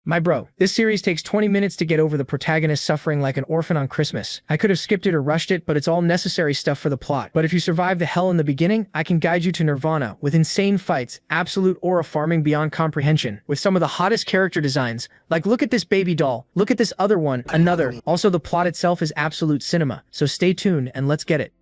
My bro, this series takes 20 minutes to get over the protagonist suffering like an orphan on Christmas. I could have skipped it or rushed it, but it's all necessary stuff for the plot. But if you survive the hell in the beginning, I can guide you to Nirvana with insane fights, absolute aura farming beyond comprehension, with some of the hottest character designs. Like, look at this baby doll, look at this other one, another. Also, the plot itself is absolute cinema, so stay tuned and let's get it.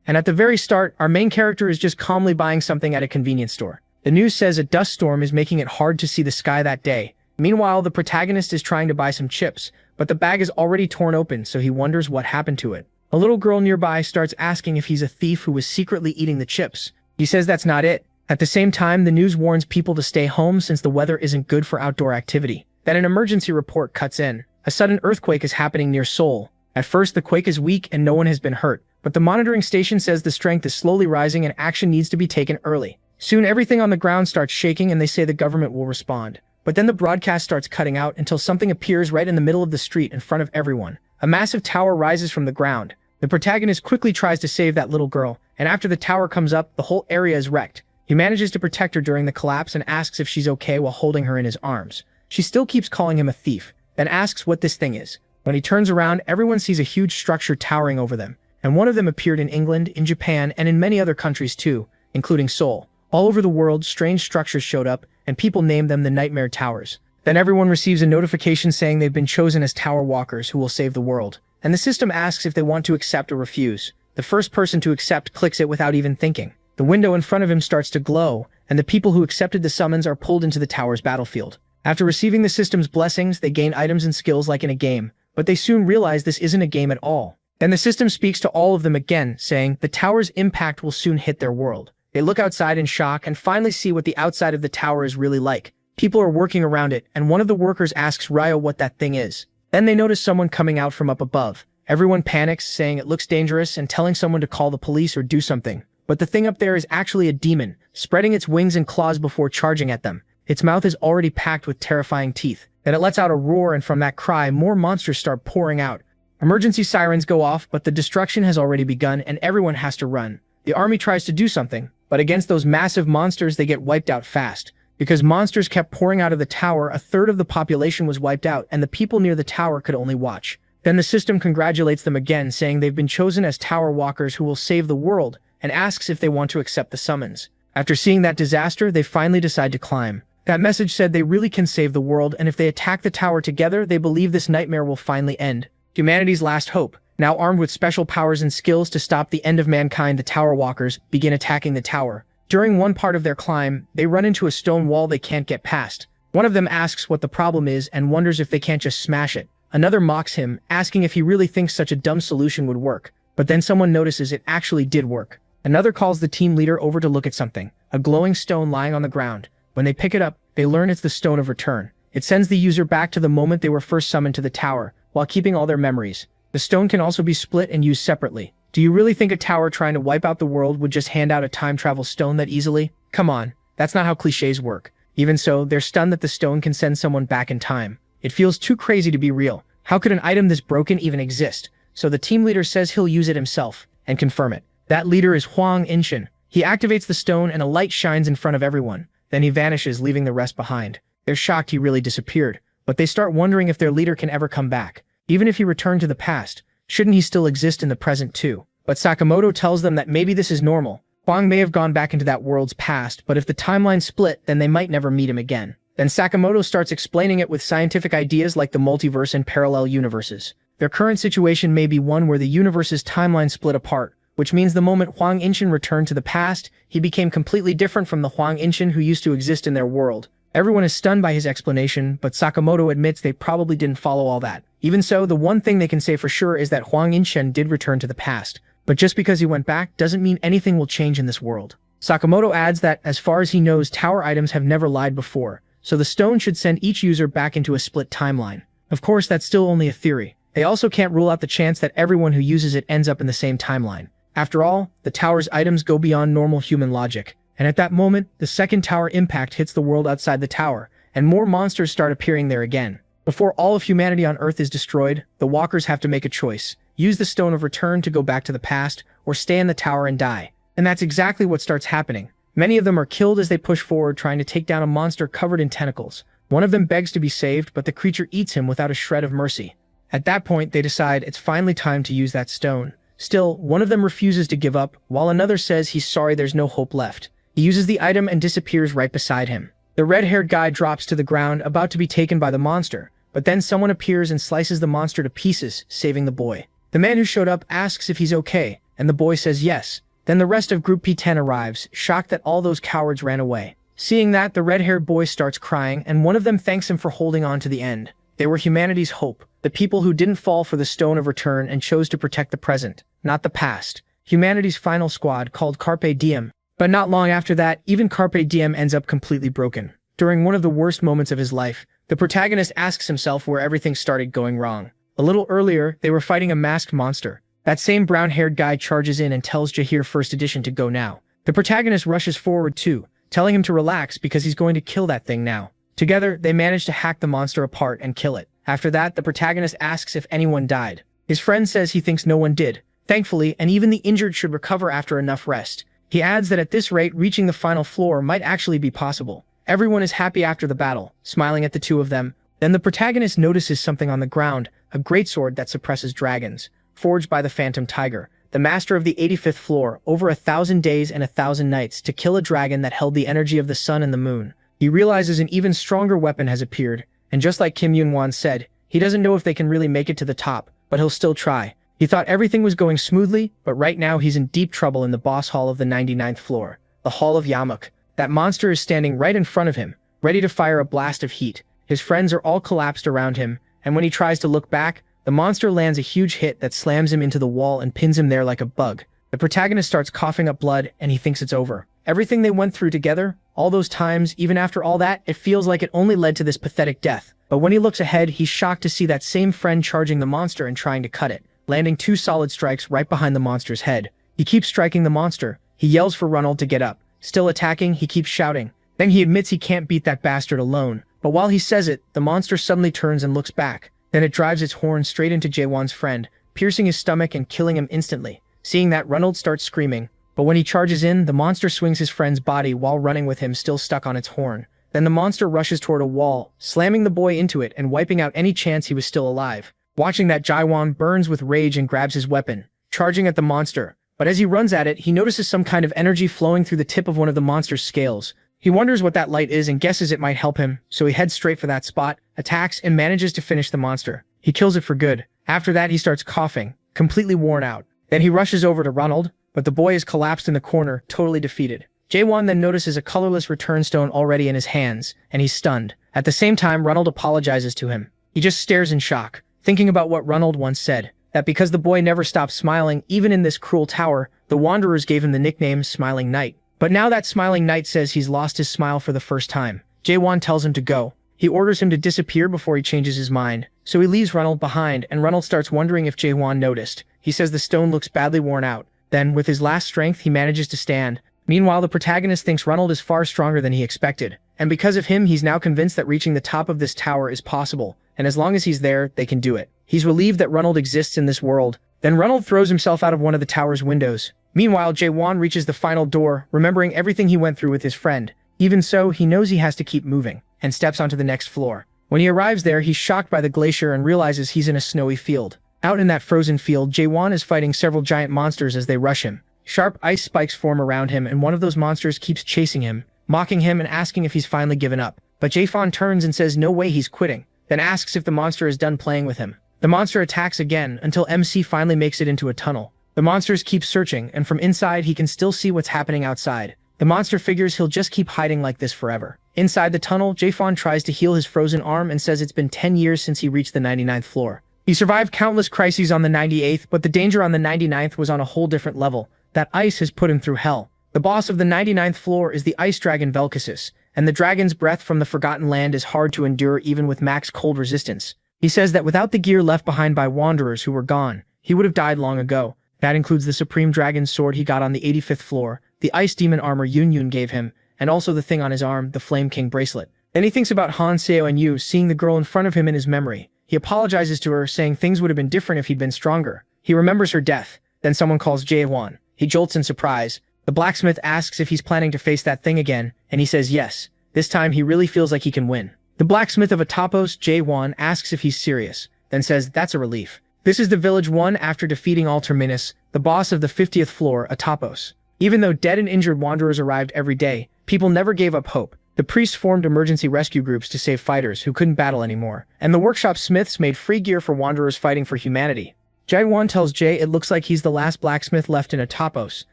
And at the very start, our main character is just calmly buying something at a convenience store. The news says a dust storm is making it hard to see the sky that day. Meanwhile, the protagonist is trying to buy some chips, but the bag is already torn open, so he wonders what happened to it. A little girl nearby starts asking if he's a thief who was secretly eating the chips. He says that's not it. At the same time, the news warns people to stay home since the weather isn't good for outdoor activity. Then an emergency report cuts in. A sudden earthquake is happening near Seoul. At first, the quake is weak and no one has been hurt, but the monitoring station says the strength is slowly rising and action needs to be taken early. Soon, everything on the ground starts shaking and they say the government will respond. But then the broadcast starts cutting out until something appears right in the middle of the street in front of everyone. A massive tower rises from the ground. The protagonist quickly tries to save that little girl, and after the tower comes up, the whole area is wrecked. He manages to protect her during the collapse and asks if she's okay while holding her in his arms. She still keeps calling him a thief, then asks what this thing is. When he turns around, everyone sees a huge structure towering over them, and one of them appeared in England, in Japan, and in many other countries too, including Seoul. All over the world, strange structures showed up, and people named them the Nightmare Towers. Then everyone receives a notification saying they've been chosen as tower walkers who will save the world. And the system asks if they want to accept or refuse. The first person to accept clicks it without even thinking. The window in front of him starts to glow, and the people who accepted the summons are pulled into the tower's battlefield. After receiving the system's blessings, they gain items and skills like in a game, but they soon realize this isn't a game at all. Then the system speaks to all of them again, saying the tower's impact will soon hit their world. They look outside in shock and finally see what the outside of the tower is really like. People are working around it, and one of the workers asks Ryo what that thing is. Then they notice someone coming out from up above. Everyone panics, saying it looks dangerous and telling someone to call the police or do something. But the thing up there is actually a demon, spreading its wings and claws before charging at them. Its mouth is already packed with terrifying teeth. Then it lets out a roar, and from that cry, more monsters start pouring out. Emergency sirens go off, but the destruction has already begun and everyone has to run. The army tries to do something, but against those massive monsters they get wiped out fast. Because monsters kept pouring out of the tower, a third of the population was wiped out and the people near the tower could only watch. Then the system congratulates them again, saying they've been chosen as tower walkers who will save the world, and asks if they want to accept the summons. After seeing that disaster, they finally decide to climb. That message said they really can save the world, and if they attack the tower together, they believe this nightmare will finally end. Humanity's last hope. Now armed with special powers and skills to stop the end of mankind, the tower walkers begin attacking the tower. During one part of their climb, they run into a stone wall they can't get past. One of them asks what the problem is and wonders if they can't just smash it. Another mocks him, asking if he really thinks such a dumb solution would work. But then someone notices it actually did work. Another calls the team leader over to look at something, a glowing stone lying on the ground. When they pick it up, they learn it's the Stone of Return. It sends the user back to the moment they were first summoned to the tower, while keeping all their memories. The stone can also be split and used separately. Do you really think a tower trying to wipe out the world would just hand out a time travel stone that easily? Come on, that's not how cliches work. Even so, they're stunned that the stone can send someone back in time. It feels too crazy to be real. How could an item this broken even exist? So the team leader says he'll use it himself, and confirm it. That leader is Hwang In-shin. He activates the stone and a light shines in front of everyone. Then he vanishes, leaving the rest behind. They're shocked he really disappeared, but they start wondering if their leader can ever come back. Even if he returned to the past, shouldn't he still exist in the present too? But Sakamoto tells them that maybe this is normal. Hwang may have gone back into that world's past, but if the timeline split, then they might never meet him again. Then Sakamoto starts explaining it with scientific ideas like the multiverse and parallel universes. Their current situation may be one where the universe's timeline split apart, which means the moment Hwang In-shin returned to the past, he became completely different from the Hwang In-shin who used to exist in their world. Everyone is stunned by his explanation, but Sakamoto admits they probably didn't follow all that. Even so, the one thing they can say for sure is that Hwang In-shin did return to the past. But just because he went back doesn't mean anything will change in this world. Sakamoto adds that, as far as he knows, tower items have never lied before, so the stone should send each user back into a split timeline. Of course, that's still only a theory. They also can't rule out the chance that everyone who uses it ends up in the same timeline. After all, the tower's items go beyond normal human logic. And at that moment, the second tower impact hits the world outside the tower, and more monsters start appearing there again. Before all of humanity on Earth is destroyed, the walkers have to make a choice. Use the Stone of Return to go back to the past, or stay in the tower and die. And that's exactly what starts happening. Many of them are killed as they push forward trying to take down a monster covered in tentacles. One of them begs to be saved, but the creature eats him without a shred of mercy. At that point, they decide it's finally time to use that stone. Still, one of them refuses to give up, while another says he's sorry there's no hope left. He uses the item and disappears right beside him. The red-haired guy drops to the ground, about to be taken by the monster, but then someone appears and slices the monster to pieces, saving the boy. The man who showed up asks if he's okay, and the boy says yes. Then the rest of Group P10 arrives, shocked that all those cowards ran away. Seeing that, the red-haired boy starts crying, and one of them thanks him for holding on to the end. They were humanity's hope, the people who didn't fall for the stone of return and chose to protect the present, not the past. Humanity's final squad, called Carpe Diem. But not long after that, even Carpe Diem ends up completely broken. During one of the worst moments of his life, the protagonist asks himself where everything started going wrong. A little earlier, they were fighting a masked monster. That same brown-haired guy charges in and tells Jahir First Edition to go now. The protagonist rushes forward too, telling him to relax because he's going to kill that thing now. Together, they manage to hack the monster apart and kill it. After that, the protagonist asks if anyone died. His friend says he thinks no one did, thankfully, and even the injured should recover after enough rest. He adds that at this rate, reaching the final floor might actually be possible. Everyone is happy after the battle, smiling at the two of them. Then the protagonist notices something on the ground, a greatsword that suppresses dragons, forged by the Phantom Tiger, the master of the 85th floor, over 1,000 days and 1,000 nights to kill a dragon that held the energy of the sun and the moon. He realizes an even stronger weapon has appeared, and just like Kim Yoon-won said, he doesn't know if they can really make it to the top, but he'll still try. He thought everything was going smoothly, but right now he's in deep trouble in the boss hall of the 99th floor, the Hall of Yamuk. That monster is standing right in front of him, ready to fire a blast of heat. His friends are all collapsed around him, and when he tries to look back, the monster lands a huge hit that slams him into the wall and pins him there like a bug. The protagonist starts coughing up blood, and he thinks it's over. Everything they went through together, all those times, even after all that, it feels like it only led to this pathetic death. But when he looks ahead, he's shocked to see that same friend charging the monster and trying to cut it, landing 2 solid strikes right behind the monster's head. He keeps striking the monster. He yells for Ronald to get up. Still attacking, he keeps shouting. Then he admits he can't beat that bastard alone. But while he says it, the monster suddenly turns and looks back. Then it drives its horn straight into Jaewon's friend, piercing his stomach and killing him instantly. Seeing that, Ronald starts screaming. But when he charges in, the monster swings his friend's body while running with him still stuck on its horn. Then the monster rushes toward a wall, slamming the boy into it and wiping out any chance he was still alive. Watching that, Jaewon burns with rage and grabs his weapon, charging at the monster. But as he runs at it, he notices some kind of energy flowing through the tip of one of the monster's scales. He wonders what that light is and guesses it might help him, so he heads straight for that spot, attacks, and manages to finish the monster. He kills it for good. After that, he starts coughing, completely worn out. Then he rushes over to Ronald, but the boy is collapsed in the corner, totally defeated. Jaewon then notices a colorless return stone already in his hands, and he's stunned. At the same time, Ronald apologizes to him. He just stares in shock, thinking about what Ronald once said, that because the boy never stopped smiling, even in this cruel tower, the Wanderers gave him the nickname Smiling Knight. But now that Smiling Knight says he's lost his smile for the first time. Jaewon tells him to go. He orders him to disappear before he changes his mind, so he leaves Ronald behind, and Ronald starts wondering if Jaewon noticed. He says the stone looks badly worn out. Then, with his last strength, he manages to stand. Meanwhile, the protagonist thinks Ronald is far stronger than he expected, and because of him, he's now convinced that reaching the top of this tower is possible, and as long as he's there, they can do it. He's relieved that Ronald exists in this world. Then Ronald throws himself out of one of the tower's windows. Meanwhile, Jaewon reaches the final door, remembering everything he went through with his friend. Even so, he knows he has to keep moving, and steps onto the next floor. When he arrives there, he's shocked by the glacier and realizes he's in a snowy field. Out in that frozen field, Jaewon is fighting several giant monsters as they rush him. Sharp ice spikes form around him, and one of those monsters keeps chasing him, mocking him and asking if he's finally given up. But Jaefon turns and says no way he's quitting, then asks if the monster is done playing with him. The monster attacks again until MC finally makes it into a tunnel. The monsters keep searching, and from inside he can still see what's happening outside. The monster figures he'll just keep hiding like this forever. Inside the tunnel, Jaefon tries to heal his frozen arm and says it's been 10 years since he reached the 99th floor. He survived countless crises on the 98th, but the danger on the 99th was on a whole different level. That ice has put him through hell. The boss of the 99th floor is the ice dragon Velkasis, and the dragon's breath from the Forgotten Land is hard to endure even with max cold resistance. He says that without the gear left behind by wanderers who were gone, he would have died long ago. That includes the Supreme Dragon's sword he got on the 85th floor, the Ice Demon armor Yun gave him, and also the thing on his arm, the Flame King bracelet. Then he thinks about Han Seo and Yu seeing the girl in front of him in his memory. He apologizes to her, saying things would have been different if he'd been stronger. He remembers her death. Then someone calls Jaewon. He jolts in surprise. The blacksmith asks if he's planning to face that thing again, and he says yes. This time he really feels like he can win. The blacksmith of Atopos, Jae-won, asks if he's serious, then says that's a relief. This is the village won after defeating Alterminus, the boss of the 50th floor, Atopos. Even though dead and injured wanderers arrived every day, people never gave up hope. The priests formed emergency rescue groups to save fighters who couldn't battle anymore, and the workshop smiths made free gear for wanderers fighting for humanity. Jae-won tells Jae it looks like he's the last blacksmith left in Atopos.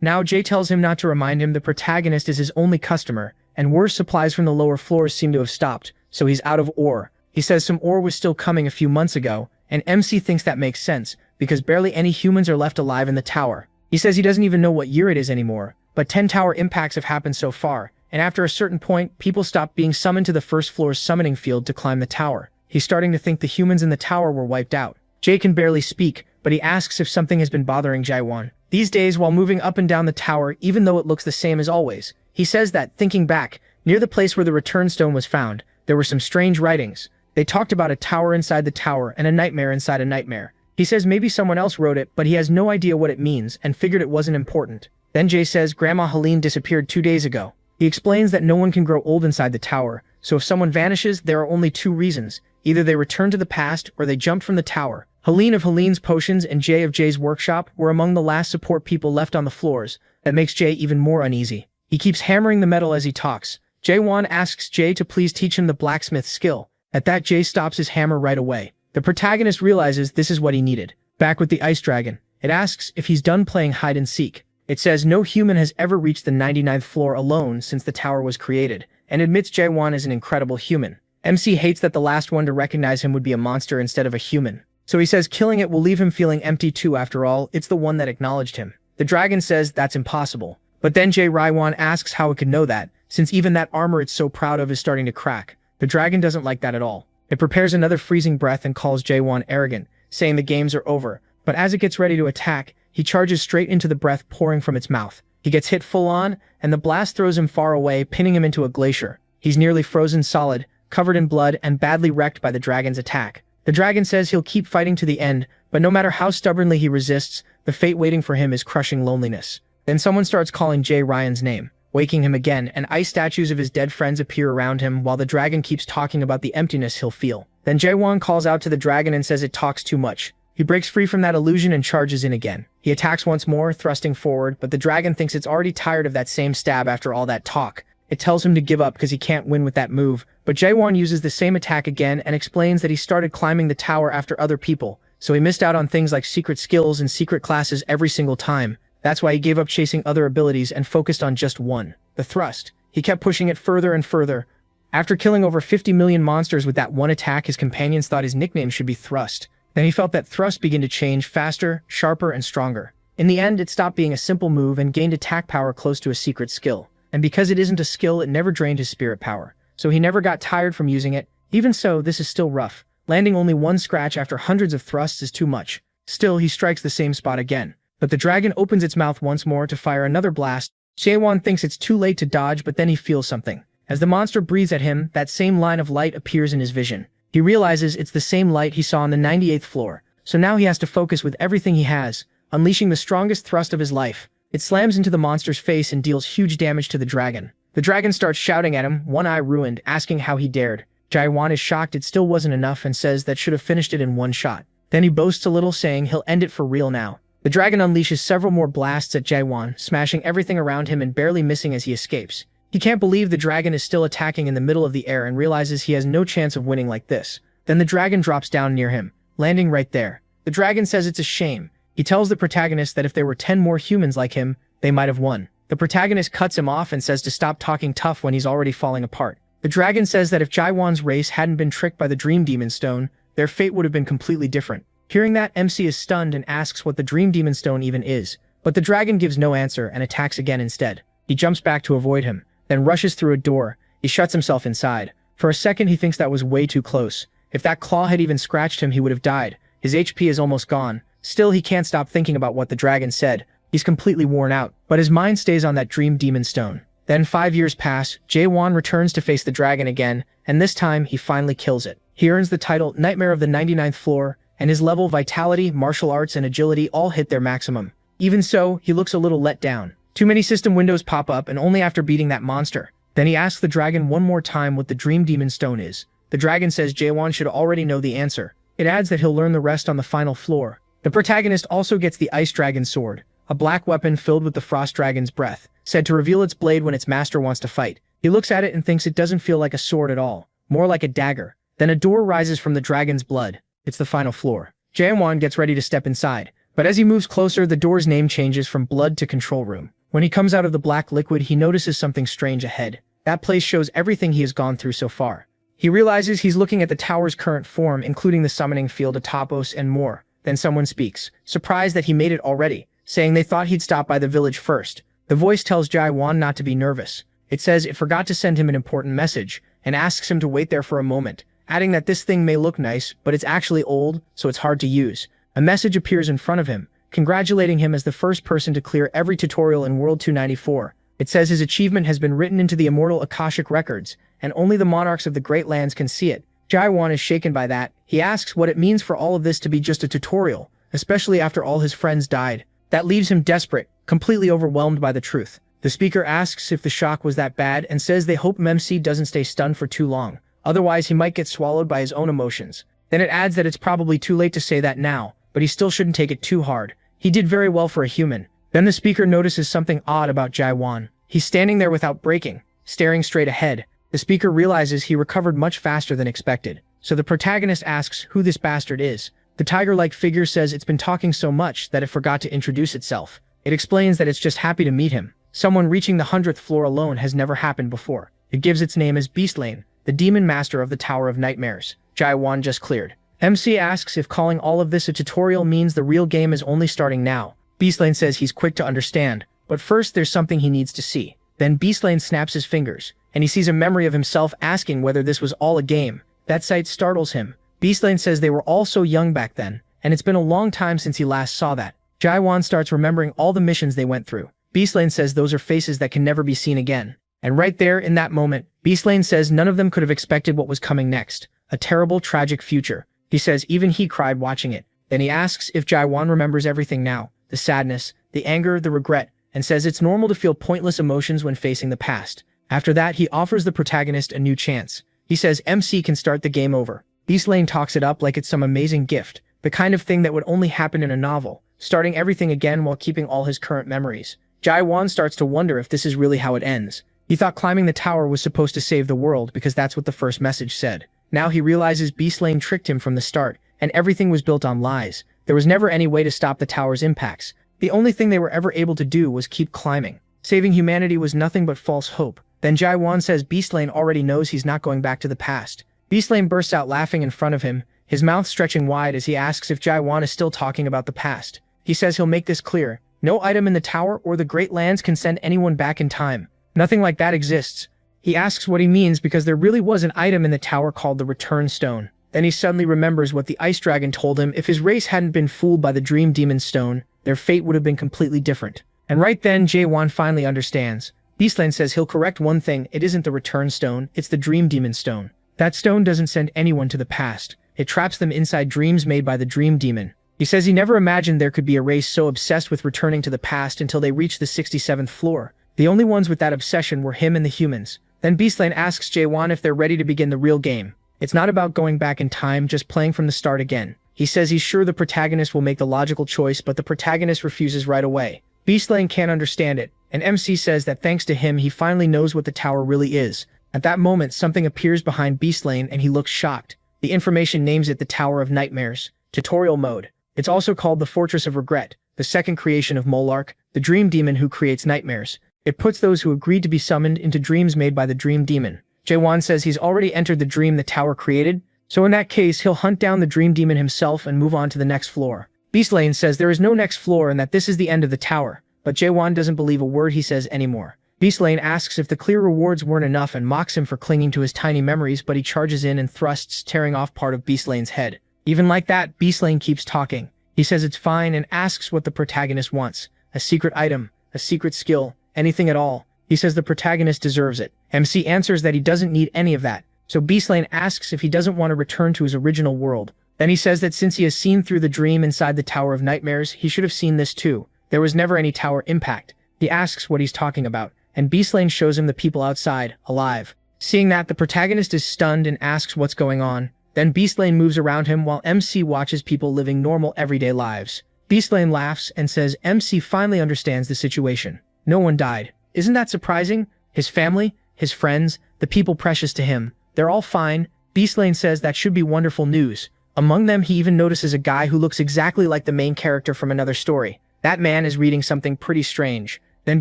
Now Jae tells him not to remind him the protagonist is his only customer, and worse supplies from the lower floors seem to have stopped, so he's out of ore. He says some ore was still coming a few months ago, and MC thinks that makes sense, because barely any humans are left alive in the tower. He says he doesn't even know what year it is anymore, but 10 tower impacts have happened so far, and after a certain point, people stop being summoned to the first floor's summoning field to climb the tower. He's starting to think the humans in the tower were wiped out. Jae can barely speak, but he asks if something has been bothering Jae-won. These days, while moving up and down the tower, even though it looks the same as always, he says that, thinking back, near the place where the return stone was found, there were some strange writings. They talked about a tower inside the tower and a nightmare inside a nightmare. He says maybe someone else wrote it, but he has no idea what it means and figured it wasn't important. Then Jae says Grandma Helene disappeared 2 days ago. He explains that no one can grow old inside the tower, so if someone vanishes, there are only 2 reasons. Either they return to the past or they jumped from the tower. Helene of Helene's potions and Jae of Jae's workshop were among the last support people left on the floors. That makes Jae even more uneasy. He keeps hammering the metal as he talks. Jae-won asks Jae to please teach him the blacksmith skill. At that, Jae stops his hammer right away. The protagonist realizes this is what he needed. Back with the ice dragon, it asks if he's done playing hide and seek. It says no human has ever reached the 99th floor alone since the tower was created, and admits Jae-won is an incredible human. MC hates that the last one to recognize him would be a monster instead of a human. So he says killing it will leave him feeling empty too. After all, it's the one that acknowledged him. The dragon says that's impossible. But then Jae-won asks how it could know that, since even that armor it's so proud of is starting to crack. The dragon doesn't like that at all. It prepares another freezing breath and calls Jae-won arrogant, saying the games are over. But as it gets ready to attack, he charges straight into the breath pouring from its mouth. He gets hit full on, and the blast throws him far away, pinning him into a glacier. He's nearly frozen solid, covered in blood, and badly wrecked by the dragon's attack. The dragon says he'll keep fighting to the end, but no matter how stubbornly he resists, the fate waiting for him is crushing loneliness. Then someone starts calling Jae Ryan's name, waking him again, and ice statues of his dead friends appear around him while the dragon keeps talking about the emptiness he'll feel. Then Jae-won calls out to the dragon and says it talks too much. He breaks free from that illusion and charges in again. He attacks once more, thrusting forward, but the dragon thinks it's already tired of that same stab after all that talk. It tells him to give up because he can't win with that move, but Jae-won uses the same attack again and explains that he started climbing the tower after other people, so he missed out on things like secret skills and secret classes every single time. That's why he gave up chasing other abilities and focused on just one, the thrust. He kept pushing it further and further. After killing over 50 million monsters with that one attack, his companions thought his nickname should be Thrust. Then he felt that thrust begin to change faster, sharper, and stronger. In the end, it stopped being a simple move and gained attack power close to a secret skill. And because it isn't a skill, it never drained his spirit power. So he never got tired from using it. Even so, this is still rough. Landing only one scratch after hundreds of thrusts is too much. Still, he strikes the same spot again. But the dragon opens its mouth once more to fire another blast. Jae-won thinks it's too late to dodge, but then he feels something. As the monster breathes at him, that same line of light appears in his vision. He realizes it's the same light he saw on the 98th floor. So now he has to focus with everything he has, unleashing the strongest thrust of his life. It slams into the monster's face and deals huge damage to the dragon. The dragon starts shouting at him, one eye ruined, asking how he dared. Jae-won is shocked it still wasn't enough and says that should have finished it in one shot. Then he boasts a little, saying he'll end it for real now. The dragon unleashes several more blasts at Jae-won, smashing everything around him and barely missing as he escapes. He can't believe the dragon is still attacking in the middle of the air and realizes he has no chance of winning like this. Then the dragon drops down near him, landing right there. The dragon says it's a shame. He tells the protagonist that if there were 10 more humans like him, they might have won. The protagonist cuts him off and says to stop talking tough when he's already falling apart. The dragon says that if Jae-won's race hadn't been tricked by the Dream Demon Stone, their fate would have been completely different. Hearing that, MC is stunned and asks what the Dream Demon Stone even is. But the dragon gives no answer and attacks again instead. He jumps back to avoid him, then rushes through a door. He shuts himself inside. For a second he thinks that was way too close. If that claw had even scratched him, he would have died. His HP is almost gone. Still, he can't stop thinking about what the dragon said. He's completely worn out, but his mind stays on that Dream Demon Stone. Then 5 years pass, Jae-won returns to face the dragon again, and this time he finally kills it. He earns the title Nightmare of the 99th Floor, and his level, vitality, martial arts, and agility all hit their maximum. Even so, he looks a little let down. Too many system windows pop up, and only after beating that monster. Then he asks the dragon one more time what the Dream Demon Stone is. The dragon says Jaewon should already know the answer. It adds that he'll learn the rest on the final floor. The protagonist also gets the Ice Dragon Sword, a black weapon filled with the Frost Dragon's breath, said to reveal its blade when its master wants to fight. He looks at it and thinks it doesn't feel like a sword at all, more like a dagger. Then a door rises from the dragon's blood. It's the final floor. Jaewon gets ready to step inside, but as he moves closer, the door's name changes from blood to control room. When he comes out of the black liquid, he notices something strange ahead. That place shows everything he has gone through so far. He realizes he's looking at the tower's current form, including the summoning field, Atopos, and more. Then someone speaks, surprised that he made it already, saying they thought he'd stop by the village first. The voice tells Jaewon not to be nervous. It says it forgot to send him an important message, and asks him to wait there for a moment, adding that this thing may look nice, but it's actually old, so it's hard to use. A message appears in front of him, congratulating him as the first person to clear every tutorial in World 294. It says his achievement has been written into the immortal Akashic records, and only the monarchs of the Great Lands can see it. Jaewon is shaken by that. He asks what it means for all of this to be just a tutorial, especially after all his friends died. That leaves him desperate, completely overwhelmed by the truth. The speaker asks if the shock was that bad and says they hope MC doesn't stay stunned for too long. Otherwise, he might get swallowed by his own emotions. Then it adds that it's probably too late to say that now, but he still shouldn't take it too hard. He did very well for a human. Then the speaker notices something odd about Jaewon. He's standing there without breaking, staring straight ahead. The speaker realizes he recovered much faster than expected. So the protagonist asks who this bastard is. The tiger-like figure says it's been talking so much that it forgot to introduce itself. It explains that it's just happy to meet him. Someone reaching the 100th floor alone has never happened before. It gives its name as Beastlane, the demon master of the Tower of Nightmares. Jaewon just cleared. MC asks if calling all of this a tutorial means the real game is only starting now. Beastlane says he's quick to understand, but first there's something he needs to see. Then Beastlane snaps his fingers, and he sees a memory of himself asking whether this was all a game. That sight startles him. Beastlane says they were all so young back then, and it's been a long time since he last saw that. Jaewon starts remembering all the missions they went through. Beastlane says those are faces that can never be seen again. And right there, in that moment, Beastlane says none of them could have expected what was coming next. A terrible, tragic future. He says even he cried watching it. Then he asks if Jaewon remembers everything now. The sadness, the anger, the regret, and says it's normal to feel pointless emotions when facing the past. After that, he offers the protagonist a new chance. He says MC can start the game over. Beastlane talks it up like it's some amazing gift, the kind of thing that would only happen in a novel, starting everything again while keeping all his current memories. Jaewon starts to wonder if this is really how it ends. He thought climbing the tower was supposed to save the world because that's what the first message said. Now he realizes Beastlane tricked him from the start, and everything was built on lies. There was never any way to stop the tower's impacts. The only thing they were ever able to do was keep climbing. Saving humanity was nothing but false hope. Then Jaewon says Beastlane already knows he's not going back to the past. Beastlane bursts out laughing in front of him, his mouth stretching wide as he asks if Jaewon is still talking about the past. He says he'll make this clear. No item in the tower or the Great Lands can send anyone back in time. Nothing like that exists. He asks what he means because there really was an item in the tower called the Return Stone. Then he suddenly remembers what the Ice Dragon told him. If his race hadn't been fooled by the Dream Demon Stone, their fate would have been completely different. And right then, Jaewon finally understands. Beastlane says he'll correct one thing. It isn't the Return Stone, it's the Dream Demon Stone. That stone doesn't send anyone to the past. It traps them inside dreams made by the Dream Demon. He says he never imagined there could be a race so obsessed with returning to the past until they reached the 67th floor. The only ones with that obsession were him and the humans. Then Beastlane asks Jaewon if they're ready to begin the real game. It's not about going back in time, just playing from the start again. He says he's sure the protagonist will make the logical choice, but the protagonist refuses right away. Beastlane can't understand it, and MC says that thanks to him he finally knows what the tower really is. At that moment, something appears behind Beastlane and he looks shocked. The information names it the Tower of Nightmares. Tutorial mode. It's also called the Fortress of Regret, the second creation of Molark, the dream demon who creates nightmares. It puts those who agreed to be summoned into dreams made by the dream demon. Jaewon says he's already entered the dream the tower created, so in that case he'll hunt down the dream demon himself and move on to the next floor. Beastlane says there is no next floor and that this is the end of the tower, but Jaewon doesn't believe a word he says anymore. Beastlane asks if the clear rewards weren't enough and mocks him for clinging to his tiny memories, but he charges in and thrusts, tearing off part of Beastlane's head. Even like that, Beastlane keeps talking. He says it's fine and asks what the protagonist wants. A secret item, a secret skill, anything at all. He says the protagonist deserves it. MC answers that he doesn't need any of that. So Beastlane asks if he doesn't want to return to his original world. Then he says that since he has seen through the dream inside the Tower of Nightmares, he should have seen this too. There was never any tower impact. He asks what he's talking about, and Beastlane shows him the people outside, alive. Seeing that, the protagonist is stunned and asks what's going on. Then Beastlane moves around him while MC watches people living normal everyday lives. Beastlane laughs and says MC finally understands the situation. No one died. Isn't that surprising? His family, his friends, the people precious to him, they're all fine. Beastlane says that should be wonderful news. Among them, he even notices a guy who looks exactly like the main character from another story. That man is reading something pretty strange. Then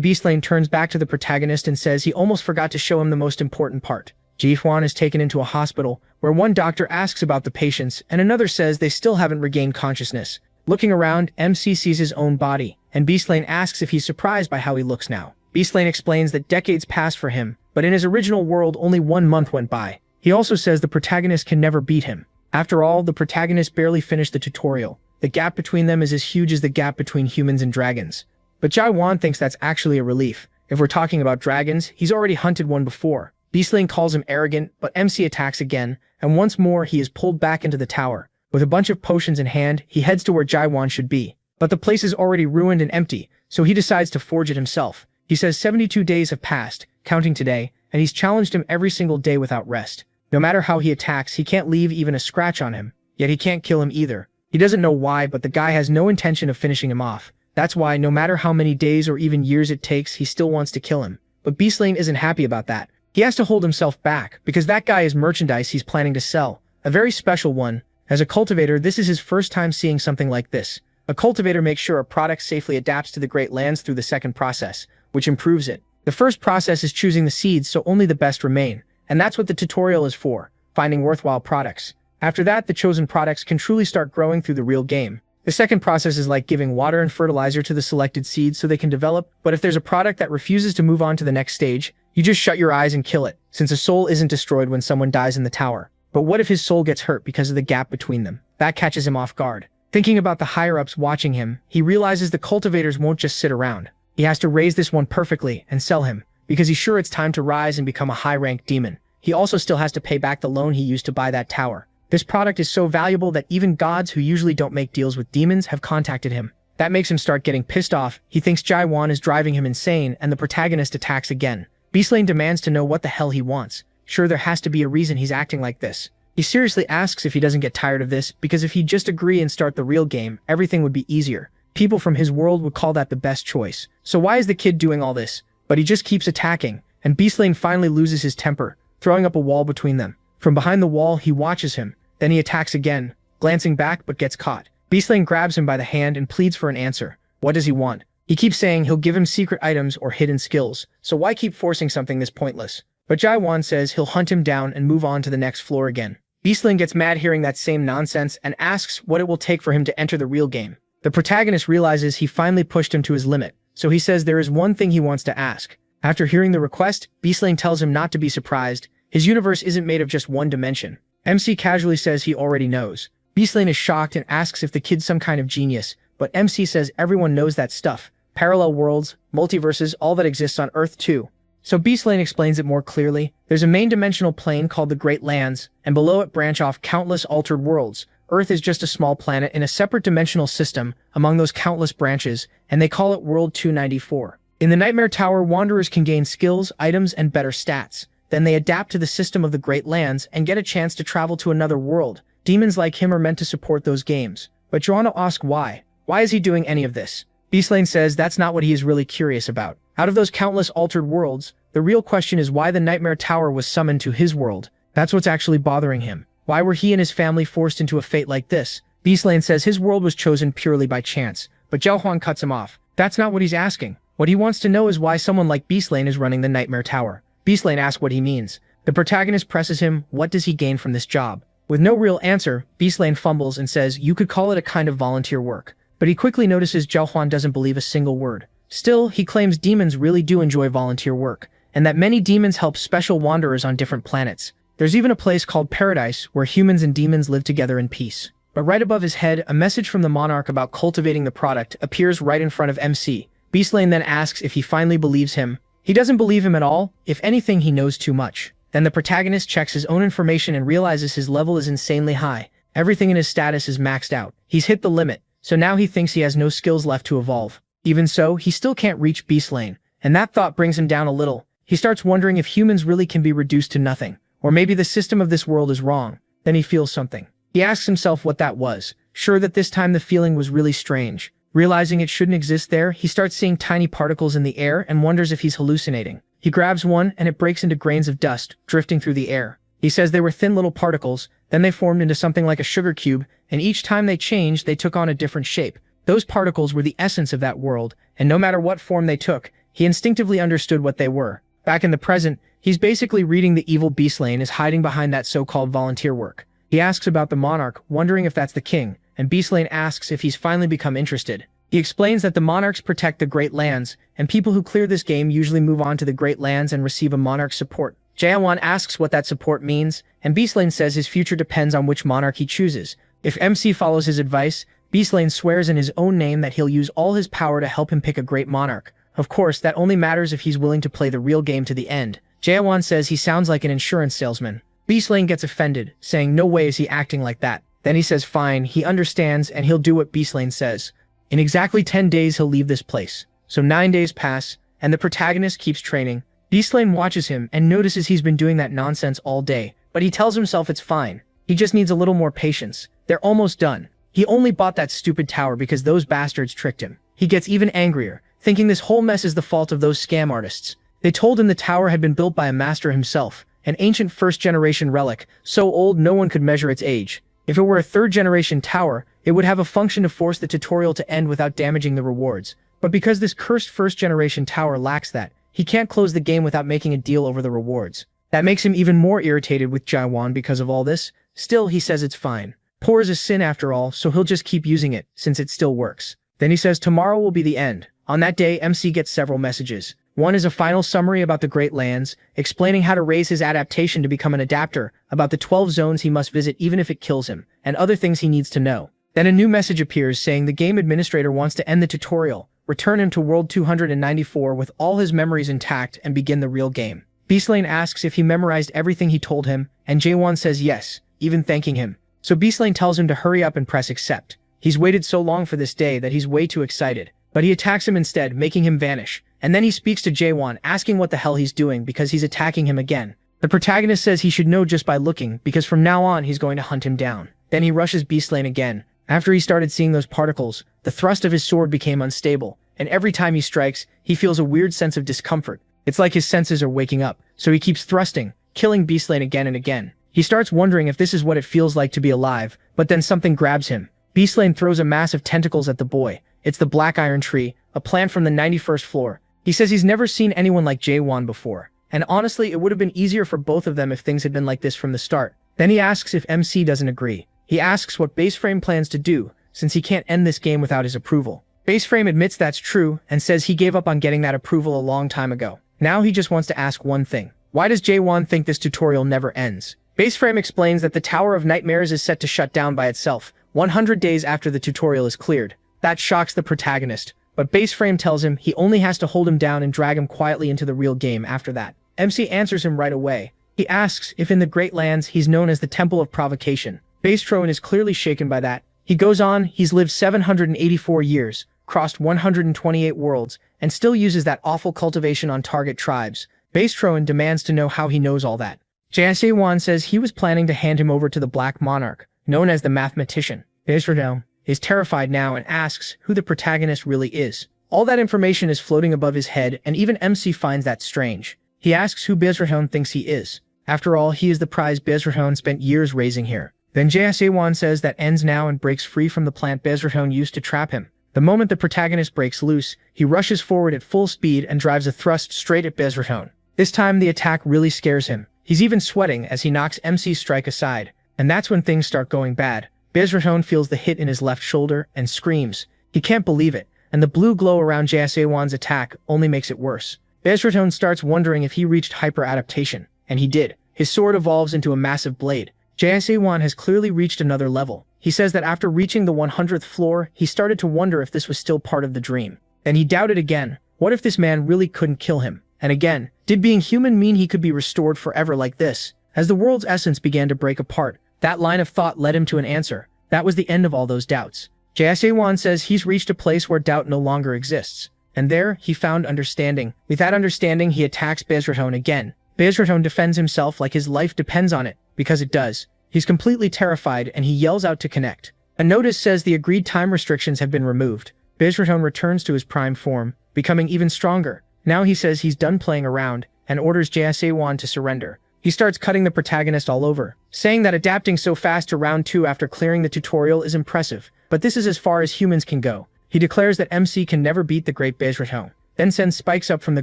Beastlane turns back to the protagonist and says he almost forgot to show him the most important part. Ji-hwan is taken into a hospital, where one doctor asks about the patients and another says they still haven't regained consciousness. Looking around, MC sees his own body, and Beastlane asks if he's surprised by how he looks now. Beastlane explains that decades passed for him, but in his original world only 1 month went by. He also says the protagonist can never beat him. After all, the protagonist barely finished the tutorial. The gap between them is as huge as the gap between humans and dragons. But Ji-hwan thinks that's actually a relief. If we're talking about dragons, he's already hunted one before. Beastlane calls him arrogant, but MC attacks again, and once more he is pulled back into the tower. With a bunch of potions in hand, he heads to where Ji-hwan should be. But the place is already ruined and empty, so he decides to forge it himself. He says 72 days have passed, counting today, and he's challenged him every single day without rest. No matter how he attacks, he can't leave even a scratch on him, yet he can't kill him either. He doesn't know why, but the guy has no intention of finishing him off. That's why, no matter how many days or even years it takes, he still wants to kill him. But Beastlane isn't happy about that. He has to hold himself back, because that guy is merchandise he's planning to sell. A very special one. As a cultivator, this is his first time seeing something like this. A cultivator makes sure a product safely adapts to the Great Lands through the second process, which improves it. The first process is choosing the seeds so only the best remain. And that's what the tutorial is for, finding worthwhile products. After that, the chosen products can truly start growing through the real game. The second process is like giving water and fertilizer to the selected seeds so they can develop, but if there's a product that refuses to move on to the next stage, you just shut your eyes and kill it, since a soul isn't destroyed when someone dies in the tower. But what if his soul gets hurt because of the gap between them? That catches him off guard. Thinking about the higher-ups watching him, he realizes the cultivators won't just sit around. He has to raise this one perfectly and sell him, because he's sure it's time to rise and become a high-ranked demon. He also still has to pay back the loan he used to buy that tower. This product is so valuable that even gods who usually don't make deals with demons have contacted him. That makes him start getting pissed off. He thinks Ji-hwan is driving him insane, and the protagonist attacks again. Beastlane demands to know what the hell he wants. Sure, there has to be a reason he's acting like this. He seriously asks if he doesn't get tired of this, because if he'd just agree and start the real game, everything would be easier. People from his world would call that the best choice. So why is the kid doing all this? But he just keeps attacking, and Beastlane finally loses his temper, throwing up a wall between them. From behind the wall, he watches him. Then he attacks again, glancing back but gets caught. Beastlane grabs him by the hand and pleads for an answer. What does he want? He keeps saying he'll give him secret items or hidden skills, so why keep forcing something this pointless? But Ji-hwan says he'll hunt him down and move on to the next floor again. Beastlane gets mad hearing that same nonsense and asks what it will take for him to enter the real game. The protagonist realizes he finally pushed him to his limit, so he says there is one thing he wants to ask. After hearing the request, Beastlane tells him not to be surprised. His universe isn't made of just one dimension. MC casually says he already knows. Beastlane is shocked and asks if the kid's some kind of genius, but MC says everyone knows that stuff. Parallel worlds, multiverses, all that exists on Earth too. So Beastlane explains it more clearly. There's a main dimensional plane called the Great Lands, and below it branch off countless altered worlds. Earth is just a small planet in a separate dimensional system among those countless branches, and they call it World 294. In the Nightmare Tower, wanderers can gain skills, items, and better stats. Then they adapt to the system of the Great Lands and get a chance to travel to another world. Demons like him are meant to support those games. But Joanna asks why. Why is he doing any of this? Beastlane says that's not what he is really curious about. Out of those countless altered worlds, the real question is why the Nightmare Tower was summoned to his world. That's what's actually bothering him. Why were he and his family forced into a fate like this? Beastlane says his world was chosen purely by chance, but Ji-hwan cuts him off. That's not what he's asking. What he wants to know is why someone like Beastlane is running the Nightmare Tower. Beastlane asks what he means. The protagonist presses him, what does he gain from this job? With no real answer, Beastlane fumbles and says you could call it a kind of volunteer work. But he quickly notices Ji-hwan doesn't believe a single word. Still, he claims demons really do enjoy volunteer work, and that many demons help special wanderers on different planets. There's even a place called Paradise where humans and demons live together in peace. But right above his head, a message from the monarch about cultivating the product appears right in front of MC. Beastlane then asks if he finally believes him. He doesn't believe him at all. If anything, he knows too much. Then the protagonist checks his own information and realizes his level is insanely high. Everything in his status is maxed out. He's hit the limit, so now he thinks he has no skills left to evolve. Even so, he still can't reach Beastlane, and that thought brings him down a little. He starts wondering if humans really can be reduced to nothing, or maybe the system of this world is wrong. Then he feels something. He asks himself what that was, sure that this time the feeling was really strange. Realizing it shouldn't exist there, he starts seeing tiny particles in the air and wonders if he's hallucinating. He grabs one and it breaks into grains of dust, drifting through the air. He says they were thin little particles, then they formed into something like a sugar cube, and each time they changed, they took on a different shape. Those particles were the essence of that world, and no matter what form they took, he instinctively understood what they were. Back in the present, he's basically reading the evil Beastling is hiding behind that so-called volunteer work. He asks about the monarch, wondering if that's the king, and Beastlane asks if he's finally become interested. He explains that the monarchs protect the Great Lands, and people who clear this game usually move on to the Great Lands and receive a monarch's support. Jaewan asks what that support means, and Beastlane says his future depends on which monarch he chooses. If MC follows his advice, Beastlane swears in his own name that he'll use all his power to help him pick a great monarch. Of course, that only matters if he's willing to play the real game to the end. Jaewan says he sounds like an insurance salesman. Beastlane gets offended, saying no way is he acting like that. Then he says fine, he understands, and he'll do what Beastlane says. In exactly 10 days he'll leave this place. So 9 days pass, and the protagonist keeps training. Beastlane watches him and notices he's been doing that nonsense all day, but he tells himself it's fine. He just needs a little more patience. They're almost done. He only bought that stupid tower because those bastards tricked him. He gets even angrier, thinking this whole mess is the fault of those scam artists. They told him the tower had been built by a master himself, an ancient first-generation relic, so old no one could measure its age. If it were a third-generation tower, it would have a function to force the tutorial to end without damaging the rewards. But because this cursed first-generation tower lacks that, he can't close the game without making a deal over the rewards. That makes him even more irritated with Jaewan because of all this. Still, he says it's fine. Poor is a sin after all, so he'll just keep using it, since it still works. Then he says tomorrow will be the end. On that day, MC gets several messages. One is a final summary about the Great Lands, explaining how to raise his adaptation to become an adapter, about the 12 zones he must visit even if it kills him, and other things he needs to know. Then a new message appears saying the game administrator wants to end the tutorial, return him to World 294 with all his memories intact, and begin the real game. Beastlane asks if he memorized everything he told him, and Jaewan says yes, even thanking him. So Beastlane tells him to hurry up and press accept. He's waited so long for this day that he's way too excited. But he attacks him instead, making him vanish. And then he speaks to Jaewan, asking what the hell he's doing because he's attacking him again. The protagonist says he should know just by looking, because from now on he's going to hunt him down. Then he rushes Beastlane again. After he started seeing those particles, the thrust of his sword became unstable, and every time he strikes, he feels a weird sense of discomfort. It's like his senses are waking up, so he keeps thrusting, killing Beastlane again and again. He starts wondering if this is what it feels like to be alive, but then something grabs him. Beastlane throws a mass of tentacles at the boy. It's the Black Iron Tree, a plant from the 91st floor. He says he's never seen anyone like Jaewan before, and honestly it would have been easier for both of them if things had been like this from the start. Then he asks if MC doesn't agree. He asks what Baseframe plans to do, since he can't end this game without his approval. Baseframe admits that's true, and says he gave up on getting that approval a long time ago. Now he just wants to ask one thing. Why does Jaewan think this tutorial never ends? Baseframe explains that the Tower of Nightmares is set to shut down by itself, 100 days after the tutorial is cleared. That shocks the protagonist, but Baseframe tells him he only has to hold him down and drag him quietly into the real game after that. MC answers him right away. He asks if in the Great Lands he's known as the Temple of Provocation. Baseframe is clearly shaken by that. He goes on, he's lived 784 years, crossed 128 worlds, and still uses that awful cultivation on target tribes. Baseframe demands to know how he knows all that. Jaewan says he was planning to hand him over to the Black Monarch, known as the Mathematician. Baseframe is terrified now and asks who the protagonist really is. All that information is floating above his head, and even MC finds that strange. He asks who Bezrahon thinks he is. After all, he is the prize Bezrahon spent years raising here. Then Jaewan says that ends now and breaks free from the plant Bezrahon used to trap him. The moment the protagonist breaks loose, he rushes forward at full speed and drives a thrust straight at Bezrahon. This time the attack really scares him. He's even sweating as he knocks MC's strike aside. And that's when things start going bad. Bezrahon feels the hit in his left shoulder and screams. He can't believe it, and the blue glow around Jaewan's attack only makes it worse. Bezrahon starts wondering if he reached hyper-adaptation, and he did. His sword evolves into a massive blade. Jaewan has clearly reached another level. He says that after reaching the 100th floor, he started to wonder if this was still part of the dream. Then he doubted again. What if this man really couldn't kill him? And again, did being human mean he could be restored forever like this? As the world's essence began to break apart, that line of thought led him to an answer. That was the end of all those doubts. Jaewan says he's reached a place where doubt no longer exists. and there, he found understanding. With that understanding, he attacks Bezraton again. Bezraton defends himself like his life depends on it, because it does. He's completely terrified, and he yells out to connect. A notice says the agreed time restrictions have been removed. Bezraton returns to his prime form, becoming even stronger. Now he says he's done playing around, and orders Jae-se-won to surrender. He starts cutting the protagonist all over, saying that adapting so fast to round 2 after clearing the tutorial is impressive, but this is as far as humans can go. He declares that MC can never beat the great Bezraton, then sends spikes up from the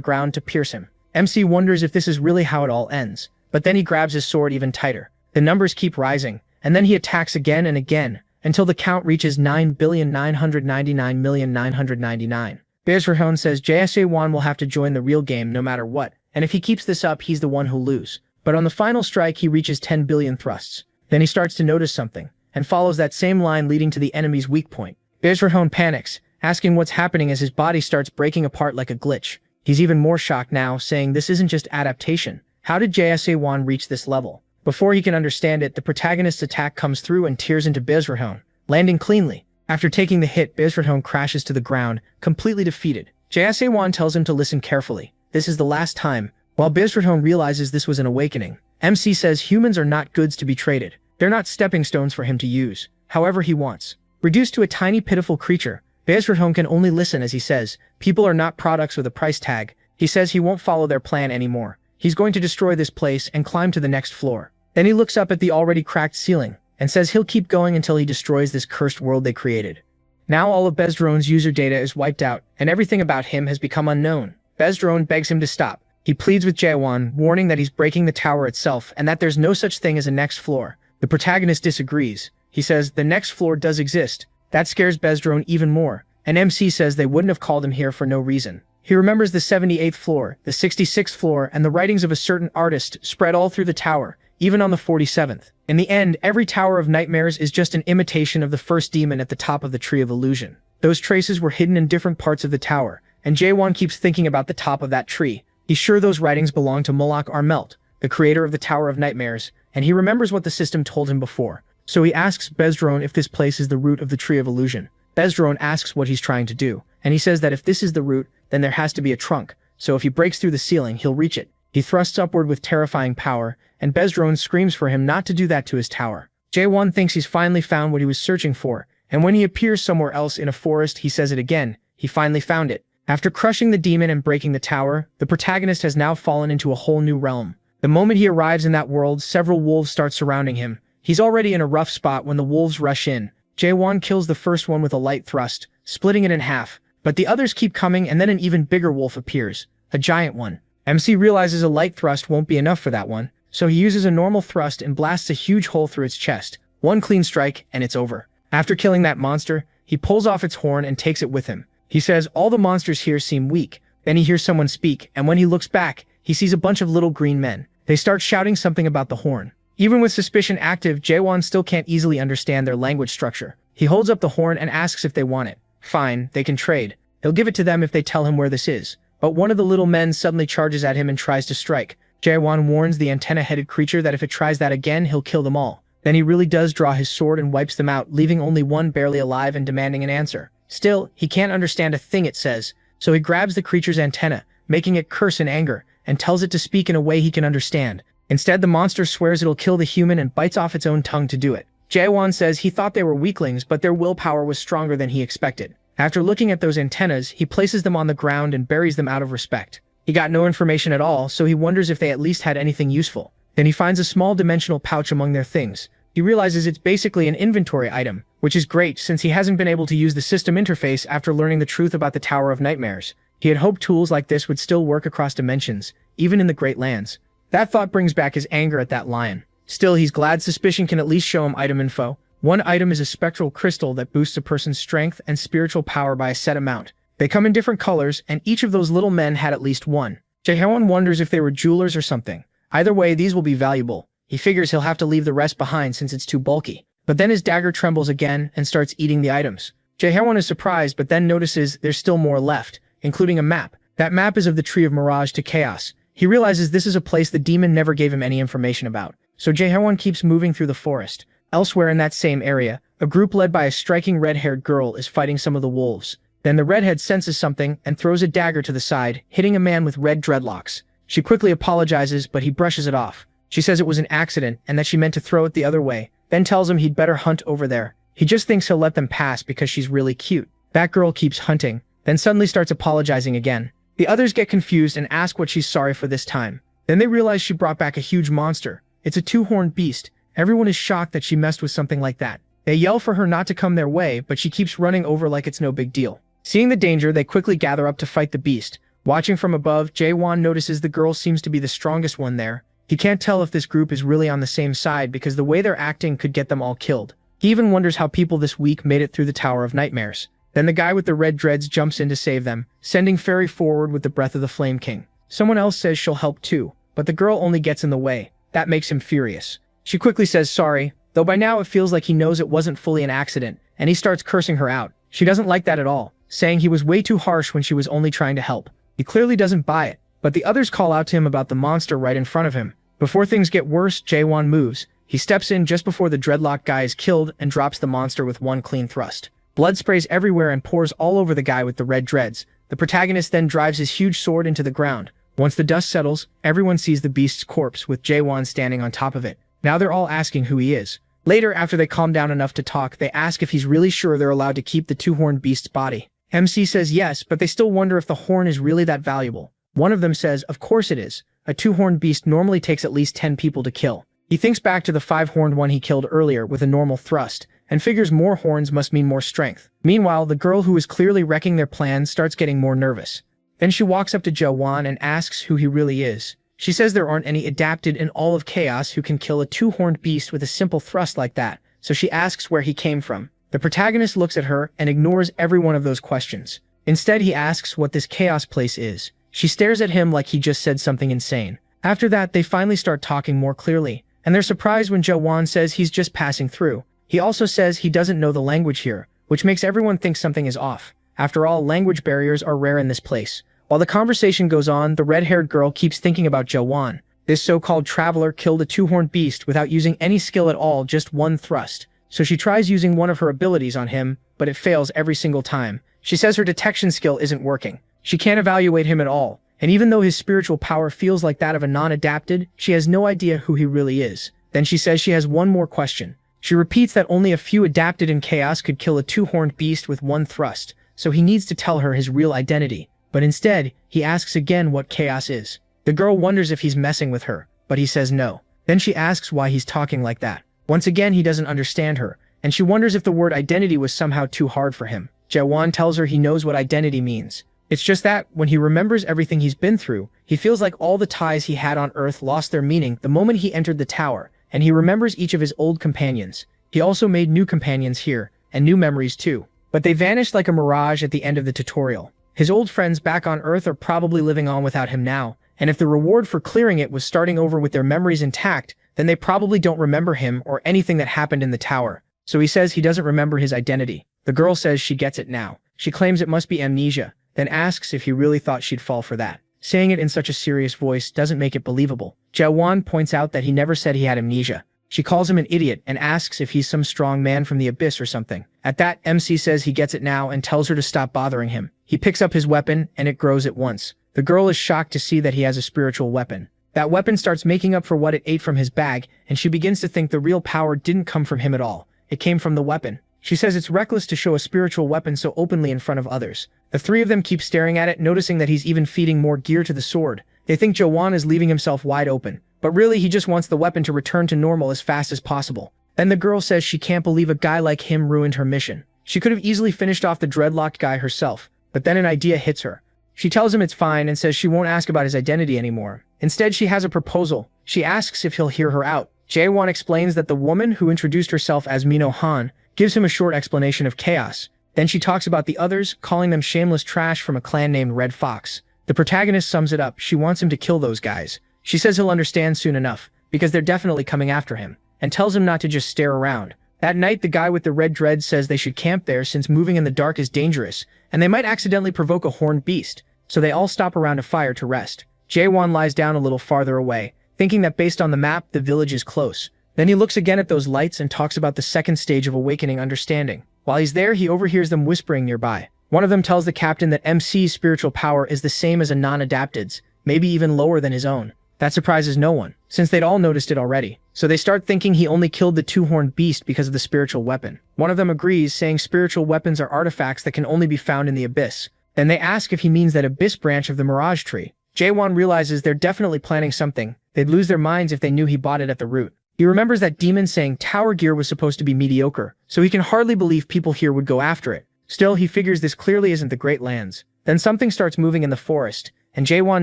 ground to pierce him. MC wonders if this is really how it all ends, but then he grabs his sword even tighter. The numbers keep rising, and then he attacks again and again, until the count reaches 9,999,999. Bezraton says Jae-se-won will have to join the real game no matter what, and if he keeps this up, he's the one who'll lose. But on the final strike, he reaches 10 billion thrusts. Then he starts to notice something, and follows that same line leading to the enemy's weak point. Bezraton panics, asking what's happening as his body starts breaking apart like a glitch. He's even more shocked now, saying this isn't just adaptation. How did Jae-se-won reach this level? Before he can understand it, the protagonist's attack comes through and tears into Bezraton, landing cleanly. After taking the hit, Bezraton crashes to the ground, completely defeated. Jae-se-won tells him to listen carefully. This is the last time. While Bezraton realizes this was an awakening, MC says humans are not goods to be traded. They're not stepping stones for him to use however he wants. Reduced to a tiny pitiful creature, Bezraton can only listen as he says, people are not products with a price tag. He says he won't follow their plan anymore. He's going to destroy this place and climb to the next floor. Then he looks up at the already cracked ceiling and says he'll keep going until he destroys this cursed world they created. Now all of Bezraton's user data is wiped out, and everything about him has become unknown. Bezraton begs him to stop. He pleads with Jae-won, warning that he's breaking the tower itself and that there's no such thing as a next floor. The protagonist disagrees. He says the next floor does exist. That scares Bezraton even more, and MC says they wouldn't have called him here for no reason. He remembers the 78th floor, the 66th floor, and the writings of a certain artist spread all through the tower, even on the 47th. In the end, every Tower of Nightmares is just an imitation of the first demon at the top of the Tree of Illusion. Those traces were hidden in different parts of the tower, and Jae-won keeps thinking about the top of that tree. He's sure those writings belong to Mulak Armelt, the creator of the Tower of Nightmares, and he remembers what the system told him before. So he asks Bezraton if this place is the root of the Tree of Illusion. Bezraton asks what he's trying to do, and he says that if this is the root, then there has to be a trunk, so if he breaks through the ceiling, he'll reach it. He thrusts upward with terrifying power, and Bezraton screams for him not to do that to his tower. Jae-won thinks he's finally found what he was searching for, and when he appears somewhere else in a forest, he says it again. He finally found it. After crushing the demon and breaking the tower, the protagonist has now fallen into a whole new realm. The moment he arrives in that world, several wolves start surrounding him. He's already in a rough spot when the wolves rush in. Jae-won kills the first one with a light thrust, splitting it in half, but the others keep coming, and then an even bigger wolf appears, a giant one. MC realizes a light thrust won't be enough for that one, so he uses a normal thrust and blasts a huge hole through its chest. One clean strike, and it's over. After killing that monster, he pulls off its horn and takes it with him. He says all the monsters here seem weak. Then he hears someone speak, and when he looks back, he sees a bunch of little green men. They start shouting something about the horn. Even with suspicion active, Jae-won still can't easily understand their language structure. He holds up the horn and asks if they want it. Fine, they can trade. He'll give it to them if they tell him where this is. But one of the little men suddenly charges at him and tries to strike. Jae-won warns the antenna-headed creature that if it tries that again, he'll kill them all. Then he really does draw his sword and wipes them out, leaving only one barely alive and demanding an answer. Still, he can't understand a thing it says, so he grabs the creature's antenna, making it curse in anger, and tells it to speak in a way he can understand. Instead, the monster swears it'll kill the human and bites off its own tongue to do it. Jae-won says he thought they were weaklings, but their willpower was stronger than he expected. After looking at those antennas, he places them on the ground and buries them out of respect. He got no information at all, so he wonders if they at least had anything useful. Then he finds a small dimensional pouch among their things. He realizes it's basically an inventory item, which is great since he hasn't been able to use the system interface after learning the truth about the Tower of Nightmares. He had hoped tools like this would still work across dimensions, even in the Great Lands. That thought brings back his anger at that lion. Still, he's glad suspicion can at least show him item info. One item is a spectral crystal that boosts a person's strength and spiritual power by a set amount. They come in different colors, and each of those little men had at least one. Jae-won wonders if they were jewelers or something. Either way, these will be valuable. He figures he'll have to leave the rest behind since it's too bulky. But then his dagger trembles again and starts eating the items. Jae-won is surprised, but then notices there's still more left, including a map. That map is of the Tree of Mirage to Chaos. He realizes this is a place the demon never gave him any information about. So Jae-won keeps moving through the forest. Elsewhere in that same area, a group led by a striking red-haired girl is fighting some of the wolves. Then the redhead senses something and throws a dagger to the side, hitting a man with red dreadlocks. She quickly apologizes, but he brushes it off. She says it was an accident and that she meant to throw it the other way, then tells him he'd better hunt over there. He just thinks he'll let them pass because she's really cute. That girl keeps hunting, then suddenly starts apologizing again. The others get confused and ask what she's sorry for this time. Then they realize she brought back a huge monster. It's a two-horned beast. Everyone is shocked that she messed with something like that. They yell for her not to come their way, but she keeps running over like it's no big deal. Seeing the danger, they quickly gather up to fight the beast. Watching from above, Jae-won notices the girl seems to be the strongest one there. He can't tell if this group is really on the same side because the way they're acting could get them all killed. He even wonders how people this week made it through the Tower of Nightmares. Then the guy with the red dreads jumps in to save them, sending Fairy forward with the breath of the Flame King. Someone else says she'll help too, but the girl only gets in the way. That makes him furious. She quickly says sorry, though by now it feels like he knows it wasn't fully an accident, and he starts cursing her out. She doesn't like that at all, saying he was way too harsh when she was only trying to help. He clearly doesn't buy it, but the others call out to him about the monster right in front of him. Before things get worse, Jae-won moves. He steps in just before the dreadlock guy is killed and drops the monster with one clean thrust. Blood sprays everywhere and pours all over the guy with the red dreads. The protagonist then drives his huge sword into the ground. Once the dust settles, everyone sees the beast's corpse with Jae-won standing on top of it. Now they're all asking who he is. Later, after they calm down enough to talk, they ask if he's really sure they're allowed to keep the two-horned beast's body. MC says yes, but they still wonder if the horn is really that valuable. One of them says, of course it is. A two-horned beast normally takes at least 10 people to kill. He thinks back to the five-horned one he killed earlier with a normal thrust, and figures more horns must mean more strength. Meanwhile, the girl who is clearly wrecking their plans starts getting more nervous. Then she walks up to Jae-won and asks who he really is. She says there aren't any adapted in all of Chaos who can kill a two-horned beast with a simple thrust like that, so she asks where he came from. The protagonist looks at her and ignores every one of those questions. Instead, he asks what this Chaos place is. She stares at him like he just said something insane. After that, they finally start talking more clearly, and they're surprised when Jae-won says he's just passing through. He also says he doesn't know the language here, which makes everyone think something is off. After all, language barriers are rare in this place. While the conversation goes on, the red-haired girl keeps thinking about Jae-won. This so-called traveler killed a two-horned beast without using any skill at all, just one thrust. So she tries using one of her abilities on him, but it fails every single time. She says her detection skill isn't working. She can't evaluate him at all, and even though his spiritual power feels like that of a non-adapted, she has no idea who he really is. Then she says she has one more question. She repeats that only a few adapted in Chaos could kill a two-horned beast with one thrust, so he needs to tell her his real identity. But instead, he asks again what Chaos is. The girl wonders if he's messing with her, but he says no. Then she asks why he's talking like that. Once again, he doesn't understand her, and she wonders if the word identity was somehow too hard for him. Jae-won tells her he knows what identity means. It's just that, when he remembers everything he's been through, he feels like all the ties he had on Earth lost their meaning the moment he entered the tower, and he remembers each of his old companions. He also made new companions here, and new memories too. But they vanished like a mirage at the end of the tutorial. His old friends back on Earth are probably living on without him now, and if the reward for clearing it was starting over with their memories intact, then they probably don't remember him or anything that happened in the tower. So he says he doesn't remember his identity. The girl says she gets it now. She claims it must be amnesia, then asks if he really thought she'd fall for that. Saying it in such a serious voice doesn't make it believable. Jae-won points out that he never said he had amnesia. She calls him an idiot and asks if he's some strong man from the abyss or something. At that, MC says he gets it now and tells her to stop bothering him. He picks up his weapon and it grows at once. The girl is shocked to see that he has a spiritual weapon. That weapon starts making up for what it ate from his bag, and she begins to think the real power didn't come from him at all. It came from the weapon. She says it's reckless to show a spiritual weapon so openly in front of others. The three of them keep staring at it, noticing that he's even feeding more gear to the sword. They think Jae-won is leaving himself wide open, but really he just wants the weapon to return to normal as fast as possible. Then the girl says she can't believe a guy like him ruined her mission. She could have easily finished off the dreadlocked guy herself, but then an idea hits her. She tells him it's fine and says she won't ask about his identity anymore. Instead, she has a proposal. She asks if he'll hear her out. Jae-won explains that the woman who introduced herself as Mino Han gives him a short explanation of Chaos. Then she talks about the others, calling them shameless trash from a clan named Red Fox. The protagonist sums it up. She wants him to kill those guys. She says he'll understand soon enough, because they're definitely coming after him, and tells him not to just stare around. That night, the guy with the red dreads says they should camp there since moving in the dark is dangerous, and they might accidentally provoke a horned beast, so they all stop around a fire to rest. Jae-won lies down a little farther away, thinking that based on the map, the village is close. Then he looks again at those lights and talks about the second stage of awakening understanding. While he's there, he overhears them whispering nearby. One of them tells the captain that MC's spiritual power is the same as a non-adapted's, maybe even lower than his own. That surprises no one, since they'd all noticed it already. So they start thinking he only killed the two-horned beast because of the spiritual weapon. One of them agrees, saying spiritual weapons are artifacts that can only be found in the abyss. Then they ask if he means that abyss branch of the Mirage Tree. Jaewon realizes they're definitely planning something. They'd lose their minds if they knew he bought it at the root. He remembers that demon saying tower gear was supposed to be mediocre, so he can hardly believe people here would go after it. Still, he figures this clearly isn't the Great Lands. Then something starts moving in the forest, and Jaewon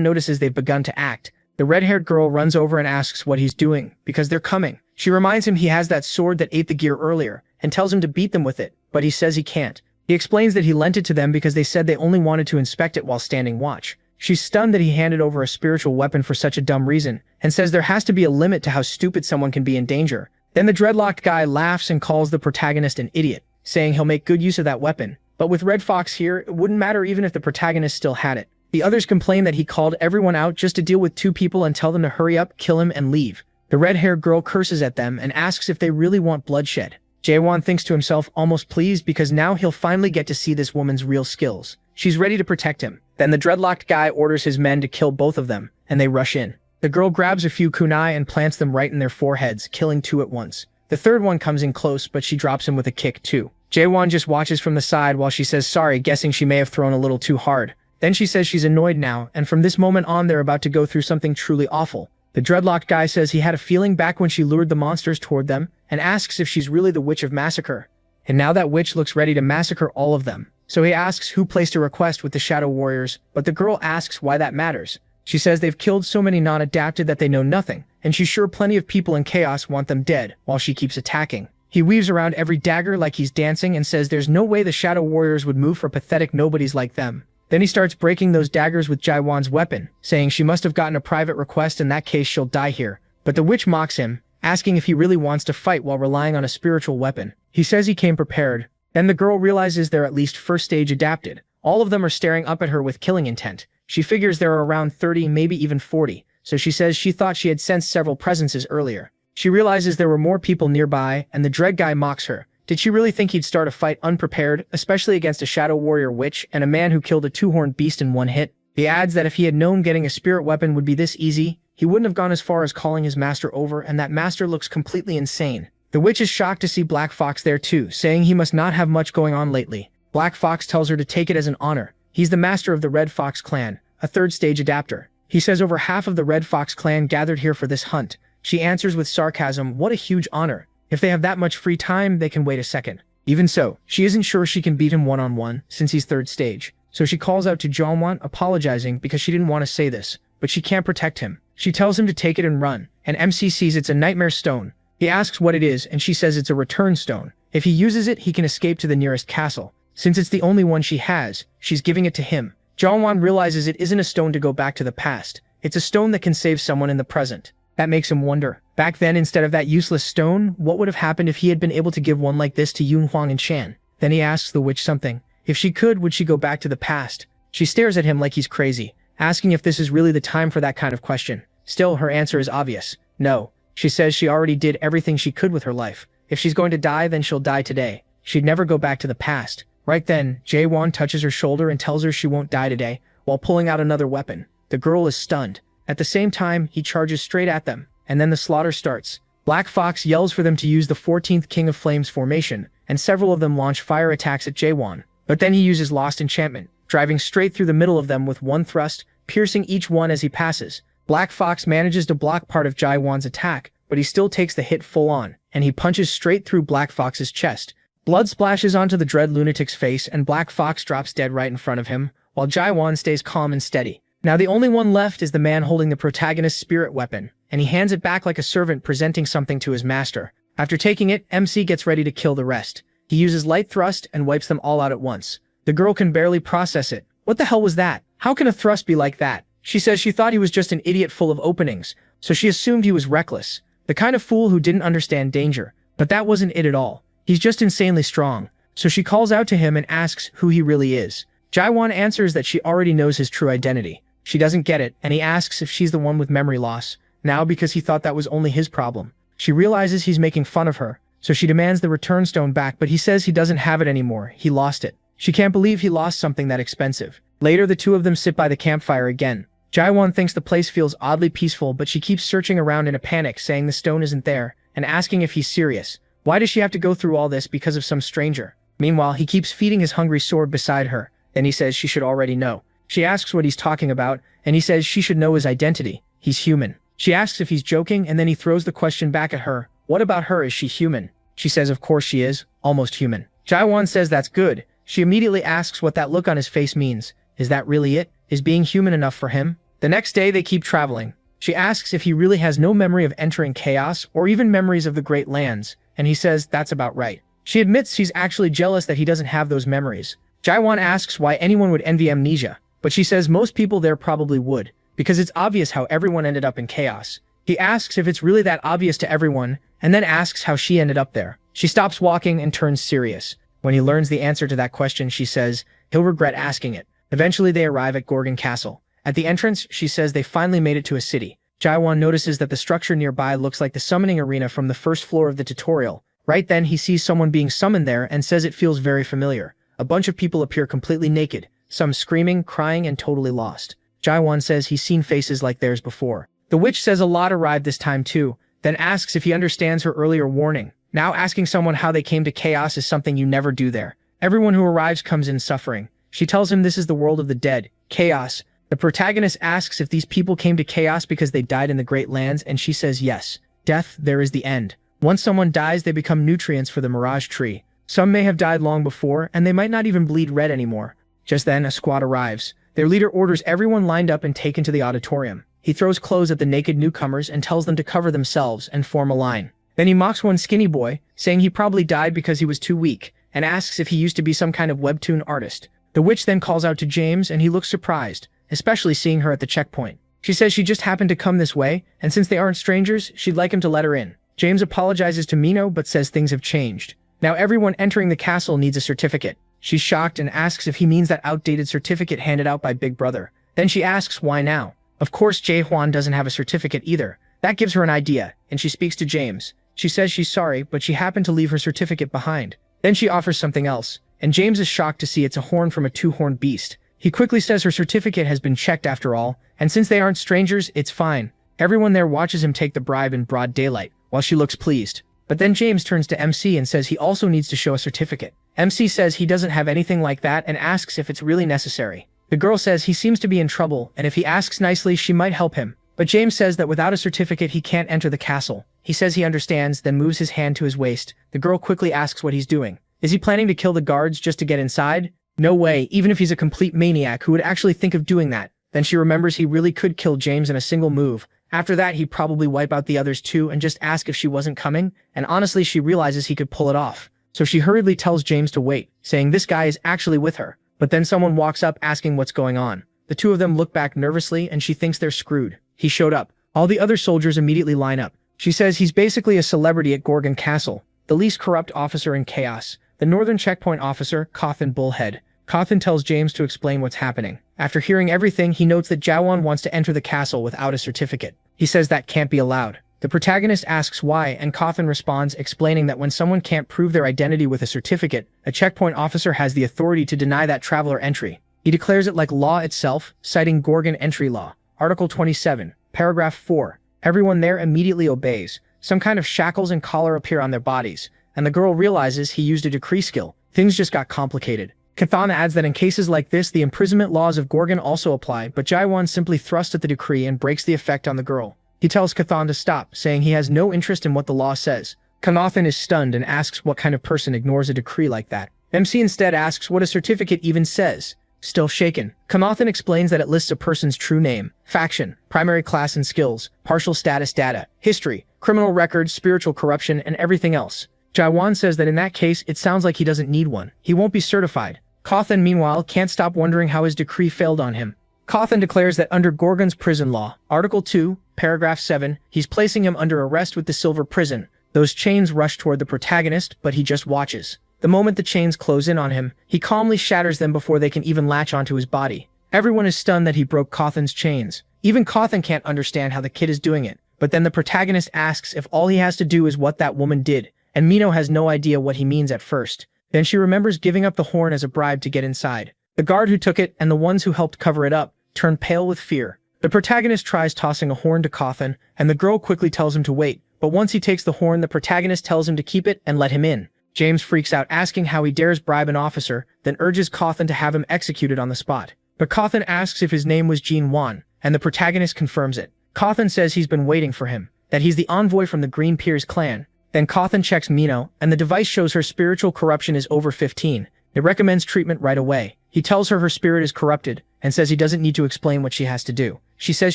notices they've begun to act. The red-haired girl runs over and asks what he's doing, because they're coming. She reminds him he has that sword that ate the gear earlier, and tells him to beat them with it, but he says he can't. He explains that he lent it to them because they said they only wanted to inspect it while standing watch. She's stunned that he handed over a spiritual weapon for such a dumb reason, and says there has to be a limit to how stupid someone can be in danger. Then the dreadlocked guy laughs and calls the protagonist an idiot, saying he'll make good use of that weapon. But with Red Fox here, it wouldn't matter even if the protagonist still had it. The others complain that he called everyone out just to deal with two people and tell them to hurry up, kill him, and leave. The red-haired girl curses at them and asks if they really want bloodshed. Jaewon thinks to himself, almost pleased, because now he'll finally get to see this woman's real skills. She's ready to protect him. Then the dreadlocked guy orders his men to kill both of them, and they rush in. The girl grabs a few kunai and plants them right in their foreheads, killing two at once. The third one comes in close, but she drops him with a kick too. Jaewon just watches from the side while she says sorry, guessing she may have thrown a little too hard. Then she says she's annoyed now, and from this moment on they're about to go through something truly awful. The dreadlocked guy says he had a feeling back when she lured the monsters toward them, and asks if she's really the Witch of Massacre. And now that witch looks ready to massacre all of them. So he asks who placed a request with the Shadow Warriors, but the girl asks why that matters. She says they've killed so many non-adapted that they know nothing, and she's sure plenty of people in Chaos want them dead, while she keeps attacking. He weaves around every dagger like he's dancing and says there's no way the Shadow Warriors would move for pathetic nobodies like them. Then he starts breaking those daggers with Jaewon's weapon, saying she must have gotten a private request, in that case she'll die here. But the witch mocks him, asking if he really wants to fight while relying on a spiritual weapon. He says he came prepared. Then the girl realizes they're at least first stage adapted. All of them are staring up at her with killing intent. She figures there are around 30, maybe even 40, so she says she thought she had sensed several presences earlier. She realizes there were more people nearby, and the dread guy mocks her. Did she really think he'd start a fight unprepared, especially against a Shadow Warrior witch and a man who killed a two-horned beast in one hit? He adds that if he had known getting a spirit weapon would be this easy, he wouldn't have gone as far as calling his master over, and that master looks completely insane. The witch is shocked to see Black Fox there too, saying he must not have much going on lately. Black Fox tells her to take it as an honor. He's the master of the Red Fox clan, a third-stage adapter. He says over half of the Red Fox clan gathered here for this hunt. She answers with sarcasm, what a huge honor. If they have that much free time, they can wait a second. Even so, she isn't sure she can beat him one-on-one, since he's third stage. So she calls out to Jaewon, apologizing because she didn't want to say this, but she can't protect him. She tells him to take it and run, and MC sees it's a nightmare stone. He asks what it is, and she says it's a return stone. If he uses it, he can escape to the nearest castle. Since it's the only one she has, she's giving it to him. Jaewon realizes it isn't a stone to go back to the past. It's a stone that can save someone in the present. That makes him wonder. Back then, instead of that useless stone, what would have happened if he had been able to give one like this to Yoon Hwang and Shan? Then he asks the witch something. If she could, would she go back to the past? She stares at him like he's crazy, asking if this is really the time for that kind of question. Still, her answer is obvious. No. She says she already did everything she could with her life. If she's going to die, then she'll die today. She'd never go back to the past. Right then, Jaewon touches her shoulder and tells her she won't die today, while pulling out another weapon. The girl is stunned. At the same time, he charges straight at them, and then the slaughter starts. Black Fox yells for them to use the 14th King of Flames formation, and several of them launch fire attacks at Jaewon. But then he uses Lost Enchantment, driving straight through the middle of them with one thrust, piercing each one as he passes. Black Fox manages to block part of Jaewon's attack, but he still takes the hit full on, and he punches straight through Black Fox's chest. Blood splashes onto the Dread Lunatic's face, and Black Fox drops dead right in front of him, while Jaewon stays calm and steady. Now the only one left is the man holding the protagonist's spirit weapon, and he hands it back like a servant presenting something to his master. After taking it, MC gets ready to kill the rest. He uses light thrust and wipes them all out at once. The girl can barely process it. What the hell was that? How can a thrust be like that? She says she thought he was just an idiot full of openings, so she assumed he was reckless. The kind of fool who didn't understand danger. But that wasn't it at all. He's just insanely strong. So she calls out to him and asks who he really is. Jaewon answers that she already knows his true identity. She doesn't get it, and he asks if she's the one with memory loss, now because he thought that was only his problem. She realizes he's making fun of her, so she demands the return stone back, but he says he doesn't have it anymore, he lost it. She can't believe he lost something that expensive. Later, the two of them sit by the campfire again. Jaewon thinks the place feels oddly peaceful, but she keeps searching around in a panic, saying the stone isn't there, and asking if he's serious. Why does she have to go through all this because of some stranger? Meanwhile, he keeps feeding his hungry sword beside her. Then he says she should already know. She asks what he's talking about, and he says she should know his identity. He's human. She asks if he's joking, and then he throws the question back at her. What about her? Is she human? She says of course she is, almost human. Jaewon says that's good. She immediately asks what that look on his face means. Is that really it? Is being human enough for him? The next day they keep traveling. She asks if he really has no memory of entering chaos or even memories of the Great Lands, and he says that's about right. She admits she's actually jealous that he doesn't have those memories. Jaewon asks why anyone would envy amnesia, but she says most people there probably would, because it's obvious how everyone ended up in chaos. He asks if it's really that obvious to everyone, and then asks how she ended up there. She stops walking and turns serious. When he learns the answer to that question, she says he'll regret asking it. Eventually they arrive at Gorgon Castle. At the entrance, she says they finally made it to a city. Jaewon notices that the structure nearby looks like the summoning arena from the first floor of the tutorial. Right then, he sees someone being summoned there and says it feels very familiar. A bunch of people appear completely naked, some screaming, crying, and totally lost. Jaewon says he's seen faces like theirs before. The witch says a lot arrived this time too, then asks if he understands her earlier warning. Now asking someone how they came to chaos is something you never do there. Everyone who arrives comes in suffering. She tells him this is the world of the dead, chaos. The protagonist asks if these people came to chaos because they died in the Great Lands, and she says yes. Death, there is the end. Once someone dies, they become nutrients for the Mirage Tree. Some may have died long before, and they might not even bleed red anymore. Just then, a squad arrives. Their leader orders everyone lined up and taken to the auditorium. He throws clothes at the naked newcomers and tells them to cover themselves and form a line. Then he mocks one skinny boy, saying he probably died because he was too weak, and asks if he used to be some kind of webtoon artist. The witch then calls out to James, and he looks surprised, especially seeing her at the checkpoint. She says she just happened to come this way, and since they aren't strangers, she'd like him to let her in. James apologizes to Mino but says things have changed. Now everyone entering the castle needs a certificate. She's shocked and asks if he means that outdated certificate handed out by Big Brother. Then she asks why now. Of course Jae-hwan doesn't have a certificate either. That gives her an idea, and she speaks to James. She says she's sorry, but she happened to leave her certificate behind. Then she offers something else, and James is shocked to see it's a horn from a two-horned beast. He quickly says her certificate has been checked after all, and since they aren't strangers, it's fine. Everyone there watches him take the bribe in broad daylight, while she looks pleased. But then James turns to MC and says he also needs to show a certificate. MC says he doesn't have anything like that and asks if it's really necessary. The girl says he seems to be in trouble, and if he asks nicely, she might help him. But James says that without a certificate, he can't enter the castle. He says he understands, then moves his hand to his waist. The girl quickly asks what he's doing. Is he planning to kill the guards just to get inside? No way, even if he's a complete maniac who would actually think of doing that. Then she remembers he really could kill James in a single move. After that, he'd probably wipe out the others too and just ask if she wasn't coming, and honestly she realizes he could pull it off. So she hurriedly tells James to wait, saying this guy is actually with her. But then someone walks up asking what's going on. The two of them look back nervously and she thinks they're screwed. He showed up. All the other soldiers immediately line up. She says he's basically a celebrity at Gorgon Castle, the least corrupt officer in chaos, the northern checkpoint officer, Kothan Bullhead. Kothan tells James to explain what's happening. After hearing everything, he notes that Jaewon wants to enter the castle without a certificate. He says that can't be allowed. The protagonist asks why, and Kothan responds, explaining that when someone can't prove their identity with a certificate, a checkpoint officer has the authority to deny that traveler entry. He declares it like law itself, citing Gorgon Entry Law, Article 27, Paragraph 4. Everyone there immediately obeys. Some kind of shackles and collar appear on their bodies, and the girl realizes he used a decree skill. Things just got complicated. Kothan adds that in cases like this, the imprisonment laws of Gorgon also apply, but Jaewon simply thrusts at the decree and breaks the effect on the girl. He tells Kothan to stop, saying he has no interest in what the law says. Kothan is stunned and asks what kind of person ignores a decree like that. MC instead asks what a certificate even says. Still shaken, Kothan explains that it lists a person's true name, faction, primary class and skills, partial status data, history, criminal records, spiritual corruption, and everything else. Jaewon says that in that case, it sounds like he doesn't need one. He won't be certified. Kothan, meanwhile, can't stop wondering how his decree failed on him. Kothan declares that under Gorgon's prison law, Article 2, Paragraph 7, he's placing him under arrest with the Silver Prison. Those chains rush toward the protagonist, but he just watches. The moment the chains close in on him, he calmly shatters them before they can even latch onto his body. Everyone is stunned that he broke Kothan's chains. Even Kothan can't understand how the kid is doing it. But then the protagonist asks if all he has to do is what that woman did, and Mino has no idea what he means at first. Then she remembers giving up the horn as a bribe to get inside. The guard who took it and the ones who helped cover it up turn pale with fear. The protagonist tries tossing a horn to Cawthon, and the girl quickly tells him to wait, but once he takes the horn, the protagonist tells him to keep it and let him in. James freaks out, asking how he dares bribe an officer, then urges Cawthon to have him executed on the spot. But Cawthon asks if his name was Jean Wan, and the protagonist confirms it. Cawthon says he's been waiting for him, that he's the envoy from the Green Piers clan. Then Cawthon checks Mino, and the device shows her spiritual corruption is over 15. It recommends treatment right away. He tells her spirit is corrupted, and says he doesn't need to explain what she has to do. She says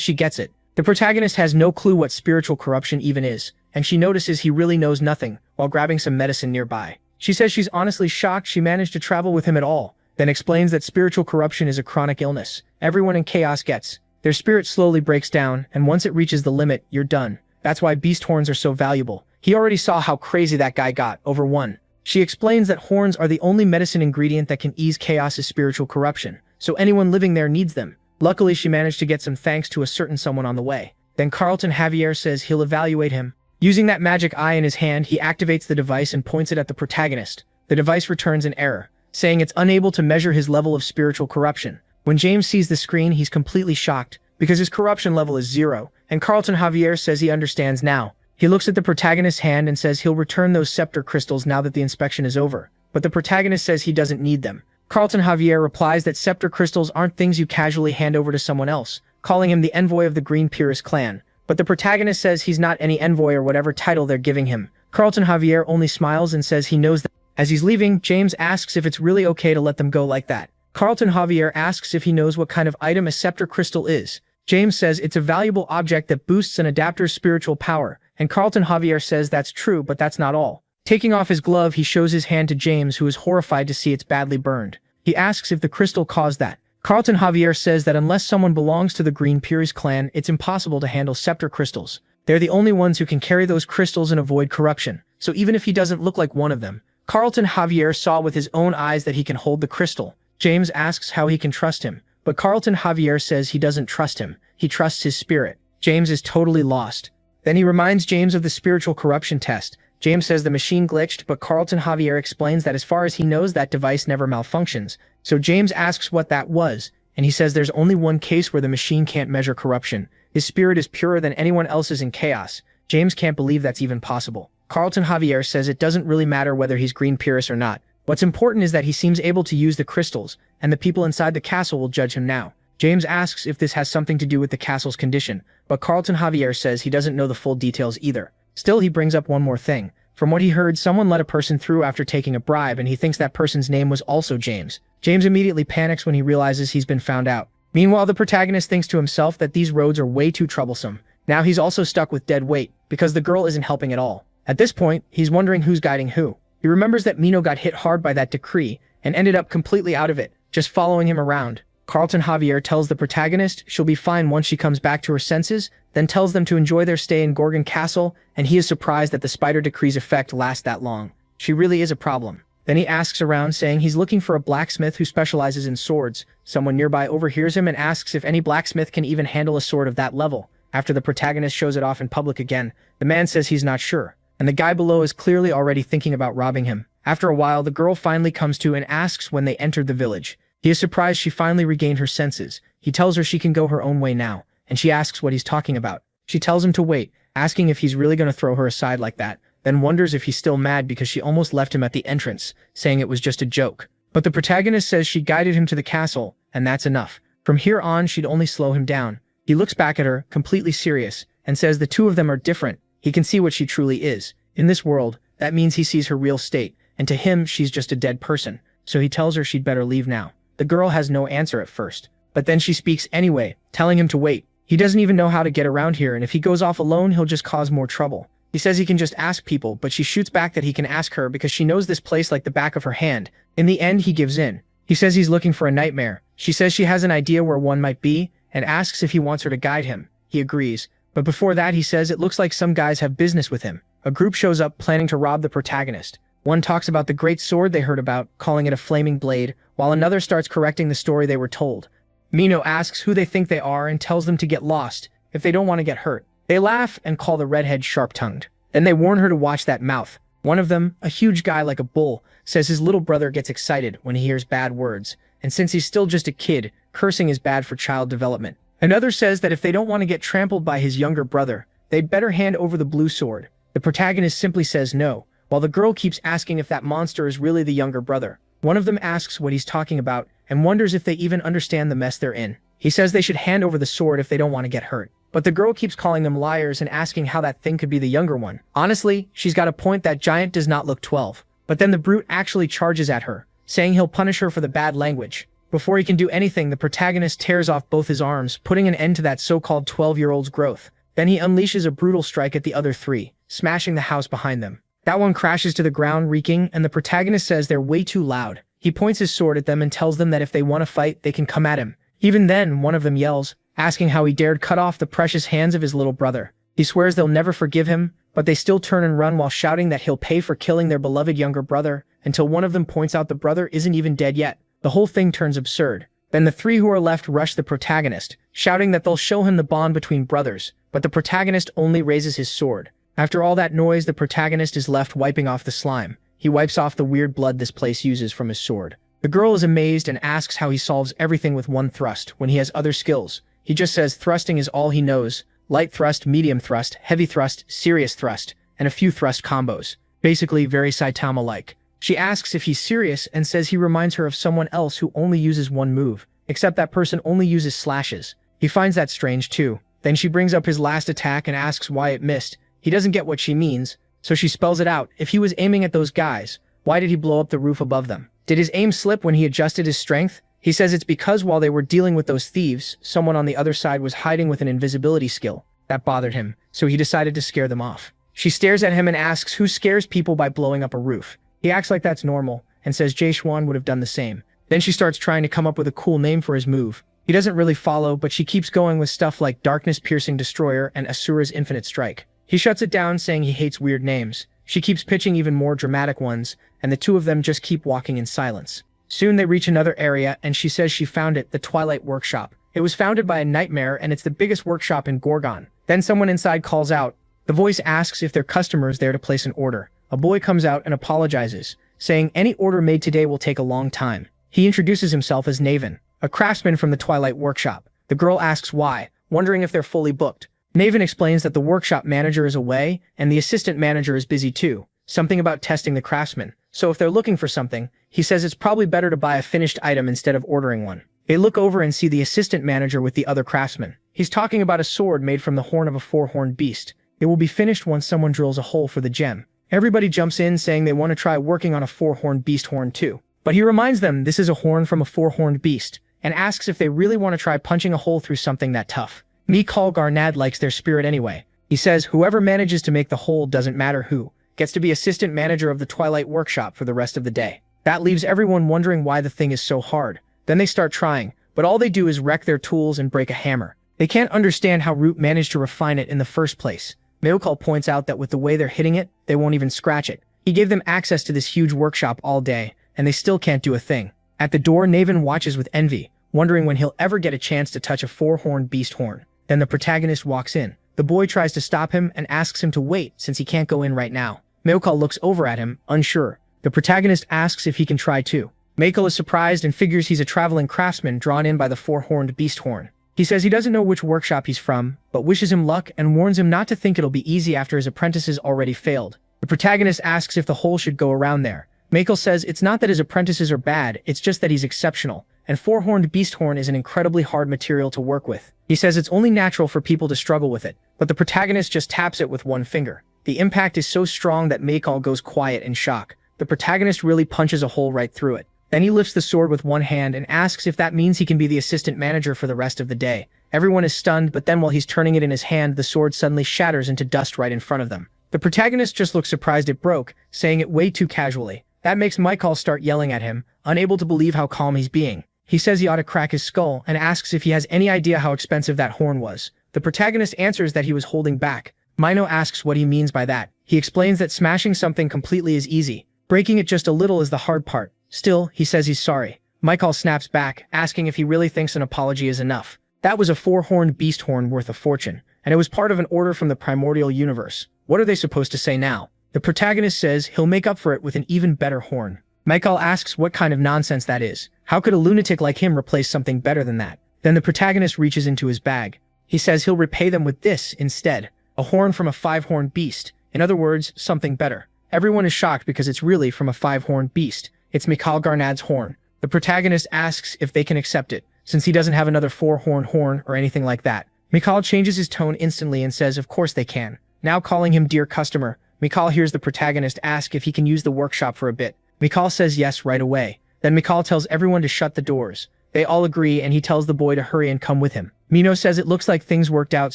she gets it. The protagonist has no clue what spiritual corruption even is, and she notices he really knows nothing, while grabbing some medicine nearby. She says she's honestly shocked she managed to travel with him at all, then explains that spiritual corruption is a chronic illness everyone in chaos gets. Their spirit slowly breaks down, and once it reaches the limit, you're done. That's why beast horns are so valuable. He already saw how crazy that guy got, over one. She explains that horns are the only medicine ingredient that can ease chaos's spiritual corruption, so anyone living there needs them. Luckily, she managed to get some thanks to a certain someone on the way. Then Carlton Javier says he'll evaluate him. Using that magic eye in his hand, he activates the device and points it at the protagonist. The device returns an error, saying it's unable to measure his level of spiritual corruption. When James sees the screen, he's completely shocked, because his corruption level is 0, and Carlton Javier says he understands now. He looks at the protagonist's hand and says he'll return those scepter crystals now that the inspection is over, but the protagonist says he doesn't need them. Carlton Javier replies that scepter crystals aren't things you casually hand over to someone else, calling him the envoy of the Green Piers clan, but the protagonist says he's not any envoy or whatever title they're giving him. Carlton Javier only smiles and says he knows that. As he's leaving, James asks if it's really okay to let them go like that. Carlton Javier asks if he knows what kind of item a scepter crystal is. James says it's a valuable object that boosts an adapter's spiritual power, and Carlton Javier says that's true, but that's not all. Taking off his glove, he shows his hand to James, who is horrified to see it's badly burned. He asks if the crystal caused that. Carlton Javier says that unless someone belongs to the Green Piers clan, it's impossible to handle scepter crystals. They're the only ones who can carry those crystals and avoid corruption, so even if he doesn't look like one of them. Carlton Javier saw with his own eyes that he can hold the crystal. James asks how he can trust him, but Carlton Javier says he doesn't trust him, he trusts his spirit. James is totally lost. Then he reminds James of the spiritual corruption test. James says the machine glitched, but Carlton Javier explains that as far as he knows, that device never malfunctions. So James asks what that was, and he says there's only one case where the machine can't measure corruption. His spirit is purer than anyone else's in chaos. James can't believe that's even possible. Carlton Javier says it doesn't really matter whether he's Green Piers or not. What's important is that he seems able to use the crystals, and the people inside the castle will judge him now. James asks if this has something to do with the castle's condition, but Carlton Javier says he doesn't know the full details either. Still, he brings up one more thing. From what he heard, someone let a person through after taking a bribe, and he thinks that person's name was also James. James immediately panics when he realizes he's been found out. Meanwhile, the protagonist thinks to himself that these roads are way too troublesome. Now he's also stuck with dead weight, because the girl isn't helping at all. At this point, he's wondering who's guiding who. He remembers that Mino got hit hard by that decree, and ended up completely out of it, just following him around. Carlton Javier tells the protagonist she'll be fine once she comes back to her senses, then tells them to enjoy their stay in Gorgon Castle, and he is surprised that the spider decree's effect lasts that long. She really is a problem. Then he asks around, saying he's looking for a blacksmith who specializes in swords. Someone nearby overhears him and asks if any blacksmith can even handle a sword of that level. After the protagonist shows it off in public again, the man says he's not sure, and the guy below is clearly already thinking about robbing him. After a while, the girl finally comes to and asks when they entered the village. He is surprised she finally regained her senses. He tells her she can go her own way now, and she asks what he's talking about. She tells him to wait, asking if he's really going to throw her aside like that, then wonders if he's still mad because she almost left him at the entrance, saying it was just a joke. But the protagonist says she guided him to the castle, and that's enough. From here on, she'd only slow him down. He looks back at her, completely serious, and says the two of them are different. He can see what she truly is. In this world, that means he sees her real state, and to him, she's just a dead person. So he tells her she'd better leave now. The girl has no answer at first, but then she speaks anyway, telling him to wait. He doesn't even know how to get around here, and if he goes off alone, he'll just cause more trouble. He says he can just ask people, but she shoots back that he can ask her because she knows this place like the back of her hand. In the end, he gives in. He says he's looking for a nightmare. She says she has an idea where one might be, and asks if he wants her to guide him. He agrees, but before that he says it looks like some guys have business with him. A group shows up planning to rob the protagonist. One talks about the great sword they heard about, calling it a flaming blade, while another starts correcting the story they were told. Mino asks who they think they are and tells them to get lost, if they don't want to get hurt. They laugh and call the redhead sharp-tongued. Then they warn her to watch that mouth. One of them, a huge guy like a bull, says his little brother gets excited when he hears bad words, and since he's still just a kid, cursing is bad for child development. Another says that if they don't want to get trampled by his younger brother, they'd better hand over the blue sword. The protagonist simply says no, while the girl keeps asking if that monster is really the younger brother. One of them asks what he's talking about, and wonders if they even understand the mess they're in. He says they should hand over the sword if they don't want to get hurt. But the girl keeps calling them liars and asking how that thing could be the younger one. Honestly, she's got a point. That giant does not look 12. But then the brute actually charges at her, saying he'll punish her for the bad language. Before he can do anything, the protagonist tears off both his arms, putting an end to that so-called 12-year-old's growth. Then he unleashes a brutal strike at the other three, smashing the house behind them. That one crashes to the ground reeking, and the protagonist says they're way too loud. He points his sword at them and tells them that if they want to fight, they can come at him. Even then, one of them yells, asking how he dared cut off the precious hands of his little brother. He swears they'll never forgive him, but they still turn and run while shouting that he'll pay for killing their beloved younger brother, until one of them points out the brother isn't even dead yet. The whole thing turns absurd. Then the three who are left rush the protagonist, shouting that they'll show him the bond between brothers, but the protagonist only raises his sword. After all that noise, the protagonist is left wiping off the slime. He wipes off the weird blood this place uses from his sword. The girl is amazed and asks how he solves everything with one thrust when he has other skills. He just says thrusting is all he knows. Light thrust, medium thrust, heavy thrust, serious thrust, and a few thrust combos. Basically very Saitama-like. She asks if he's serious and says he reminds her of someone else who only uses one move, except that person only uses slashes. He finds that strange too. Then she brings up his last attack and asks why it missed. He doesn't get what she means, so she spells it out. If he was aiming at those guys, why did he blow up the roof above them? Did his aim slip when he adjusted his strength? He says it's because while they were dealing with those thieves, someone on the other side was hiding with an invisibility skill. That bothered him, so he decided to scare them off. She stares at him and asks who scares people by blowing up a roof. He acts like that's normal, and says Jay Schwan would have done the same. Then she starts trying to come up with a cool name for his move. He doesn't really follow, but she keeps going with stuff like Darkness Piercing Destroyer and Asura's Infinite Strike. He shuts it down, saying he hates weird names. She keeps pitching even more dramatic ones, and the two of them just keep walking in silence. Soon they reach another area, and she says she found it, the Twilight Workshop. It was founded by a nightmare, and it's the biggest workshop in Gorgon. Then someone inside calls out. The voice asks if their customer is there to place an order. A boy comes out and apologizes, saying any order made today will take a long time. He introduces himself as Naven, a craftsman from the Twilight Workshop. The girl asks why, wondering if they're fully booked. Naven explains that the workshop manager is away, and the assistant manager is busy too. Something about testing the craftsman. So if they're looking for something, he says it's probably better to buy a finished item instead of ordering one. They look over and see the assistant manager with the other craftsman. He's talking about a sword made from the horn of a four-horned beast. It will be finished once someone drills a hole for the gem. Everybody jumps in, saying they want to try working on a four-horned beast horn too. But he reminds them this is a horn from a four-horned beast, and asks if they really want to try punching a hole through something that tough. Mikal Garnad likes their spirit anyway. He says whoever manages to make the hole, doesn't matter who, gets to be assistant manager of the Twilight Workshop for the rest of the day. That leaves everyone wondering why the thing is so hard. Then they start trying, but all they do is wreck their tools and break a hammer. They can't understand how Root managed to refine it in the first place. Meokal points out that with the way they're hitting it, they won't even scratch it. He gave them access to this huge workshop all day, and they still can't do a thing. At the door, Naven watches with envy, wondering when he'll ever get a chance to touch a four-horned beast horn. Then the protagonist walks in. The boy tries to stop him and asks him to wait since he can't go in right now. Meokal looks over at him, unsure. The protagonist asks if he can try too. Meokal is surprised and figures he's a traveling craftsman drawn in by the four-horned beast horn. He says he doesn't know which workshop he's from, but wishes him luck and warns him not to think it'll be easy after his apprentices already failed. The protagonist asks if the hole should go around there. Meokal says it's not that his apprentices are bad, it's just that he's exceptional, and four-horned beast horn is an incredibly hard material to work with. He says it's only natural for people to struggle with it, but the protagonist just taps it with one finger. The impact is so strong that Meokal goes quiet in shock. The protagonist really punches a hole right through it. Then he lifts the sword with one hand and asks if that means he can be the assistant manager for the rest of the day. Everyone is stunned, but then while he's turning it in his hand, the sword suddenly shatters into dust right in front of them. The protagonist just looks surprised it broke, saying it way too casually. That makes Meokal start yelling at him, unable to believe how calm he's being. He says he ought to crack his skull and asks if he has any idea how expensive that horn was. The protagonist answers that he was holding back. Mino asks what he means by that. He explains that smashing something completely is easy. Breaking it just a little is the hard part. Still, he says he's sorry. Meokal snaps back, asking if he really thinks an apology is enough. That was a four-horned beast horn worth a fortune, and it was part of an order from the primordial universe. What are they supposed to say now? The protagonist says he'll make up for it with an even better horn. Michael asks what kind of nonsense that is. How could a lunatic like him replace something better than that? Then the protagonist reaches into his bag. He says he'll repay them with this instead. A horn from a 5-horned beast. In other words, something better. Everyone is shocked because it's really from a 5-horned beast. It's Mikhail Garnad's horn. The protagonist asks if they can accept it, since he doesn't have another 4-horned horn or anything like that. Mikhail changes his tone instantly and says of course they can. Now calling him dear customer, Mikhail hears the protagonist ask if he can use the workshop for a bit. Mikhail says yes right away. Then Mikhail tells everyone to shut the doors. They all agree and he tells the boy to hurry and come with him. Mino says it looks like things worked out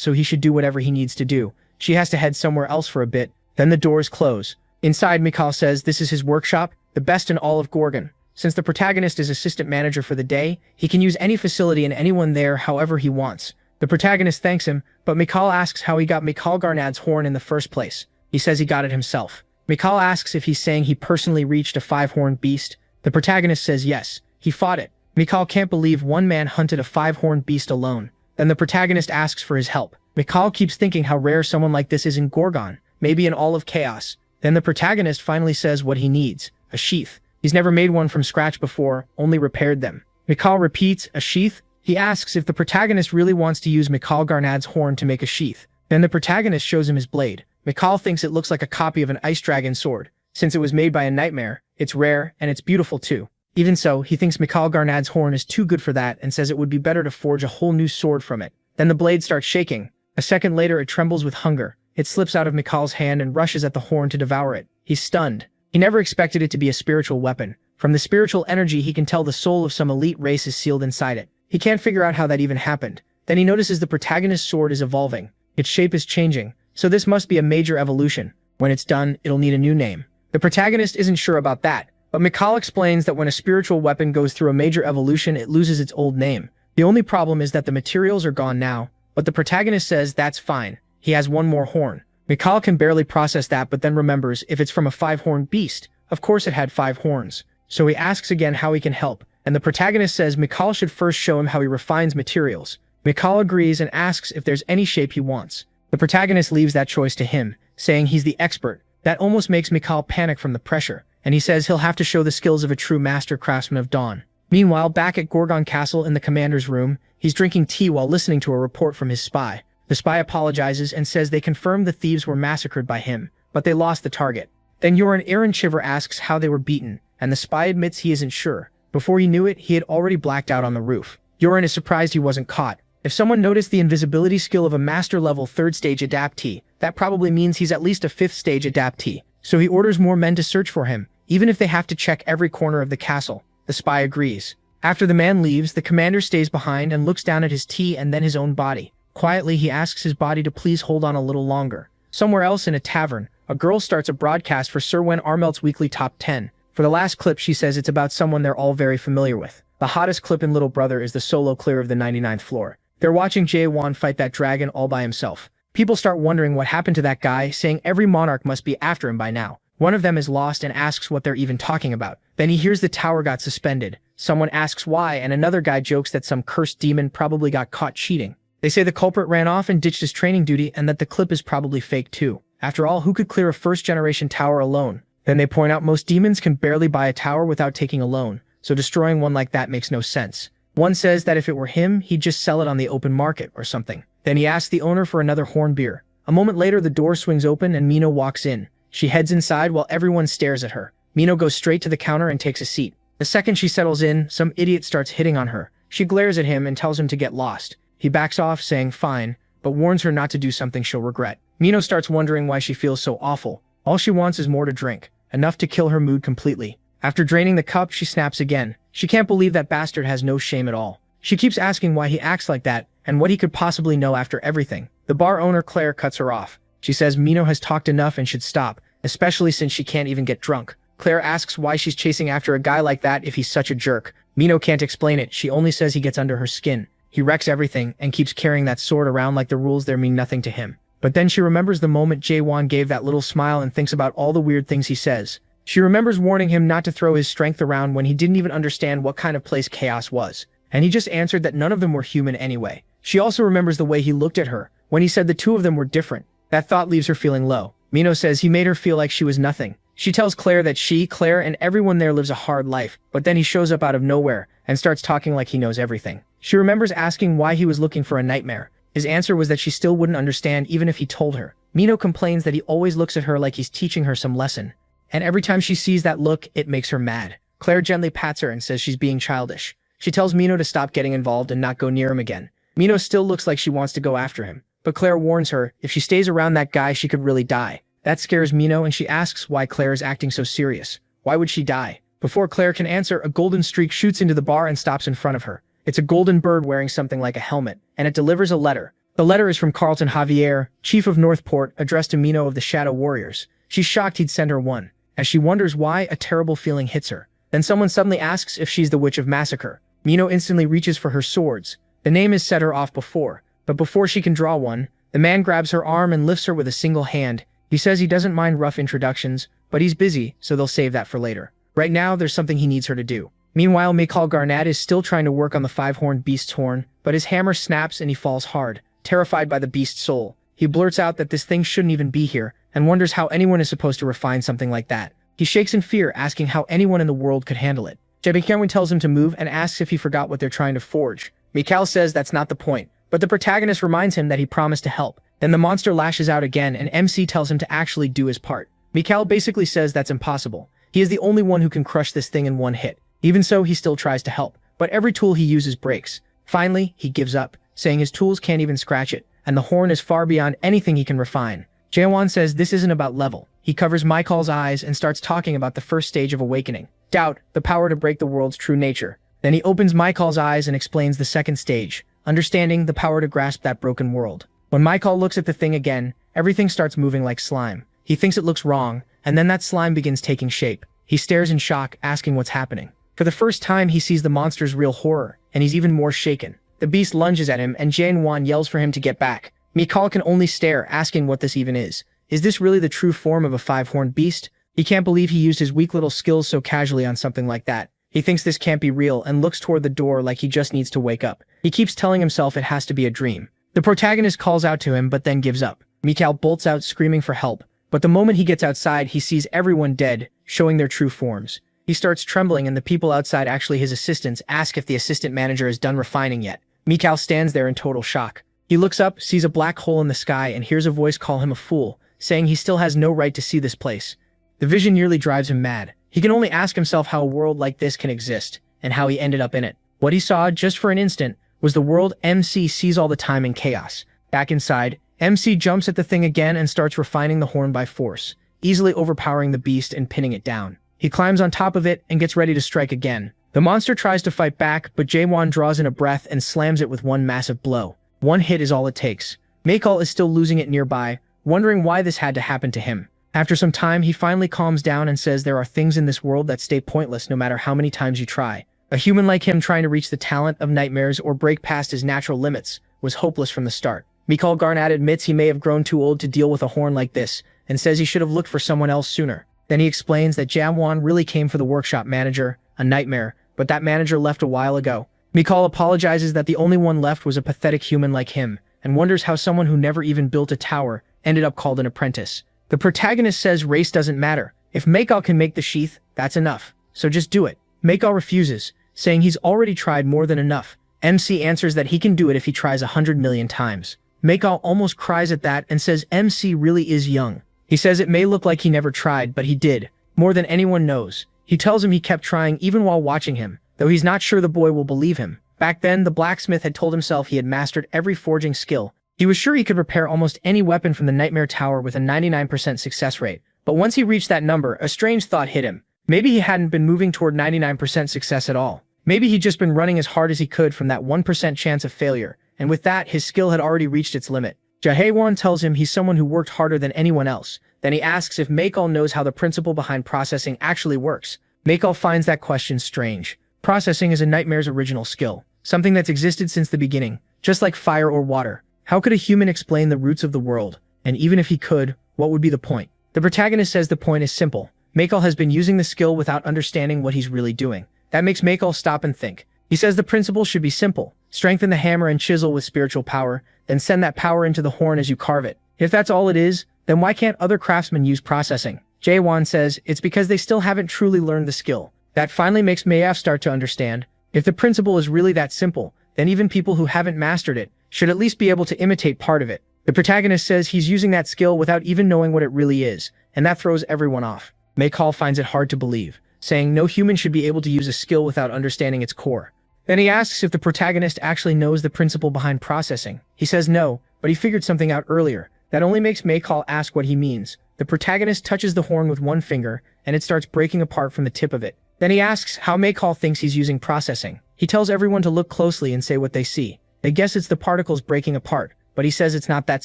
so he should do whatever he needs to do. She has to head somewhere else for a bit. Then the doors close. Inside, Mikhail says this is his workshop, the best in all of Gorgon. Since the protagonist is assistant manager for the day, he can use any facility and anyone there however he wants. The protagonist thanks him, but Mikhail asks how he got Mikhail Garnad's horn in the first place. He says he got it himself. Mikhail asks if he's saying he personally reached a 5-horned beast. The protagonist says yes, he fought it. Mikhail can't believe one man hunted a 5-horned beast alone. Then the protagonist asks for his help. Mikhail keeps thinking how rare someone like this is in Gorgon, maybe in all of Chaos. Then the protagonist finally says what he needs, a sheath. He's never made one from scratch before, only repaired them. Mikhail repeats, a sheath? He asks if the protagonist really wants to use Mikhail Garnad's horn to make a sheath. Then the protagonist shows him his blade. Mikhail thinks it looks like a copy of an ice dragon sword. Since it was made by a nightmare, it's rare and it's beautiful too. Even so, he thinks Mikhail Garnad's horn is too good for that and says it would be better to forge a whole new sword from it. Then the blade starts shaking. A second later it trembles with hunger. It slips out of Mikhail's hand and rushes at the horn to devour it. He's stunned. He never expected it to be a spiritual weapon. From the spiritual energy he can tell the soul of some elite race is sealed inside it. He can't figure out how that even happened. Then he notices the protagonist's sword is evolving. Its shape is changing. So this must be a major evolution. When it's done, it'll need a new name. The protagonist isn't sure about that, but Mikhail explains that when a spiritual weapon goes through a major evolution, it loses its old name. The only problem is that the materials are gone now, but the protagonist says that's fine. He has one more horn. Mikhail can barely process that, but then remembers if it's from a 5-horned beast, of course it had 5 horns. So he asks again how he can help, and the protagonist says Mikhail should first show him how he refines materials. Mikhail agrees and asks if there's any shape he wants. The protagonist leaves that choice to him, saying he's the expert. That almost makes Mikhail panic from the pressure, and he says he'll have to show the skills of a true master craftsman of Dawn. Meanwhile, back at Gorgon Castle in the commander's room, he's drinking tea while listening to a report from his spy. The spy apologizes and says they confirmed the thieves were massacred by him, but they lost the target. Then Yoran Chiver asks how they were beaten, and the spy admits he isn't sure. Before he knew it, he had already blacked out on the roof. Yoran is surprised he wasn't caught. If someone noticed the invisibility skill of a master-level 3rd-stage adaptee, that probably means he's at least a 5th-stage adaptee. So he orders more men to search for him, even if they have to check every corner of the castle. The spy agrees. After the man leaves, the commander stays behind and looks down at his tea and then his own body. Quietly, he asks his body to please hold on a little longer. Somewhere else in a tavern, a girl starts a broadcast for Sirwen Armelt's weekly top 10. For the last clip, she says it's about someone they're all very familiar with. The hottest clip in Little Brother is the solo clear of the 99th floor. They're watching Jae-won fight that dragon all by himself. People start wondering what happened to that guy, saying every monarch must be after him by now. One of them is lost and asks what they're even talking about. Then he hears the tower got suspended. Someone asks why, and another guy jokes that some cursed demon probably got caught cheating. They say the culprit ran off and ditched his training duty and that the clip is probably fake too. After all, who could clear a 1st-generation tower alone? Then they point out most demons can barely buy a tower without taking a loan, so destroying one like that makes no sense. One says that if it were him, he'd just sell it on the open market or something. Then he asks the owner for another horn beer. A moment later, the door swings open and Mino walks in. She heads inside while everyone stares at her. Mino goes straight to the counter and takes a seat. The second she settles in, some idiot starts hitting on her. She glares at him and tells him to get lost. He backs off, saying fine, but warns her not to do something she'll regret. Mino starts wondering why she feels so awful. All she wants is more to drink, enough to kill her mood completely. After draining the cup, she snaps again. She can't believe that bastard has no shame at all. She keeps asking why he acts like that, and what he could possibly know after everything. The bar owner, Claire, cuts her off. She says Mino has talked enough and should stop, especially since she can't even get drunk. Claire asks why she's chasing after a guy like that if he's such a jerk. Mino can't explain it. She only says he gets under her skin. He wrecks everything and keeps carrying that sword around like the rules there mean nothing to him. But then she remembers the moment Jae-won gave that little smile and thinks about all the weird things he says. She remembers warning him not to throw his strength around when he didn't even understand what kind of place Chaos was. And he just answered that none of them were human anyway. She also remembers the way he looked at her when he said the two of them were different. That thought leaves her feeling low. Mino says he made her feel like she was nothing. She tells Claire that Claire, and everyone there lives a hard life, but then he shows up out of nowhere and starts talking like he knows everything. She remembers asking why he was looking for a nightmare. His answer was that she still wouldn't understand even if he told her. Mino complains that he always looks at her like he's teaching her some lesson, and every time she sees that look, it makes her mad. Claire gently pats her and says she's being childish. She tells Mino to stop getting involved and not go near him again. Mino still looks like she wants to go after him, but Claire warns her if she stays around that guy, she could really die. That scares Mino, and she asks why Claire is acting so serious. Why would she die? Before Claire can answer, a golden streak shoots into the bar and stops in front of her. It's a golden bird wearing something like a helmet, and it delivers a letter. The letter is from Carlton Javier, chief of Northport, addressed to Mino of the Shadow Warriors. She's shocked he'd send her one. As she wonders why, a terrible feeling hits her. Then someone suddenly asks if she's the Witch of Massacre. Mino instantly reaches for her swords. The name has set her off before, but before she can draw one, the man grabs her arm and lifts her with a single hand. He says he doesn't mind rough introductions, but he's busy, so they'll save that for later. Right now, there's something he needs her to do. Meanwhile, Mikhail Garnat is still trying to work on the five-horned beast's horn, but his hammer snaps and he falls hard. Terrified by the beast's soul, he blurts out that this thing shouldn't even be here, and wonders how anyone is supposed to refine something like that. He shakes in fear, asking how anyone in the world could handle it. Jebekirwin tells him to move and asks if he forgot what they're trying to forge. Mikhail says that's not the point, but the protagonist reminds him that he promised to help. Then the monster lashes out again, and MC tells him to actually do his part. Mikhail basically says that's impossible. He is the only one who can crush this thing in one hit. Even so, he still tries to help, but every tool he uses breaks. Finally, he gives up, saying his tools can't even scratch it, and the horn is far beyond anything he can refine. Jaewon says this isn't about level. He covers Mikhail's eyes and starts talking about the first stage of awakening. Doubt, the power to break the world's true nature. Then he opens Mikhail's eyes and explains the second stage, understanding, the power to grasp that broken world. When Mikhail looks at the thing again, everything starts moving like slime. He thinks it looks wrong, and then that slime begins taking shape. He stares in shock, asking what's happening. For the first time, he sees the monster's real horror, and he's even more shaken. The beast lunges at him, and Jaewon yells for him to get back. Mikhail can only stare, asking what this even is. Is this really the true form of a five-horned beast? He can't believe he used his weak little skills so casually on something like that. He thinks this can't be real and looks toward the door like he just needs to wake up. He keeps telling himself it has to be a dream. The protagonist calls out to him but then gives up. Mikhail bolts out screaming for help, but the moment he gets outside he sees everyone dead, showing their true forms. He starts trembling and the people outside, actually his assistants, ask if the assistant manager is done refining yet. Mikhail stands there in total shock. He looks up, sees a black hole in the sky, and hears a voice call him a fool, saying he still has no right to see this place. The vision nearly drives him mad. He can only ask himself how a world like this can exist, and how he ended up in it. What he saw, just for an instant, was the world MC sees all the time in chaos. Back inside, MC jumps at the thing again and starts refining the horn by force, easily overpowering the beast and pinning it down. He climbs on top of it and gets ready to strike again. The monster tries to fight back, but Jaewon draws in a breath and slams it with one massive blow. One hit is all it takes. Mikhail is still losing it nearby, wondering why this had to happen to him. After some time, he finally calms down and says there are things in this world that stay pointless no matter how many times you try. A human like him trying to reach the talent of nightmares or break past his natural limits was hopeless from the start. Mikhail Garnat admits he may have grown too old to deal with a horn like this, and says he should have looked for someone else sooner. Then he explains that Jaewon really came for the workshop manager, a nightmare, but that manager left a while ago. Mikhail apologizes that the only one left was a pathetic human like him, and wonders how someone who never even built a tower ended up called an apprentice. The protagonist says race doesn't matter. If Mikhail can make the sheath, that's enough. So just do it. Mikhail refuses, saying he's already tried more than enough. MC answers that he can do it if he tries 100 million times. Mikhail almost cries at that and says MC really is young. He says it may look like he never tried, but he did. More than anyone knows. He tells him he kept trying even while watching him, though he's not sure the boy will believe him. Back then, the blacksmith had told himself he had mastered every forging skill. He was sure he could repair almost any weapon from the Nightmare Tower with a 99% success rate. But once he reached that number, a strange thought hit him. Maybe he hadn't been moving toward 99% success at all. Maybe he'd just been running as hard as he could from that 1% chance of failure, and with that, his skill had already reached its limit. Jaewon tells him he's someone who worked harder than anyone else. Then he asks if Mikhail knows how the principle behind processing actually works. Mikhail finds that question strange. Processing is a nightmare's original skill, something that's existed since the beginning, just like fire or water. How could a human explain the roots of the world? And even if he could, what would be the point? The protagonist says the point is simple. Mikhail has been using the skill without understanding what he's really doing. That makes Mikhail stop and think. He says the principle should be simple. Strengthen the hammer and chisel with spiritual power, then send that power into the horn as you carve it. If that's all it is, Then why can't other craftsmen use processing? Jae-won says it's because they still haven't truly learned the skill. That finally makes Mayaf start to understand. If the principle is really that simple, then even people who haven't mastered it should at least be able to imitate part of it. The protagonist says he's using that skill without even knowing what it really is, and that throws everyone off. Maycall finds it hard to believe, saying no human should be able to use a skill without understanding its core. Then he asks if the protagonist actually knows the principle behind processing. He says no, but he figured something out earlier. That only makes Maycall ask what he means. The protagonist touches the horn with one finger, and it starts breaking apart from the tip of it. Then he asks how Maycall thinks he's using processing. He tells everyone to look closely and say what they see. They guess it's the particles breaking apart, but he says it's not that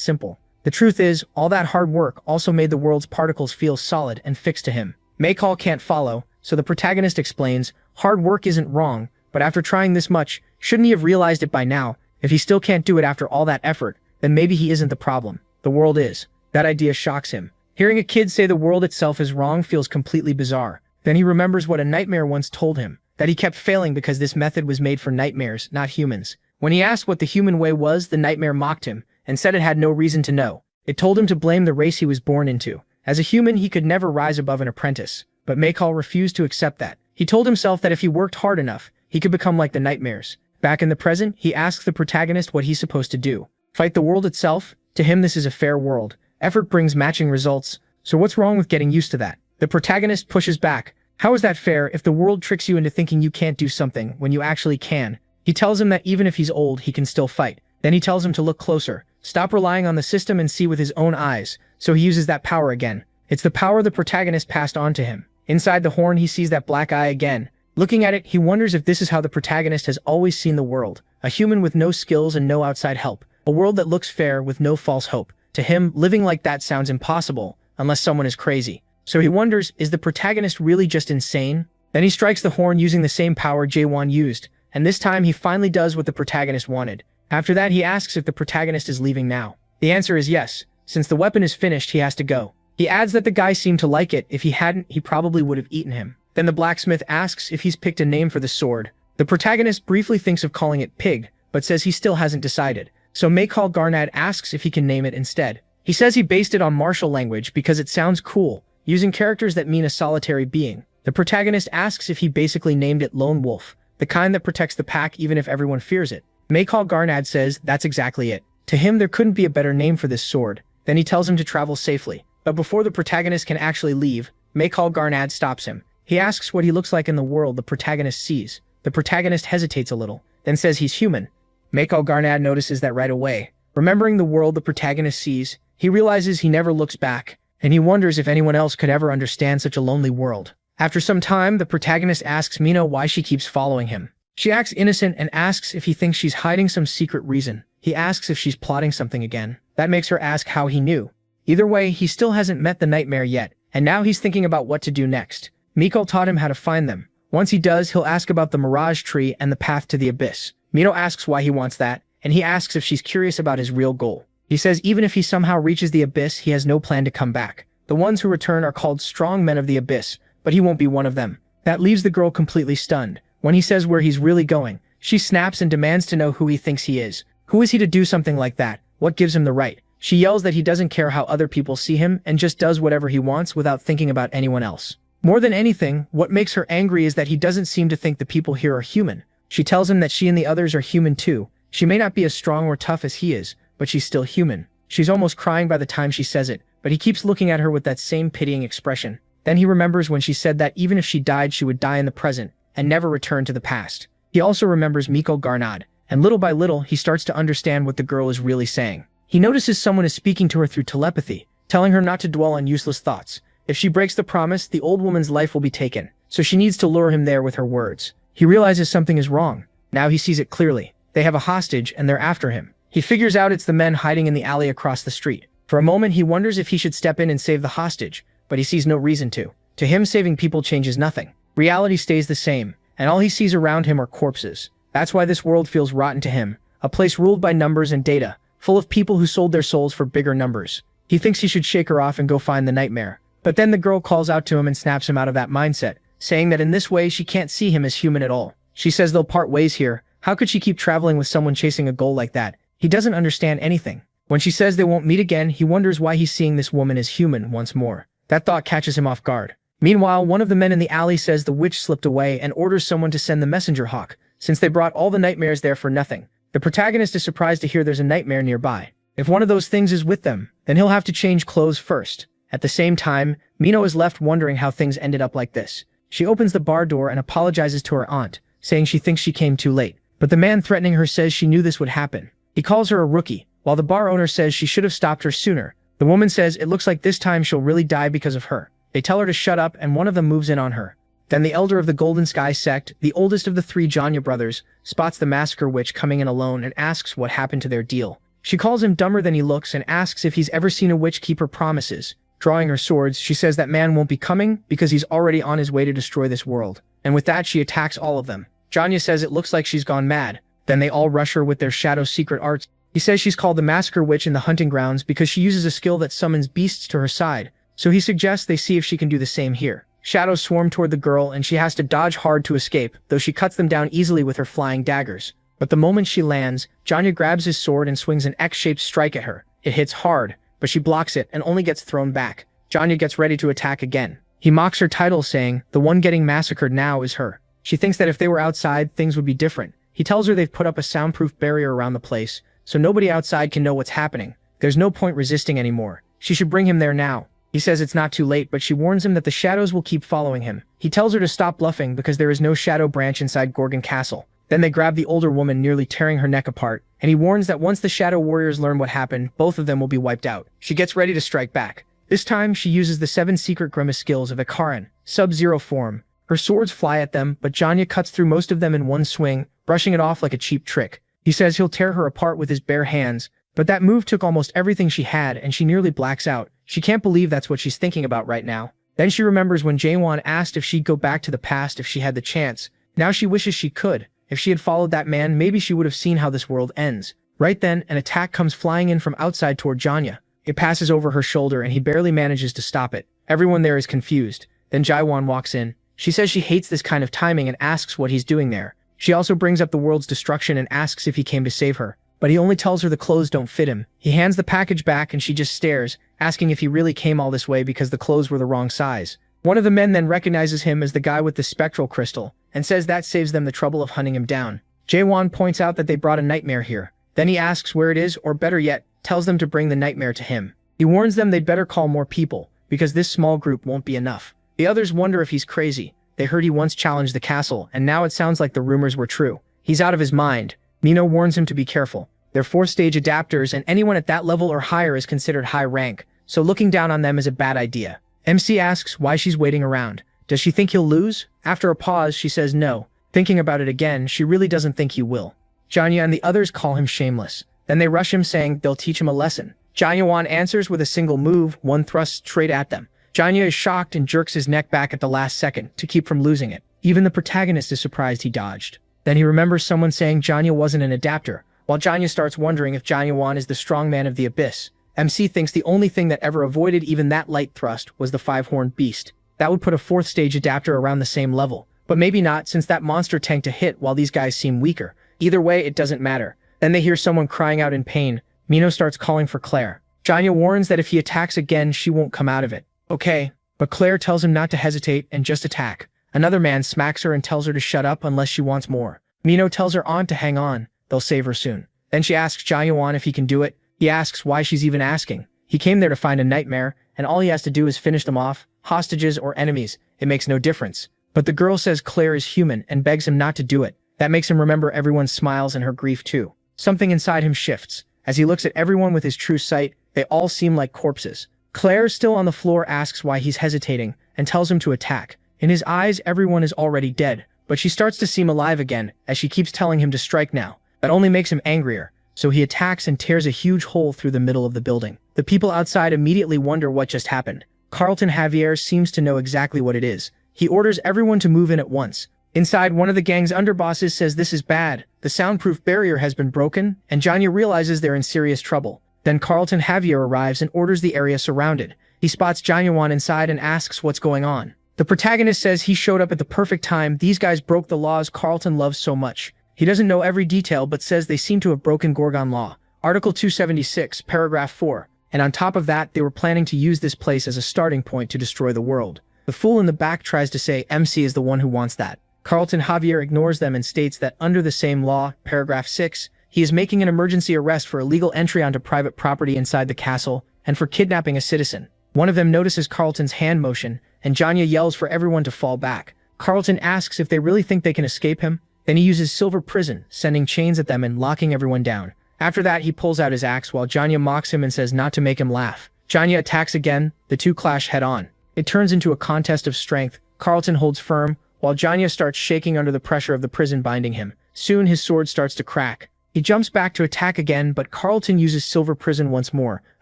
simple. The truth is, all that hard work also made the world's particles feel solid and fixed to him. Maycall can't follow, so the protagonist explains, hard work isn't wrong, but after trying this much, shouldn't he have realized it by now? If he still can't do it after all that effort, then maybe he isn't the problem. The world is. That idea shocks him. Hearing a kid say the world itself is wrong feels completely bizarre. Then he remembers what a nightmare once told him, that he kept failing because this method was made for nightmares, not humans. When he asked what the human way was, the nightmare mocked him and said it had no reason to know. It told him to blame the race he was born into. As a human, he could never rise above an apprentice. But Maycall refused to accept that. He told himself that if he worked hard enough, he could become like the nightmares. Back in the present, he asks the protagonist what he's supposed to do. Fight the world itself? To him, this is a fair world. Effort brings matching results, so what's wrong with getting used to that? The protagonist pushes back. How is that fair if the world tricks you into thinking you can't do something when you actually can? He tells him that even if he's old, he can still fight. Then he tells him to look closer, stop relying on the system and see with his own eyes, so he uses that power again. It's the power the protagonist passed on to him. Inside the horn, he sees that black eye again. Looking at it, he wonders if this is how the protagonist has always seen the world. A human with no skills and no outside help. A world that looks fair with no false hope. To him, living like that sounds impossible, unless someone is crazy. So he wonders, is the protagonist really just insane? Then he strikes the horn using the same power Jae-won used, and this time he finally does what the protagonist wanted. After that, he asks if the protagonist is leaving now. The answer is yes. Since the weapon is finished, he has to go. He adds that the guy seemed to like it. If he hadn't, he probably would have eaten him. Then the blacksmith asks if he's picked a name for the sword. The protagonist briefly thinks of calling it Pig, but says he still hasn't decided. So Maycall Garnad asks if he can name it instead. He says he based it on martial language because it sounds cool, using characters that mean a solitary being. The protagonist asks if he basically named it Lone Wolf, the kind that protects the pack even if everyone fears it. Maycall Garnad says that's exactly it. To him, there couldn't be a better name for this sword. Then he tells him to travel safely. But before the protagonist can actually leave, Maycall Garnad stops him. He asks what he looks like in the world the protagonist sees. The protagonist hesitates a little, then says he's human. Maycall Garnad notices that right away. Remembering the world the protagonist sees, he realizes he never looks back, and he wonders if anyone else could ever understand such a lonely world. After some time, the protagonist asks Mino why she keeps following him. She acts innocent and asks if he thinks she's hiding some secret reason. He asks if she's plotting something again. That makes her ask how he knew. Either way, he still hasn't met the nightmare yet, and now he's thinking about what to do next. Miko taught him how to find them. Once he does, he'll ask about the Mirage Tree and the path to the abyss. Mino asks why he wants that, and he asks if she's curious about his real goal. He says even if he somehow reaches the abyss, he has no plan to come back. The ones who return are called strong men of the abyss, but he won't be one of them. That leaves the girl completely stunned. When he says where he's really going, she snaps and demands to know who he thinks he is. Who is he to do something like that? What gives him the right? She yells that he doesn't care how other people see him and just does whatever he wants without thinking about anyone else. More than anything, what makes her angry is that he doesn't seem to think the people here are human. She tells him that she and the others are human too. She may not be as strong or tough as he is, but she's still human. She's almost crying by the time she says it, but he keeps looking at her with that same pitying expression. Then he remembers when she said that even if she died, she would die in the present and never return to the past. He also remembers Miko Garnad, and little by little, he starts to understand what the girl is really saying. He notices someone is speaking to her through telepathy, telling her not to dwell on useless thoughts. If she breaks the promise, the old woman's life will be taken, so she needs to lure him there with her words. He realizes something is wrong. Now he sees it clearly. They have a hostage and they're after him. He figures out it's the men hiding in the alley across the street. For a moment, he wonders if he should step in and save the hostage, but he sees no reason to. To him, saving people changes nothing. Reality stays the same, and all he sees around him are corpses. That's why this world feels rotten to him, a place ruled by numbers and data, full of people who sold their souls for bigger numbers. He thinks he should shake her off and go find the nightmare. But then the girl calls out to him and snaps him out of that mindset, saying that in this way she can't see him as human at all. She says they'll part ways here. How could she keep traveling with someone chasing a goal like that? He doesn't understand anything. When she says they won't meet again, he wonders why he's seeing this woman as human once more. That thought catches him off guard. Meanwhile, one of the men in the alley says the witch slipped away and orders someone to send the messenger hawk, since they brought all the nightmares there for nothing. The protagonist is surprised to hear there's a nightmare nearby. If one of those things is with them, then he'll have to change clothes first. At the same time, Mino is left wondering how things ended up like this. She opens the bar door and apologizes to her aunt, saying she thinks she came too late. But the man threatening her says she knew this would happen. He calls her a rookie, while the bar owner says she should have stopped her sooner. The woman says it looks like this time she'll really die because of her. They tell her to shut up and one of them moves in on her. Then the elder of the Golden Sky sect, the oldest of the three Janya brothers, spots the massacre witch coming in alone and asks what happened to their deal. She calls him dumber than he looks and asks if he's ever seen a witch keep her promises. Drawing her swords, she says that man won't be coming because he's already on his way to destroy this world. And with that, she attacks all of them. Janya says it looks like she's gone mad. Then they all rush her with their shadow secret arts. He says she's called the Massacre Witch in the hunting grounds because she uses a skill that summons beasts to her side. So he suggests they see if she can do the same here. Shadows swarm toward the girl and she has to dodge hard to escape, though she cuts them down easily with her flying daggers. But the moment she lands, Janya grabs his sword and swings an X-shaped strike at her. It hits hard, but she blocks it and only gets thrown back. Janya gets ready to attack again. He mocks her title, saying, the one getting massacred now is her. She thinks that if they were outside, things would be different. He tells her they've put up a soundproof barrier around the place, so nobody outside can know what's happening. There's no point resisting anymore. She should bring him there now. He says it's not too late, but she warns him that the shadows will keep following him. He tells her to stop bluffing because there is no shadow branch inside Gorgon Castle. Then they grab the older woman, nearly tearing her neck apart, and he warns that once the shadow warriors learn what happened, both of them will be wiped out. She gets ready to strike back. This time, she uses the 7 secret grimace skills of Ikaran, Sub-Zero form. Her swords fly at them, but Janya cuts through most of them in one swing, brushing it off like a cheap trick. He says he'll tear her apart with his bare hands, but that move took almost everything she had and she nearly blacks out. She can't believe that's what she's thinking about right now. Then she remembers when Jaewon asked if she'd go back to the past if she had the chance. Now she wishes she could. If she had followed that man, maybe she would have seen how this world ends. Right then, an attack comes flying in from outside toward Janya. It passes over her shoulder and he barely manages to stop it. Everyone there is confused. Then Jaewon walks in. She says she hates this kind of timing and asks what he's doing there. She also brings up the world's destruction and asks if he came to save her. But he only tells her the clothes don't fit him. He hands the package back and she just stares, asking if he really came all this way because the clothes were the wrong size. One of the men then recognizes him as the guy with the spectral crystal, and says that saves them the trouble of hunting him down. Jaewon points out that they brought a nightmare here. Then he asks where it is, or better yet, tells them to bring the nightmare to him. He warns them they'd better call more people, because this small group won't be enough. The others wonder if he's crazy. They heard he once challenged the castle, and now it sounds like the rumors were true. He's out of his mind. Mino warns him to be careful. They're 4-stage adapters, and anyone at that level or higher is considered high rank, so looking down on them is a bad idea. MC asks why she's waiting around. Does she think he'll lose? After a pause, she says no. Thinking about it again, she really doesn't think he will. Janya and the others call him shameless. Then they rush him, saying they'll teach him a lesson. Jaewon answers with a single move, one thrust straight at them. Janya is shocked and jerks his neck back at the last second to keep from losing it. Even the protagonist is surprised he dodged. Then he remembers someone saying Janya wasn't an adapter, while Janya starts wondering if Jaewon is the strongman of the abyss. MC thinks the only thing that ever avoided even that light thrust was the 5-horned beast. That would put a 4th-stage adapter around the same level. But maybe not, since that monster tanked a hit while these guys seem weaker. Either way, it doesn't matter. Then they hear someone crying out in pain. Mino starts calling for Claire. Janya warns that if he attacks again, she won't come out of it. Okay, but Claire tells him not to hesitate and just attack. Another man smacks her and tells her to shut up unless she wants more. Mino tells her aunt to hang on. They'll save her soon. Then she asks Jaewon if he can do it. He asks why she's even asking. He came there to find a nightmare, and all he has to do is finish them off, hostages or enemies. It makes no difference. But the girl says Claire is human and begs him not to do it. That makes him remember everyone's smiles and her grief too. Something inside him shifts. As he looks at everyone with his true sight, they all seem like corpses. Claire, still on the floor, asks why he's hesitating and tells him to attack. In his eyes, everyone is already dead, but she starts to seem alive again as she keeps telling him to strike now. That only makes him angrier. So he attacks and tears a huge hole through the middle of the building. The people outside immediately wonder what just happened. Carlton Javier seems to know exactly what it is. He orders everyone to move in at once. Inside, one of the gang's underbosses says this is bad. The soundproof barrier has been broken, and Janya realizes they're in serious trouble. Then Carlton Javier arrives and orders the area surrounded. He spots Jaewon inside and asks what's going on. The protagonist says he showed up at the perfect time. These guys broke the laws Carlton loves so much. He doesn't know every detail but says they seem to have broken Gorgon law. Article 276, paragraph 4. And on top of that, they were planning to use this place as a starting point to destroy the world. The fool in the back tries to say MC is the one who wants that. Carlton Javier ignores them and states that under the same law, paragraph 6, he is making an emergency arrest for illegal entry onto private property inside the castle and for kidnapping a citizen. One of them notices Carlton's hand motion, and Janya yells for everyone to fall back. Carlton asks if they really think they can escape him. Then he uses silver prison, sending chains at them and locking everyone down. After that, he pulls out his axe while Janya mocks him and says not to make him laugh. Janya attacks again. The two clash head-on. It turns into a contest of strength. Carlton holds firm, while Janya starts shaking under the pressure of the prison binding him. Soon his sword starts to crack. He jumps back to attack again, but Carlton uses silver prison once more,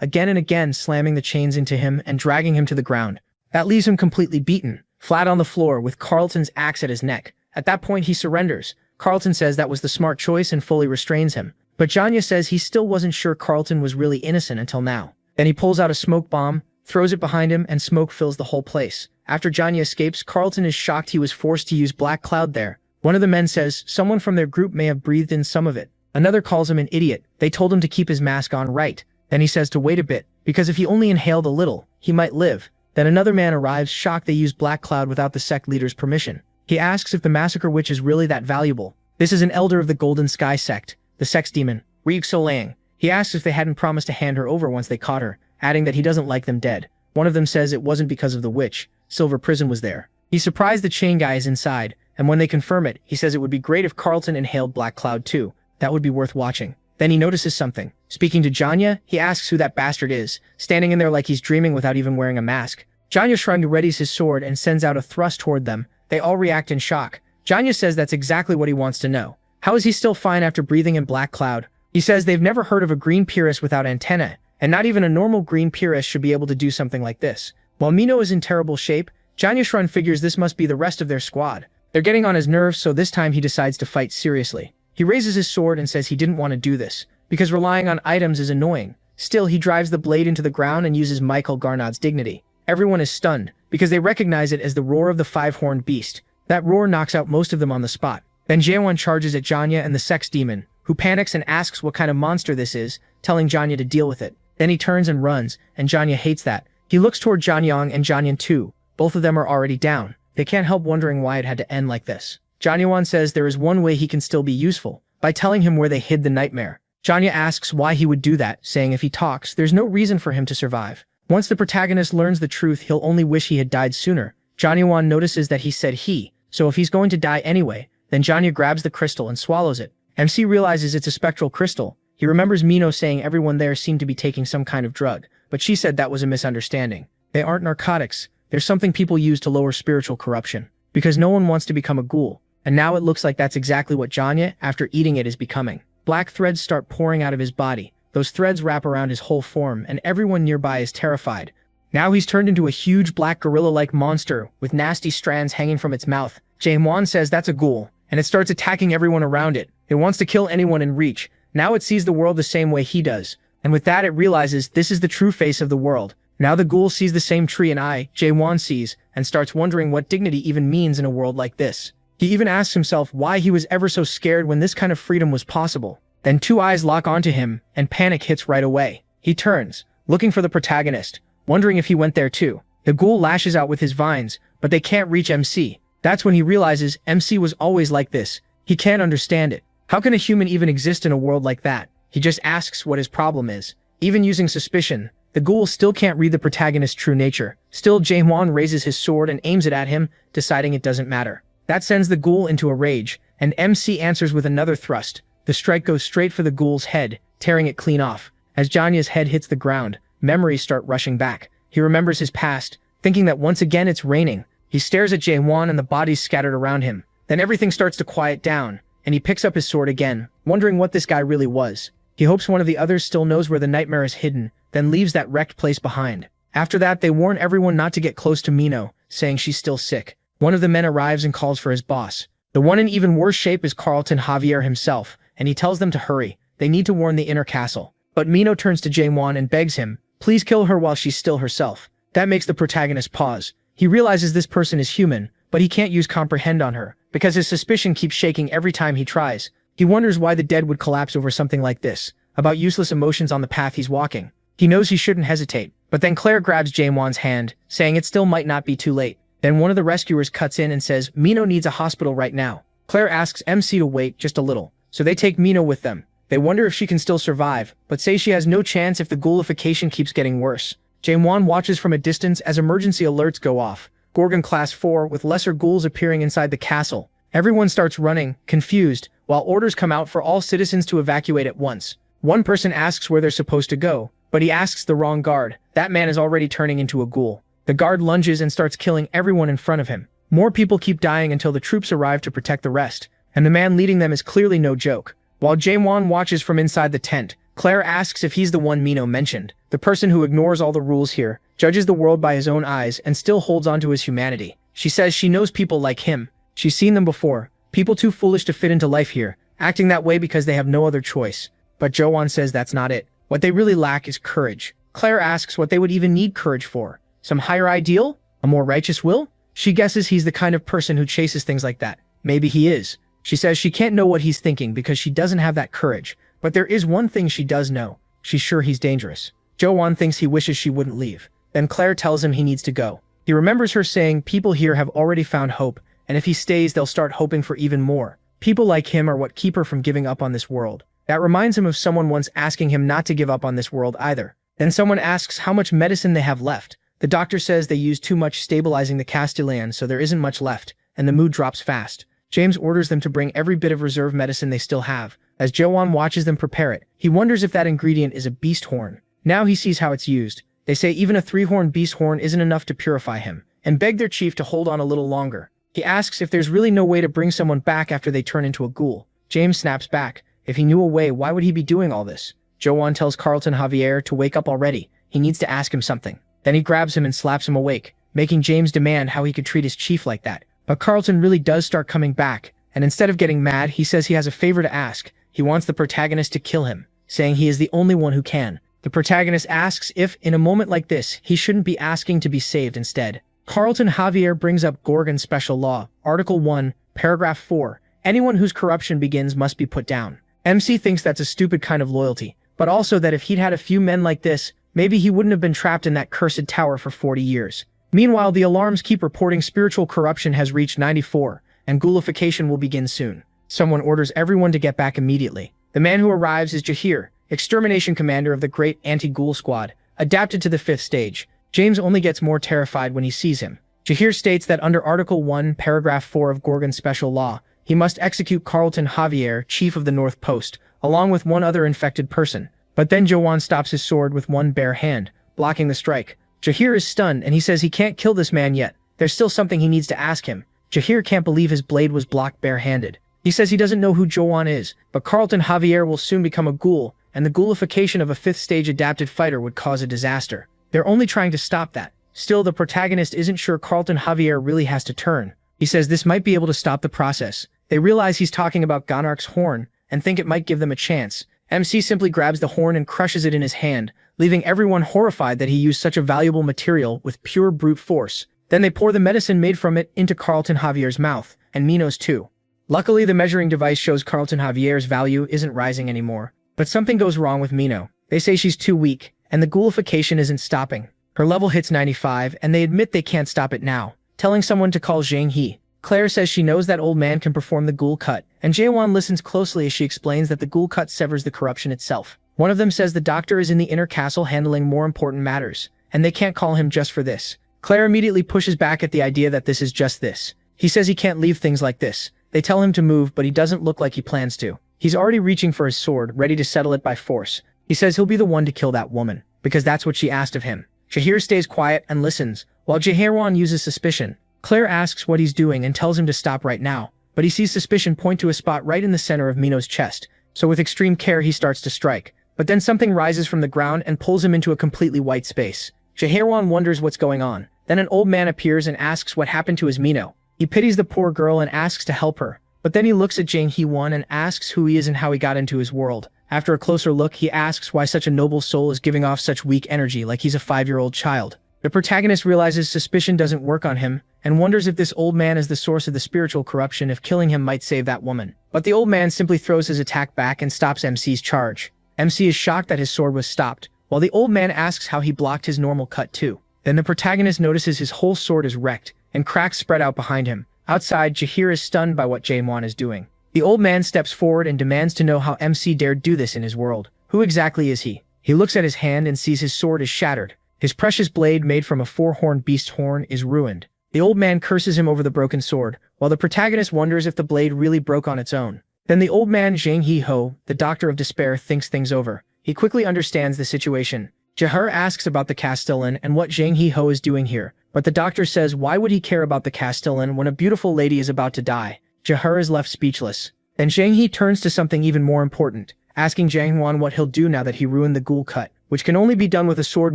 again and again slamming the chains into him and dragging him to the ground. That leaves him completely beaten, flat on the floor with Carlton's axe at his neck. At that point he surrenders. Carlton says that was the smart choice and fully restrains him. But Janya says he still wasn't sure Carlton was really innocent until now. Then he pulls out a smoke bomb, throws it behind him, and smoke fills the whole place. After Janya escapes, Carlton is shocked he was forced to use black cloud there. One of the men says someone from their group may have breathed in some of it. Another calls him an idiot. They told him to keep his mask on right. Then he says to wait a bit, because if he only inhaled a little, he might live. Then another man arrives, shocked they used black cloud without the sect leader's permission. He asks if the massacre witch is really that valuable. This is an elder of the Golden Sky sect, the sex demon, Ryuk Solang. He asks if they hadn't promised to hand her over once they caught her, adding that he doesn't like them dead. One of them says it wasn't because of the witch. Silver prison was there. He's surprised the chain guy is inside, and when they confirm it, he says it would be great if Carlton inhaled black cloud too. That would be worth watching. Then he notices something. Speaking to Janya, he asks who that bastard is, standing in there like he's dreaming without even wearing a mask. Janya shrugged, readies his sword, and sends out a thrust toward them. They all react in shock. Janya says that's exactly what he wants to know. How is he still fine after breathing in black cloud? He says they've never heard of a green Pyrrhus without antennae, and not even a normal green Pyrrhus should be able to do something like this. While Mino is in terrible shape, Janya Shrun figures this must be the rest of their squad. They're getting on his nerves, so this time he decides to fight seriously. He raises his sword and says he didn't want to do this, because relying on items is annoying. Still, he drives the blade into the ground and uses Michael Garnod's dignity. Everyone is stunned, because they recognize it as the roar of the five-horned beast. That roar knocks out most of them on the spot. Then Jaewon charges at Janya and the sex demon, who panics and asks what kind of monster this is, telling Janya to deal with it. Then he turns and runs, and Janya hates that. He looks toward Janyong and Janyan too. Both of them are already down. They can't help wondering why it had to end like this. Janyawon says there is one way he can still be useful, by telling him where they hid the nightmare. Janya asks why he would do that, saying if he talks, there's no reason for him to survive. Once the protagonist learns the truth, he'll only wish he had died sooner. Janyawon notices that he said he, so if he's going to die anyway, then Janya grabs the crystal and swallows it. MC realizes it's a spectral crystal. He remembers Mino saying everyone there seemed to be taking some kind of drug, but she said that was a misunderstanding. They aren't narcotics. They're something people use to lower spiritual corruption, because no one wants to become a ghoul. And now it looks like that's exactly what Janya, after eating it, is becoming. Black threads start pouring out of his body. Those threads wrap around his whole form, and everyone nearby is terrified. Now he's turned into a huge black gorilla-like monster, with nasty strands hanging from its mouth. Jaemon says that's a ghoul, and it starts attacking everyone around it. It wants to kill anyone in reach. Now it sees the world the same way he does. And with that it realizes this is the true face of the world. Now the ghoul sees the same tree and eye Jaewon sees, and starts wondering what dignity even means in a world like this. He even asks himself why he was ever so scared when this kind of freedom was possible. Then two eyes lock onto him, and panic hits right away. He turns, looking for the protagonist, wondering if he went there too. The ghoul lashes out with his vines, but they can't reach MC. That's when he realizes MC was always like this. He can't understand it. How can a human even exist in a world like that? He just asks what his problem is. Even using suspicion, the ghoul still can't read the protagonist's true nature. Still, Jaewon raises his sword and aims it at him, deciding it doesn't matter. That sends the ghoul into a rage, and MC answers with another thrust. The strike goes straight for the ghoul's head, tearing it clean off. As Janya's head hits the ground, memories start rushing back. He remembers his past, thinking that once again it's raining. He stares at Jaewon and the bodies scattered around him. Then everything starts to quiet down, and he picks up his sword again, wondering what this guy really was. He hopes one of the others still knows where the nightmare is hidden, then leaves that wrecked place behind. After that, they warn everyone not to get close to Mino, saying she's still sick. One of the men arrives and calls for his boss. The one in even worse shape is Carlton Javier himself, and he tells them to hurry. They need to warn the inner castle. But Mino turns to Jaewon and begs him, please kill her while she's still herself. That makes the protagonist pause. He realizes this person is human, but he can't use comprehend on her, because his suspicion keeps shaking every time he tries. He wonders why the dead would collapse over something like this. about useless emotions on the path he's walking. He knows he shouldn't hesitate, but then Claire grabs Jae-won's hand, saying it still might not be too late. Then one of the rescuers cuts in and says Mino needs a hospital right now. Claire asks MC to wait just a little, so they take Mino with them. They wonder if she can still survive, but say she has no chance if the ghoulification keeps getting worse. Jae-won watches from a distance as emergency alerts go off. Gorgon Class 4 with lesser ghouls appearing inside the castle. Everyone starts running, confused, while orders come out for all citizens to evacuate at once. One person asks where they're supposed to go, but he asks the wrong guard. That man is already turning into a ghoul. The guard lunges and starts killing everyone in front of him. More people keep dying until the troops arrive to protect the rest, and the man leading them is clearly no joke. While Jae-won watches from inside the tent, Claire asks if he's the one Mino mentioned. The person who ignores all the rules here, judges the world by his own eyes, and still holds on to his humanity. She says she knows people like him. She's seen them before. People too foolish to fit into life here, acting that way because they have no other choice. But Jae-won says that's not it. What they really lack is courage. Claire asks what they would even need courage for. Some higher ideal? A more righteous will? She guesses he's the kind of person who chases things like that. Maybe he is. She says she can't know what he's thinking because she doesn't have that courage. But there is one thing she does know. She's sure he's dangerous. Jae-won thinks he wishes she wouldn't leave. Then Claire tells him he needs to go. He remembers her saying people here have already found hope, and if he stays they'll start hoping for even more. People like him are what keep her from giving up on this world. That reminds him of someone once asking him not to give up on this world either. Then someone asks how much medicine they have left. The doctor says they used too much stabilizing the Castellan, so there isn't much left, and the mood drops fast. James orders them to bring every bit of reserve medicine they still have. As Jae-won watches them prepare it, he wonders if that ingredient is a beast horn. Now he sees how it's used. They say even a 3-horn beast horn isn't enough to purify him, and beg their chief to hold on a little longer. He asks if there's really no way to bring someone back after they turn into a ghoul. James snaps back. If he knew a way, why would he be doing all this? Jae-won tells Carlton Javier to wake up already. He needs to ask him something. Then he grabs him and slaps him awake, making James demand how he could treat his chief like that. But Carlton really does start coming back, and instead of getting mad, he says he has a favor to ask. He wants the protagonist to kill him, saying he is the only one who can. The protagonist asks if, in a moment like this, he shouldn't be asking to be saved instead. Carlton Javier brings up Gorgon Special Law, Article 1, Paragraph 4. Anyone whose corruption begins must be put down. MC thinks that's a stupid kind of loyalty, but also that if he'd had a few men like this, maybe he wouldn't have been trapped in that cursed tower for 40 years. Meanwhile, the alarms keep reporting spiritual corruption has reached 94, and ghoulification will begin soon. Someone orders everyone to get back immediately. The man who arrives is Jahir, extermination commander of the Great Anti-Ghoul Squad, adapted to the 5th stage. James only gets more terrified when he sees him. Jahir states that under Article 1, Paragraph 4 of Gorgon's Special Law, he must execute Carlton Javier, chief of the North Post, along with one other infected person. But then Jae-won stops his sword with one bare hand, blocking the strike. Jahir is stunned and he says he can't kill this man yet. There's still something he needs to ask him. Jahir can't believe his blade was blocked barehanded. He says he doesn't know who Jae-won is, but Carlton Javier will soon become a ghoul, and the ghoulification of a 5th stage adapted fighter would cause a disaster. They're only trying to stop that. Still, the protagonist isn't sure Carlton Javier really has to turn. He says this might be able to stop the process. They realize he's talking about Gonarch's horn, and think it might give them a chance. MC simply grabs the horn and crushes it in his hand, leaving everyone horrified that he used such a valuable material with pure brute force. Then they pour the medicine made from it into Carlton Javier's mouth, and Mino's too. Luckily, the measuring device shows Carlton Javier's value isn't rising anymore. But something goes wrong with Mino. They say she's too weak, and the ghoulification isn't stopping. Her level hits 95, and they admit they can't stop it now, telling someone to call Zhang He. Claire says she knows that old man can perform the ghoul cut, and Jae-won listens closely as she explains that the ghoul cut severs the corruption itself. One of them says the doctor is in the inner castle handling more important matters, and they can't call him just for this. Claire immediately pushes back at the idea that this is just this. He says he can't leave things like this. They tell him to move, but he doesn't look like he plans to. He's already reaching for his sword, ready to settle it by force. He says he'll be the one to kill that woman, because that's what she asked of him. Jahir stays quiet and listens, while Jae-won uses suspicion. Claire asks what he's doing and tells him to stop right now, but he sees suspicion point to a spot right in the center of Mino's chest, so with extreme care he starts to strike. But then something rises from the ground and pulls him into a completely white space. Jae-won wonders what's going on. Then an old man appears and asks what happened to his Mino. He pities the poor girl and asks to help her, but then he looks at Jang Hee-won and asks who he is and how he got into his world. After a closer look, he asks why such a noble soul is giving off such weak energy like he's a 5-year-old child. The protagonist realizes suspicion doesn't work on him, and wonders if this old man is the source of the spiritual corruption if killing him might save that woman. But the old man simply throws his attack back and stops MC's charge. MC is shocked that his sword was stopped, while the old man asks how he blocked his normal cut too. Then the protagonist notices his whole sword is wrecked, and cracks spread out behind him. Outside, Jahir is stunned by what Jae-won is doing. The old man steps forward and demands to know how MC dared do this in his world. Who exactly is he? He looks at his hand and sees his sword is shattered. His precious blade made from a four-horned beast horn is ruined. The old man curses him over the broken sword, while the protagonist wonders if the blade really broke on its own. Then the old man Jang Hee-ho, the doctor of despair, thinks things over. He quickly understands the situation. Jahir asks about the Castellan and what Jang Hee-ho is doing here, but the doctor says why would he care about the Castellan when a beautiful lady is about to die? Jahir is left speechless. Then Jang Hee turns to something even more important, asking Jang-won what he'll do now that he ruined the ghoul cut, which can only be done with a sword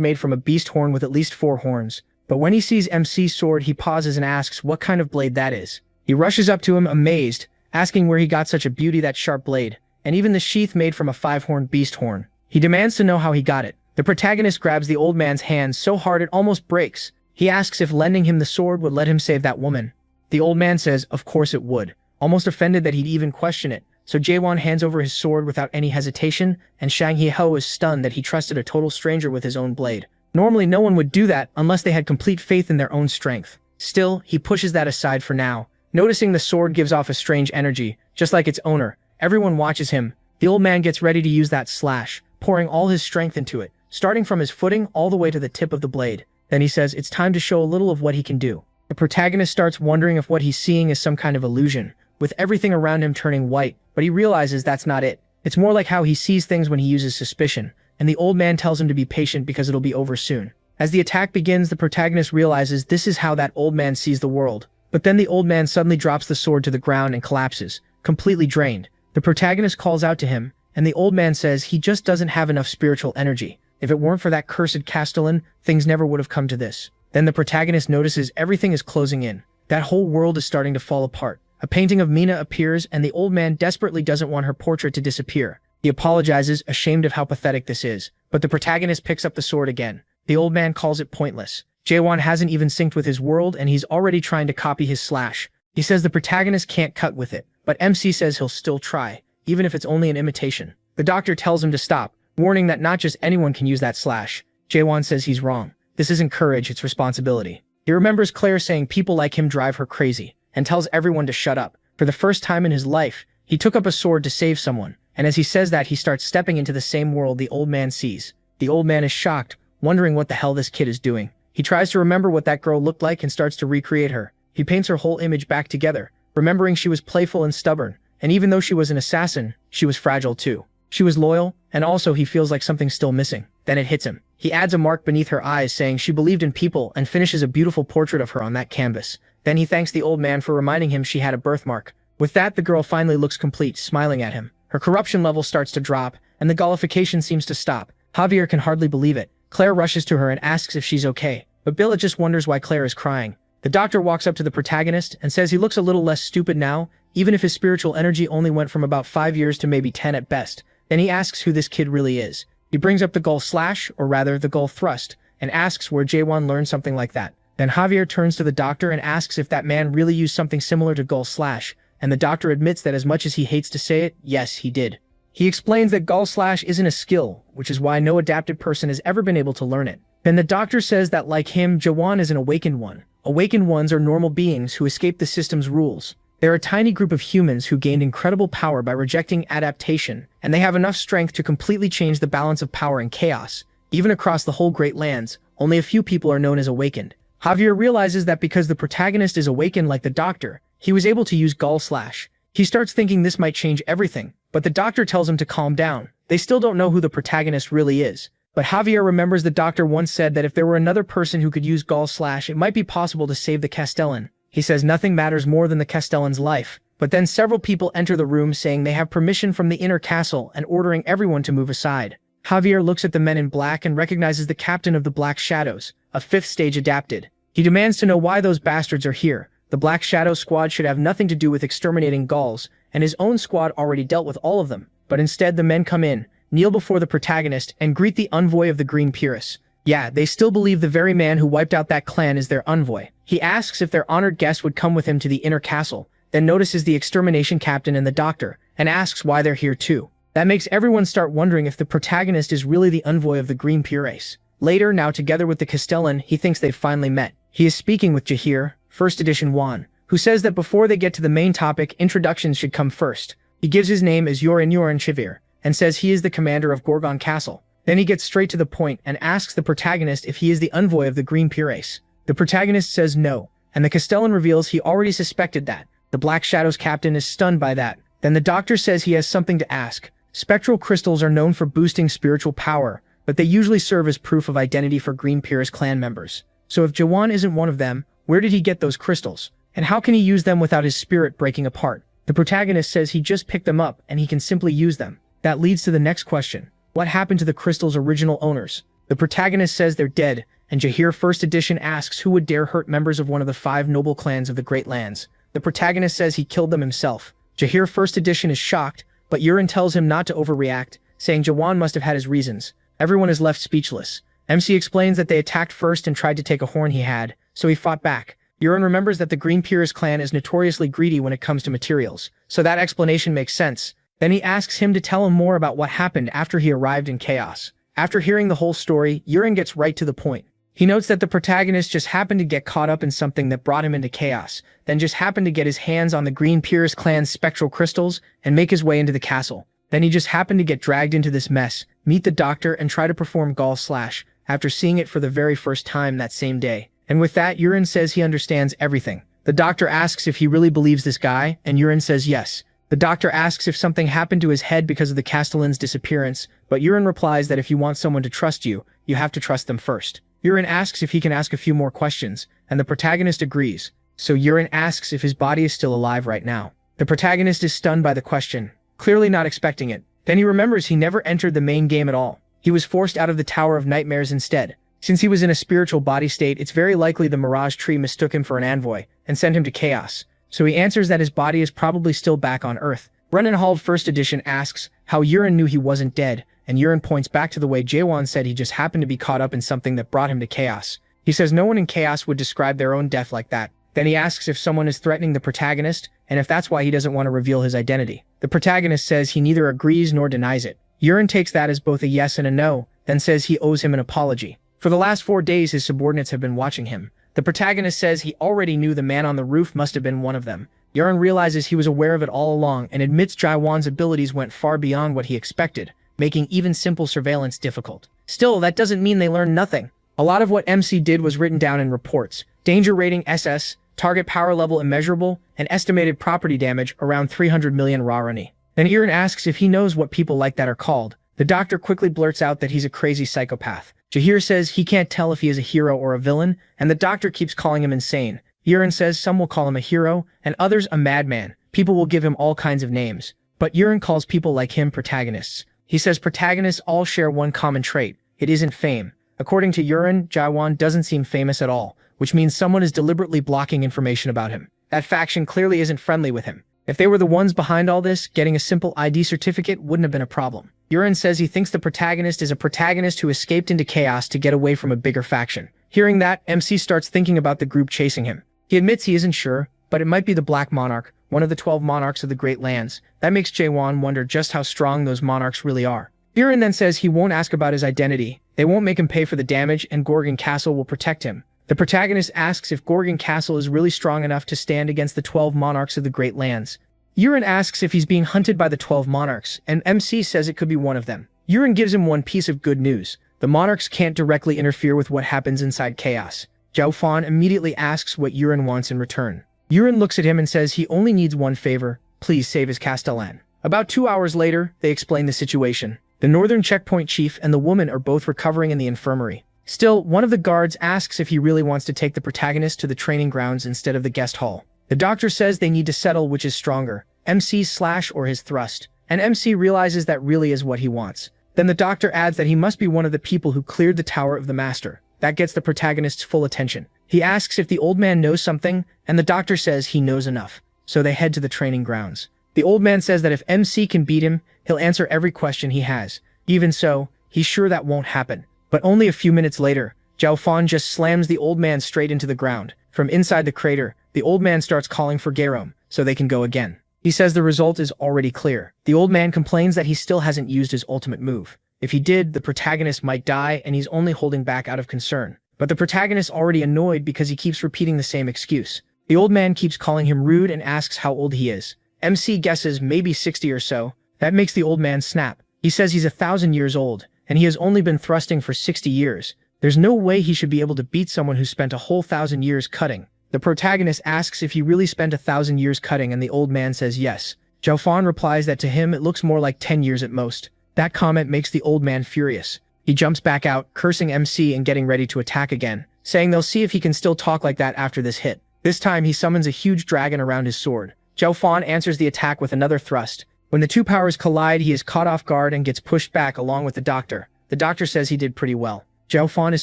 made from a beast horn with at least 4 horns. But when he sees MC's sword, he pauses and asks what kind of blade that is. He rushes up to him, amazed, asking where he got such a beauty that sharp blade, and even the sheath made from a 5-horned beast horn. He demands to know how he got it. The protagonist grabs the old man's hand so hard it almost breaks. He asks if lending him the sword would let him save that woman. The old man says of course it would, almost offended that he'd even question it. So Jae-won hands over his sword without any hesitation, and Shang Hee-ho is stunned that he trusted a total stranger with his own blade. Normally no one would do that unless they had complete faith in their own strength. Still, he pushes that aside for now. Noticing the sword gives off a strange energy, just like its owner. Everyone watches him. The old man gets ready to use that slash, pouring all his strength into it, starting from his footing all the way to the tip of the blade. Then he says it's time to show a little of what he can do. The protagonist starts wondering if what he's seeing is some kind of illusion, with everything around him turning white, but he realizes that's not it. It's more like how he sees things when he uses suspicion, and the old man tells him to be patient because it'll be over soon. As the attack begins, the protagonist realizes this is how that old man sees the world. But then the old man suddenly drops the sword to the ground and collapses, completely drained. The protagonist calls out to him, and the old man says he just doesn't have enough spiritual energy. If it weren't for that cursed Castellan, things never would have come to this. Then the protagonist notices everything is closing in. That whole world is starting to fall apart. A painting of Mina appears, and the old man desperately doesn't want her portrait to disappear. He apologizes, ashamed of how pathetic this is. But the protagonist picks up the sword again. The old man calls it pointless. Jae-won hasn't even synced with his world, and he's already trying to copy his slash. He says the protagonist can't cut with it, but MC says he'll still try, even if it's only an imitation. The doctor tells him to stop, warning that not just anyone can use that slash. Jae-won says he's wrong. This isn't courage, it's responsibility. He remembers Claire saying people like him drive her crazy, and tells everyone to shut up. For the first time in his life, he took up a sword to save someone, and as he says that, he starts stepping into the same world the old man sees. The old man is shocked, wondering what the hell this kid is doing. He tries to remember what that girl looked like and starts to recreate her. He paints her whole image back together, remembering she was playful and stubborn, and even though she was an assassin, she was fragile too. She was loyal, and also he feels like something's still missing. Then it hits him. He adds a mark beneath her eyes saying she believed in people and finishes a beautiful portrait of her on that canvas. Then he thanks the old man for reminding him she had a birthmark. With that, the girl finally looks complete, smiling at him. Her corruption level starts to drop, and the gallification seems to stop. Javier can hardly believe it. Claire rushes to her and asks if she's okay, but Billa just wonders why Claire is crying. The doctor walks up to the protagonist and says he looks a little less stupid now, even if his spiritual energy only went from about 5 years to maybe 10 at best. Then he asks who this kid really is. He brings up the Gull Slash, or rather the Gull Thrust, and asks where Jae-won learned something like that. Then Javier turns to the doctor and asks if that man really used something similar to Gull Slash, and the doctor admits that as much as he hates to say it, yes, he did. He explains that Gull Slash isn't a skill, which is why no adapted person has ever been able to learn it. Then the doctor says that like him, Jae-won is an awakened one. Awakened ones are normal beings who escape the system's rules. They're a tiny group of humans who gained incredible power by rejecting adaptation, and they have enough strength to completely change the balance of power and chaos. Even across the whole Great Lands, only a few people are known as awakened. Javier realizes that because the protagonist is awakened like the doctor, he was able to use Gull Slash. He starts thinking this might change everything, but the doctor tells him to calm down. They still don't know who the protagonist really is. But Javier remembers the doctor once said that if there were another person who could use Gull Slash, it might be possible to save the Castellan. He says nothing matters more than the Castellan's life. But then several people enter the room saying they have permission from the inner castle and ordering everyone to move aside. Javier looks at the men in black and recognizes the captain of the Black Shadows, a 5th stage adapted. He demands to know why those bastards are here. The Black Shadow squad should have nothing to do with exterminating Gauls, and his own squad already dealt with all of them. But instead the men come in, kneel before the protagonist, and greet the envoy of the Green Purus. Yeah, they still believe the very man who wiped out that clan is their envoy. He asks if their honored guest would come with him to the inner castle, then notices the extermination captain and the doctor, and asks why they're here too. That makes everyone start wondering if the protagonist is really the envoy of the Green Pure race. Later, now together with the Castellan, he thinks they've finally met. He is speaking with Jahir, first edition Juan, who says that before they get to the main topic, introductions should come first. He gives his name as Yorin Chivir, and says he is the commander of Gorgon Castle. Then he gets straight to the point and asks the protagonist if he is the envoy of the Green Pure race. The protagonist says no, and the Castellan reveals he already suspected that. The Black Shadows captain is stunned by that. Then the doctor says he has something to ask. Spectral crystals are known for boosting spiritual power, but they usually serve as proof of identity for Green Pure's clan members. So if Jawan isn't one of them, where did he get those crystals? And how can he use them without his spirit breaking apart? The protagonist says he just picked them up and he can simply use them. That leads to the next question. What happened to the crystal's original owners? The protagonist says they're dead, and Jahir First Edition asks who would dare hurt members of one of the 5 noble clans of the Great Lands. The protagonist says he killed them himself. Jahir First Edition is shocked, but Yurin tells him not to overreact, saying Jawan must have had his reasons. Everyone is left speechless. MC explains that they attacked first and tried to take a horn he had, so he fought back. Yurin remembers that the Green Purist clan is notoriously greedy when it comes to materials, so that explanation makes sense. Then he asks him to tell him more about what happened after he arrived in Chaos. After hearing the whole story, Yurin gets right to the point. He notes that the protagonist just happened to get caught up in something that brought him into Chaos, then just happened to get his hands on the Green Purist clan's spectral crystals and make his way into the castle. Then he just happened to get dragged into this mess, meet the doctor, and try to perform Gall Slash after seeing it for the very first time that same day. And with that, Yurin says he understands everything. The doctor asks if he really believes this guy, and Yurin says yes. The doctor asks if something happened to his head because of the Castellan's disappearance, but Yurin replies that if you want someone to trust you, you have to trust them first. Yurin asks if he can ask a few more questions, and the protagonist agrees. So Yurin asks if his body is still alive right now. The protagonist is stunned by the question, clearly not expecting it. Then he remembers he never entered the main game at all. He was forced out of the Tower of Nightmares instead. Since he was in a spiritual body state, it's very likely the Mirage Tree mistook him for an envoy and sent him to Chaos. So he answers that his body is probably still back on Earth. Brennanhald First Edition asks how Yurin knew he wasn't dead, and Yurin points back to the way Jaewon said he just happened to be caught up in something that brought him to Chaos. He says no one in Chaos would describe their own death like that. Then he asks if someone is threatening the protagonist, and if that's why he doesn't want to reveal his identity. The protagonist says he neither agrees nor denies it. Yurin takes that as both a yes and a no, then says he owes him an apology. For the last 4 days his subordinates have been watching him. The protagonist says he already knew the man on the roof must have been one of them. Yurin realizes he was aware of it all along and admits Jaewon's abilities went far beyond what he expected, making even simple surveillance difficult. Still, that doesn't mean they learned nothing. A lot of what MC did was written down in reports. Danger rating SS, target power level immeasurable, and estimated property damage around 300 million Rarani. Then Yurin asks if he knows what people like that are called. The doctor quickly blurts out that he's a crazy psychopath. Jahir says he can't tell if he is a hero or a villain, and the doctor keeps calling him insane. Yurin says some will call him a hero, and others a madman. People will give him all kinds of names. But Yurin calls people like him protagonists. He says protagonists all share one common trait. It isn't fame. According to Yurin, Jaewon doesn't seem famous at all, which means someone is deliberately blocking information about him. That faction clearly isn't friendly with him. If they were the ones behind all this, getting a simple ID certificate wouldn't have been a problem. Yurin says he thinks the protagonist is a protagonist who escaped into Chaos to get away from a bigger faction. Hearing that, MC starts thinking about the group chasing him. He admits he isn't sure, but it might be the Black Monarch, one of the 12 monarchs of the Great Lands. That makes Jaewon wonder just how strong those monarchs really are. Yurin then says he won't ask about his identity, they won't make him pay for the damage, and Gorgon Castle will protect him. The protagonist asks if Gorgon Castle is really strong enough to stand against the 12 monarchs of the Great Lands. Yurin asks if he's being hunted by the 12 monarchs, and MC says it could be one of them. Yurin gives him one piece of good news. The monarchs can't directly interfere with what happens inside Chaos. Zhao Fan immediately asks what Yurin wants in return. Yurin looks at him and says he only needs one favor, please save his Castellan. About 2 hours later, they explain the situation. The northern checkpoint chief and the woman are both recovering in the infirmary. Still, one of the guards asks if he really wants to take the protagonist to the training grounds instead of the guest hall. The doctor says they need to settle which is stronger, MC's slash or his thrust, and MC realizes that really is what he wants. Then the doctor adds that he must be one of the people who cleared the Tower of the Master. That gets the protagonist's full attention. He asks if the old man knows something, and the doctor says he knows enough. So they head to the training grounds. The old man says that if MC can beat him, he'll answer every question he has. Even so, he's sure that won't happen. But only a few minutes later, Zhao Fan just slams the old man straight into the ground. From inside the crater, the old man starts calling for Garom, so they can go again. He says the result is already clear. The old man complains that he still hasn't used his ultimate move. If he did, the protagonist might die and he's only holding back out of concern. But the protagonist's already annoyed because he keeps repeating the same excuse. The old man keeps calling him rude and asks how old he is. MC guesses maybe 60 or so. That makes the old man snap. He says he's 1,000 years old, and he has only been thrusting for 60 years. There's no way he should be able to beat someone who spent a whole 1,000 years cutting. The protagonist asks if he really spent 1,000 years cutting, and the old man says yes. Zhao Fan replies that to him it looks more like 10 years at most. That comment makes the old man furious. He jumps back out, cursing MC and getting ready to attack again, saying they'll see if he can still talk like that after this hit. This time he summons a huge dragon around his sword. Zhao Fan answers the attack with another thrust. When the two powers collide, he is caught off guard and gets pushed back along with the doctor. The doctor says he did pretty well. Zhao Fan is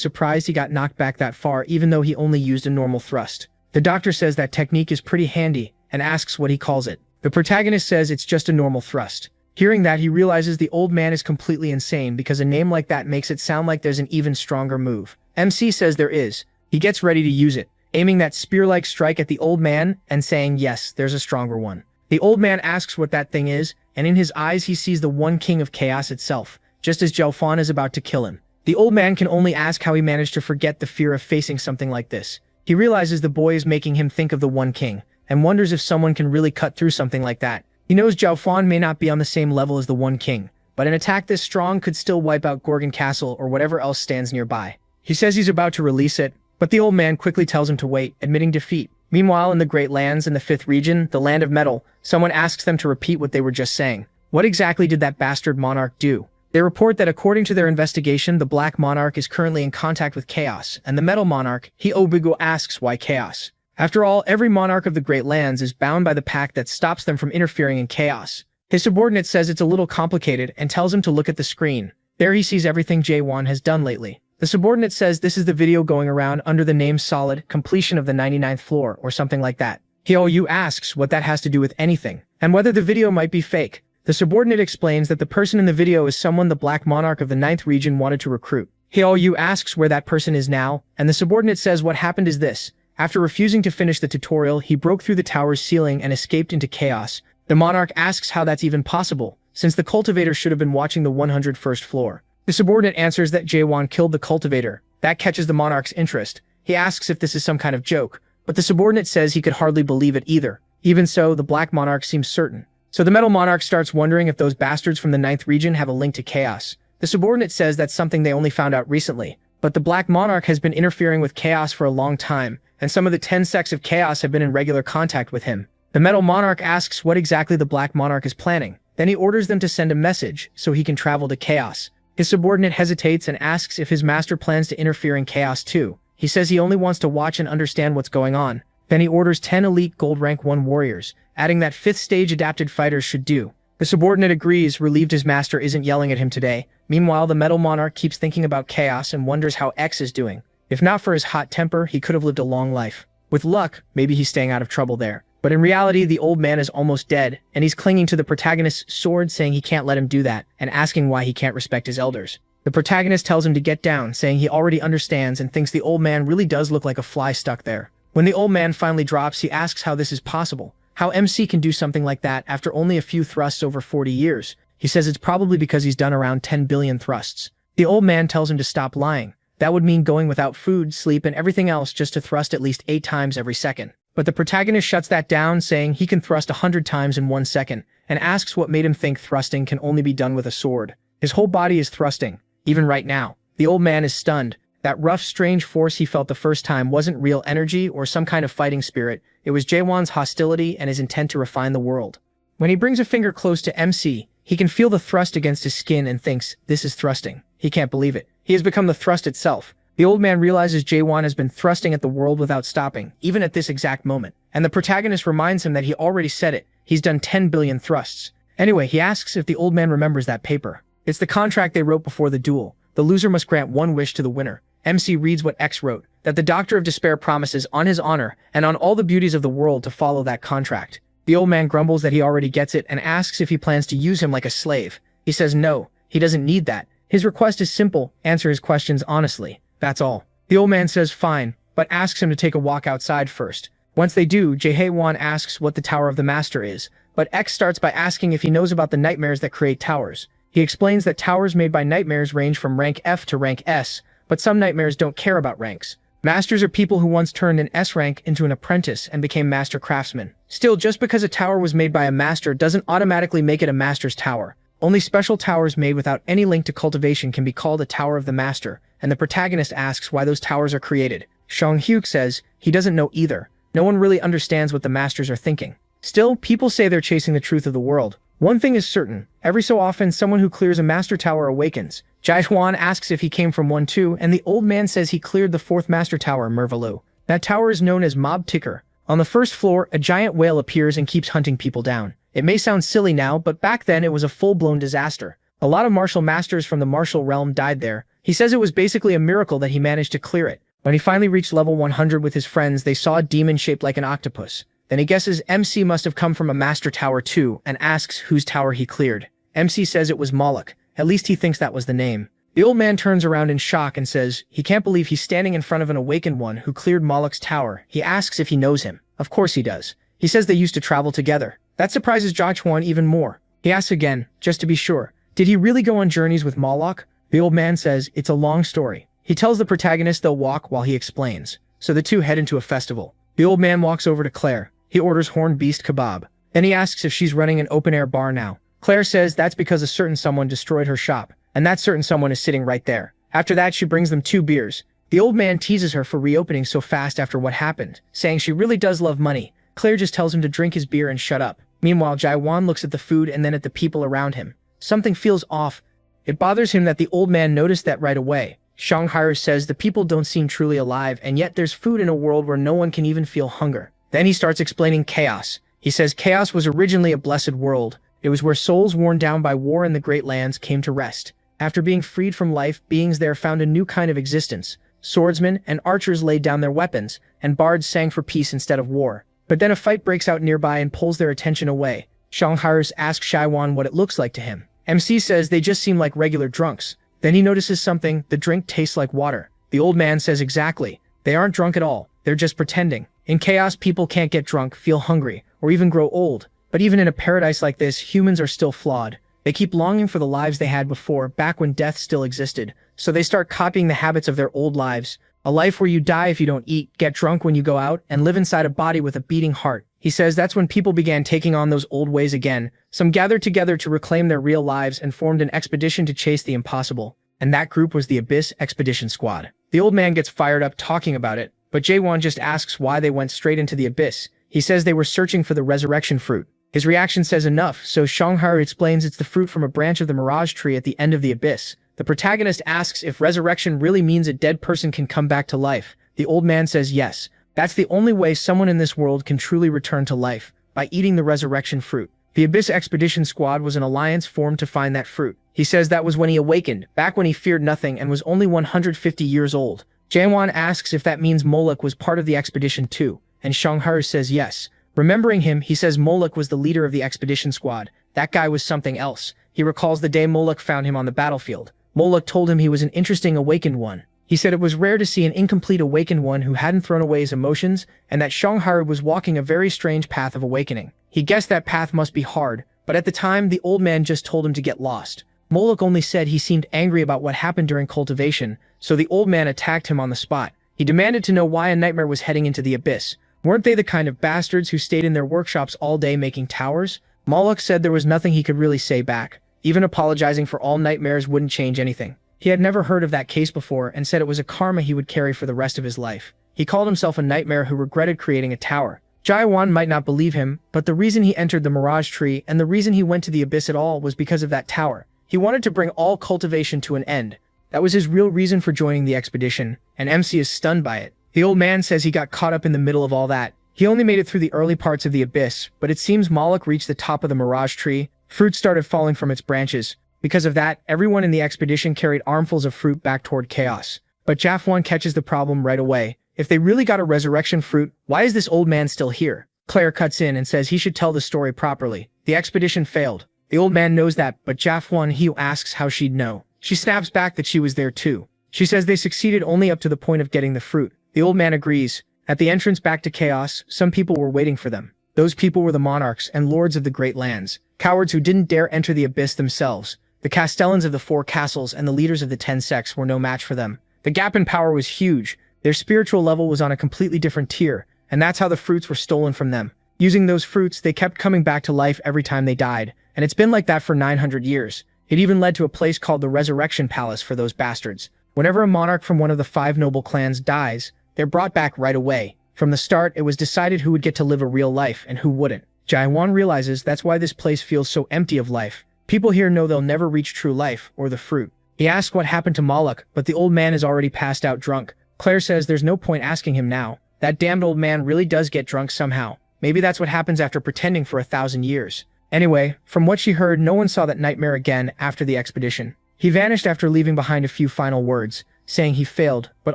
surprised he got knocked back that far even though he only used a normal thrust. The doctor says that technique is pretty handy and asks what he calls it. The protagonist says it's just a normal thrust. Hearing that, he realizes the old man is completely insane because a name like that makes it sound like there's an even stronger move. MC says there is. He gets ready to use it, aiming that spear-like strike at the old man and saying yes, there's a stronger one. The old man asks what that thing is, and in his eyes he sees the one king of chaos itself, just as Zhao Fan is about to kill him. The old man can only ask how he managed to forget the fear of facing something like this. He realizes the boy is making him think of the one king, and wonders if someone can really cut through something like that. He knows Zhao Fan may not be on the same level as the One King, but an attack this strong could still wipe out Gorgon Castle or whatever else stands nearby. He says he's about to release it, but the old man quickly tells him to wait, admitting defeat. Meanwhile, in the Great Lands in the 5th region, the Land of Metal, someone asks them to repeat what they were just saying. What exactly did that bastard monarch do? They report that according to their investigation, the Black Monarch is currently in contact with Chaos, and the Metal Monarch, Hiobigo, asks why Chaos. After all, every monarch of the Great Lands is bound by the pact that stops them from interfering in chaos. His subordinate says it's a little complicated and tells him to look at the screen. There he sees everything Jae-won has done lately. The subordinate says this is the video going around under the name Solid, Completion of the 99th Floor, or something like that. Hyo-yu asks what that has to do with anything, and whether the video might be fake. The subordinate explains that the person in the video is someone the Black Monarch of the 9th region wanted to recruit. Hyo-yu asks where that person is now, and the subordinate says what happened is this. After refusing to finish the tutorial, he broke through the tower's ceiling and escaped into chaos. The monarch asks how that's even possible, since the cultivator should have been watching the 101st floor. The subordinate answers that Jae-won killed the cultivator. That catches the monarch's interest. He asks if this is some kind of joke, but the subordinate says he could hardly believe it either. Even so, the Black Monarch seems certain. So the Metal Monarch starts wondering if those bastards from the 9th region have a link to chaos. The subordinate says that's something they only found out recently, but the Black Monarch has been interfering with chaos for a long time, and some of the 10 sects of chaos have been in regular contact with him. The Metal Monarch asks what exactly the Black Monarch is planning. Then he orders them to send a message so he can travel to chaos. His subordinate hesitates and asks if his master plans to interfere in chaos too. He says he only wants to watch and understand what's going on. Then he orders 10 elite gold rank 1 warriors, adding that 5th stage adapted fighters should do. The subordinate agrees, relieved his master isn't yelling at him today. Meanwhile, the Metal Monarch keeps thinking about chaos and wonders how X is doing. If not for his hot temper, he could have lived a long life. With luck, maybe he's staying out of trouble there. But in reality, the old man is almost dead, and he's clinging to the protagonist's sword, saying he can't let him do that, and asking why he can't respect his elders. The protagonist tells him to get down, saying he already understands and thinks the old man really does look like a fly stuck there. When the old man finally drops, he asks how this is possible, how MC can do something like that after only a few thrusts over 40 years. He says it's probably because he's done around 10 billion thrusts. The old man tells him to stop lying. That would mean going without food, sleep, and everything else just to thrust at least 8 times every second. But the protagonist shuts that down, saying he can thrust 100 times in 1 second, and asks what made him think thrusting can only be done with a sword. His whole body is thrusting, even right now. The old man is stunned. That rough, strange force he felt the first time wasn't real energy or some kind of fighting spirit. It was Jae-won's hostility and his intent to refine the world. When he brings a finger close to MC, he can feel the thrust against his skin and thinks, this is thrusting. He can't believe it. He has become the thrust itself. The old man realizes Jae-won has been thrusting at the world without stopping, even at this exact moment. And the protagonist reminds him that he already said it. He's done 10 billion thrusts. Anyway, he asks if the old man remembers that paper. It's the contract they wrote before the duel. The loser must grant 1 wish to the winner. MC reads what X wrote, that the Doctor of Despair promises on his honor and on all the beauties of the world to follow that contract. The old man grumbles that he already gets it and asks if he plans to use him like a slave. He says no, he doesn't need that. His request is simple, answer his questions honestly. That's all. The old man says fine, but asks him to take a walk outside first. Once they do, Jae-won asks what the Tower of the Master is, but X starts by asking if he knows about the nightmares that create towers. He explains that towers made by nightmares range from rank F to rank S, but some nightmares don't care about ranks. Masters are people who once turned an S rank into an apprentice and became master craftsmen. Still, just because a tower was made by a master doesn't automatically make it a master's tower. Only special towers made without any link to cultivation can be called a tower of the master, and the protagonist asks why those towers are created. Song-hyuk says he doesn't know either. No one really understands what the masters are thinking. Still, people say they're chasing the truth of the world. One thing is certain, every so often someone who clears a master tower awakens. Jae-hwan asks if he came from one too, and the old man says he cleared the 4th master tower, Mervalu. That tower is known as Mob Ticker. On the 1st floor, a giant whale appears and keeps hunting people down. It may sound silly now, but back then it was a full-blown disaster. A lot of martial masters from the martial realm died there. He says it was basically a miracle that he managed to clear it. When he finally reached level 100 with his friends, they saw a demon shaped like an octopus. Then he guesses MC must have come from a master tower too, and asks whose tower he cleared. MC says it was Moloch. At least he thinks that was the name. The old man turns around in shock and says he can't believe he's standing in front of an awakened one who cleared Moloch's tower. He asks if he knows him. Of course he does. He says they used to travel together. That surprises Jae-hwan even more. He asks again, just to be sure, did he really go on journeys with Moloch? The old man says it's a long story. He tells the protagonist they'll walk while he explains. So the two head into a festival. The old man walks over to Claire. He orders horned beast kebab. Then he asks if she's running an open-air bar now. Claire says that's because a certain someone destroyed her shop, and that certain someone is sitting right there. After that, she brings them 2 beers. The old man teases her for reopening so fast after what happened, saying she really does love money. Claire just tells him to drink his beer and shut up. Meanwhile, Jae-hwan looks at the food and then at the people around him. Something feels off. It bothers him that the old man noticed that right away. Shanghai says the people don't seem truly alive, and yet there's food in a world where no one can even feel hunger. Then he starts explaining chaos. He says chaos was originally a blessed world. It was where souls worn down by war in the great lands came to rest. After being freed from life, beings there found a new kind of existence. Swordsmen and archers laid down their weapons, and bards sang for peace instead of war. But then a fight breaks out nearby and pulls their attention away. Shanghai asks Shaiwan what it looks like to him. MC says they just seem like regular drunks. Then he notices something, the drink tastes like water. The old man says exactly. They aren't drunk at all, they're just pretending. In chaos, people can't get drunk, feel hungry, or even grow old. But even in a paradise like this, humans are still flawed. They keep longing for the lives they had before, back when death still existed. So they start copying the habits of their old lives. A life where you die if you don't eat, get drunk when you go out, and live inside a body with a beating heart. He says that's when people began taking on those old ways again. Some gathered together to reclaim their real lives and formed an expedition to chase the impossible. And that group was the Abyss Expedition Squad. The old man gets fired up talking about it, but Jae-won just asks why they went straight into the Abyss. He says they were searching for the resurrection fruit. His reaction says enough, so Shanghai explains it's the fruit from a branch of the Mirage Tree at the end of the Abyss. The protagonist asks if resurrection really means a dead person can come back to life. The old man says yes. That's the only way someone in this world can truly return to life, by eating the resurrection fruit. The Abyss Expedition Squad was an alliance formed to find that fruit. He says that was when he awakened, back when he feared nothing and was only 150 years old. Jae-won asks if that means Moloch was part of the expedition too, and Shanghai says yes. Remembering him, he says Moloch was the leader of the expedition squad. That guy was something else. He recalls the day Moloch found him on the battlefield. Moloch told him he was an interesting awakened one. He said it was rare to see an incomplete awakened one who hadn't thrown away his emotions, and that Shanghai was walking a very strange path of awakening. He guessed that path must be hard, but at the time, the old man just told him to get lost. Moloch only said he seemed angry about what happened during cultivation, so the old man attacked him on the spot. He demanded to know why a nightmare was heading into the abyss. Weren't they the kind of bastards who stayed in their workshops all day making towers? Moloch said there was nothing he could really say back. Even apologizing for all nightmares wouldn't change anything. He had never heard of that case before and said it was a karma he would carry for the rest of his life. He called himself a nightmare who regretted creating a tower. Jae-won might not believe him, but the reason he entered the Mirage Tree and the reason he went to the abyss at all was because of that tower. He wanted to bring all cultivation to an end. That was his real reason for joining the expedition, and MC is stunned by it. The old man says he got caught up in the middle of all that. He only made it through the early parts of the abyss, but it seems Moloch reached the top of the Mirage Tree. Fruit started falling from its branches. Because of that, everyone in the expedition carried armfuls of fruit back toward chaos. But Jae-won catches the problem right away. If they really got a resurrection fruit, why is this old man still here? Claire cuts in and says he should tell the story properly. The expedition failed. The old man knows that, but Jae-won asks how she'd know. She snaps back that she was there too. She says they succeeded only up to the point of getting the fruit. The old man agrees. At the entrance back to chaos, some people were waiting for them. Those people were the monarchs and lords of the great lands, cowards who didn't dare enter the abyss themselves. The castellans of the 4 castles and the leaders of the 10 sects were no match for them. The gap in power was huge. Their spiritual level was on a completely different tier, and that's how the fruits were stolen from them. Using those fruits, they kept coming back to life every time they died, and it's been like that for 900 years. It even led to a place called the Resurrection Palace for those bastards. Whenever a monarch from one of the 5 noble clans dies, they're brought back right away. From the start, it was decided who would get to live a real life and who wouldn't. Jae-hwan realizes that's why this place feels so empty of life. People here know they'll never reach true life or the fruit. He asks what happened to Malak, but the old man is already passed out drunk. Claire says there's no point asking him now. That damned old man really does get drunk somehow. Maybe that's what happens after pretending for 1,000 years. Anyway, from what she heard, no one saw that nightmare again after the expedition. He vanished after leaving behind a few final words, saying he failed, but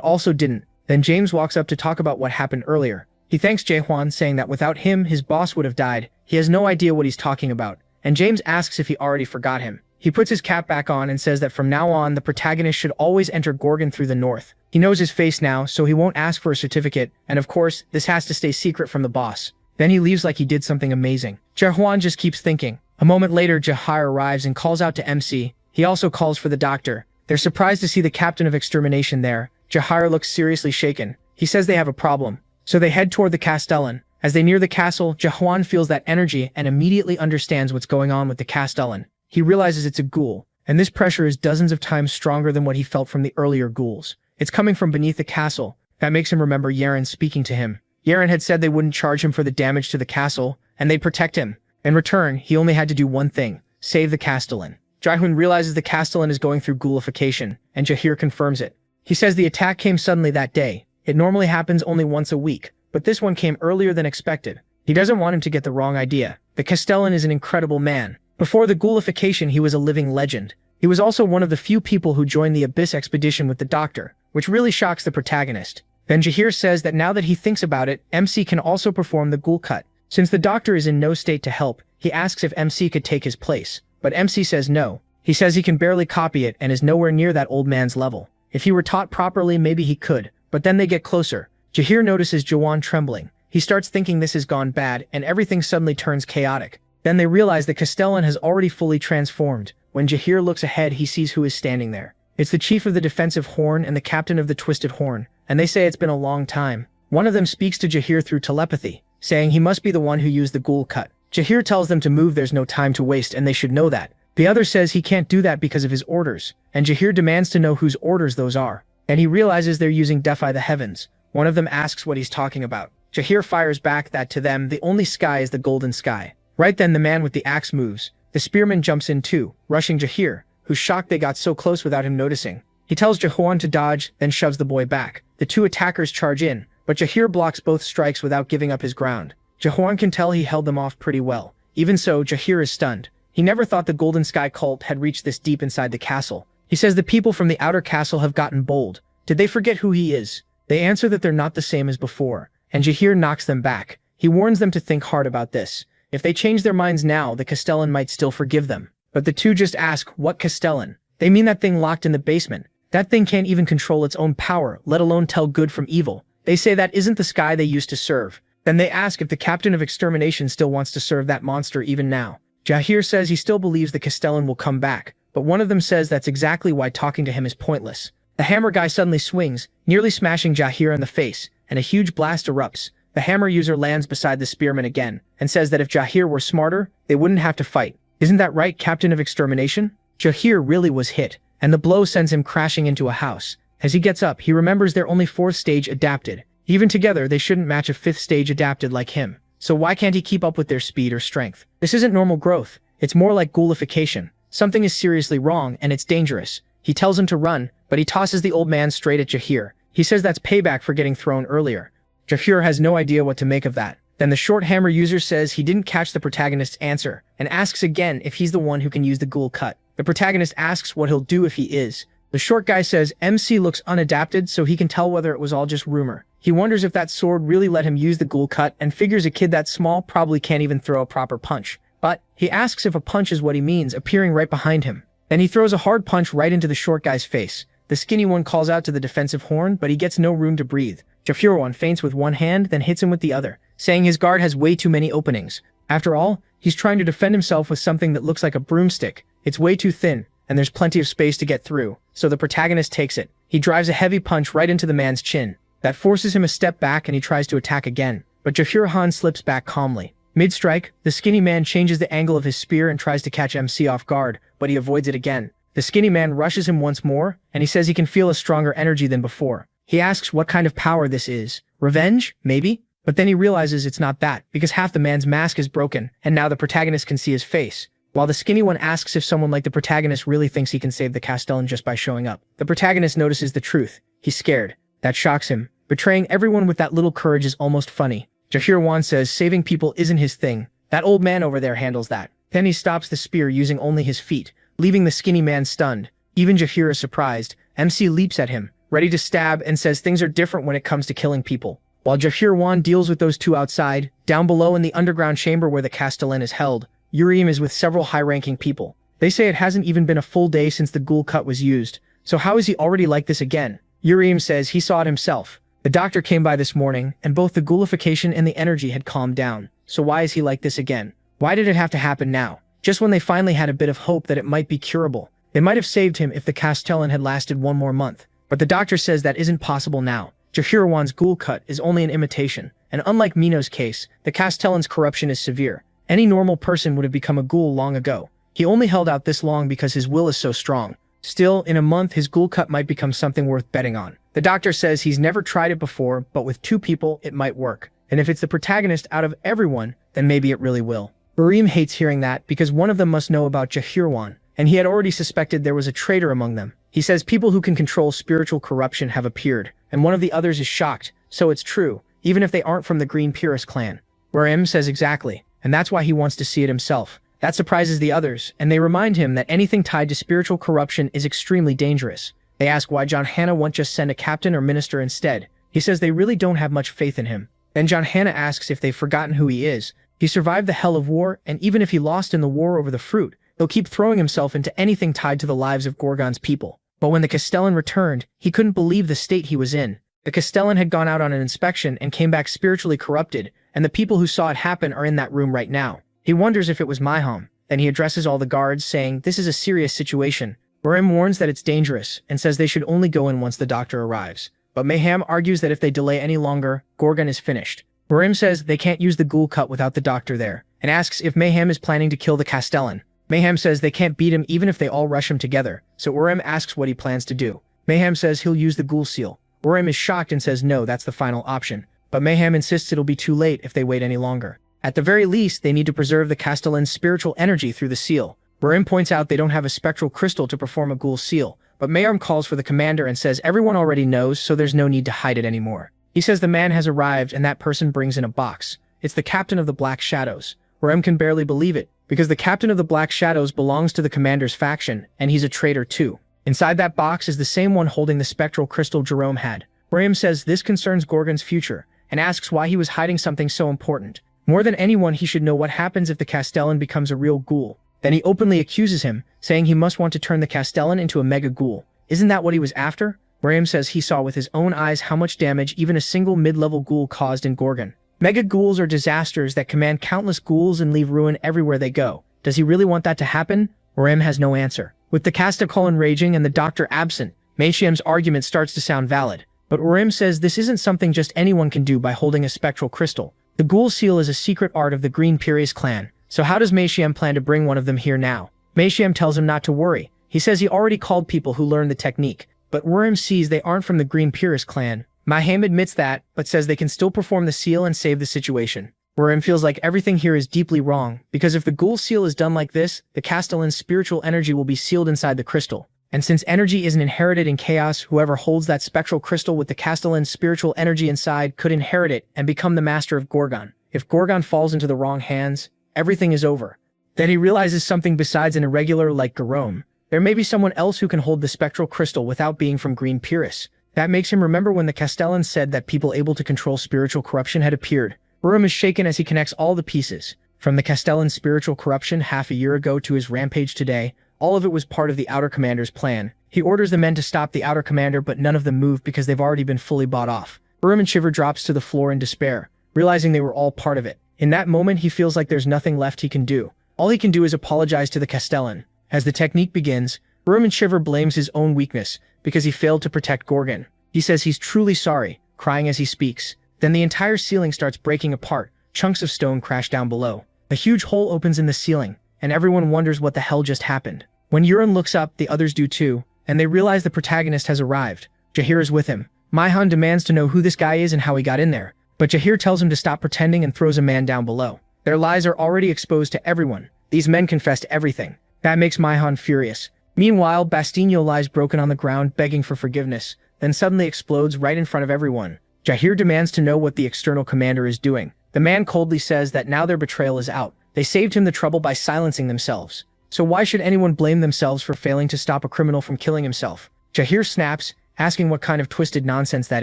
also didn't. Then James walks up to talk about what happened earlier. He thanks Jae-hwan, saying that without him, his boss would have died. He has no idea what he's talking about, and James asks if he already forgot him. He puts his cap back on and says that from now on, the protagonist should always enter Gorgon through the north. He knows his face now, so he won't ask for a certificate, and of course, this has to stay secret from the boss. Then he leaves like he did something amazing. Jae-hwan just keeps thinking. A moment later, Jahir arrives and calls out to MC. He also calls for the doctor. They're surprised to see the captain of extermination there. Jahir looks seriously shaken. He says they have a problem. So they head toward the Castellan. As they near the castle, Jae-hwan feels that energy and immediately understands what's going on with the Castellan. He realizes it's a ghoul, and this pressure is dozens of times stronger than what he felt from the earlier ghouls. It's coming from beneath the castle. That makes him remember Yeren speaking to him. Yeren had said they wouldn't charge him for the damage to the castle, and they'd protect him. In return, he only had to do one thing: save the Castellan. Jae-hoon realizes the Castellan is going through ghoulification, and Jahir confirms it. He says the attack came suddenly that day. It normally happens only once a week, but this one came earlier than expected. He doesn't want him to get the wrong idea. The Castellan is an incredible man. Before the ghoulification, he was a living legend. He was also one of the few people who joined the Abyss expedition with the Doctor, which really shocks the protagonist. Then Jahir says that now that he thinks about it, MC can also perform the ghoul cut. Since the Doctor is in no state to help, he asks if MC could take his place, but MC says no. He says he can barely copy it and is nowhere near that old man's level. If he were taught properly, maybe he could, but then they get closer. Jahir notices Jae-hwan trembling. He starts thinking this has gone bad, and everything suddenly turns chaotic. Then they realize the Castellan has already fully transformed. When Jahir looks ahead, he sees who is standing there. It's the chief of the defensive horn and the captain of the twisted horn, and they say it's been a long time. One of them speaks to Jahir through telepathy, saying he must be the one who used the ghoul cut. Jahir tells them to move, there's no time to waste, and they should know that. The other says he can't do that because of his orders, and Jahir demands to know whose orders those are. And he realizes they're using Defy the Heavens. One of them asks what he's talking about. Jahir fires back that to them, the only sky is the golden sky. Right then the man with the axe moves. The spearman jumps in too, rushing Jahir, who's shocked they got so close without him noticing. He tells Jae-hwan to dodge, then shoves the boy back. The two attackers charge in, but Jahir blocks both strikes without giving up his ground. Jae-hwan can tell he held them off pretty well. Even so, Jahir is stunned. He never thought the Golden Sky cult had reached this deep inside the castle. He says the people from the outer castle have gotten bold. Did they forget who he is? They answer that they're not the same as before, and Jahir knocks them back. He warns them to think hard about this. If they change their minds now, the Castellan might still forgive them. But the two just ask, what Castellan? They mean that thing locked in the basement. That thing can't even control its own power, let alone tell good from evil. They say that isn't the sky they used to serve. Then they ask if the captain of extermination still wants to serve that monster even now. Jahir says he still believes the Castellan will come back, but one of them says that's exactly why talking to him is pointless. The hammer guy suddenly swings, nearly smashing Jahir in the face, and a huge blast erupts. The hammer user lands beside the spearman again, and says that if Jahir were smarter, they wouldn't have to fight. Isn't that right, Captain of Extermination? Jahir really was hit, and the blow sends him crashing into a house. As he gets up, he remembers they're only 4th stage adapted. Even together, they shouldn't match a 5th stage adapted like him. So why can't he keep up with their speed or strength? This isn't normal growth. It's more like ghoulification. Something is seriously wrong, and it's dangerous. He tells him to run, but he tosses the old man straight at Jahir. He says that's payback for getting thrown earlier. Jahir has no idea what to make of that. Then the short hammer user says he didn't catch the protagonist's answer, and asks again if he's the one who can use the ghoul cut. The protagonist asks what he'll do if he is. The short guy says MC looks unadapted, so he can tell whether it was all just rumor. He wonders if that sword really let him use the ghoul cut, and figures a kid that small probably can't even throw a proper punch. But he asks if a punch is what he means, appearing right behind him. Then he throws a hard punch right into the short guy's face. The skinny one calls out to the defensive horn, but he gets no room to breathe. Jahir faints with one hand, then hits him with the other, saying his guard has way too many openings. After all, he's trying to defend himself with something that looks like a broomstick. It's way too thin, and there's plenty of space to get through, so the protagonist takes it. He drives a heavy punch right into the man's chin. That forces him a step back and he tries to attack again, but Jahir slips back calmly. Mid-strike, the skinny man changes the angle of his spear and tries to catch MC off guard, but he avoids it again. The skinny man rushes him once more, and he says he can feel a stronger energy than before. He asks what kind of power this is. Revenge? Maybe? But then he realizes it's not that, because half the man's mask is broken, and now the protagonist can see his face. While the skinny one asks if someone like the protagonist really thinks he can save the Castellan just by showing up. The protagonist notices the truth. He's scared. That shocks him. Betraying everyone with that little courage is almost funny. Jahir says saving people isn't his thing. That old man over there handles that. Then he stops the spear using only his feet, leaving the skinny man stunned. Even Jahir is surprised. MC leaps at him, ready to stab, and says things are different when it comes to killing people. While Jahir deals with those two outside, down below in the underground chamber where the Castellan is held, Uriim is with several high-ranking people. They say it hasn't even been a full day since the ghoul cut was used, so how is he already like this again? Uriim says he saw it himself. The doctor came by this morning, and both the ghoulification and the energy had calmed down. So why is he like this again? Why did it have to happen now? Just when they finally had a bit of hope that it might be curable. They might have saved him if the Castellan had lasted one more month. But the doctor says that isn't possible now. Jahir ghoul cut is only an imitation, and unlike Mino's case, the Castellan's corruption is severe. Any normal person would have become a ghoul long ago. He only held out this long because his will is so strong. Still, in a month his ghoul cut might become something worth betting on. The doctor says he's never tried it before, but with two people it might work. And if it's the protagonist out of everyone, then maybe it really will. Uriim hates hearing that because one of them must know about Jahir, and he had already suspected there was a traitor among them. He says people who can control spiritual corruption have appeared, and one of the others is shocked, so it's true, even if they aren't from the Green Purist clan. Uriim says exactly, and that's why he wants to see it himself. That surprises the others, and they remind him that anything tied to spiritual corruption is extremely dangerous. They ask why John Hannah won't just send a captain or minister instead. He says they really don't have much faith in him. Then John Hannah asks if they've forgotten who he is. He survived the hell of war, and even if he lost in the war over the fruit, he'll keep throwing himself into anything tied to the lives of Gorgon's people. But when the Castellan returned, he couldn't believe the state he was in. The Castellan had gone out on an inspection and came back spiritually corrupted, and the people who saw it happen are in that room right now. He wonders if it was Maham. Then he addresses all the guards, saying this is a serious situation. Uriim warns that it's dangerous, and says they should only go in once the doctor arrives. But Maham argues that if they delay any longer, Gorgon is finished. Uriim says they can't use the ghoul cut without the doctor there, and asks if Maham is planning to kill the Castellan. Maham says they can't beat him even if they all rush him together, so Uriim asks what he plans to do. Maham says he'll use the ghoul seal. Uriim is shocked and says no, that's the final option. But Maham insists it'll be too late if they wait any longer. At the very least, they need to preserve the Castellan's spiritual energy through the seal. Uriim points out they don't have a spectral crystal to perform a ghoul seal, but Maham calls for the commander and says everyone already knows, so there's no need to hide it anymore. He says the man has arrived and that person brings in a box. It's the captain of the Black Shadows. Uriim can barely believe it, because the captain of the Black Shadows belongs to the commander's faction, and he's a traitor too. Inside that box is the same one holding the spectral crystal Jerome had. Uriim says this concerns Gorgon's future, and asks why he was hiding something so important. More than anyone, he should know what happens if the Castellan becomes a real ghoul. Then he openly accuses him, saying he must want to turn the Castellan into a mega ghoul. Isn't that what he was after? Uriim says he saw with his own eyes how much damage even a single mid-level ghoul caused in Gorgon. Mega ghouls are disasters that command countless ghouls and leave ruin everywhere they go. Does he really want that to happen? Uriim has no answer. With the Castellan raging and the doctor absent, Meishiam's argument starts to sound valid. But Uriim says this isn't something just anyone can do by holding a spectral crystal. The ghoul seal is a secret art of the Green Purist clan, so how does Meishiam plan to bring one of them here now? Meishiam tells him not to worry. He says he already called people who learned the technique, but Uriim sees they aren't from the Green Purist clan. Maham admits that, but says they can still perform the seal and save the situation. Uriim feels like everything here is deeply wrong, because if the ghoul seal is done like this, the Castellan's spiritual energy will be sealed inside the crystal. And since energy isn't inherited in chaos, whoever holds that spectral crystal with the Castellan's spiritual energy inside could inherit it and become the master of Gorgon. If Gorgon falls into the wrong hands, everything is over. Then he realizes something besides an irregular like Jerome. There may be someone else who can hold the spectral crystal without being from Green Purist. That makes him remember when the Castellan said that people able to control spiritual corruption had appeared. Uriim is shaken as he connects all the pieces. From the Castellan's spiritual corruption half a year ago to his rampage today, all of it was part of the Outer Commander's plan. He orders the men to stop the Outer Commander, but none of them move because they've already been fully bought off. Uriim and Shiver drops to the floor in despair. realizing they were all part of it. In that moment, he feels like there's nothing left he can do. All he can do is apologize to the Castellan. As the technique begins, Roman Shiver blames his own weakness because he failed to protect Gorgon. He says he's truly sorry, crying as he speaks. Then the entire ceiling starts breaking apart. Chunks of stone crash down below. A huge hole opens in the ceiling, and everyone wonders what the hell just happened. When Yurin looks up, the others do too, and they realize the protagonist has arrived. Jahir is with him. Maihan demands to know who this guy is and how he got in there, but Jahir tells him to stop pretending and throws a man down below. Their lies are already exposed to everyone. These men confessed everything. That makes Maihan furious. Meanwhile, Bastinho lies broken on the ground begging for forgiveness, then suddenly explodes right in front of everyone. Jahir demands to know what the external commander is doing. The man coldly says that now their betrayal is out. They saved him the trouble by silencing themselves. So why should anyone blame themselves for failing to stop a criminal from killing himself? Jahir snaps, asking what kind of twisted nonsense that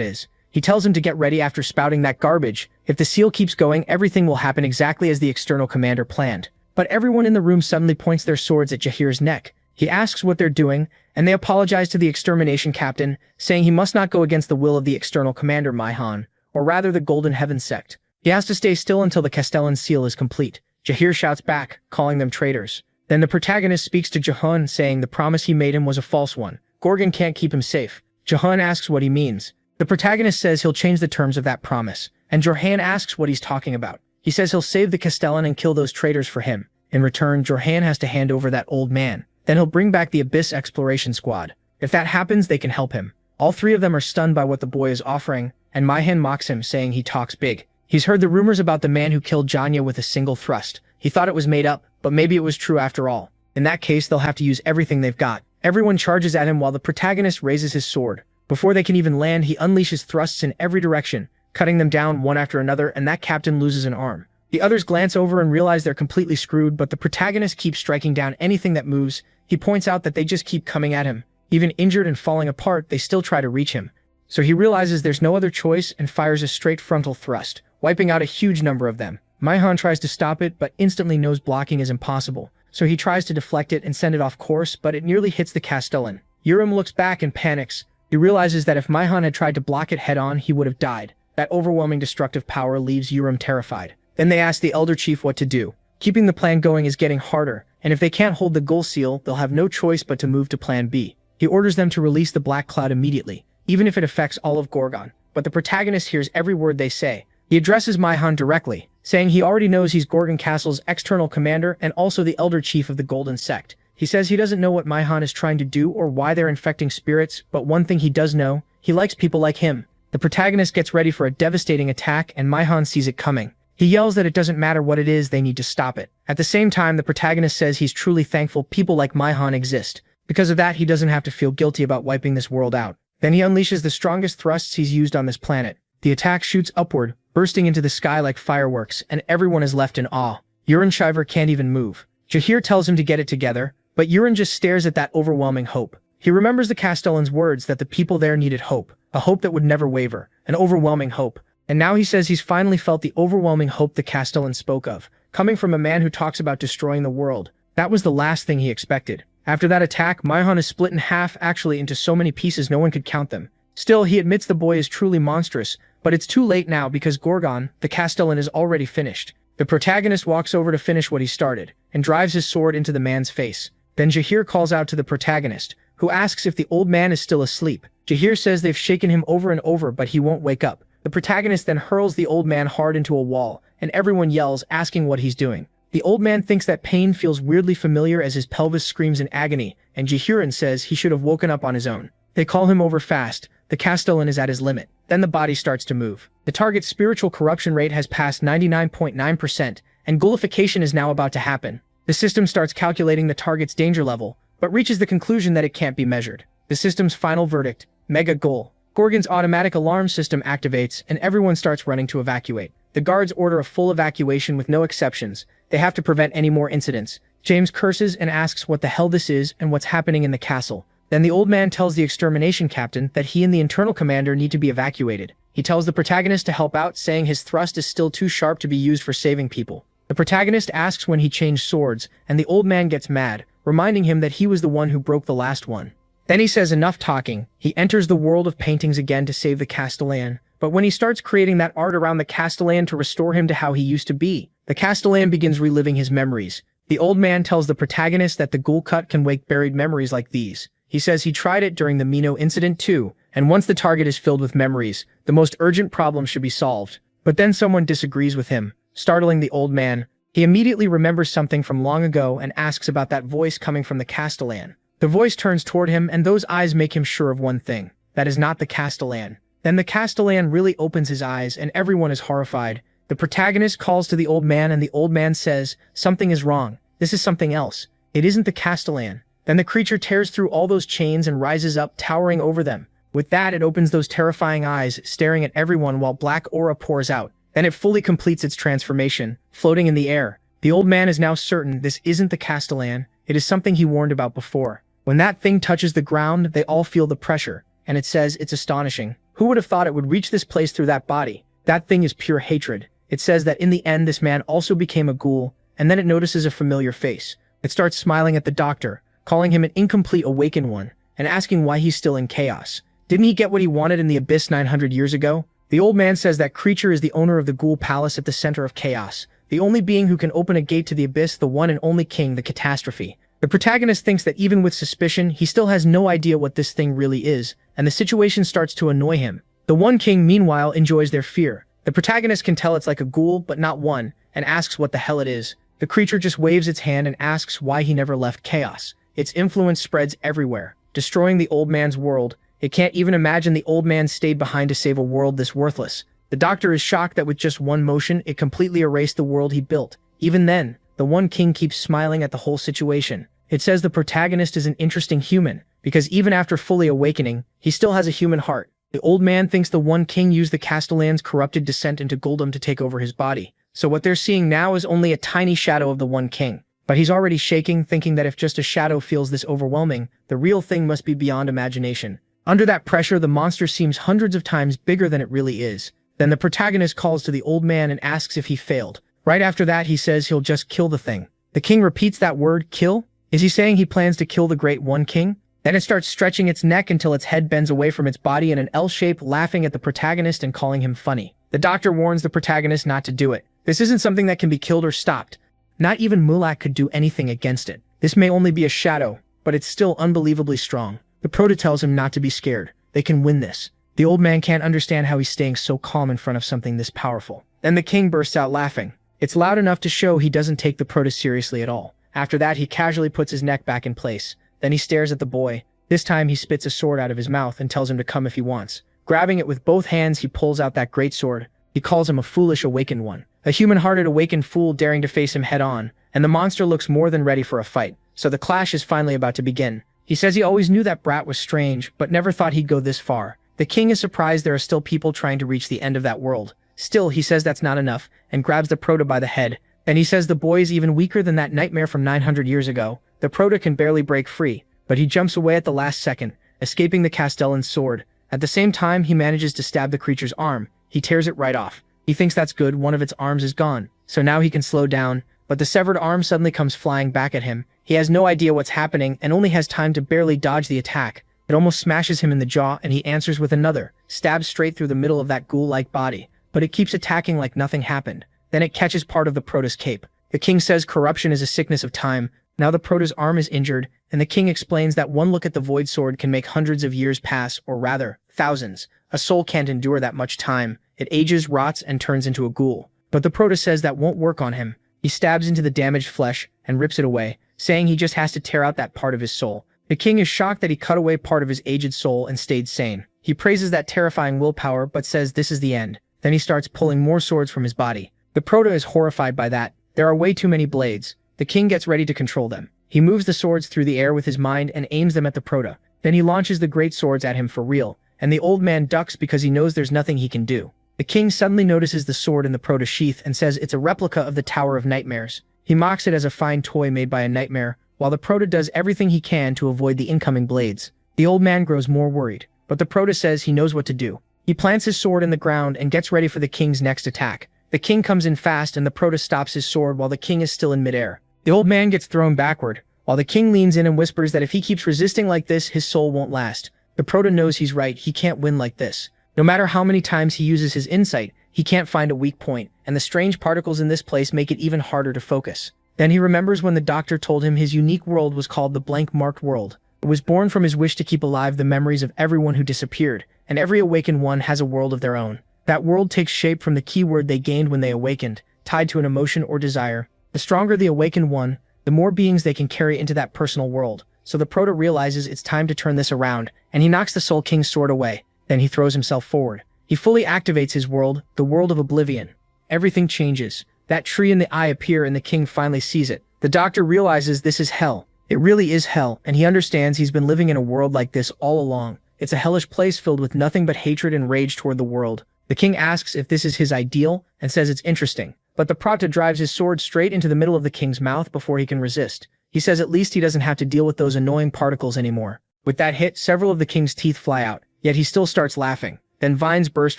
is. He tells him to get ready after spouting that garbage. If the seal keeps going, everything will happen exactly as the external commander planned. But everyone in the room suddenly points their swords at Jahir's neck. He asks what they're doing, and they apologize to the extermination captain, saying he must not go against the will of the external commander Maihan, or rather the Golden Heaven sect. He has to stay still until the Castellan seal is complete. Jahir shouts back, calling them traitors. Then the protagonist speaks to Jahun, saying the promise he made him was a false one. Gorgon can't keep him safe. Jahun asks what he means. The protagonist says he'll change the terms of that promise, and Jorhan asks what he's talking about. He says he'll save the Castellan and kill those traitors for him. In return, Jorhan has to hand over that old man. Then he'll bring back the Abyss Exploration Squad. If that happens, they can help him. All three of them are stunned by what the boy is offering, and Maihan mocks him, saying he talks big. He's heard the rumors about the man who killed Janya with a single thrust. He thought it was made up, but maybe it was true after all. In that case, they'll have to use everything they've got. Everyone charges at him while the protagonist raises his sword. Before they can even land, he unleashes thrusts in every direction, cutting them down one after another, and that captain loses an arm. The others glance over and realize they're completely screwed, but the protagonist keeps striking down anything that moves. He points out that they just keep coming at him. Even injured and falling apart, they still try to reach him. So he realizes there's no other choice and fires a straight frontal thrust, wiping out a huge number of them. Maihan tries to stop it, but instantly knows blocking is impossible. So he tries to deflect it and send it off course, but it nearly hits the Castellan. Yurim looks back and panics. He realizes that if Maihan had tried to block it head-on, he would have died. That overwhelming destructive power leaves Yurim terrified. Then they ask the Elder Chief what to do. Keeping the plan going is getting harder, and if they can't hold the Ghoul Seal, they'll have no choice but to move to Plan B. He orders them to release the Black Cloud immediately, even if it affects all of Gorgon. But the protagonist hears every word they say. He addresses Maihan directly, saying he already knows he's Gorgon Castle's external commander and also the Elder Chief of the Golden Sect. He says he doesn't know what Maihan is trying to do or why they're infecting spirits, but one thing he does know, he likes people like him. The protagonist gets ready for a devastating attack, and Maihan sees it coming. He yells that it doesn't matter what it is, they need to stop it. At the same time, the protagonist says he's truly thankful people like Maihan exist. Because of that, he doesn't have to feel guilty about wiping this world out. Then he unleashes the strongest thrusts he's used on this planet. The attack shoots upward, bursting into the sky like fireworks, and everyone is left in awe. Yurin Shiver can't even move. Jahir tells him to get it together, but Yurin just stares at that overwhelming hope. He remembers the Castellan's words that the people there needed hope, a hope that would never waver, an overwhelming hope. And now he says he's finally felt the overwhelming hope the Castellan spoke of, coming from a man who talks about destroying the world. That was the last thing he expected. After that attack, Maihan is split in half, actually into so many pieces no one could count them. Still, he admits the boy is truly monstrous, but it's too late now because Gorgon, the Castellan, is already finished. The protagonist walks over to finish what he started, and drives his sword into the man's face. Then Jahir calls out to the protagonist, who asks if the old man is still asleep. Jahir says they've shaken him over and over, but he won't wake up. The protagonist then hurls the old man hard into a wall, and everyone yells, asking what he's doing. The old man thinks that pain feels weirdly familiar as his pelvis screams in agony, and Jahirin says he should have woken up on his own. They call him over fast. The Castellan is at his limit. Then the body starts to move. The target's spiritual corruption rate has passed 99.9%, and ghoulification is now about to happen. The system starts calculating the target's danger level, but reaches the conclusion that it can't be measured. The system's final verdict: Mega Ghoul. Gorgon's automatic alarm system activates, and everyone starts running to evacuate. The guards order a full evacuation with no exceptions. They have to prevent any more incidents. James curses and asks what the hell this is and what's happening in the castle. Then the old man tells the extermination captain that he and the internal commander need to be evacuated. He tells the protagonist to help out, saying his thrust is still too sharp to be used for saving people. The protagonist asks when he changed swords, and the old man gets mad, reminding him that he was the one who broke the last one. Then he says enough talking. He enters the world of paintings again to save the Castellan, But when he starts creating that art around the Castellan to restore him to how he used to be, the Castellan begins reliving his memories. The old man tells the protagonist that the ghoul cut can wake buried memories like these. He says he tried it during the Mino incident too, and once the target is filled with memories, the most urgent problem should be solved. But then someone disagrees with him, startling the old man. He immediately remembers something from long ago and asks about that voice coming from the Castellan. The voice turns toward him and those eyes make him sure of one thing. That is not the Castellan. Then the Castellan really opens his eyes and everyone is horrified. The protagonist calls to the old man and the old man says, "Something is wrong. This is something else. It isn't the Castellan." Then the creature tears through all those chains and rises up, towering over them. With that, it opens those terrifying eyes, staring at everyone while black aura pours out. Then it fully completes its transformation, floating in the air. The old man is now certain this isn't the Castellan. It is something he warned about before. When that thing touches the ground, they all feel the pressure. And it says, "It's astonishing. Who would have thought it would reach this place through that body?" That thing is pure hatred. It says that in the end, this man also became a ghoul, and then it notices a familiar face. It starts smiling at the doctor, calling him an incomplete awakened one, and asking why he's still in chaos. Didn't he get what he wanted in the abyss 900 years ago? The old man says that creature is the owner of the ghoul palace at the center of chaos, the only being who can open a gate to the abyss, the one and only king, the catastrophe. The protagonist thinks that even with suspicion, he still has no idea what this thing really is, and the situation starts to annoy him. The one king, meanwhile, enjoys their fear. The protagonist can tell it's like a ghoul, but not one, and asks what the hell it is. The creature just waves its hand and asks why he never left chaos. Its influence spreads everywhere, destroying the old man's world. It can't even imagine the old man stayed behind to save a world this worthless. The doctor is shocked that with just one motion, it completely erased the world he built. Even then, the one king keeps smiling at the whole situation. It says the protagonist is an interesting human, because even after fully awakening, he still has a human heart. The old man thinks the one king used the Castellan's corrupted descent into Gouldom to take over his body. So what they're seeing now is only a tiny shadow of the one king. But he's already shaking, thinking that if just a shadow feels this overwhelming, the real thing must be beyond imagination. Under that pressure, the monster seems hundreds of times bigger than it really is. Then the protagonist calls to the old man and asks if he failed. Right after that, he says he'll just kill the thing. The king repeats that word, kill? Is he saying he plans to kill the great one king? Then it starts stretching its neck until its head bends away from its body in an L shape, laughing at the protagonist and calling him funny. The doctor warns the protagonist not to do it. This isn't something that can be killed or stopped. Not even Mulak could do anything against it. This may only be a shadow, but it's still unbelievably strong. The Proto tells him not to be scared. They can win this. The old man can't understand how he's staying so calm in front of something this powerful. Then the king bursts out laughing. It's loud enough to show he doesn't take the Proto seriously at all. After that, he casually puts his neck back in place. Then he stares at the boy. This time he spits a sword out of his mouth and tells him to come if he wants. Grabbing it with both hands, he pulls out that great sword. He calls him a foolish awakened one. A human-hearted awakened fool daring to face him head-on, and the monster looks more than ready for a fight. So the clash is finally about to begin. He says he always knew that brat was strange, but never thought he'd go this far. The king is surprised there are still people trying to reach the end of that world. Still, he says that's not enough, and grabs the Proto by the head. And he says the boy is even weaker than that nightmare from 900 years ago. The Proto can barely break free, but he jumps away at the last second, escaping the Castellan's sword. At the same time, he manages to stab the creature's arm. He tears it right off. He thinks that's good, one of its arms is gone, so now he can slow down, but the severed arm suddenly comes flying back at him. He has no idea what's happening and only has time to barely dodge the attack. It almost smashes him in the jaw and he answers with another, stabs straight through the middle of that ghoul-like body, but it keeps attacking like nothing happened. Then it catches part of the Proto's cape. The king says corruption is a sickness of time. Now the Proto's arm is injured, and the king explains that one look at the Void Sword can make hundreds of years pass, or rather, thousands. A soul can't endure that much time. It ages, rots, and turns into a ghoul. But the Proto says that won't work on him. He stabs into the damaged flesh and rips it away, saying he just has to tear out that part of his soul. The king is shocked that he cut away part of his aged soul and stayed sane. He praises that terrifying willpower but says this is the end. Then he starts pulling more swords from his body. The Proto is horrified by that. There are way too many blades. The king gets ready to control them. He moves the swords through the air with his mind and aims them at the Proto. Then he launches the great swords at him for real, and the old man ducks because he knows there's nothing he can do. The king suddenly notices the sword in the Proto sheath and says it's a replica of the Tower of Nightmares. He mocks it as a fine toy made by a nightmare, while the Proto does everything he can to avoid the incoming blades. The old man grows more worried, but the Proto says he knows what to do. He plants his sword in the ground and gets ready for the king's next attack. The king comes in fast and the Proto stops his sword while the king is still in midair. The old man gets thrown backward, while the king leans in and whispers that if he keeps resisting like this, his soul won't last. The Proto knows he's right, he can't win like this. No matter how many times he uses his insight, he can't find a weak point, and the strange particles in this place make it even harder to focus. Then he remembers when the doctor told him his unique world was called the blank-marked world. It was born from his wish to keep alive the memories of everyone who disappeared, and every awakened one has a world of their own. That world takes shape from the keyword they gained when they awakened, tied to an emotion or desire. The stronger the awakened one, the more beings they can carry into that personal world. So the Proto realizes it's time to turn this around, and he knocks the Soul King's sword away. Then he throws himself forward. He fully activates his world, the world of oblivion. Everything changes. That tree and the eye appear and the king finally sees it. The doctor realizes this is hell. It really is hell, and he understands he's been living in a world like this all along. It's a hellish place filled with nothing but hatred and rage toward the world. The king asks if this is his ideal, and says it's interesting. But the Prata drives his sword straight into the middle of the king's mouth before he can resist. He says at least he doesn't have to deal with those annoying particles anymore. With that hit, several of the king's teeth fly out, yet he still starts laughing. Then vines burst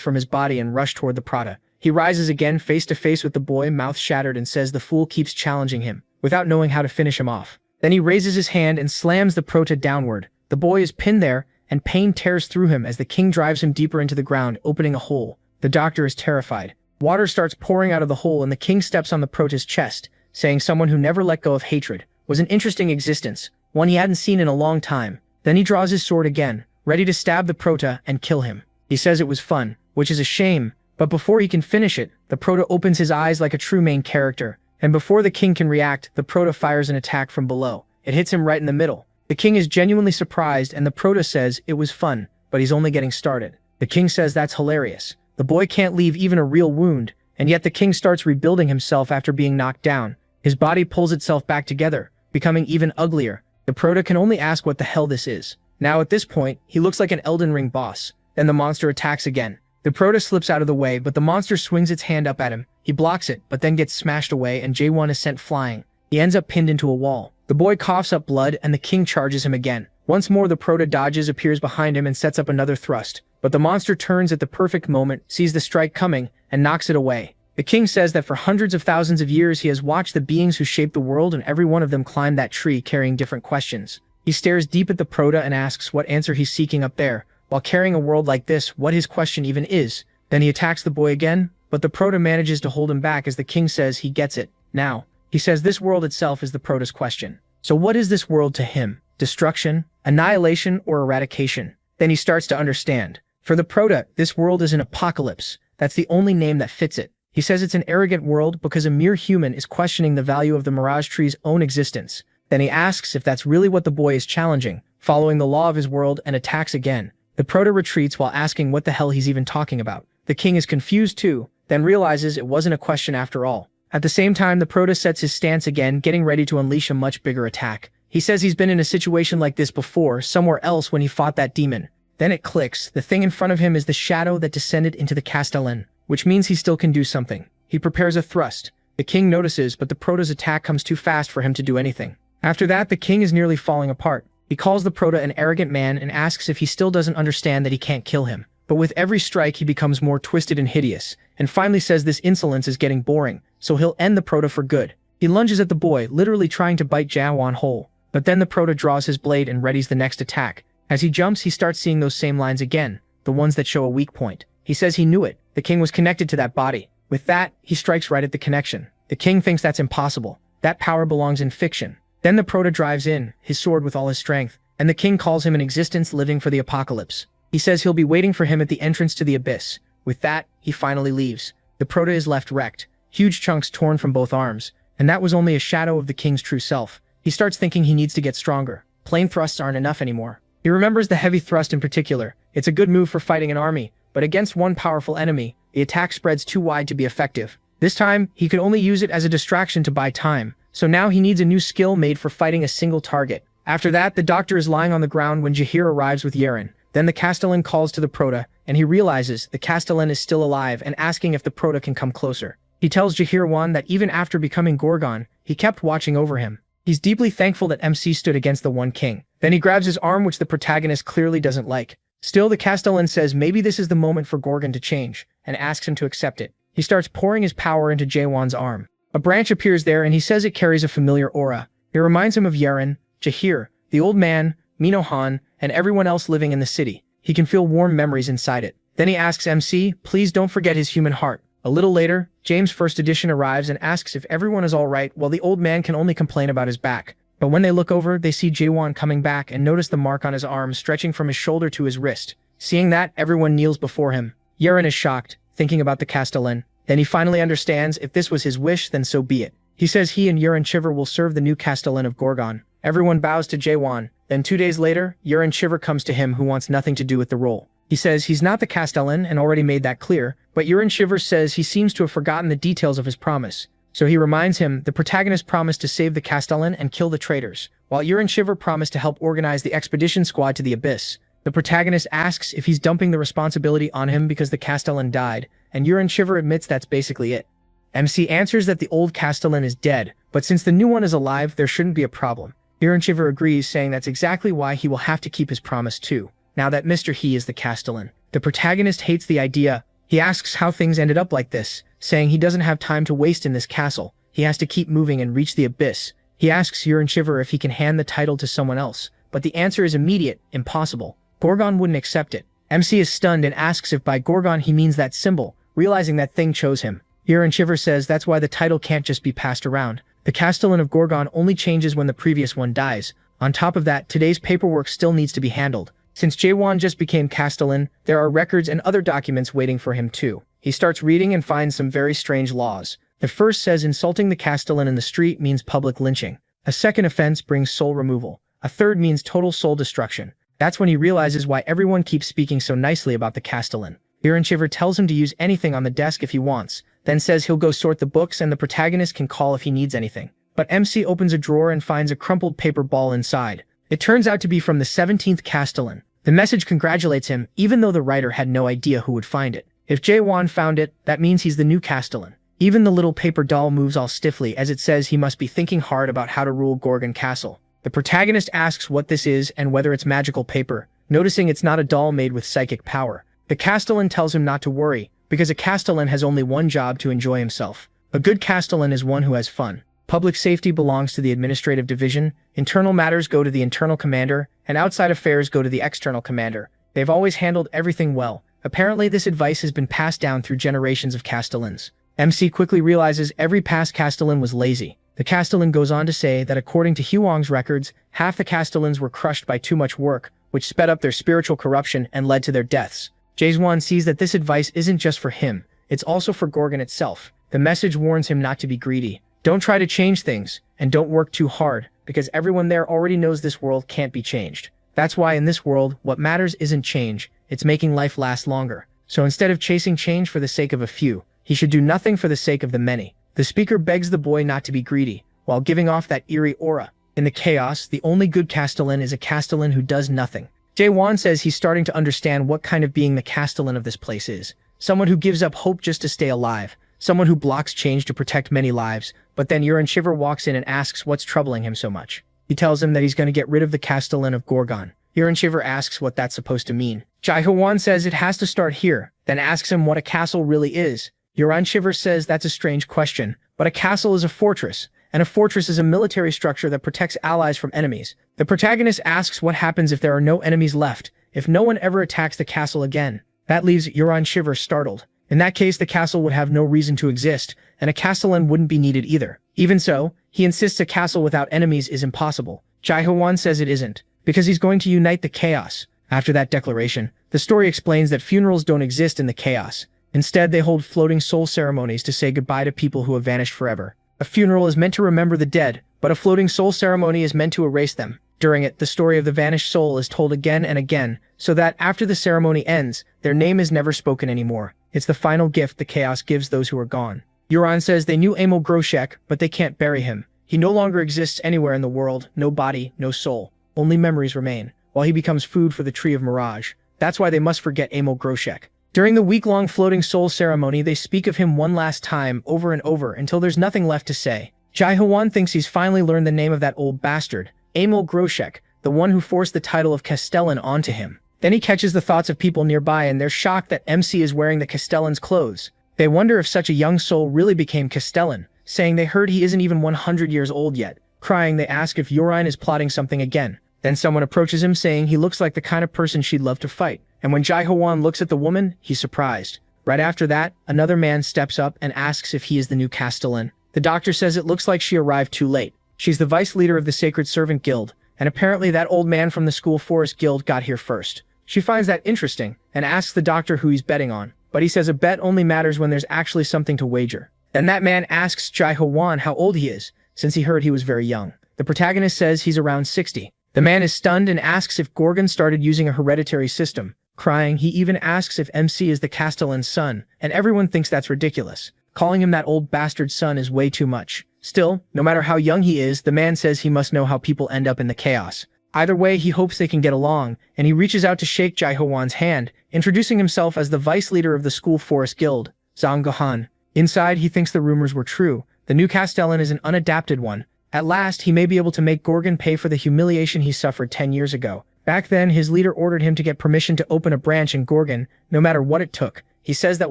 from his body and rush toward the Prata. He rises again face to face with the boy, mouth shattered, and says the fool keeps challenging him, without knowing how to finish him off. Then he raises his hand and slams the Prota downward. The boy is pinned there, and pain tears through him as the king drives him deeper into the ground, opening a hole. The doctor is terrified. Water starts pouring out of the hole and the king steps on the Prota's chest, saying someone who never let go of hatred was an interesting existence, one he hadn't seen in a long time. Then he draws his sword again, ready to stab the Prota and kill him. He says it was fun, which is a shame, but before he can finish it, the Prota opens his eyes like a true main character, and before the king can react, the Prota fires an attack from below. It hits him right in the middle. The king is genuinely surprised and the Prota says it was fun, but he's only getting started. The king says that's hilarious. The boy can't leave even a real wound, and yet the king starts rebuilding himself after being knocked down. His body pulls itself back together, becoming even uglier. The Prota can only ask what the hell this is. Now at this point, he looks like an Elden Ring boss. Then the monster attacks again. The Prota slips out of the way, but the monster swings its hand up at him. He blocks it, but then gets smashed away and J1 is sent flying. He ends up pinned into a wall. The boy coughs up blood and the king charges him again. Once more the Prota dodges, appears behind him and sets up another thrust. But the monster turns at the perfect moment, sees the strike coming, and knocks it away. The king says that for hundreds of thousands of years he has watched the beings who shape the world and every one of them climb that tree carrying different questions. He stares deep at the Prota and asks what answer he's seeking up there. While carrying a world like this, what his question even is. Then he attacks the boy again, but the Prota manages to hold him back as the king says he gets it. Now, he says this world itself is the Prota's question. So what is this world to him? Destruction, annihilation, or eradication? Then he starts to understand. For the Prota, this world is an apocalypse. That's the only name that fits it. He says it's an arrogant world because a mere human is questioning the value of the Mirage Tree's own existence. Then he asks if that's really what the boy is challenging, following the law of his world, and attacks again. The Prota retreats while asking what the hell he's even talking about. The king is confused too, then realizes it wasn't a question after all. At the same time, the Prota sets his stance again, getting ready to unleash a much bigger attack. He says he's been in a situation like this before, somewhere else when he fought that demon. Then it clicks. The thing in front of him is the shadow that descended into the Castellan, which means he still can do something. He prepares a thrust. The king notices, but the Prota's attack comes too fast for him to do anything. After that, the king is nearly falling apart. He calls the Prota an arrogant man and asks if he still doesn't understand that he can't kill him. But with every strike he becomes more twisted and hideous, and finally says this insolence is getting boring, so he'll end the Prota for good. He lunges at the boy, literally trying to bite Jawan whole. But then the Prota draws his blade and readies the next attack. As he jumps, he starts seeing those same lines again, the ones that show a weak point. He says he knew it. The king was connected to that body. With that, he strikes right at the connection. The king thinks that's impossible. That power belongs in fiction. Then the Prota drives in, his sword with all his strength, and the king calls him an existence living for the apocalypse. He says he'll be waiting for him at the entrance to the abyss. With that, he finally leaves. The Prota is left wrecked, huge chunks torn from both arms, and that was only a shadow of the king's true self. He starts thinking he needs to get stronger. Plain thrusts aren't enough anymore. He remembers the heavy thrust in particular. It's a good move for fighting an army, but against one powerful enemy, the attack spreads too wide to be effective. This time, he could only use it as a distraction to buy time, so now he needs a new skill made for fighting a single target. After that, the doctor is lying on the ground when Jahir arrives with Yeren. Then the Castellan calls to the Prota, and he realizes the Castellan is still alive and asking if the Prota can come closer. He tells Jahir that even after becoming Gorgon, he kept watching over him. He's deeply thankful that MC stood against the One King. Then he grabs his arm, which the protagonist clearly doesn't like. Still, the Castellan says maybe this is the moment for Gorgon to change, and asks him to accept it. He starts pouring his power into Jawan's arm. A branch appears there, and he says it carries a familiar aura. It reminds him of Yeren, Jahir, the old man, Minohan, and everyone else living in the city. He can feel warm memories inside it. Then he asks MC, please don't forget his human heart. A little later, James' first edition arrives and asks if everyone is alright while the old man can only complain about his back. But when they look over, they see Jaewon coming back and notice the mark on his arm stretching from his shoulder to his wrist. Seeing that, everyone kneels before him. Yerin is shocked, thinking about the Castellan. Then he finally understands if this was his wish, then so be it. He says he and Yerin Shiver will serve the new Castellan of Gorgon. Everyone bows to Jaewon. Then 2 days later, Yerin Shiver comes to him who wants nothing to do with the role. He says he's not the Castellan and already made that clear, but Yerin Shiver says he seems to have forgotten the details of his promise. So he reminds him the protagonist promised to save the Castellan and kill the traitors, while Yerin Shiver promised to help organize the expedition squad to the Abyss. The protagonist asks if he's dumping the responsibility on him because the Castellan died, and Yerin Shiver admits that's basically it. MC answers that the old Castellan is dead, but since the new one is alive, there shouldn't be a problem. Yerin Shiver agrees, saying that's exactly why he will have to keep his promise too, now that Mr. He is the Castellan. The protagonist hates the idea. He asks how things ended up like this, saying he doesn't have time to waste in this castle. He has to keep moving and reach the Abyss. He asks Yerin Shiver if he can hand the title to someone else, but the answer is immediate, impossible. Gorgon wouldn't accept it. MC is stunned and asks if by Gorgon he means that symbol, realizing that thing chose him. Yerin Shiver says that's why the title can't just be passed around. The Castellan of Gorgon only changes when the previous one dies. On top of that, today's paperwork still needs to be handled. Since Jaewon just became Castellan, there are records and other documents waiting for him too. He starts reading and finds some very strange laws. The first says insulting the Castellan in the street means public lynching. A second offense brings soul removal. A third means total soul destruction. That's when he realizes why everyone keeps speaking so nicely about the Castellan. Yerin Shiver tells him to use anything on the desk if he wants, then says he'll go sort the books and the protagonist can call if he needs anything. But MC opens a drawer and finds a crumpled paper ball inside. It turns out to be from the 17th Castellan. The message congratulates him, even though the writer had no idea who would find it. If Jaewon found it, that means he's the new Castellan. Even the little paper doll moves all stiffly as it says he must be thinking hard about how to rule Gorgon Castle. The protagonist asks what this is and whether it's magical paper, noticing it's not a doll made with psychic power. The Castellan tells him not to worry, because a Castellan has only one job: to enjoy himself. A good Castellan is one who has fun. Public safety belongs to the administrative division, internal matters go to the internal commander, and outside affairs go to the external commander. They've always handled everything well. Apparently this advice has been passed down through generations of Castellans. MC quickly realizes every past Castellan was lazy. The Castellan goes on to say that according to Huang's records, half the Castellans were crushed by too much work, which sped up their spiritual corruption and led to their deaths. Jaewon sees that this advice isn't just for him, it's also for Gorgon itself. The message warns him not to be greedy. Don't try to change things, and don't work too hard, because everyone there already knows this world can't be changed. That's why in this world, what matters isn't change, it's making life last longer. So instead of chasing change for the sake of a few, he should do nothing for the sake of the many. The speaker begs the boy not to be greedy, while giving off that eerie aura. In the chaos, the only good Castellan is a Castellan who does nothing. Jaewon says he's starting to understand what kind of being the Castellan of this place is. Someone who gives up hope just to stay alive. Someone who blocks change to protect many lives. But then Yerin Shiver walks in and asks what's troubling him so much. He tells him that he's going to get rid of the Castellan of Gorgon. Yerin Shiver asks what that's supposed to mean. Jaewon says it has to start here, then asks him what a castle really is. Yerin Shiver says that's a strange question, but a castle is a fortress, and a fortress is a military structure that protects allies from enemies. The protagonist asks what happens if there are no enemies left, if no one ever attacks the castle again. That leaves Yerin Shiver startled. In that case, the castle would have no reason to exist, and a Castellan wouldn't be needed either. Even so, he insists a castle without enemies is impossible. Jaewon says it isn't, because he's going to unite the chaos. After that declaration, the story explains that funerals don't exist in the chaos. Instead, they hold floating soul ceremonies to say goodbye to people who have vanished forever. A funeral is meant to remember the dead, but a floating soul ceremony is meant to erase them. During it, the story of the vanished soul is told again and again, so that after the ceremony ends, their name is never spoken anymore. It's the final gift the chaos gives those who are gone. Euron says they knew Emil Groshek, but they can't bury him. He no longer exists anywhere in the world, no body, no soul. Only memories remain, while he becomes food for the Tree of Mirage. That's why they must forget Emil Groshek. During the week-long floating soul ceremony, they speak of him one last time, over and over, until there's nothing left to say. Jaewon thinks he's finally learned the name of that old bastard, Emil Groshek, the one who forced the title of Castellan onto him. Then he catches the thoughts of people nearby and they're shocked that MC is wearing the Castellan's clothes. They wonder if such a young soul really became Castellan, saying they heard he isn't even 100 years old yet. Crying, they ask if Yorin is plotting something again. Then someone approaches him saying he looks like the kind of person she'd love to fight. and when Jai Hoan looks at the woman, he's surprised. Right after that, another man steps up and asks if he is the new Castellan. The doctor says it looks like she arrived too late. She's the vice leader of the Sacred Servant Guild, and apparently that old man from the School Forest Guild got here first. She finds that interesting and asks the doctor who he's betting on, but he says a bet only matters when there's actually something to wager. Then that man asks Jai Hoan how old he is, since he heard he was very young. The protagonist says he's around 60. The man is stunned and asks if Gorgon started using a hereditary system. Crying, he even asks if MC is the Castellan's son, and everyone thinks that's ridiculous. Calling him that old bastard son is way too much. Still, no matter how young he is, the man says he must know how people end up in the chaos. Either way, he hopes they can get along, and he reaches out to shake Jai Hoan's hand, introducing himself as the vice leader of the School Forest Guild, Zhang Gohan. Inside, he thinks the rumors were true. The new Castellan is an unadapted one. At last, he may be able to make Gorgon pay for the humiliation he suffered 10 years ago. Back then, his leader ordered him to get permission to open a branch in Gorgon, no matter what it took. He says that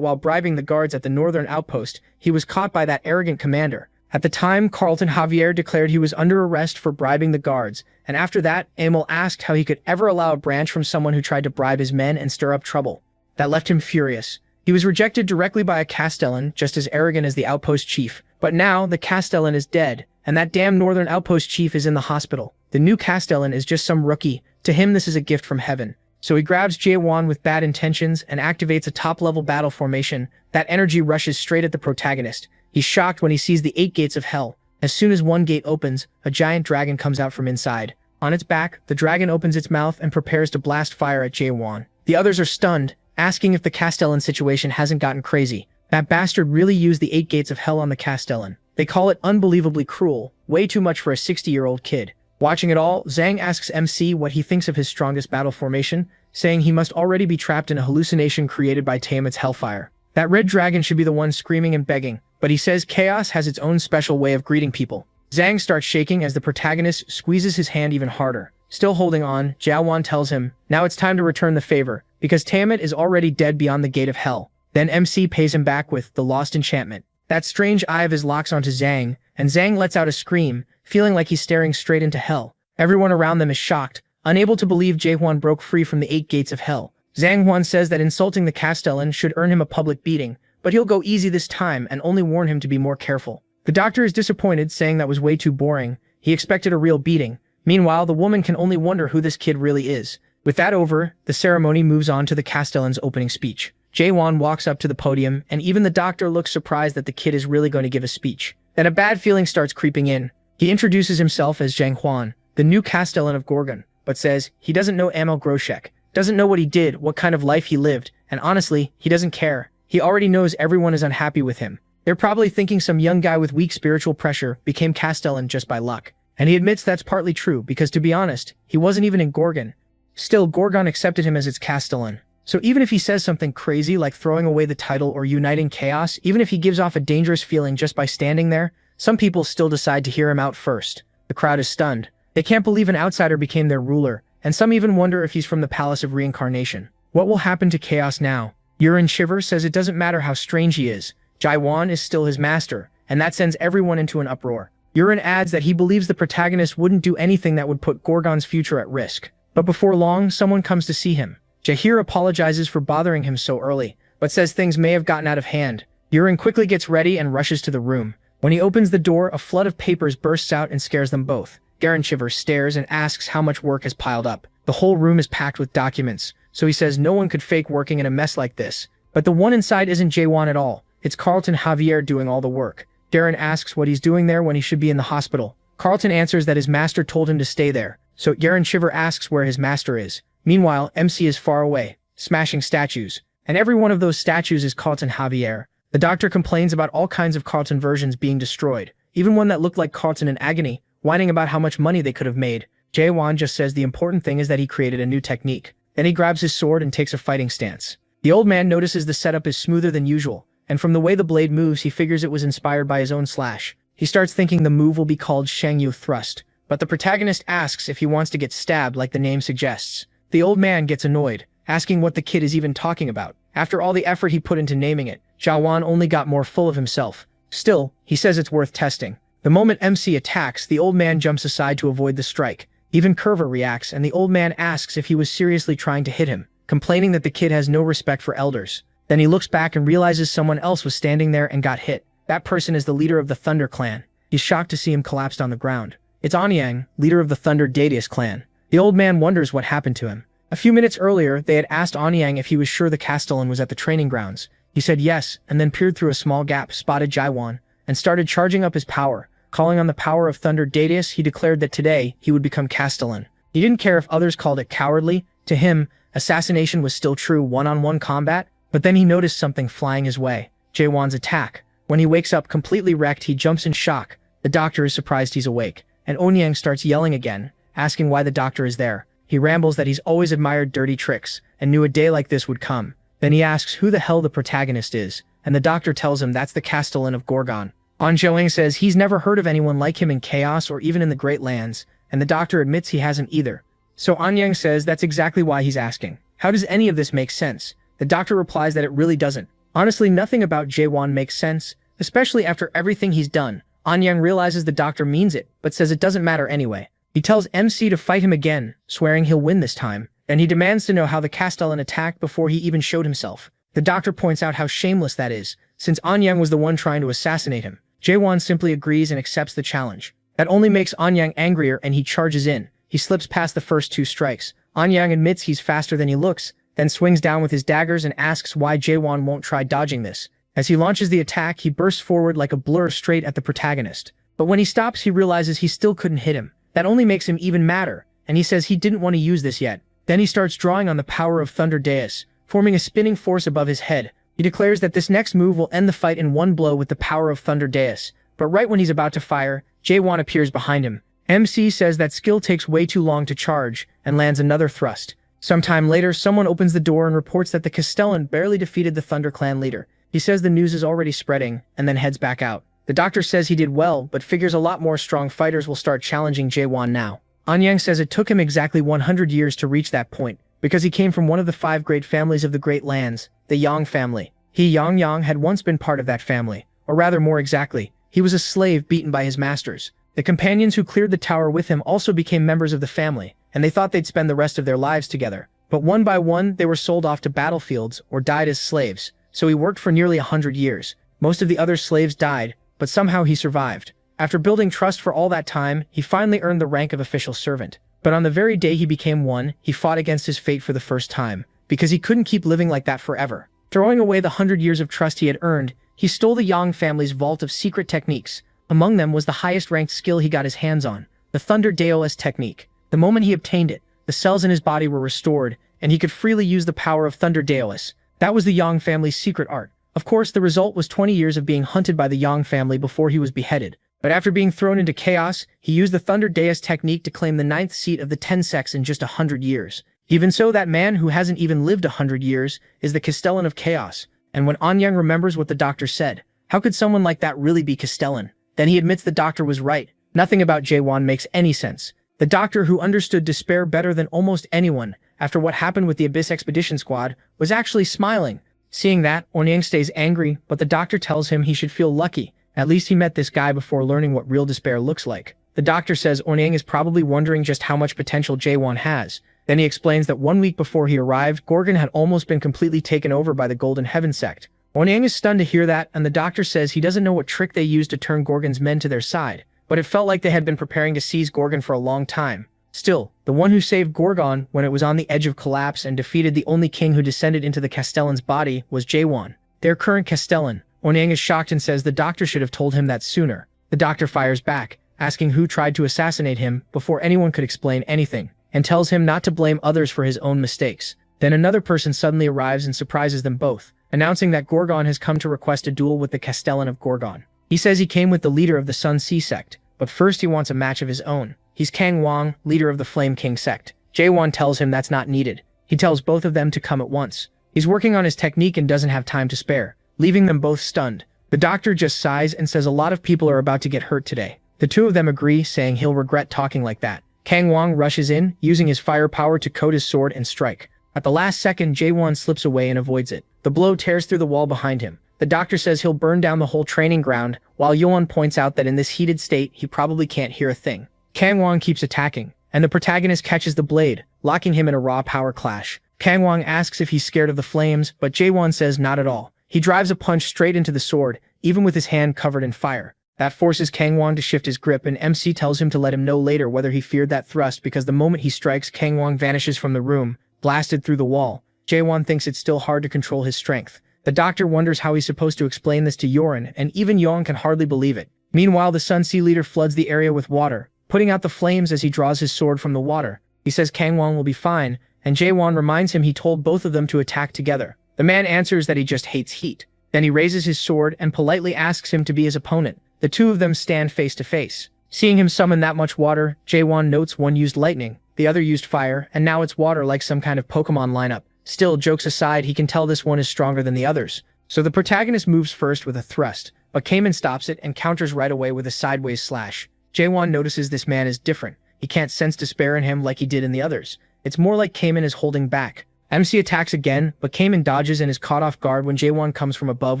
while bribing the guards at the northern outpost, he was caught by that arrogant commander. At the time, Carlton Javier declared he was under arrest for bribing the guards, and after that, Emil asked how he could ever allow a branch from someone who tried to bribe his men and stir up trouble. That left him furious. He was rejected directly by a Castellan, just as arrogant as the outpost chief. But now, the Castellan is dead, and that damn northern outpost chief is in the hospital. The new Castellan is just some rookie. To him, this is a gift from heaven. So he grabs Jae-won with bad intentions and activates a top-level battle formation. That energy rushes straight at the protagonist. He's shocked when he sees the 8 gates of hell. As soon as one gate opens, a giant dragon comes out from inside. On its back, the dragon opens its mouth and prepares to blast fire at Jae-won. The others are stunned, asking if the Castellan situation hasn't gotten crazy. That bastard really used the 8 gates of hell on the Castellan. They call it unbelievably cruel, way too much for a 60-year-old kid. Watching it all, Zhang asks MC what he thinks of his strongest battle formation, saying he must already be trapped in a hallucination created by Tiamat's hellfire. That red dragon should be the one screaming and begging, but he says chaos has its own special way of greeting people. Zhang starts shaking as the protagonist squeezes his hand even harder. Still holding on, Jiawan tells him, now it's time to return the favor, because Tiamat is already dead beyond the gate of hell. Then MC pays him back with the lost enchantment. That strange eye of his locks onto Zhang, and Zhang lets out a scream, feeling like he's staring straight into hell. Everyone around them is shocked, unable to believe Jae-hwan broke free from the 8 gates of hell. Zhang Huan says that insulting the Castellan should earn him a public beating, but he'll go easy this time and only warn him to be more careful. The doctor is disappointed, saying that was way too boring. He expected a real beating. Meanwhile, the woman can only wonder who this kid really is. With that over, the ceremony moves on to the Castellan's opening speech. Jae-won walks up to the podium, and even the doctor looks surprised that the kid is really going to give a speech. Then a bad feeling starts creeping in. He introduces himself as Zhang Huan, the new Castellan of Gorgon, but says he doesn't know Amel Groshek, doesn't know what he did, what kind of life he lived, and honestly, he doesn't care. He already knows everyone is unhappy with him. They're probably thinking some young guy with weak spiritual pressure became Castellan just by luck. And he admits that's partly true, because to be honest, he wasn't even in Gorgon. Still, Gorgon accepted him as its Castellan. So even if he says something crazy like throwing away the title or uniting chaos, even if he gives off a dangerous feeling just by standing there, some people still decide to hear him out first. The crowd is stunned. They can't believe an outsider became their ruler, and some even wonder if he's from the Palace of Reincarnation. What will happen to chaos now? Yurin Shiver says it doesn't matter how strange he is. Jae-won is still his master, and that sends everyone into an uproar. Yurin adds that he believes the protagonist wouldn't do anything that would put Gorgon's future at risk. But before long, someone comes to see him. Jahir apologizes for bothering him so early, but says things may have gotten out of hand. Yurin quickly gets ready and rushes to the room. When he opens the door, a flood of papers bursts out and scares them both. Garen Shiver stares and asks how much work has piled up. The whole room is packed with documents, so he says no one could fake working in a mess like this. But the one inside isn't Jae-won at all. It's Carlton Javier doing all the work. Darren asks what he's doing there when he should be in the hospital. Carlton answers that his master told him to stay there, so Garen Shiver asks where his master is. Meanwhile, MC is far away, smashing statues, and every one of those statues is Carlton Javier. The doctor complains about all kinds of Carlton versions being destroyed, even one that looked like Carlton in agony, whining about how much money they could have made. Jae-won just says the important thing is that he created a new technique. Then he grabs his sword and takes a fighting stance. The old man notices the setup is smoother than usual, and from the way the blade moves, he figures it was inspired by his own slash. He starts thinking the move will be called Shangyu Thrust, but the protagonist asks if he wants to get stabbed like the name suggests. The old man gets annoyed, asking what the kid is even talking about. After all the effort he put into naming it, Jae-won only got more full of himself. Still, he says it's worth testing. The moment MC attacks, the old man jumps aside to avoid the strike. Even Curver reacts, and the old man asks if he was seriously trying to hit him. complaining that the kid has no respect for elders. Then he looks back and realizes someone else was standing there and got hit. That person is the leader of the Thunder clan. He's shocked to see him collapsed on the ground. It's Anyang, leader of the Thunder Dadius clan. The old man wonders what happened to him. A few minutes earlier, they had asked Anyang if he was sure the Castellan was at the training grounds. He said yes, and then peered through a small gap, spotted Jaiwan, and started charging up his power. Calling on the power of Thunder Dadius, he declared that today he would become Castellan. He didn't care if others called it cowardly. To him, assassination was still true one-on-one combat, but then he noticed something flying his way. Jaiwan's attack. When he wakes up completely wrecked, he jumps in shock. The doctor is surprised he's awake, and Onyang starts yelling again, asking why the doctor is there. He rambles that he's always admired dirty tricks, and knew a day like this would come. Then he asks who the hell the protagonist is, and the doctor tells him that's the Castellan of Gorgon. Anjoang says he's never heard of anyone like him in Chaos or even in the Great Lands, and the doctor admits he hasn't either. So Anyang says that's exactly why he's asking. How does any of this make sense? The doctor replies that it really doesn't. Honestly, nothing about Jaiwan makes sense, especially after everything he's done. Anyang realizes the doctor means it, but says it doesn't matter anyway. He tells MC to fight him again, swearing he'll win this time, and he demands to know how the Castellan attacked before he even showed himself. The doctor points out how shameless that is, since Anyang was the one trying to assassinate him. Jaiwan simply agrees and accepts the challenge. That only makes Anyang angrier and he charges in. He slips past the first two strikes. Anyang admits he's faster than he looks, then swings down with his daggers and asks why Jaiwan won't try dodging this. As he launches the attack, he bursts forward like a blur straight at the protagonist. But when he stops, he realizes he still couldn't hit him. That only makes him even madder, and he says he didn't want to use this yet. Then he starts drawing on the power of Thunder Dais, forming a spinning force above his head. He declares that this next move will end the fight in one blow with the power of Thunder Dais. But right when he's about to fire, Jaiwan appears behind him. MC says that skill takes way too long to charge, and lands another thrust. Sometime later, someone opens the door and reports that the Castellan barely defeated the Thunder Clan leader. He says the news is already spreading, and then heads back out. The doctor says he did well, but figures a lot more strong fighters will start challenging Jaiwan now. Anyang says it took him exactly 100 years to reach that point, because he came from one of the 5 great families of the Great Lands, the Yang family. He, Yang, had once been part of that family, or rather more exactly, he was a slave beaten by his masters. The companions who cleared the tower with him also became members of the family, and they thought they'd spend the rest of their lives together. But one by one, they were sold off to battlefields or died as slaves, so he worked for nearly 100 years. Most of the other slaves died, but somehow he survived. After building trust for all that time, he finally earned the rank of official servant. But on the very day he became one, he fought against his fate for the first time, because he couldn't keep living like that forever. Throwing away the 100 years of trust he had earned, he stole the Yang family's vault of secret techniques. Among them was the highest-ranked skill he got his hands on, the Thunder Daos technique. The moment he obtained it, the cells in his body were restored, and he could freely use the power of Thunder Daos. That was the Yang family's secret art. Of course, the result was 20 years of being hunted by the Yang family before he was beheaded. But after being thrown into chaos, he used the Thunder Daos technique to claim the 9th seat of the 10 sects in just 100 years. Even so, that man who hasn't even lived 100 years is the Castellan of Chaos. And when Anyang remembers what the doctor said, how could someone like that really be Castellan? Then he admits the doctor was right. Nothing about Jaiwan makes any sense. The doctor, who understood despair better than almost anyone after what happened with the Abyss Expedition Squad, was actually smiling. Seeing that, Onyang stays angry, but the doctor tells him he should feel lucky. At least he met this guy before learning what real despair looks like. The doctor says Onyang is probably wondering just how much potential Jaiwan has. Then he explains that 1 week before he arrived, Gorgon had almost been completely taken over by the Golden Heaven sect. Onyang is stunned to hear that, and the doctor says he doesn't know what trick they used to turn Gorgon's men to their side, but it felt like they had been preparing to seize Gorgon for a long time. Still, the one who saved Gorgon when it was on the edge of collapse and defeated the only king who descended into the Castellan's body was Jaiwan, their current Castellan. Onyang is shocked and says the doctor should have told him that sooner. The doctor fires back, asking who tried to assassinate him before anyone could explain anything, and tells him not to blame others for his own mistakes. Then another person suddenly arrives and surprises them both, announcing that Gorgon has come to request a duel with the Castellan of Gorgon. He says he came with the leader of the Sun Sea sect, but first he wants a match of his own. He's Kang Wang, leader of the Flame King sect. Jaiwan tells him that's not needed. He tells both of them to come at once. He's working on his technique and doesn't have time to spare, leaving them both stunned. The doctor just sighs and says a lot of people are about to get hurt today. The two of them agree, saying he'll regret talking like that. Kang Wang rushes in, using his firepower to coat his sword and strike. At the last second, Jaiwan slips away and avoids it. The blow tears through the wall behind him. The doctor says he'll burn down the whole training ground, while Yuan points out that in this heated state, he probably can't hear a thing. Kang Wang keeps attacking, and the protagonist catches the blade, locking him in a raw power clash. Kang Wang asks if he's scared of the flames, but Jae-won says not at all. He drives a punch straight into the sword, even with his hand covered in fire. That forces Kang Wang to shift his grip, and MC tells him to let him know later whether he feared that thrust, because the moment he strikes, Kang Wang vanishes from the room, blasted through the wall. Jae-won thinks it's still hard to control his strength. The doctor wonders how he's supposed to explain this to Yorin, and even Yong can hardly believe it. Meanwhile, the Sun Sea leader floods the area with water, putting out the flames as he draws his sword from the water. He says Kang Wang will be fine, and Jae-won reminds him he told both of them to attack together. The man answers that he just hates heat. Then he raises his sword and politely asks him to be his opponent. The two of them stand face to face. Seeing him summon that much water, Jae-won notes one used lightning, the other used fire, and now it's water like some kind of Pokemon lineup. Still, jokes aside, he can tell this one is stronger than the others. So the protagonist moves first with a thrust, but Kamen stops it and counters right away with a sideways slash. Jae-won notices this man is different. He can't sense despair in him like he did in the others. It's more like Kamen is holding back. MC attacks again, but Kamen dodges and is caught off guard when Jae-won comes from above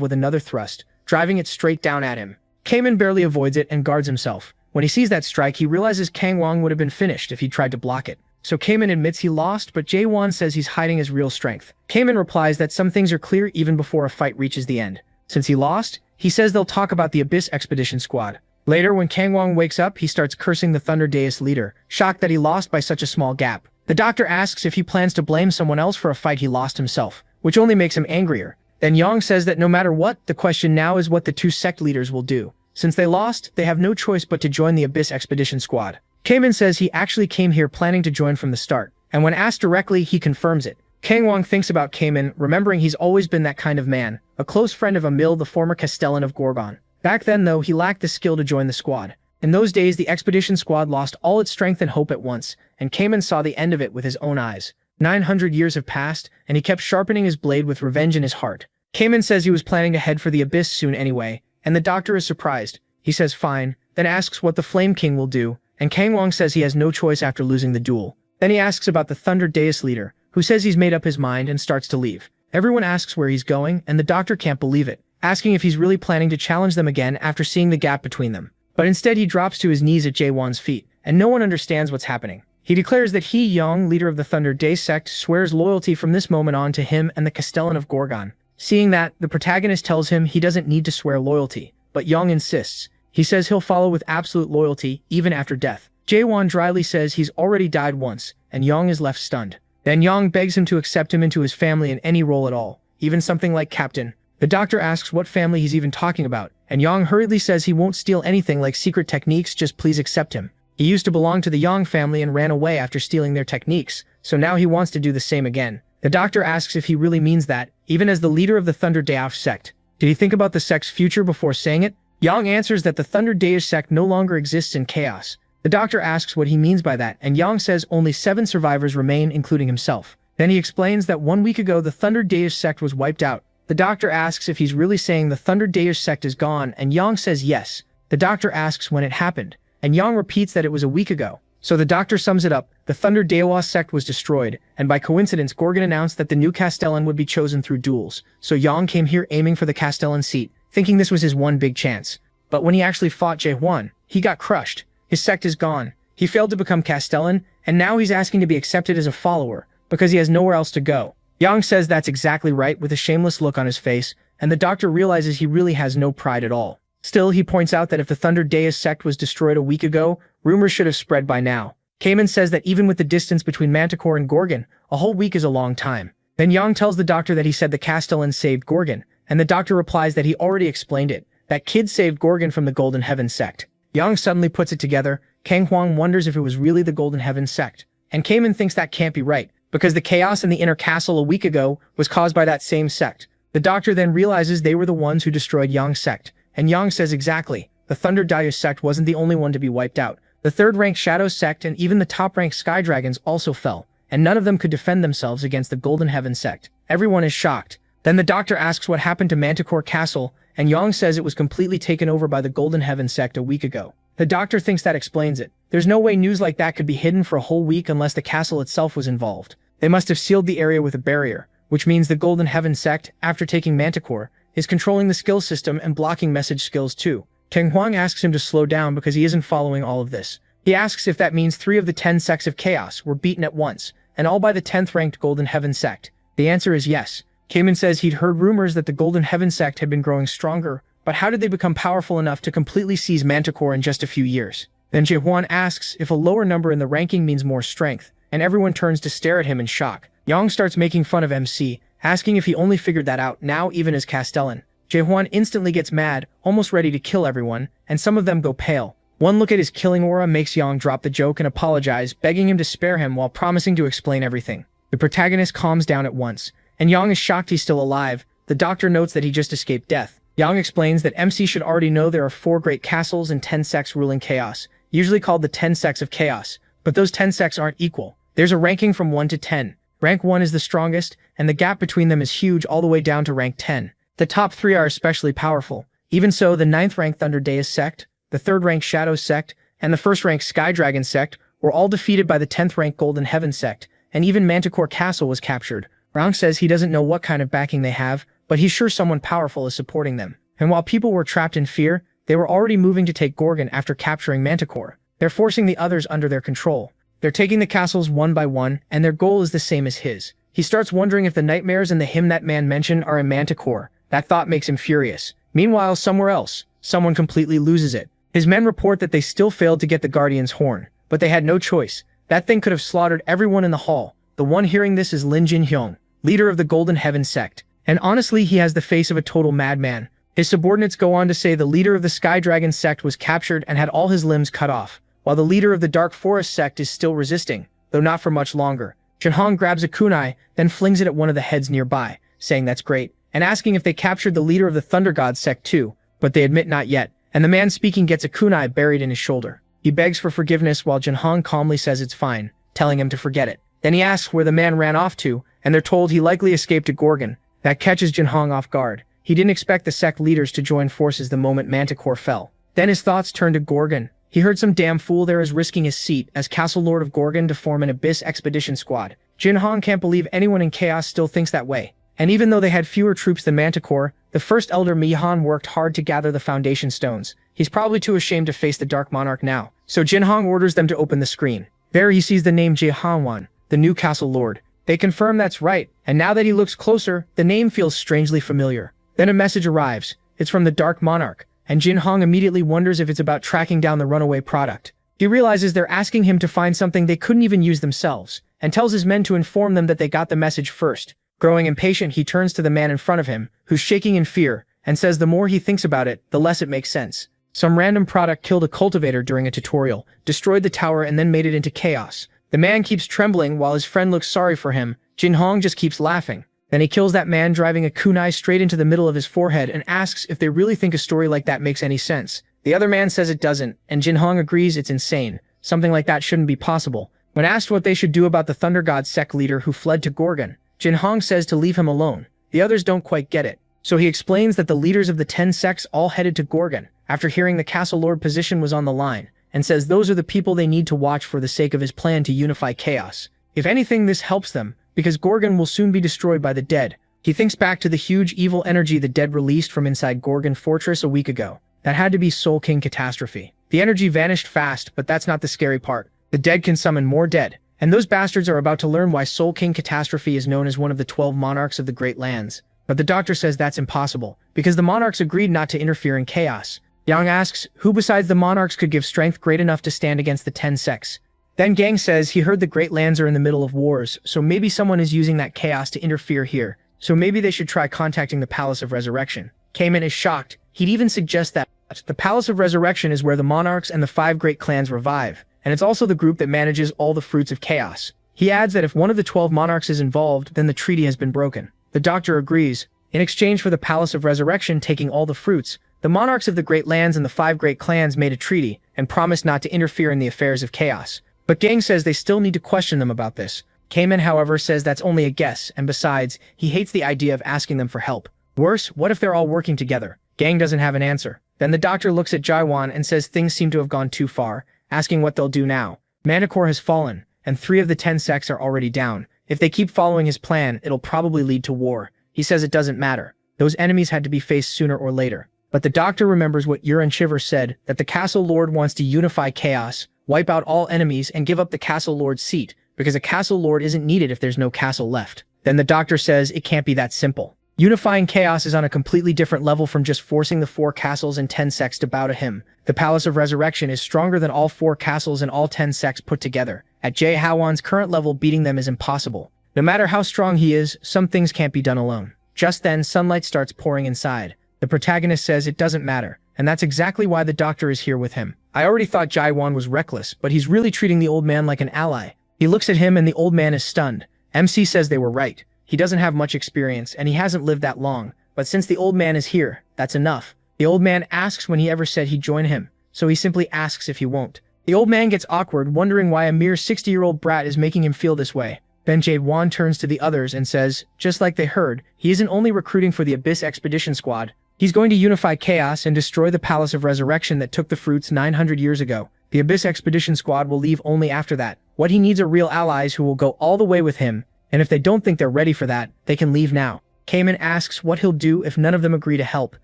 with another thrust, driving it straight down at him. Kamen barely avoids it and guards himself. When he sees that strike, he realizes Kang Wang would have been finished if he tried to block it. So Kamen admits he lost, but Jae-won says he's hiding his real strength. Kamen replies that some things are clear even before a fight reaches the end. Since he lost, he says they'll talk about the Abyss Expedition Squad. Later, when Kang Wang wakes up, he starts cursing the Thunder Deus leader, shocked that he lost by such a small gap. The doctor asks if he plans to blame someone else for a fight he lost himself, which only makes him angrier. Then Yong says that no matter what, the question now is what the two sect leaders will do. Since they lost, they have no choice but to join the Abyss Expedition Squad. Kamen says he actually came here planning to join from the start, and when asked directly, he confirms it. Kang Wang thinks about Kamen, remembering he's always been that kind of man, a close friend of Emil, the former Castellan of Gorgon. Back then, though, he lacked the skill to join the squad. In those days, the expedition squad lost all its strength and hope at once, and Kamen saw the end of it with his own eyes. 900 years have passed, and he kept sharpening his blade with revenge in his heart. Kamen says he was planning to head for the Abyss soon anyway, and the doctor is surprised. He says fine, then asks what the Flame King will do, and Kang Wang says he has no choice after losing the duel. Then he asks about the Thunder Deus leader, who says he's made up his mind and starts to leave. Everyone asks where he's going, and the doctor can't believe it, asking if he's really planning to challenge them again after seeing the gap between them. But instead he drops to his knees at Jae-won's feet, and no one understands what's happening. He declares that he, Yong, leader of the Thunder Deus sect, swears loyalty from this moment on to him and the Castellan of Gorgon. Seeing that, the protagonist tells him he doesn't need to swear loyalty, but Yong insists. He says he'll follow with absolute loyalty, even after death. Jae-won dryly says he's already died once, and Yong is left stunned. Then Yong begs him to accept him into his family in any role at all, even something like captain. The doctor asks what family he's even talking about, and Yong hurriedly says he won't steal anything like secret techniques, just please accept him. He used to belong to the Yong family and ran away after stealing their techniques, so now he wants to do the same again. The doctor asks if he really means that, even as the leader of the Thunder Deus sect. Did he think about the sect's future before saying it? Yong answers that the Thunder Deus sect no longer exists in chaos. The doctor asks what he means by that, and Yong says only 7 survivors remain, including himself. Then he explains that 1 week ago the Thunder Deus sect was wiped out. The doctor asks if he's really saying the Thunder Deus sect is gone, and Yong says yes. The doctor asks when it happened, and Yong repeats that it was a week ago. So the doctor sums it up, the Thunder Deus sect was destroyed, and by coincidence Gorgon announced that the new Castellan would be chosen through duels. So Yong came here aiming for the Castellan seat, thinking this was his one big chance. But when he actually fought Jae-won, he got crushed. His sect is gone. He failed to become Castellan, and now he's asking to be accepted as a follower, because he has nowhere else to go. Yong says that's exactly right with a shameless look on his face, and the doctor realizes he really has no pride at all. Still, he points out that if the Thunder Deus sect was destroyed a week ago, rumors should have spread by now. Kamen says that even with the distance between Manticore and Gorgon, a whole week is a long time. Then Yong tells the doctor that he said the Castellan saved Gorgon, and the doctor replies that he already explained it. That kid saved Gorgon from the Golden Heaven sect. Yong suddenly puts it together. Kang Hwang wonders if it was really the Golden Heaven sect. And Kamen thinks that can't be right, because the chaos in the inner castle a week ago was caused by that same sect. The doctor then realizes they were the ones who destroyed Yong's sect. And Yong says exactly, the Thunder Deus sect wasn't the only one to be wiped out. The third-ranked Shadow sect and even the top-ranked Sky Dragons also fell, and none of them could defend themselves against the Golden Heaven sect. Everyone is shocked. Then the doctor asks what happened to Manticore Castle, and Yong says it was completely taken over by the Golden Heaven sect a week ago. The doctor thinks that explains it. There's no way news like that could be hidden for a whole week unless the castle itself was involved. They must have sealed the area with a barrier, which means the Golden Heaven sect, after taking Manticore, is controlling the skill system and blocking message skills too. Kang Hwang asks him to slow down because he isn't following all of this. He asks if that means 3 of the 10 sects of chaos were beaten at once, and all by the 10th ranked Golden Heaven sect? The answer is yes. Cayman says he'd heard rumors that the Golden Heaven sect had been growing stronger, but how did they become powerful enough to completely seize Manticore in just a few years? Then Jaehwan asks if a lower number in the ranking means more strength, and everyone turns to stare at him in shock. Yang starts making fun of MC, asking if he only figured that out now even as Castellan. Jaehwan instantly gets mad, almost ready to kill everyone, and some of them go pale. One look at his killing aura makes Yang drop the joke and apologize, begging him to spare him while promising to explain everything. The protagonist calms down at once, and Yang is shocked he's still alive. The doctor notes that he just escaped death. Yang explains that MC should already know there are 4 great castles and 10 sects ruling chaos, usually called the 10 sects of chaos, but those 10 sects aren't equal. There's a ranking from 1 to 10. Rank 1 is the strongest, and the gap between them is huge all the way down to rank 10. The top 3 are especially powerful. Even so, the 9th ranked Thunder Deus sect, the 3rd ranked Shadow sect, and the 1st ranked Sky Dragon sect were all defeated by the 10th ranked Golden Heaven sect, and even Manticore Castle was captured. Rang says he doesn't know what kind of backing they have, but he's sure someone powerful is supporting them. And while people were trapped in fear, they were already moving to take Gorgon after capturing Manticore. They're forcing the others under their control. They're taking the castles one by one, and their goal is the same as his. He starts wondering if the nightmares in the hymn that man mentioned are in Manticore. That thought makes him furious. Meanwhile, somewhere else, someone completely loses it. His men report that they still failed to get the Guardian's horn, but they had no choice. That thing could have slaughtered everyone in the hall. The one hearing this is Lin Jin-hyung, leader of the Golden Heaven sect. And honestly, he has the face of a total madman. His subordinates go on to say the leader of the Sky Dragon sect was captured and had all his limbs cut off, while the leader of the Dark Forest sect is still resisting, though not for much longer. Jinhong grabs a kunai, then flings it at one of the heads nearby, saying that's great, and asking if they captured the leader of the Thunder God sect too, but they admit not yet, and the man speaking gets a kunai buried in his shoulder. He begs for forgiveness while Jinhong calmly says it's fine, telling him to forget it. Then he asks where the man ran off to, and they're told he likely escaped to Gorgon. That catches Jinhong off guard. He didn't expect the sect leaders to join forces the moment Manticore fell. Then his thoughts turn to Gorgon. He heard some damn fool there is risking his seat as Castle Lord of Gorgon to form an Abyss expedition squad. Jinhong can't believe anyone in Chaos still thinks that way. And even though they had fewer troops than Manticore, the first Elder Mihan worked hard to gather the foundation stones. He's probably too ashamed to face the Dark Monarch now. So Jinhong orders them to open the screen. There he sees the name Jaehanwan, the new Castle Lord. They confirm that's right, and now that he looks closer, the name feels strangely familiar. Then a message arrives. It's from the Dark Monarch, and Jinhong immediately wonders if it's about tracking down the runaway product. He realizes they're asking him to find something they couldn't even use themselves, and tells his men to inform them that they got the message first. Growing impatient, he turns to the man in front of him, who's shaking in fear, and says the more he thinks about it, the less it makes sense. Some random product killed a cultivator during a tutorial, destroyed the tower, and then made it into chaos. The man keeps trembling while his friend looks sorry for him. Jinhong just keeps laughing. Then he kills that man, driving a kunai straight into the middle of his forehead, and asks if they really think a story like that makes any sense. The other man says it doesn't, and Jinhong agrees it's insane. Something like that shouldn't be possible. When asked what they should do about the Thunder God sect leader who fled to Gorgon, Jinhong says to leave him alone. The others don't quite get it. So he explains that the leaders of the 10 sects all headed to Gorgon after hearing the Castle Lord position was on the line, and says those are the people they need to watch for the sake of his plan to unify chaos. If anything, this helps them, because Gorgon will soon be destroyed by the dead. He thinks back to the huge evil energy the dead released from inside Gorgon Fortress a week ago. That had to be Soul King catastrophe. The energy vanished fast, but that's not the scary part. The dead can summon more dead, and those bastards are about to learn why Soul King catastrophe is known as one of the 12 monarchs of the Great Lands. But the doctor says that's impossible, because the monarchs agreed not to interfere in chaos. Yang asks, who besides the monarchs could give strength great enough to stand against the 10 sects? Then Gang says he heard the Great Lands are in the middle of wars, so maybe someone is using that chaos to interfere here, so maybe they should try contacting the Palace of Resurrection. Cayman is shocked. He'd even suggest that the Palace of Resurrection is where the monarchs and the 5 great clans revive, and it's also the group that manages all the fruits of chaos. He adds that if one of the 12 monarchs is involved, then the treaty has been broken. The doctor agrees. In exchange for the Palace of Resurrection taking all the fruits, the monarchs of the Great Lands and the 5 great clans made a treaty and promised not to interfere in the affairs of chaos. But Gang says they still need to question them about this. Cayman, however, says that's only a guess, and besides, he hates the idea of asking them for help. Worse, what if they're all working together? Gang doesn't have an answer. Then the doctor looks at Jaiwan and says things seem to have gone too far, asking what they'll do now. Manticore has fallen, and 3 of the 10 sects are already down. If they keep following his plan, it'll probably lead to war. He says it doesn't matter. Those enemies had to be faced sooner or later. But the doctor remembers what Yuran Shiver said, that the Castle Lord wants to unify chaos, wipe out all enemies, and give up the Castle Lord's seat, because a castle lord isn't needed if there's no castle left. Then the doctor says it can't be that simple. Unifying chaos is on a completely different level from just forcing the 4 castles and 10 sects to bow to him. The Palace of Resurrection is stronger than all 4 castles and all 10 sects put together. At Jae Hawan's current level, beating them is impossible. No matter how strong he is, some things can't be done alone. Just then, sunlight starts pouring inside. The protagonist says it doesn't matter, and that's exactly why the doctor is here with him. I already thought Jae-won was reckless, but he's really treating the old man like an ally. He looks at him and the old man is stunned. MC says they were right. He doesn't have much experience, and he hasn't lived that long. But since the old man is here, that's enough. The old man asks when he ever said he'd join him, so he simply asks if he won't. The old man gets awkward, wondering why a mere 60-year-old brat is making him feel this way. Then Jae-won turns to the others and says, just like they heard, he isn't only recruiting for the Abyss Expedition Squad. He's going to unify chaos and destroy the Palace of Resurrection that took the fruits 900 years ago. The Abyss Expedition Squad will leave only after that. What he needs are real allies who will go all the way with him, and if they don't think they're ready for that, they can leave now. Kamen asks what he'll do if none of them agree to help.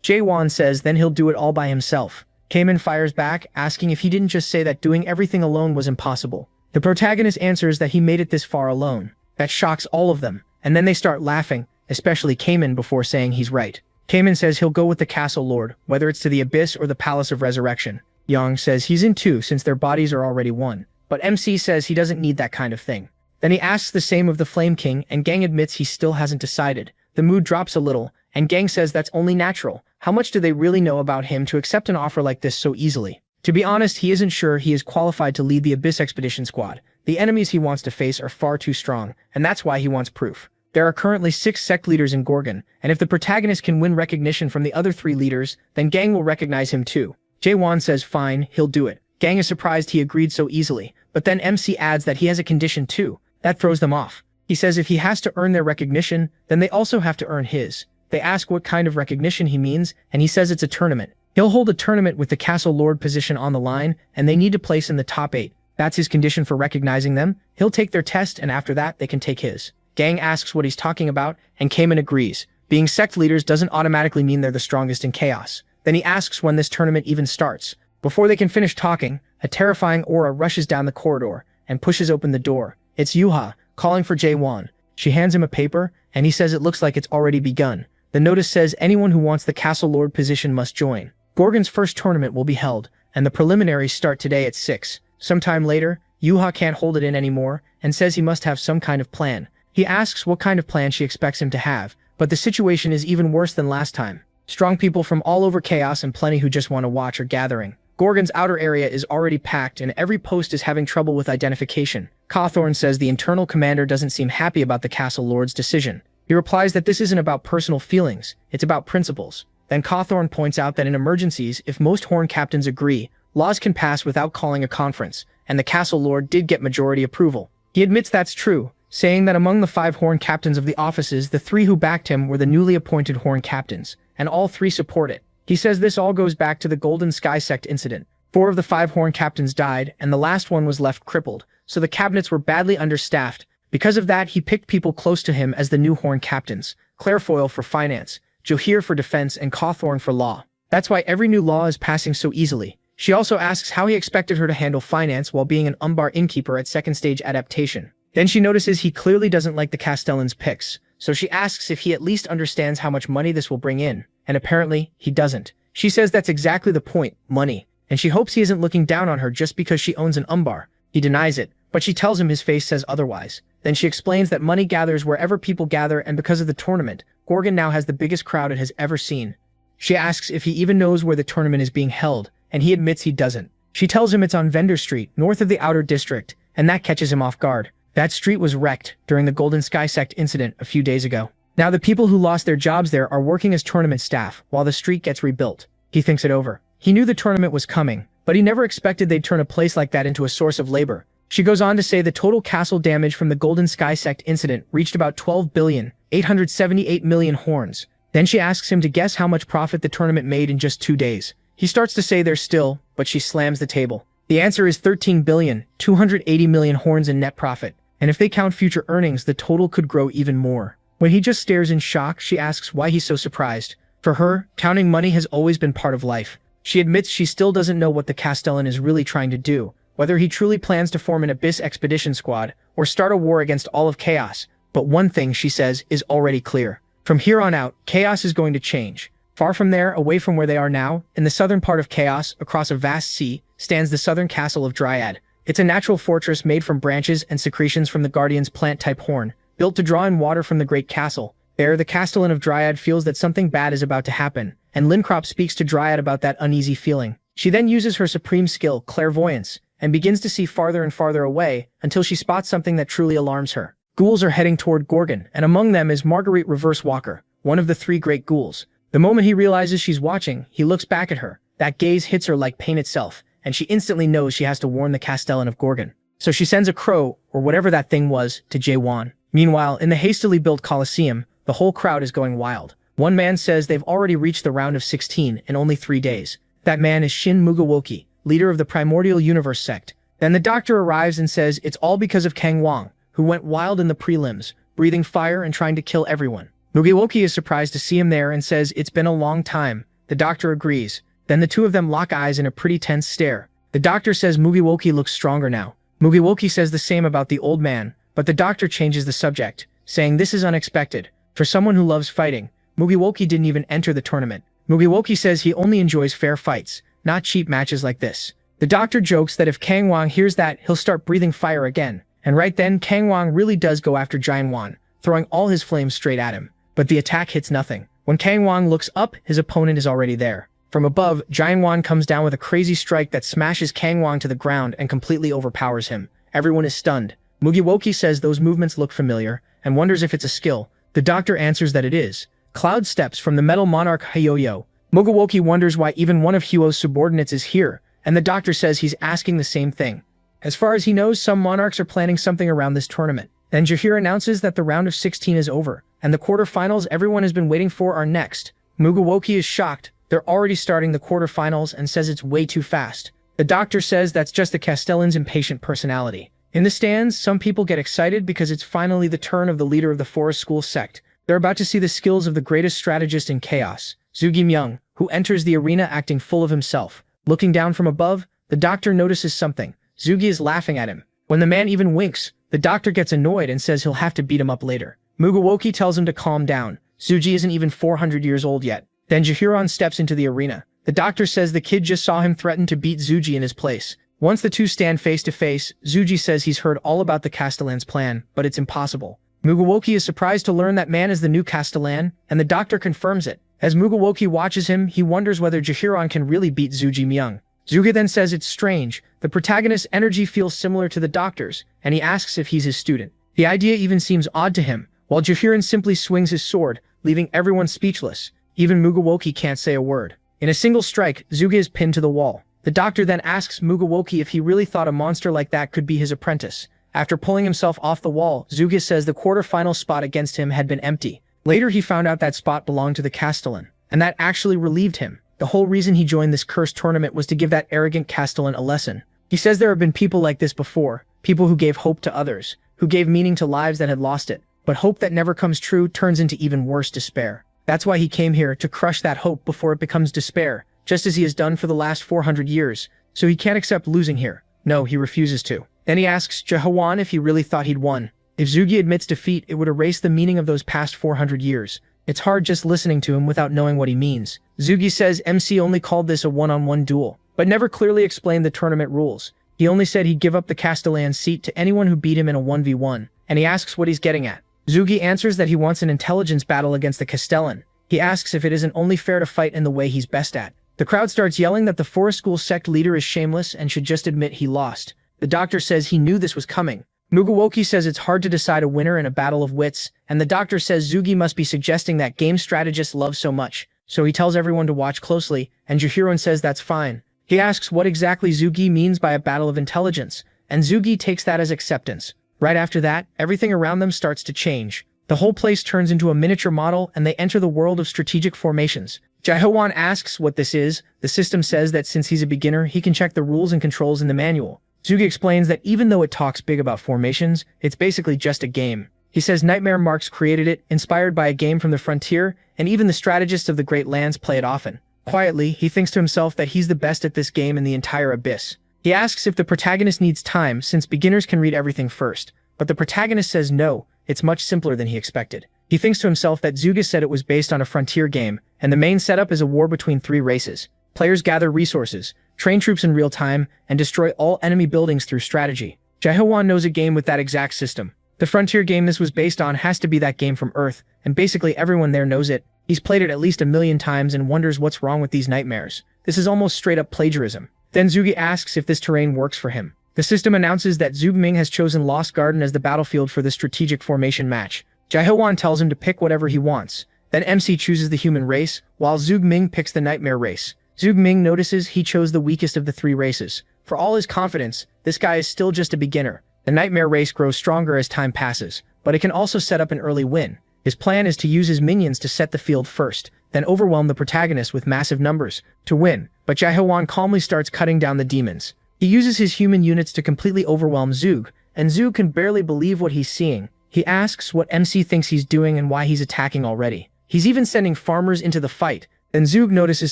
Jae-won says then he'll do it all by himself. Kamen fires back, asking if he didn't just say that doing everything alone was impossible. The protagonist answers that he made it this far alone. That shocks all of them, and then they start laughing, especially Kamen, before saying he's right. Kamen says he'll go with the Castle Lord, whether it's to the Abyss or the Palace of Resurrection. Young says he's in too since their bodies are already one. But MC says he doesn't need that kind of thing. Then he asks the same of the Flame King, and Gang admits he still hasn't decided. The mood drops a little, and Gang says that's only natural. How much do they really know about him to accept an offer like this so easily? To be honest, he isn't sure he is qualified to lead the Abyss Expedition Squad. The enemies he wants to face are far too strong, and that's why he wants proof. There are currently 6 sect leaders in Gorgon, and if the protagonist can win recognition from the other 3 leaders, then Gang will recognize him too. Jae-won says fine, he'll do it. Gang is surprised he agreed so easily, but then MC adds that he has a condition too. That throws them off. He says if he has to earn their recognition, then they also have to earn his. They ask what kind of recognition he means, and he says it's a tournament. He'll hold a tournament with the Castle Lord position on the line, and they need to place in the top 8. That's his condition for recognizing them. He'll take their test, and after that, they can take his. Gang asks what he's talking about, and Kamen agrees. Being sect leaders doesn't automatically mean they're the strongest in chaos. Then he asks when this tournament even starts. Before they can finish talking, a terrifying aura rushes down the corridor and pushes open the door. It's Yuha, calling for Jae-won. She hands him a paper, and he says it looks like it's already begun. The notice says anyone who wants the Castle Lord position must join. Gorgon's first tournament will be held, and the preliminaries start today at 6. Sometime later, Yuha can't hold it in anymore, and says he must have some kind of plan. He asks what kind of plan she expects him to have, but the situation is even worse than last time. Strong people from all over chaos and plenty who just want to watch are gathering. Gorgon's outer area is already packed and every post is having trouble with identification. Cawthorn says the internal commander doesn't seem happy about the Castle Lord's decision. He replies that this isn't about personal feelings, it's about principles. Then Cawthorn points out that in emergencies, if most Horn captains agree, laws can pass without calling a conference, and the Castle Lord did get majority approval. He admits that's true, saying that among the 5 Horn captains of the offices, the 3 who backed him were the newly appointed Horn captains, and all 3 support it. He says this all goes back to the Golden Sky Sect incident. 4 of the 5 Horn captains died, and the last one was left crippled, so the cabinets were badly understaffed. Because of that, he picked people close to him as the new Horn captains, Clairefoyle for finance, Johir for defense, and Cawthorn for law. That's why every new law is passing so easily. She also asks how he expected her to handle finance while being an Umbar innkeeper at second stage adaptation. Then she notices he clearly doesn't like the Castellan's picks, so she asks if he at least understands how much money this will bring in, and apparently, he doesn't. She says that's exactly the point, money, and she hopes he isn't looking down on her just because she owns an Umbar. He denies it, but she tells him his face says otherwise. Then she explains that money gathers wherever people gather, and because of the tournament, Gorgon now has the biggest crowd it has ever seen. She asks if he even knows where the tournament is being held, and he admits he doesn't. She tells him it's on Vendor Street, north of the Outer District, and that catches him off guard. That street was wrecked during the Golden Sky Sect incident a few days ago. Now the people who lost their jobs there are working as tournament staff while the street gets rebuilt. He thinks it over. He knew the tournament was coming, but he never expected they'd turn a place like that into a source of labor. She goes on to say the total castle damage from the Golden Sky Sect incident reached about 12,878,000,000 horns. Then she asks him to guess how much profit the tournament made in just 2 days. He starts to say they're still, but she slams the table. The answer is 13,280,000,000 horns in net profit, and if they count future earnings, the total could grow even more. When he just stares in shock, she asks why he's so surprised. For her, counting money has always been part of life. She admits she still doesn't know what the Castellan is really trying to do, whether he truly plans to form an Abyss expedition squad or start a war against all of Chaos. But one thing, she says, is already clear. From here on out, Chaos is going to change. Far from there, away from where they are now, in the southern part of Chaos, across a vast sea, stands the southern castle of Dryad. It's a natural fortress made from branches and secretions from the Guardian's plant-type horn, built to draw in water from the great castle. There, the Castellan of Dryad feels that something bad is about to happen, and Lincrop speaks to Dryad about that uneasy feeling. She then uses her supreme skill, clairvoyance, and begins to see farther and farther away until she spots something that truly alarms her. Ghouls are heading toward Gorgon, and among them is Marguerite Reverse Walker, one of the 3 great ghouls. The moment he realizes she's watching, he looks back at her. That gaze hits her like pain itself, and she instantly knows she has to warn the Castellan of Gorgon. So she sends a crow, or whatever that thing was, to Jaewon. Meanwhile, in the hastily built Colosseum, the whole crowd is going wild. One man says they've already reached the round of 16 in only 3 days. That man is Shin Mugawoki, leader of the Primordial Universe sect. Then the doctor arrives and says it's all because of Kang Wang, who went wild in the prelims, breathing fire and trying to kill everyone. Mugiwoki is surprised to see him there and says it's been a long time. The doctor agrees. Then the two of them lock eyes in a pretty tense stare. The doctor says Mugiwoki looks stronger now. Mugiwoki says the same about the old man, but the doctor changes the subject, saying this is unexpected. For someone who loves fighting, Mugiwoki didn't even enter the tournament. Mugiwoki says he only enjoys fair fights, not cheap matches like this. The doctor jokes that if Kang Wang hears that, he'll start breathing fire again. And right then, Kang Wang really does go after Jaewon, throwing all his flames straight at him. But the attack hits nothing. When Kang Wang looks up, his opponent is already there. From above, Jaewon comes down with a crazy strike that smashes Kang Wang to the ground and completely overpowers him. Everyone is stunned. Mugiwoki says those movements look familiar, and wonders if it's a skill. The doctor answers that it is. Cloud steps from the Metal Monarch Hyoyo. Mugiwoki wonders why even one of Hyo's subordinates is here, and the doctor says he's asking the same thing. As far as he knows, some monarchs are planning something around this tournament. Then Jahir announces that the round of 16 is over, and the quarterfinals everyone has been waiting for are next. Mugiwoki is shocked. They're already starting the quarterfinals and says it's way too fast. The doctor says that's just the Castellan's impatient personality. In the stands, some people get excited because it's finally the turn of the leader of the Forest School sect. They're about to see the skills of the greatest strategist in chaos, Zugi Myung, who enters the arena acting full of himself. Looking down from above, the doctor notices something. Zugi is laughing at him. When the man even winks, the doctor gets annoyed and says he'll have to beat him up later. Mugiwoki tells him to calm down. Zugi isn't even 400 years old yet. Then Jahiron steps into the arena. The doctor says the kid just saw him threaten to beat Zugi in his place. Once the two stand face to face, Zugi says he's heard all about the Castellan's plan, but it's impossible. Mugiwoki is surprised to learn that man is the new Castellan, and the doctor confirms it. As Mugiwoki watches him, he wonders whether Jahiron can really beat Zugi Myung. Zugi then says it's strange. The protagonist's energy feels similar to the doctor's, and he asks if he's his student. The idea even seems odd to him, while Jahiron simply swings his sword, leaving everyone speechless. Even Mugiwoki can't say a word. In a single strike, Zugi is pinned to the wall. The doctor then asks Mugiwoki if he really thought a monster like that could be his apprentice. After pulling himself off the wall, Zugi says the quarterfinal spot against him had been empty. Later he found out that spot belonged to the Castellan, and that actually relieved him. The whole reason he joined this cursed tournament was to give that arrogant Castellan a lesson. He says there have been people like this before, people who gave hope to others, who gave meaning to lives that had lost it. But hope that never comes true turns into even worse despair. That's why he came here, to crush that hope before it becomes despair, just as he has done for the last 400 years. So he can't accept losing here. No, he refuses to. Then he asks Jaehwan if he really thought he'd won. If Zugi admits defeat, it would erase the meaning of those past 400 years. It's hard just listening to him without knowing what he means. Zugi says MC only called this a one-on-one duel, but never clearly explained the tournament rules. He only said he'd give up the Castellan seat to anyone who beat him in a 1v1, and he asks what he's getting at. Zugi answers that he wants an intelligence battle against the Castellan. He asks if it isn't only fair to fight in the way he's best at. The crowd starts yelling that the Forest School sect leader is shameless and should just admit he lost. The doctor says he knew this was coming. Mugiwoki says it's hard to decide a winner in a battle of wits, and the doctor says Zugi must be suggesting that game strategists love so much. So he tells everyone to watch closely, and Jahiron says that's fine. He asks what exactly Zugi means by a battle of intelligence, and Zugi takes that as acceptance. Right after that, everything around them starts to change. The whole place turns into a miniature model, and they enter the world of strategic formations. Jaehwan asks what this is. The system says that since he's a beginner, he can check the rules and controls in the manual. Zugi explains that even though it talks big about formations, it's basically just a game. He says Nightmare Marks created it, inspired by a game from the frontier, and even the strategists of the Great Lands play it often. Quietly, he thinks to himself that he's the best at this game in the entire Abyss. He asks if the protagonist needs time since beginners can read everything first, but the protagonist says no, it's much simpler than he expected. He thinks to himself that Zuga said it was based on a frontier game, and the main setup is a war between 3 races. Players gather resources, train troops in real time, and destroy all enemy buildings through strategy. Jae-hwan knows a game with that exact system. The frontier game this was based on has to be that game from Earth, and basically everyone there knows it. He's played it at least 1,000,000 times and wonders what's wrong with these nightmares. This is almost straight up plagiarism. Then Zugi asks if this terrain works for him. The system announces that Zugming has chosen Lost Garden as the battlefield for the strategic formation match. Jae-hwan tells him to pick whatever he wants. Then MC chooses the human race, while Zugming picks the nightmare race. Zugming notices he chose the weakest of the 3 races. For all his confidence, this guy is still just a beginner. The nightmare race grows stronger as time passes, but it can also set up an early win. His plan is to use his minions to set the field first, then overwhelm the protagonist with massive numbers to win. But Jae-hwan calmly starts cutting down the demons. He uses his human units to completely overwhelm Zug, and Zug can barely believe what he's seeing. He asks what MC thinks he's doing and why he's attacking already. He's even sending farmers into the fight. Then Zug notices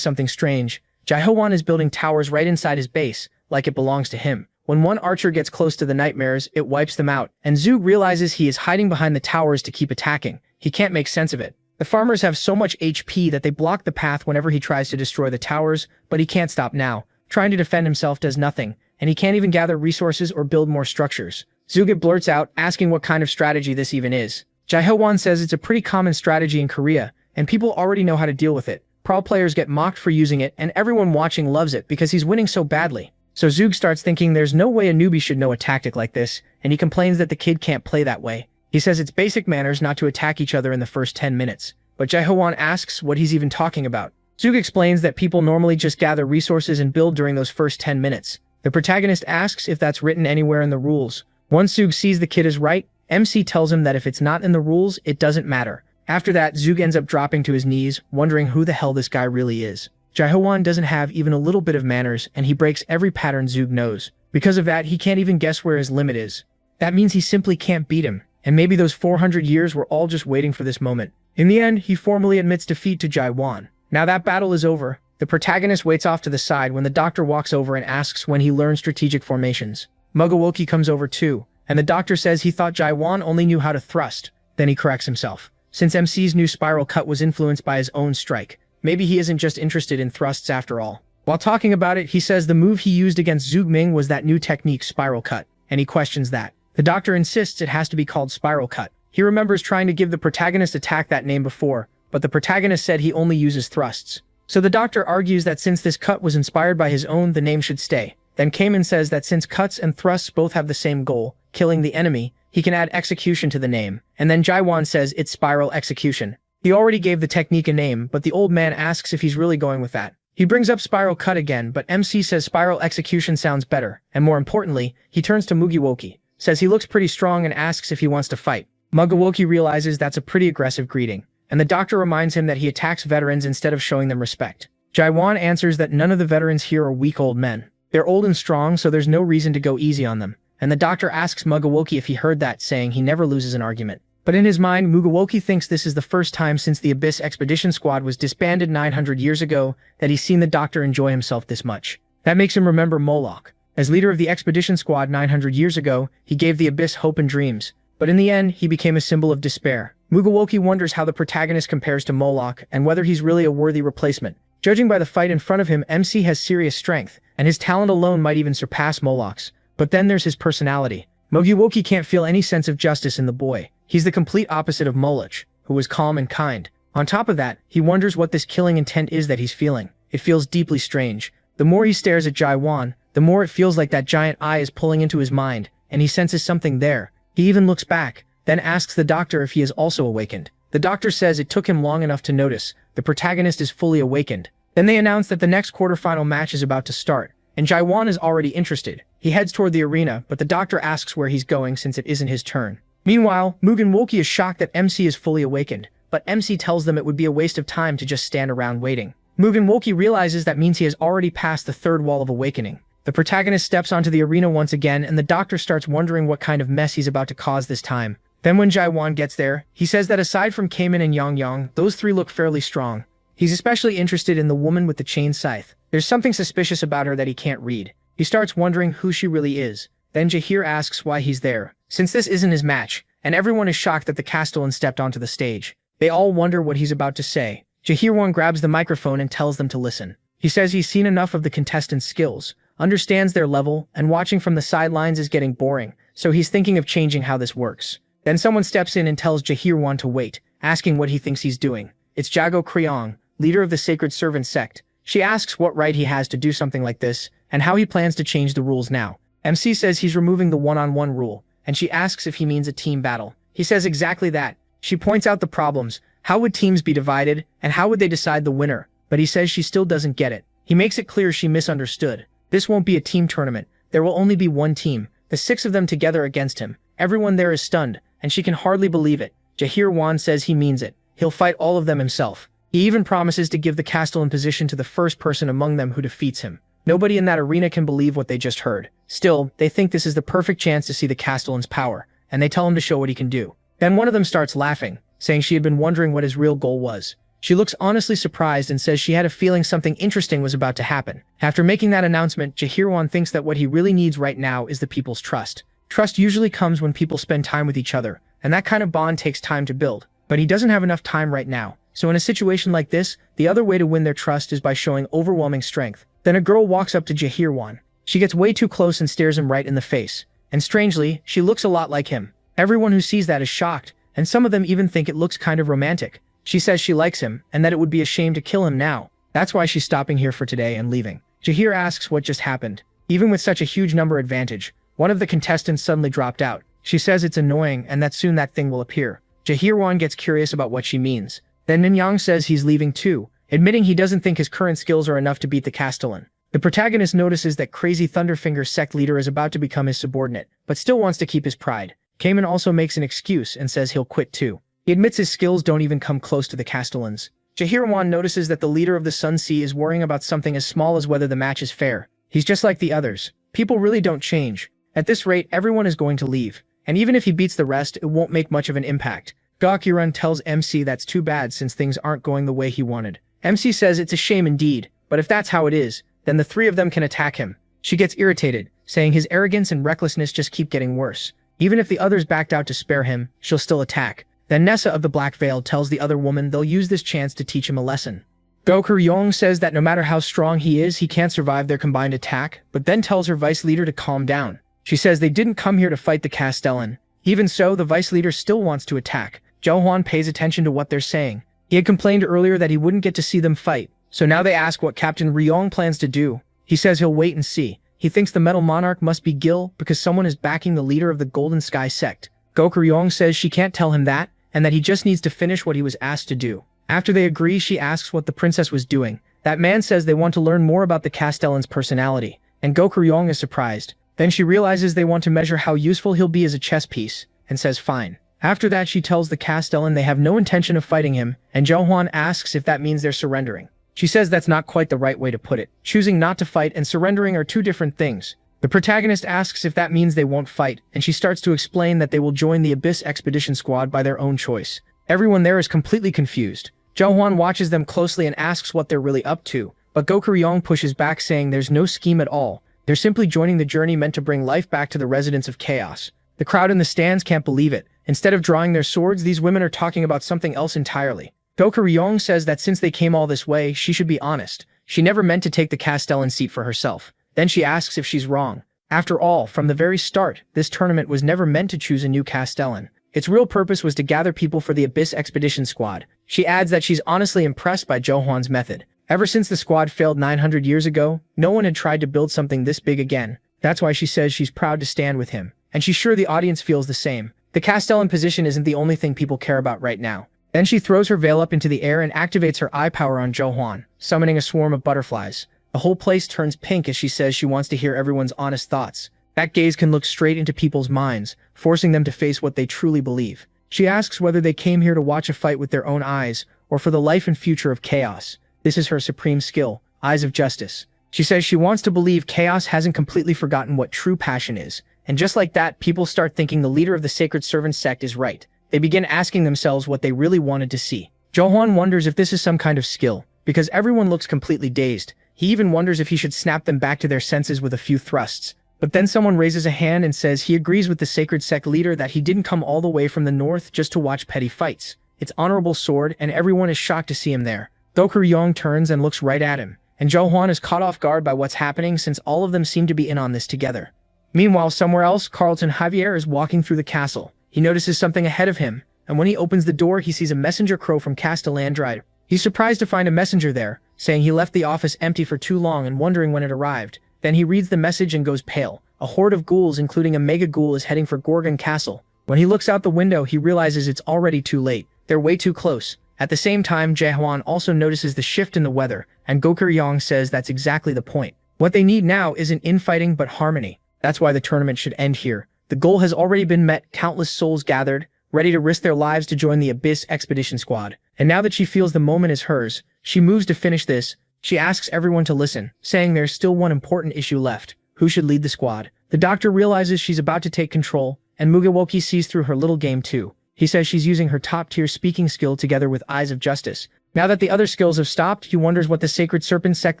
something strange. Jae-hwan is building towers right inside his base, like it belongs to him. When one archer gets close to the nightmares, it wipes them out, and Zug realizes he is hiding behind the towers to keep attacking. He can't make sense of it. The farmers have so much HP that they block the path whenever he tries to destroy the towers, but he can't stop now. Trying to defend himself does nothing, and he can't even gather resources or build more structures. Zuga blurts out, asking what kind of strategy this even is. Jae-hwan says it's a pretty common strategy in Korea, and people already know how to deal with it. Pro players get mocked for using it, and everyone watching loves it because he's winning so badly. So Zug starts thinking there's no way a newbie should know a tactic like this, and he complains that the kid can't play that way. He says it's basic manners not to attack each other in the first 10 minutes. But Jae-hwan asks what he's even talking about. Zug explains that people normally just gather resources and build during those first 10 minutes. The protagonist asks if that's written anywhere in the rules. Once Zug sees the kid is right, MC tells him that if it's not in the rules, it doesn't matter. After that, Zug ends up dropping to his knees, wondering who the hell this guy really is. Jae-hwan doesn't have even a little bit of manners, and he breaks every pattern Zug knows. Because of that, he can't even guess where his limit is. That means he simply can't beat him, and maybe those 400 years were all just waiting for this moment. In the end, he formally admits defeat to Jae-hwan. Now that battle is over, the protagonist waits off to the side when the doctor walks over and asks when he learned strategic formations. Mugawoki comes over too, and the doctor says he thought Jae-hwan only knew how to thrust. Then he corrects himself. Since MC's new spiral cut was influenced by his own strike, maybe he isn't just interested in thrusts after all. While talking about it, he says the move he used against Zugming was that new technique spiral cut, and he questions that. The doctor insists it has to be called spiral cut. He remembers trying to give the protagonist attack that name before, but the protagonist said he only uses thrusts. So the doctor argues that since this cut was inspired by his own, the name should stay. Then Kamen says that since cuts and thrusts both have the same goal, killing the enemy, he can add execution to the name. And then Jae-hwan says it's spiral execution. He already gave the technique a name, but the old man asks if he's really going with that. He brings up spiral cut again, but MC says spiral execution sounds better, and more importantly, he turns to Mugiwoki, says he looks pretty strong and asks if he wants to fight. Mugiwoki realizes that's a pretty aggressive greeting, and the doctor reminds him that he attacks veterans instead of showing them respect. Jae-hwan answers that none of the veterans here are weak old men. They're old and strong, so there's no reason to go easy on them. And the doctor asks Mugiwoki if he heard that, saying he never loses an argument. But in his mind, Mugiwoki thinks this is the first time since the Abyss Expedition Squad was disbanded 900 years ago that he's seen the doctor enjoy himself this much. That makes him remember Moloch. As leader of the Expedition Squad 900 years ago, he gave the Abyss hope and dreams. But in the end, he became a symbol of despair. Mugiwoki wonders how the protagonist compares to Moloch and whether he's really a worthy replacement. Judging by the fight in front of him, MC has serious strength, and his talent alone might even surpass Moloch's. But then there's his personality. Mugiwoki can't feel any sense of justice in the boy. He's the complete opposite of Moloch, who was calm and kind. On top of that, he wonders what this killing intent is that he's feeling. It feels deeply strange. The more he stares at Jae-hwan, the more it feels like that giant eye is pulling into his mind, and he senses something there. He even looks back, then asks the doctor if he is also awakened. The doctor says it took him long enough to notice. The protagonist is fully awakened. Then they announce that the next quarterfinal match is about to start, and Jae-hwan is already interested. He heads toward the arena, but the doctor asks where he's going since it isn't his turn. Meanwhile, Mugenwoki is shocked that MC is fully awakened, but MC tells them it would be a waste of time to just stand around waiting. Mugenwoki realizes that means he has already passed the third wall of awakening. The protagonist steps onto the arena once again, and the doctor starts wondering what kind of mess he's about to cause this time. Then when Jae-hwan gets there, he says that aside from Kamen and Yang, those three look fairly strong. He's especially interested in the woman with the chain scythe. There's something suspicious about her that he can't read. He starts wondering who she really is. Then Jahir asks why he's there, since this isn't his match, and everyone is shocked that the Castellan stepped onto the stage. They all wonder what he's about to say. Jahir grabs the microphone and tells them to listen. He says he's seen enough of the contestants' skills, understands their level, and watching from the sidelines is getting boring, so he's thinking of changing how this works. Then someone steps in and tells Jahir to wait, asking what he thinks he's doing. It's Jago Kryong, leader of the Sacred Servant sect. She asks what right he has to do something like this, and how he plans to change the rules now. MC says he's removing the one-on-one rule, and she asks if he means a team battle. He says exactly that. She points out the problems. How would teams be divided, and how would they decide the winner? But he says she still doesn't get it. He makes it clear she misunderstood. This won't be a team tournament. There will only be one team, the 6 of them together against him. Everyone there is stunned, and she can hardly believe it. Jahir says he means it. He'll fight all of them himself. He even promises to give the Castellan position to the first person among them who defeats him. Nobody in that arena can believe what they just heard. Still, they think this is the perfect chance to see the Castellan's power, and they tell him to show what he can do. Then one of them starts laughing, saying she had been wondering what his real goal was. She looks honestly surprised and says she had a feeling something interesting was about to happen. After making that announcement, Jahir thinks that what he really needs right now is the people's trust. Trust usually comes when people spend time with each other, and that kind of bond takes time to build. But he doesn't have enough time right now. So in a situation like this, the other way to win their trust is by showing overwhelming strength. Then a girl walks up to Jahir. She gets way too close and stares him right in the face. And strangely, she looks a lot like him. Everyone who sees that is shocked, and some of them even think it looks kind of romantic. She says she likes him, and that it would be a shame to kill him now. That's why she's stopping here for today and leaving. Jahir asks what just happened. Even with such a huge number advantage, one of the contestants suddenly dropped out. She says it's annoying and that soon that thing will appear. Jahir gets curious about what she means. Then Minyang says he's leaving too, admitting he doesn't think his current skills are enough to beat the Castellan. The protagonist notices that Crazy Thunderfinger's sect leader is about to become his subordinate, but still wants to keep his pride. Cayman also makes an excuse and says he'll quit too. He admits his skills don't even come close to the Castellan's. Jahir notices that the leader of the Sun Sea is worrying about something as small as whether the match is fair. He's just like the others. People really don't change. At this rate, everyone is going to leave. And even if he beats the rest, it won't make much of an impact. Gakirun tells MC that's too bad since things aren't going the way he wanted. MC says it's a shame indeed, but if that's how it is, then the 3 of them can attack him. She gets irritated, saying his arrogance and recklessness just keep getting worse. Even if the others backed out to spare him, she'll still attack. Then Nessa of the Black Veil tells the other woman they'll use this chance to teach him a lesson. Gokryong says that no matter how strong he is, he can't survive their combined attack, but then tells her vice leader to calm down. She says they didn't come here to fight the Castellan. Even so, the vice leader still wants to attack. Zhou pays attention to what they're saying. He had complained earlier that he wouldn't get to see them fight, so now they ask what Captain Ryong plans to do. He says he'll wait and see. He thinks the Metal Monarch must be Gil because someone is backing the leader of the Golden Sky sect. Gokryong says she can't tell him that, and that he just needs to finish what he was asked to do. After they agree, she asks what the princess was doing. That man says they want to learn more about the Castellan's personality, and Gokryong is surprised. Then she realizes they want to measure how useful he'll be as a chess piece, and says fine. After that, she tells the Castellan they have no intention of fighting him, and Zhou asks if that means they're surrendering. She says that's not quite the right way to put it. Choosing not to fight and surrendering are two different things. The protagonist asks if that means they won't fight, and she starts to explain that they will join the Abyss Expedition Squad by their own choice. Everyone there is completely confused. Zhou watches them closely and asks what they're really up to, but Gokryong pushes back saying there's no scheme at all. They're simply joining the journey meant to bring life back to the residents of Chaos. The crowd in the stands can't believe it. Instead of drawing their swords, these women are talking about something else entirely. Gokryong says that since they came all this way, she should be honest. She never meant to take the Castellan seat for herself. Then she asks if she's wrong. After all, from the very start, this tournament was never meant to choose a new Castellan. Its real purpose was to gather people for the Abyss Expedition Squad. She adds that she's honestly impressed by Zhou method. Ever since the squad failed 900 years ago, no one had tried to build something this big again. That's why she says she's proud to stand with him. And she's sure the audience feels the same. The Castellan position isn't the only thing people care about right now. Then she throws her veil up into the air and activates her eye power on Zhou, summoning a swarm of butterflies. The whole place turns pink as she says she wants to hear everyone's honest thoughts. That gaze can look straight into people's minds, forcing them to face what they truly believe. She asks whether they came here to watch a fight with their own eyes, or for the life and future of Chaos. This is her supreme skill, Eyes of Justice. She says she wants to believe Chaos hasn't completely forgotten what true passion is. And just like that, people start thinking the leader of the Sacred Servant sect is right. They begin asking themselves what they really wanted to see. Zhou wonders if this is some kind of skill, because everyone looks completely dazed. He even wonders if he should snap them back to their senses with a few thrusts. But then someone raises a hand and says he agrees with the sacred sect leader that he didn't come all the way from the north just to watch petty fights. It's Honorable Sword, and everyone is shocked to see him there. Dokur Yong turns and looks right at him, and Zhou Huan is caught off guard by what's happening since all of them seem to be in on this together. Meanwhile, somewhere else, Carlton Javier is walking through the castle. He notices something ahead of him, and when he opens the door, he sees a messenger crow from Castellandride. He's surprised to find a messenger there, saying he left the office empty for too long and wondering when it arrived. Then he reads the message and goes pale. A horde of ghouls, including a mega ghoul, is heading for Gorgon Castle. When he looks out the window, he realizes it's already too late. They're way too close. At the same time, Jaehuan also notices the shift in the weather, and Gokur Yang says that's exactly the point. What they need now isn't infighting but harmony. That's why the tournament should end here. The goal has already been met, countless souls gathered, ready to risk their lives to join the Abyss Expedition Squad. And now that she feels the moment is hers, she moves to finish this. She asks everyone to listen, saying there's still one important issue left. Who should lead the squad? The doctor realizes she's about to take control, and Mugewoki sees through her little game too. He says she's using her top-tier speaking skill together with Eyes of Justice. Now that the other skills have stopped, he wonders what the Sacred Serpent sect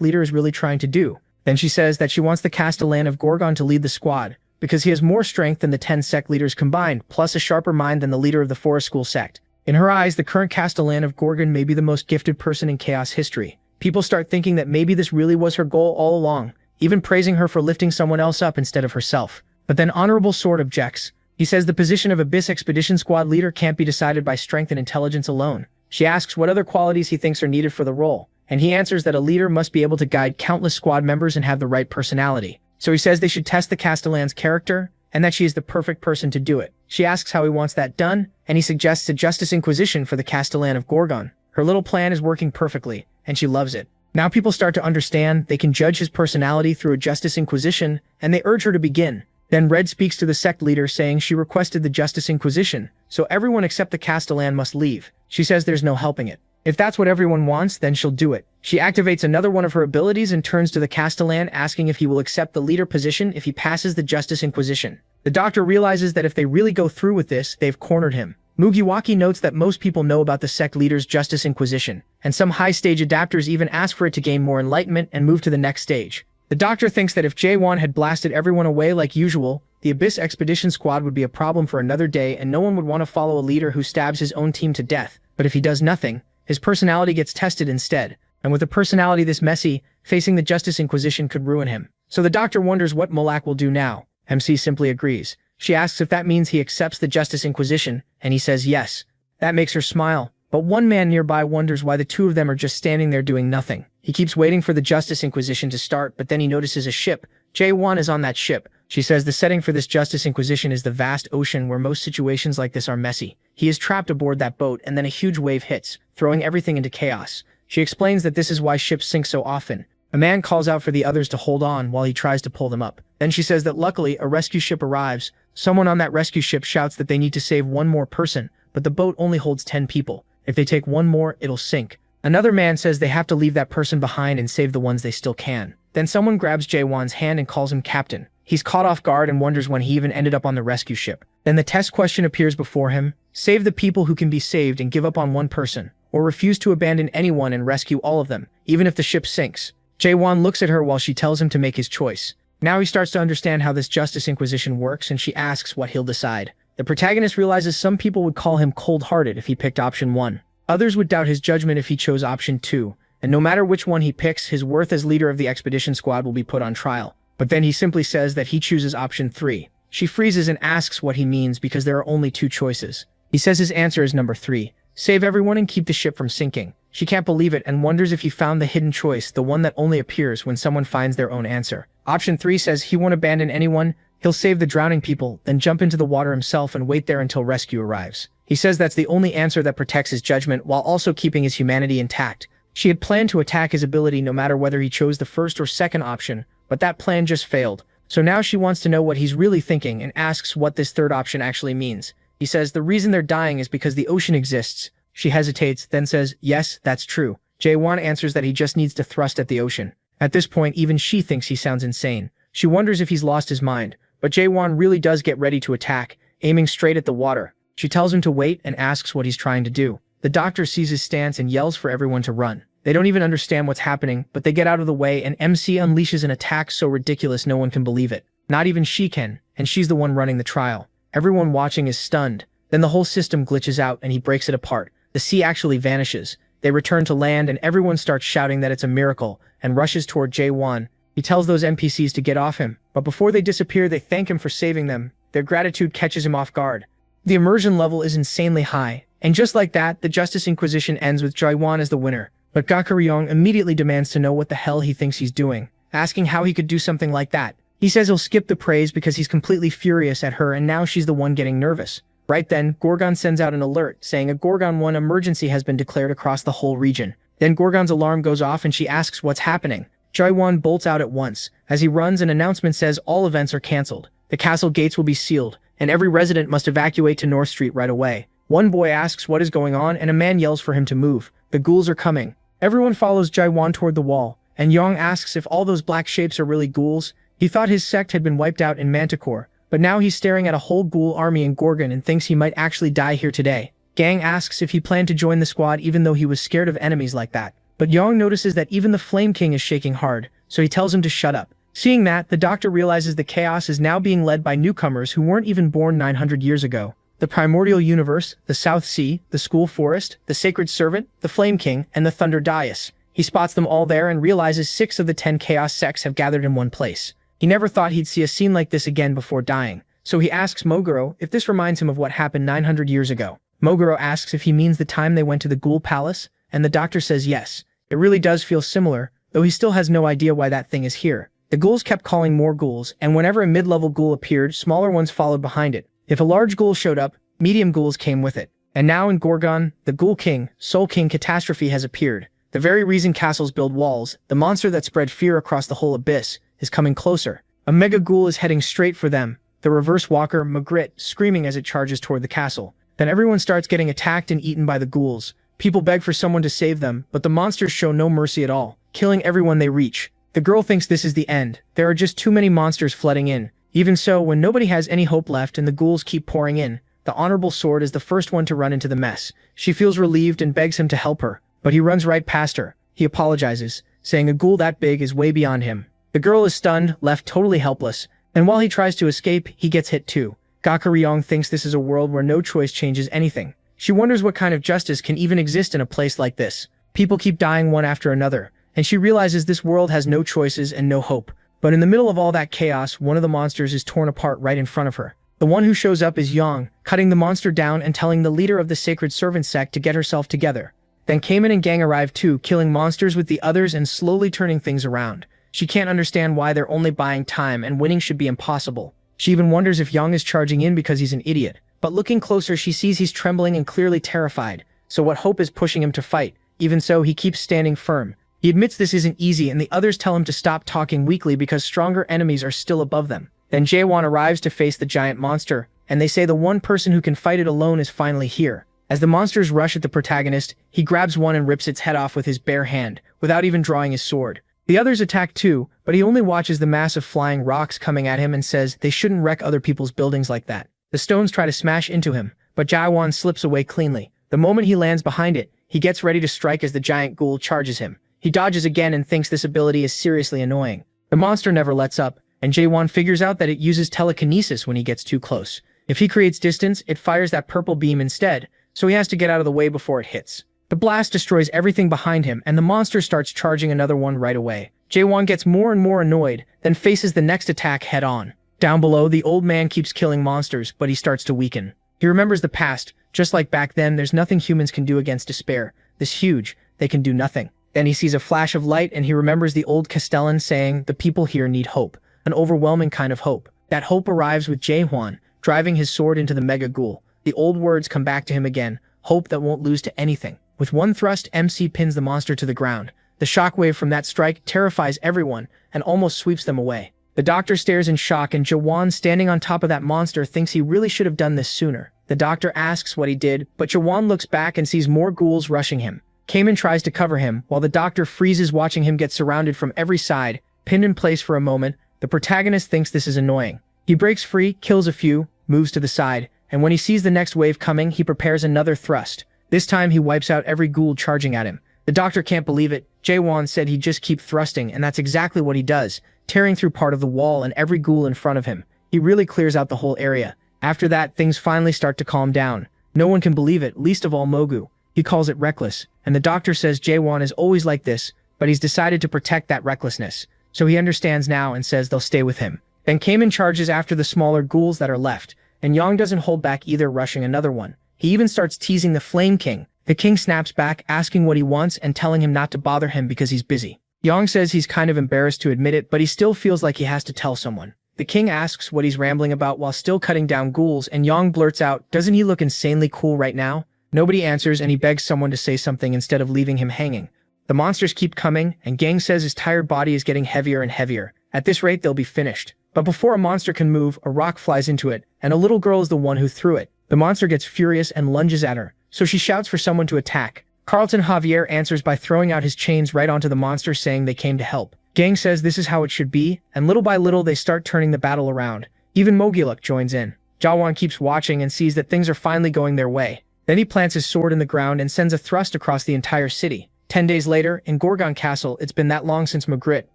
leader is really trying to do. Then she says that she wants the Castellan of Gorgon to lead the squad, because he has more strength than the 10 sect leaders combined, plus a sharper mind than the leader of the Forest School sect. In her eyes, the current Castellan of Gorgon may be the most gifted person in Chaos history. People start thinking that maybe this really was her goal all along, even praising her for lifting someone else up instead of herself. But then Honorable Sword objects. He says the position of Abyss Expedition Squad leader can't be decided by strength and intelligence alone. She asks what other qualities he thinks are needed for the role, and he answers that a leader must be able to guide countless squad members and have the right personality. So he says they should test the Castellan's character, and that she is the perfect person to do it. She asks how he wants that done, and he suggests a Justice Inquisition for the Castellan of Gorgon. Her little plan is working perfectly, and she loves it. Now people start to understand they can judge his personality through a Justice Inquisition, and they urge her to begin. Then Red speaks to the sect leader saying she requested the Justice Inquisition, so everyone except the Castellan must leave. She says there's no helping it. If that's what everyone wants, then she'll do it. She activates another one of her abilities and turns to the Castellan asking if he will accept the leader position if he passes the Justice Inquisition. The doctor realizes that if they really go through with this, they've cornered him. Mugiwaki notes that most people know about the sect leader's Justice Inquisition, and some high-stage adapters even ask for it to gain more enlightenment and move to the next stage. The doctor thinks that if Jae-won had blasted everyone away like usual, the Abyss Expedition Squad would be a problem for another day and no one would want to follow a leader who stabs his own team to death. But if he does nothing, his personality gets tested instead. And with a personality this messy, facing the Justice Inquisition could ruin him. So the doctor wonders what Molak will do now. MC simply agrees. She asks if that means he accepts the Justice Inquisition, and he says yes. That makes her smile. But one man nearby wonders why the two of them are just standing there doing nothing. He keeps waiting for the Justice Inquisition to start, but then he notices a ship. Jae-won is on that ship. She says the setting for this Justice Inquisition is the vast ocean where most situations like this are messy. He is trapped aboard that boat, and then a huge wave hits, throwing everything into chaos. She explains that this is why ships sink so often. A man calls out for the others to hold on while he tries to pull them up. Then she says that luckily a rescue ship arrives. Someone on that rescue ship shouts that they need to save one more person, but the boat only holds 10 people. If they take one more, it'll sink. Another man says they have to leave that person behind and save the ones they still can. Then someone grabs Jae-won's hand and calls him captain. He's caught off guard and wonders when he even ended up on the rescue ship. Then the test question appears before him. Save the people who can be saved and give up on one person, or refuse to abandon anyone and rescue all of them, even if the ship sinks. Jae-won looks at her while she tells him to make his choice. Now he starts to understand how this Justice Inquisition works and she asks what he'll decide. The protagonist realizes some people would call him cold-hearted if he picked option 1. Others would doubt his judgment if he chose option 2, and no matter which one he picks, his worth as leader of the expedition squad will be put on trial. But then he simply says that he chooses option 3. She freezes and asks what he means because there are only 2 choices. He says his answer is number 3. Save everyone and keep the ship from sinking. She can't believe it and wonders if he found the hidden choice, the one that only appears when someone finds their own answer. Option 3 says he won't abandon anyone, he'll save the drowning people, then jump into the water himself and wait there until rescue arrives. He says that's the only answer that protects his judgment while also keeping his humanity intact. She had planned to attack his ability no matter whether he chose the first or second option, but that plan just failed. So now she wants to know what he's really thinking and asks what this third option actually means. He says the reason they're dying is because the ocean exists. She hesitates, then says, yes, that's true. Jae-won answers that he just needs to thrust at the ocean. At this point, even she thinks he sounds insane. She wonders if he's lost his mind, but Jae-won really does get ready to attack, aiming straight at the water. She tells him to wait and asks what he's trying to do. The doctor sees his stance and yells for everyone to run. They don't even understand what's happening, but they get out of the way and MC unleashes an attack so ridiculous no one can believe it. Not even she can, and she's the one running the trial. Everyone watching is stunned. Then the whole system glitches out and he breaks it apart. The sea actually vanishes. They return to land and everyone starts shouting that it's a miracle and rushes toward Jae-won. He tells those NPCs to get off him, but before they disappear they thank him for saving them. Their gratitude catches him off guard. The immersion level is insanely high, and just like that, the Justice Inquisition ends with Jae-won as the winner. But Gakkeryong immediately demands to know what the hell he thinks he's doing, asking how he could do something like that. He says he'll skip the praise because he's completely furious at her and now she's the one getting nervous. Right then, Gorgon sends out an alert, saying a Gorgon 1 emergency has been declared across the whole region. Then Gorgon's alarm goes off and she asks what's happening. Jae-won bolts out at once. As he runs, an announcement says all events are cancelled. The castle gates will be sealed, and every resident must evacuate to North Street right away. One boy asks what is going on and a man yells for him to move. The ghouls are coming. Everyone follows Jae-won toward the wall, and Yong asks if all those black shapes are really ghouls. He thought his sect had been wiped out in Manticore, but now he's staring at a whole ghoul army in Gorgon and thinks he might actually die here today. Gang asks if he planned to join the squad even though he was scared of enemies like that. But Yong notices that even the Flame King is shaking hard, so he tells him to shut up. Seeing that, the doctor realizes the chaos is now being led by newcomers who weren't even born 900 years ago. The Primordial Universe, the South Sea, the School Forest, the Sacred Servant, the Flame King, and the Thunder Dais. He spots them all there and realizes 6 of the 10 Chaos sects have gathered in one place. He never thought he'd see a scene like this again before dying, so he asks Moguro if this reminds him of what happened 900 years ago. Moguro asks if he means the time they went to the Ghoul Palace, and the doctor says yes. It really does feel similar, though he still has no idea why that thing is here. The ghouls kept calling more ghouls, and whenever a mid-level ghoul appeared, smaller ones followed behind it. If a large ghoul showed up, medium ghouls came with it. And now in Gorgon, the Ghoul King, Soul King Catastrophe has appeared. The very reason castles build walls, the monster that spread fear across the whole abyss, is coming closer. A mega ghoul is heading straight for them, the reverse walker, Magritte, screaming as it charges toward the castle. Then everyone starts getting attacked and eaten by the ghouls. People beg for someone to save them, but the monsters show no mercy at all, killing everyone they reach. The girl thinks this is the end. There are just too many monsters flooding in. Even so, when nobody has any hope left and the ghouls keep pouring in, the Honorable Sword is the first one to run into the mess. She feels relieved and begs him to help her, but he runs right past her. He apologizes, saying a ghoul that big is way beyond him. The girl is stunned, left totally helpless, and while he tries to escape, he gets hit too. Gakkeryong thinks this is a world where no choice changes anything. She wonders what kind of justice can even exist in a place like this. People keep dying one after another, and she realizes this world has no choices and no hope. But in the middle of all that chaos, one of the monsters is torn apart right in front of her. The one who shows up is Yang, cutting the monster down and telling the leader of the Sacred Servant sect to get herself together. Then Kamen and gang arrive too, killing monsters with the others and slowly turning things around. She can't understand why they're only buying time and winning should be impossible. She even wonders if Yang is charging in because he's an idiot. But looking closer, she sees he's trembling and clearly terrified. So what hope is pushing him to fight? Even so, he keeps standing firm. He admits this isn't easy and the others tell him to stop talking weakly because stronger enemies are still above them. Then Jae-won arrives to face the giant monster, and they say the one person who can fight it alone is finally here. As the monsters rush at the protagonist, he grabs one and rips its head off with his bare hand, without even drawing his sword. The others attack too, but he only watches the mass of flying rocks coming at him and says they shouldn't wreck other people's buildings like that. The stones try to smash into him, but Jae-won slips away cleanly. The moment he lands behind it, he gets ready to strike as the giant ghoul charges him. He dodges again and thinks this ability is seriously annoying. The monster never lets up, and Jae-won figures out that it uses telekinesis when he gets too close. If he creates distance, it fires that purple beam instead, so he has to get out of the way before it hits. The blast destroys everything behind him, and the monster starts charging another one right away. Jae-won gets more and more annoyed, then faces the next attack head-on. Down below, the old man keeps killing monsters, but he starts to weaken. He remembers the past. Just like back then, there's nothing humans can do against despair. This huge, they can do nothing. Then he sees a flash of light and he remembers the old Castellan saying, the people here need hope. An overwhelming kind of hope. That hope arrives with Jae-won, driving his sword into the mega ghoul. The old words come back to him again, hope that won't lose to anything. With one thrust, MC pins the monster to the ground. The shockwave from that strike terrifies everyone and almost sweeps them away. The doctor stares in shock and Jae-won, standing on top of that monster, thinks he really should have done this sooner. The doctor asks what he did, but Jae-won looks back and sees more ghouls rushing him. Kamen tries to cover him, while the doctor freezes watching him get surrounded from every side. Pinned in place for a moment, the protagonist thinks this is annoying. He breaks free, kills a few, moves to the side, and when he sees the next wave coming, he prepares another thrust. This time he wipes out every ghoul charging at him. The doctor can't believe it. Jae-won said he'd just keep thrusting, and that's exactly what he does, tearing through part of the wall and every ghoul in front of him. He really clears out the whole area. After that, things finally start to calm down. No one can believe it, least of all Mogu. He calls it reckless, and the doctor says Jae-won is always like this, but he's decided to protect that recklessness. So he understands now and says they'll stay with him. Then Kamen charges after the smaller ghouls that are left, and Yang doesn't hold back either, rushing another one. He even starts teasing the Flame King. The king snaps back, asking what he wants and telling him not to bother him because he's busy. Yang says he's kind of embarrassed to admit it, but he still feels like he has to tell someone. The king asks what he's rambling about while still cutting down ghouls, and Yang blurts out, "Doesn't he look insanely cool right now?" Nobody answers, and he begs someone to say something instead of leaving him hanging. The monsters keep coming, and Gang says his tired body is getting heavier and heavier. At this rate, they'll be finished. But before a monster can move, a rock flies into it, and a little girl is the one who threw it. The monster gets furious and lunges at her, so she shouts for someone to attack. Carlton Javier answers by throwing out his chains right onto the monster, saying they came to help. Gang says this is how it should be, and little by little they start turning the battle around. Even Mogiluk joins in. Jawan keeps watching and sees that things are finally going their way. Then he plants his sword in the ground and sends a thrust across the entire city. 10 days later, in Gorgon Castle, it's been that long since Magritte,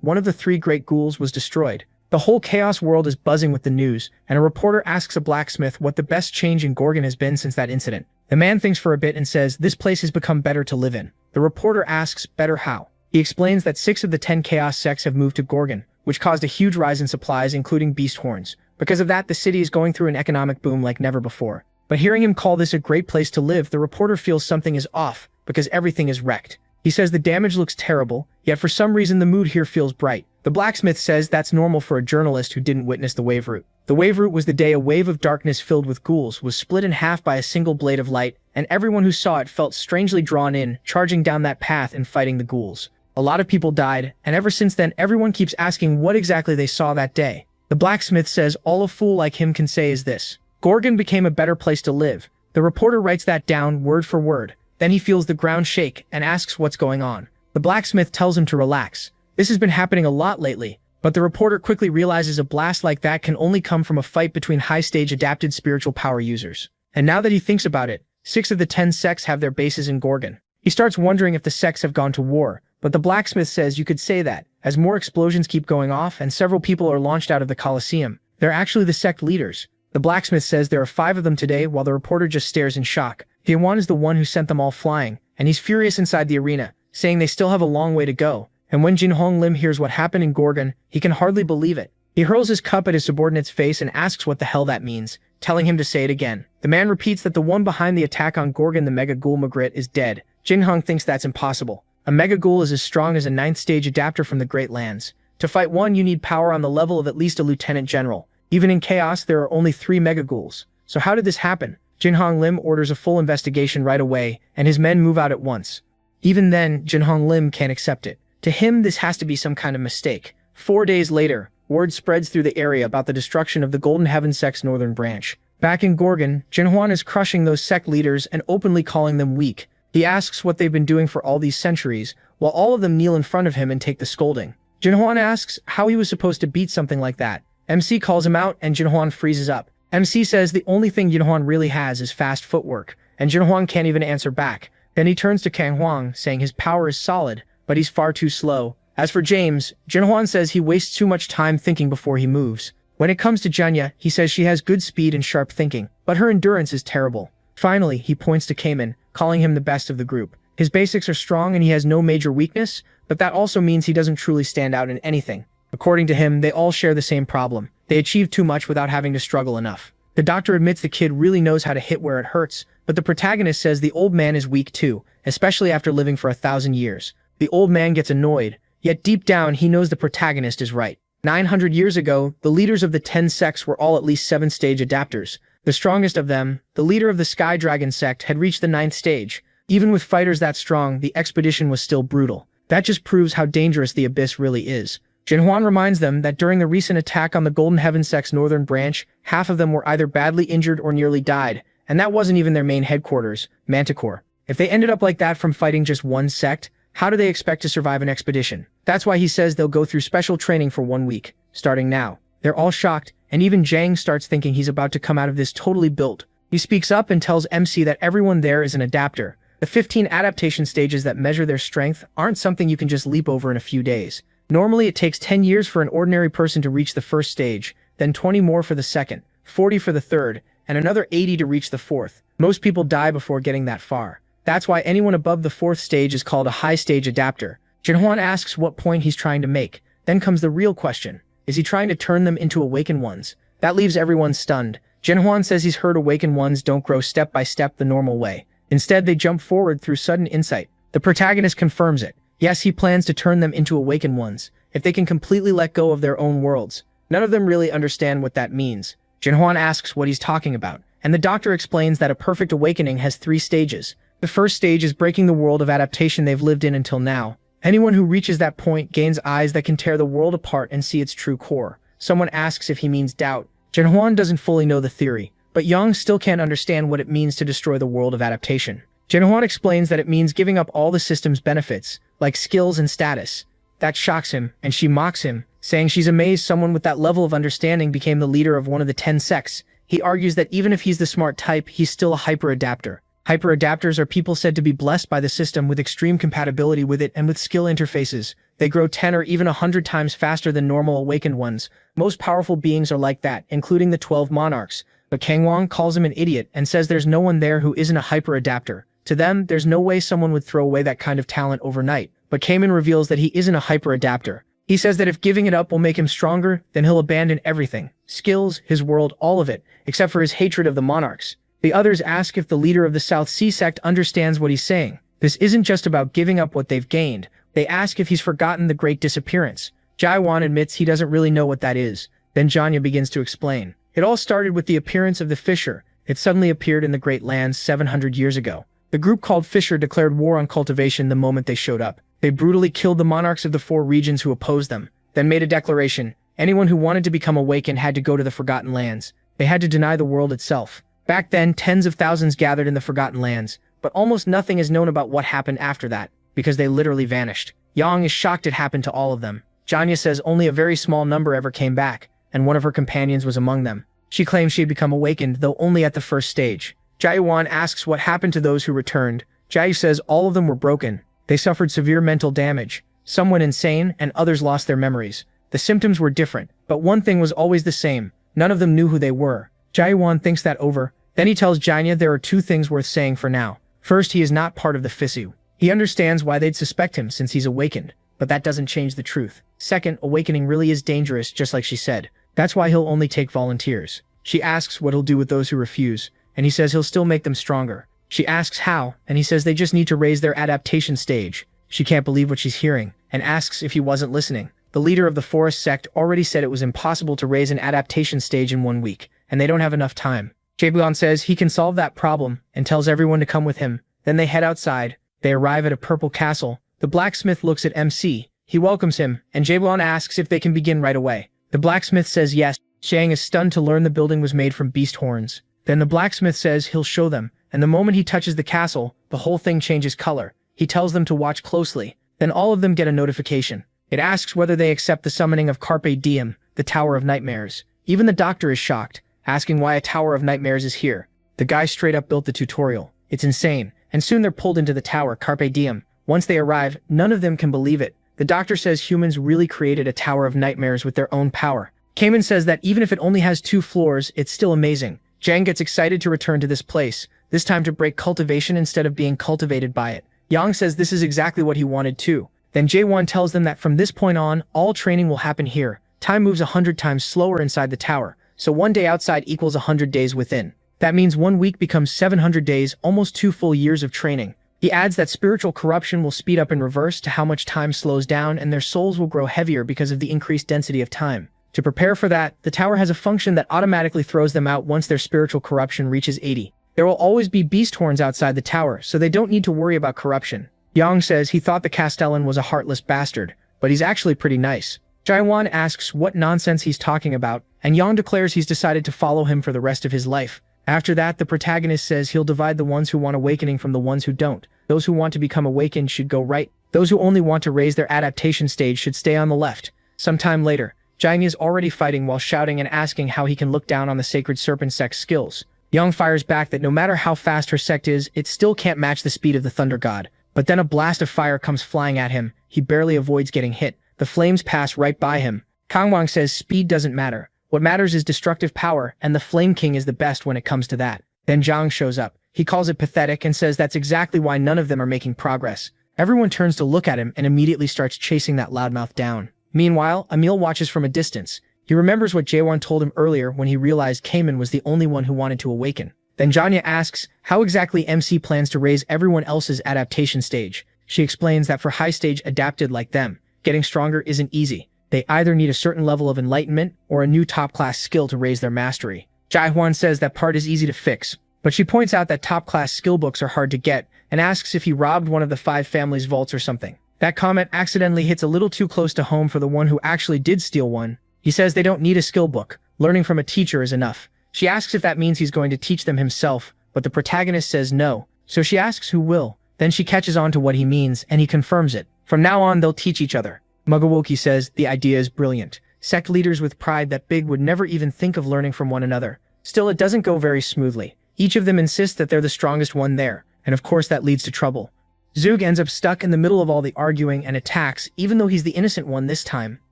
one of the 3 great ghouls, was destroyed. The whole chaos world is buzzing with the news, and a reporter asks a blacksmith what the best change in Gorgon has been since that incident. The man thinks for a bit and says, "This place has become better to live in." The reporter asks, "Better how?" He explains that 6 of the 10 chaos sects have moved to Gorgon, which caused a huge rise in supplies, including beast horns. Because of that, the city is going through an economic boom like never before. But hearing him call this a great place to live, the reporter feels something is off, because everything is wrecked. He says the damage looks terrible, yet for some reason the mood here feels bright. The blacksmith says that's normal for a journalist who didn't witness the wave route. The wave route was the day a wave of darkness filled with ghouls was split in half by a single blade of light, and everyone who saw it felt strangely drawn in, charging down that path and fighting the ghouls. A lot of people died, and ever since then everyone keeps asking what exactly they saw that day. The blacksmith says all a fool like him can say is this: Gorgon became a better place to live. The reporter writes that down word for word. Then he feels the ground shake and asks what's going on. The blacksmith tells him to relax. This has been happening a lot lately, but the reporter quickly realizes a blast like that can only come from a fight between high-stage adapted spiritual power users. And now that he thinks about it, 6 of the 10 sects have their bases in Gorgon. He starts wondering if the sects have gone to war, but the blacksmith says you could say that, as more explosions keep going off and several people are launched out of the Colosseum. They're actually the sect leaders. The blacksmith says there are 5 of them today, while the reporter just stares in shock. Jae-won is the one who sent them all flying, and he's furious inside the arena, saying they still have a long way to go. And when Jin-Hong Lim hears what happened in Gorgon, he can hardly believe it. He hurls his cup at his subordinate's face and asks what the hell that means, telling him to say it again. The man repeats that the one behind the attack on Gorgon, the Mega Ghoul Magritte, is dead. Jin-Hong thinks that's impossible. A Mega Ghoul is as strong as a 9th stage adapter from the Great Lands. To fight one, you need power on the level of at least a lieutenant general. Even in Chaos, there are only 3 Mega Ghouls. So how did this happen? Jin-Hong Lim orders a full investigation right away, and his men move out at once. Even then, Jin-Hong Lim can't accept it. To him, this has to be some kind of mistake. 4 days later, word spreads through the area about the destruction of the Golden Heaven sect's northern branch. Back in Gorgon, Jinhuan is crushing those sect leaders and openly calling them weak. He asks what they've been doing for all these centuries, while all of them kneel in front of him and take the scolding. Jinhuan asks how he was supposed to beat something like that. MC calls him out, and Jinhuan freezes up. MC says the only thing Jinhuan really has is fast footwork, and Jinhuan can't even answer back. Then he turns to Kang Huang, saying his power is solid, but he's far too slow. As for James, Jinhuan says he wastes too much time thinking before he moves. When it comes to Junya, he says she has good speed and sharp thinking, but her endurance is terrible. Finally, he points to Kamen, calling him the best of the group. His basics are strong and he has no major weakness, but that also means he doesn't truly stand out in anything. According to him, they all share the same problem. They achieve too much without having to struggle enough. The doctor admits the kid really knows how to hit where it hurts, but the protagonist says the old man is weak too, especially after living for 1,000 years. The old man gets annoyed, yet deep down he knows the protagonist is right. 900 years ago, the leaders of the 10 sects were all at least 7th-stage adapters. The strongest of them, the leader of the Sky Dragon sect, had reached the 9th stage. Even with fighters that strong, the expedition was still brutal. That just proves how dangerous the Abyss really is. Jinhuan reminds them that during the recent attack on the Golden Heaven sect's northern branch, half of them were either badly injured or nearly died, and that wasn't even their main headquarters, Manticore. If they ended up like that from fighting just one sect, how do they expect to survive an expedition? That's why he says they'll go through special training for 1 week, starting now. They're all shocked, and even Zhang starts thinking he's about to come out of this totally built. He speaks up and tells MC that everyone there is an adapter, The 15 adaptation stages that measure their strength aren't something you can just leap over in a few days. Normally, it takes 10 years for an ordinary person to reach the first stage, then 20 more for the second, 40 for the third, and another 80 to reach the fourth. Most people die before getting that far. That's why anyone above the fourth stage is called a high-stage adapter. Jinhuan asks what point he's trying to make. Then comes the real question. Is he trying to turn them into awakened ones? That leaves everyone stunned. Jinhuan says he's heard awakened ones don't grow step by step the normal way. Instead, they jump forward through sudden insight. The protagonist confirms it. Yes, he plans to turn them into awakened ones, if they can completely let go of their own worlds. None of them really understand what that means. Jinhuan asks what he's talking about, and the doctor explains that a perfect awakening has 3 stages. The first stage is breaking the world of adaptation they've lived in until now. Anyone who reaches that point gains eyes that can tear the world apart and see its true core. Someone asks if he means doubt. Jinhuan doesn't fully know the theory, but Yang still can't understand what it means to destroy the world of adaptation. Jinhuan explains that it means giving up all the system's benefits, like skills and status. That shocks him, and she mocks him, saying she's amazed someone with that level of understanding became the leader of one of the 10 sects. He argues that even if he's the smart type, he's still a hyper-adapter. Hyper-adapters are people said to be blessed by the system with extreme compatibility with it and with skill interfaces. They grow 10 or even 100 times faster than normal awakened ones. Most powerful beings are like that, including the 12 monarchs. But Kang Wang calls him an idiot and says there's no one there who isn't a hyper-adapter. To them, there's no way someone would throw away that kind of talent overnight. But Kamen reveals that he isn't a hyper-adapter. He says that if giving it up will make him stronger, then he'll abandon everything. Skills, his world, all of it, except for his hatred of the monarchs. The others ask if the leader of the South Sea sect understands what he's saying. This isn't just about giving up what they've gained. They ask if he's forgotten the Great Disappearance. Jaiwan admits he doesn't really know what that is. Then Janya begins to explain. It all started with the appearance of the Fisher. It suddenly appeared in the Great Lands 700 years ago. The group called Fisher declared war on cultivation the moment they showed up. They brutally killed the monarchs of the 4 regions who opposed them, then made a declaration. Anyone who wanted to become awakened had to go to the Forgotten Lands. They had to deny the world itself. Back then, tens of thousands gathered in the Forgotten Lands, but almost nothing is known about what happened after that, because they literally vanished. Yang is shocked it happened to all of them. Janya says only a very small number ever came back, and one of her companions was among them. She claims she had become awakened, though only at the first stage. Jaiyuan asks what happened to those who returned. Jaiyu says all of them were broken. They suffered severe mental damage. Some went insane, and others lost their memories. The symptoms were different, but one thing was always the same. None of them knew who they were. Jaiyuan thinks that over. Then he tells Janya there are 2 things worth saying for now. First, he is not part of the Fisu. He understands why they'd suspect him since he's awakened, but that doesn't change the truth. Second, awakening really is dangerous, just like she said. That's why he'll only take volunteers. She asks what he'll do with those who refuse, and he says he'll still make them stronger. She asks how, and he says they just need to raise their adaptation stage. She can't believe what she's hearing, and asks if he wasn't listening. The leader of the forest sect already said it was impossible to raise an adaptation stage in 1 week, and they don't have enough time. Jaebuan says he can solve that problem, and tells everyone to come with him. Then they head outside. They arrive at a purple castle. The blacksmith looks at MC. He welcomes him, and Jaebuan asks if they can begin right away. The blacksmith says yes. Shang is stunned to learn the building was made from beast horns. Then the blacksmith says he'll show them, and the moment he touches the castle, the whole thing changes color. He tells them to watch closely. Then all of them get a notification. It asks whether they accept the summoning of Carpe Diem, the Tower of Nightmares. Even the doctor is shocked, asking why a Tower of Nightmares is here. The guy straight up built the tutorial. It's insane, and soon they're pulled into the tower Carpe Diem. Once they arrive, none of them can believe it. The doctor says humans really created a Tower of Nightmares with their own power. Kamen says that even if it only has 2 floors, it's still amazing. Jang gets excited to return to this place, this time to break cultivation instead of being cultivated by it. Yang says this is exactly what he wanted too. Then Jae-won tells them that from this point on, all training will happen here. Time moves 100 times slower inside the tower, so 1 day outside equals 100 days within. That means 1 week becomes 700 days, almost 2 full years of training. He adds that spiritual corruption will speed up in reverse to how much time slows down, and their souls will grow heavier because of the increased density of time. To prepare for that, the tower has a function that automatically throws them out once their spiritual corruption reaches 80. There will always be beast horns outside the tower, so they don't need to worry about corruption. Yang says he thought the Castellan was a heartless bastard, but he's actually pretty nice. Jaiwan asks what nonsense he's talking about, and Yang declares he's decided to follow him for the rest of his life. After that, the protagonist says he'll divide the ones who want awakening from the ones who don't. Those who want to become awakened should go right. Those who only want to raise their adaptation stage should stay on the left. Sometime later, Jang is already fighting while shouting and asking how he can look down on the Sacred Serpent Sect's skills. Young fires back that no matter how fast her sect is, it still can't match the speed of the Thunder God. But then a blast of fire comes flying at him. He barely avoids getting hit. The flames pass right by him. Kangwang says speed doesn't matter. What matters is destructive power, and the Flame King is the best when it comes to that. Then Zhang shows up. He calls it pathetic and says that's exactly why none of them are making progress. Everyone turns to look at him and immediately starts chasing that loudmouth down. Meanwhile, Emil watches from a distance. He remembers what Jaewon told him earlier when he realized Kamen was the only one who wanted to awaken. Then Janya asks how exactly MC plans to raise everyone else's adaptation stage. She explains that for high stage adapted like them, getting stronger isn't easy. They either need a certain level of enlightenment or a new top-class skill to raise their mastery. Jaehwan says that part is easy to fix, but she points out that top-class skill books are hard to get and asks if he robbed one of the 5 family's vaults or something. That comment accidentally hits a little too close to home for the one who actually did steal one. He says they don't need a skill book. Learning from a teacher is enough. She asks if that means he's going to teach them himself, but the protagonist says no, so she asks who will. Then she catches on to what he means, and he confirms it. From now on, they'll teach each other. Mugawoki says the idea is brilliant. Sect leaders with pride that big would never even think of learning from one another. Still, it doesn't go very smoothly. Each of them insists that they're the strongest one there, and of course that leads to trouble. Zug ends up stuck in the middle of all the arguing and attacks, even though he's the innocent one this time.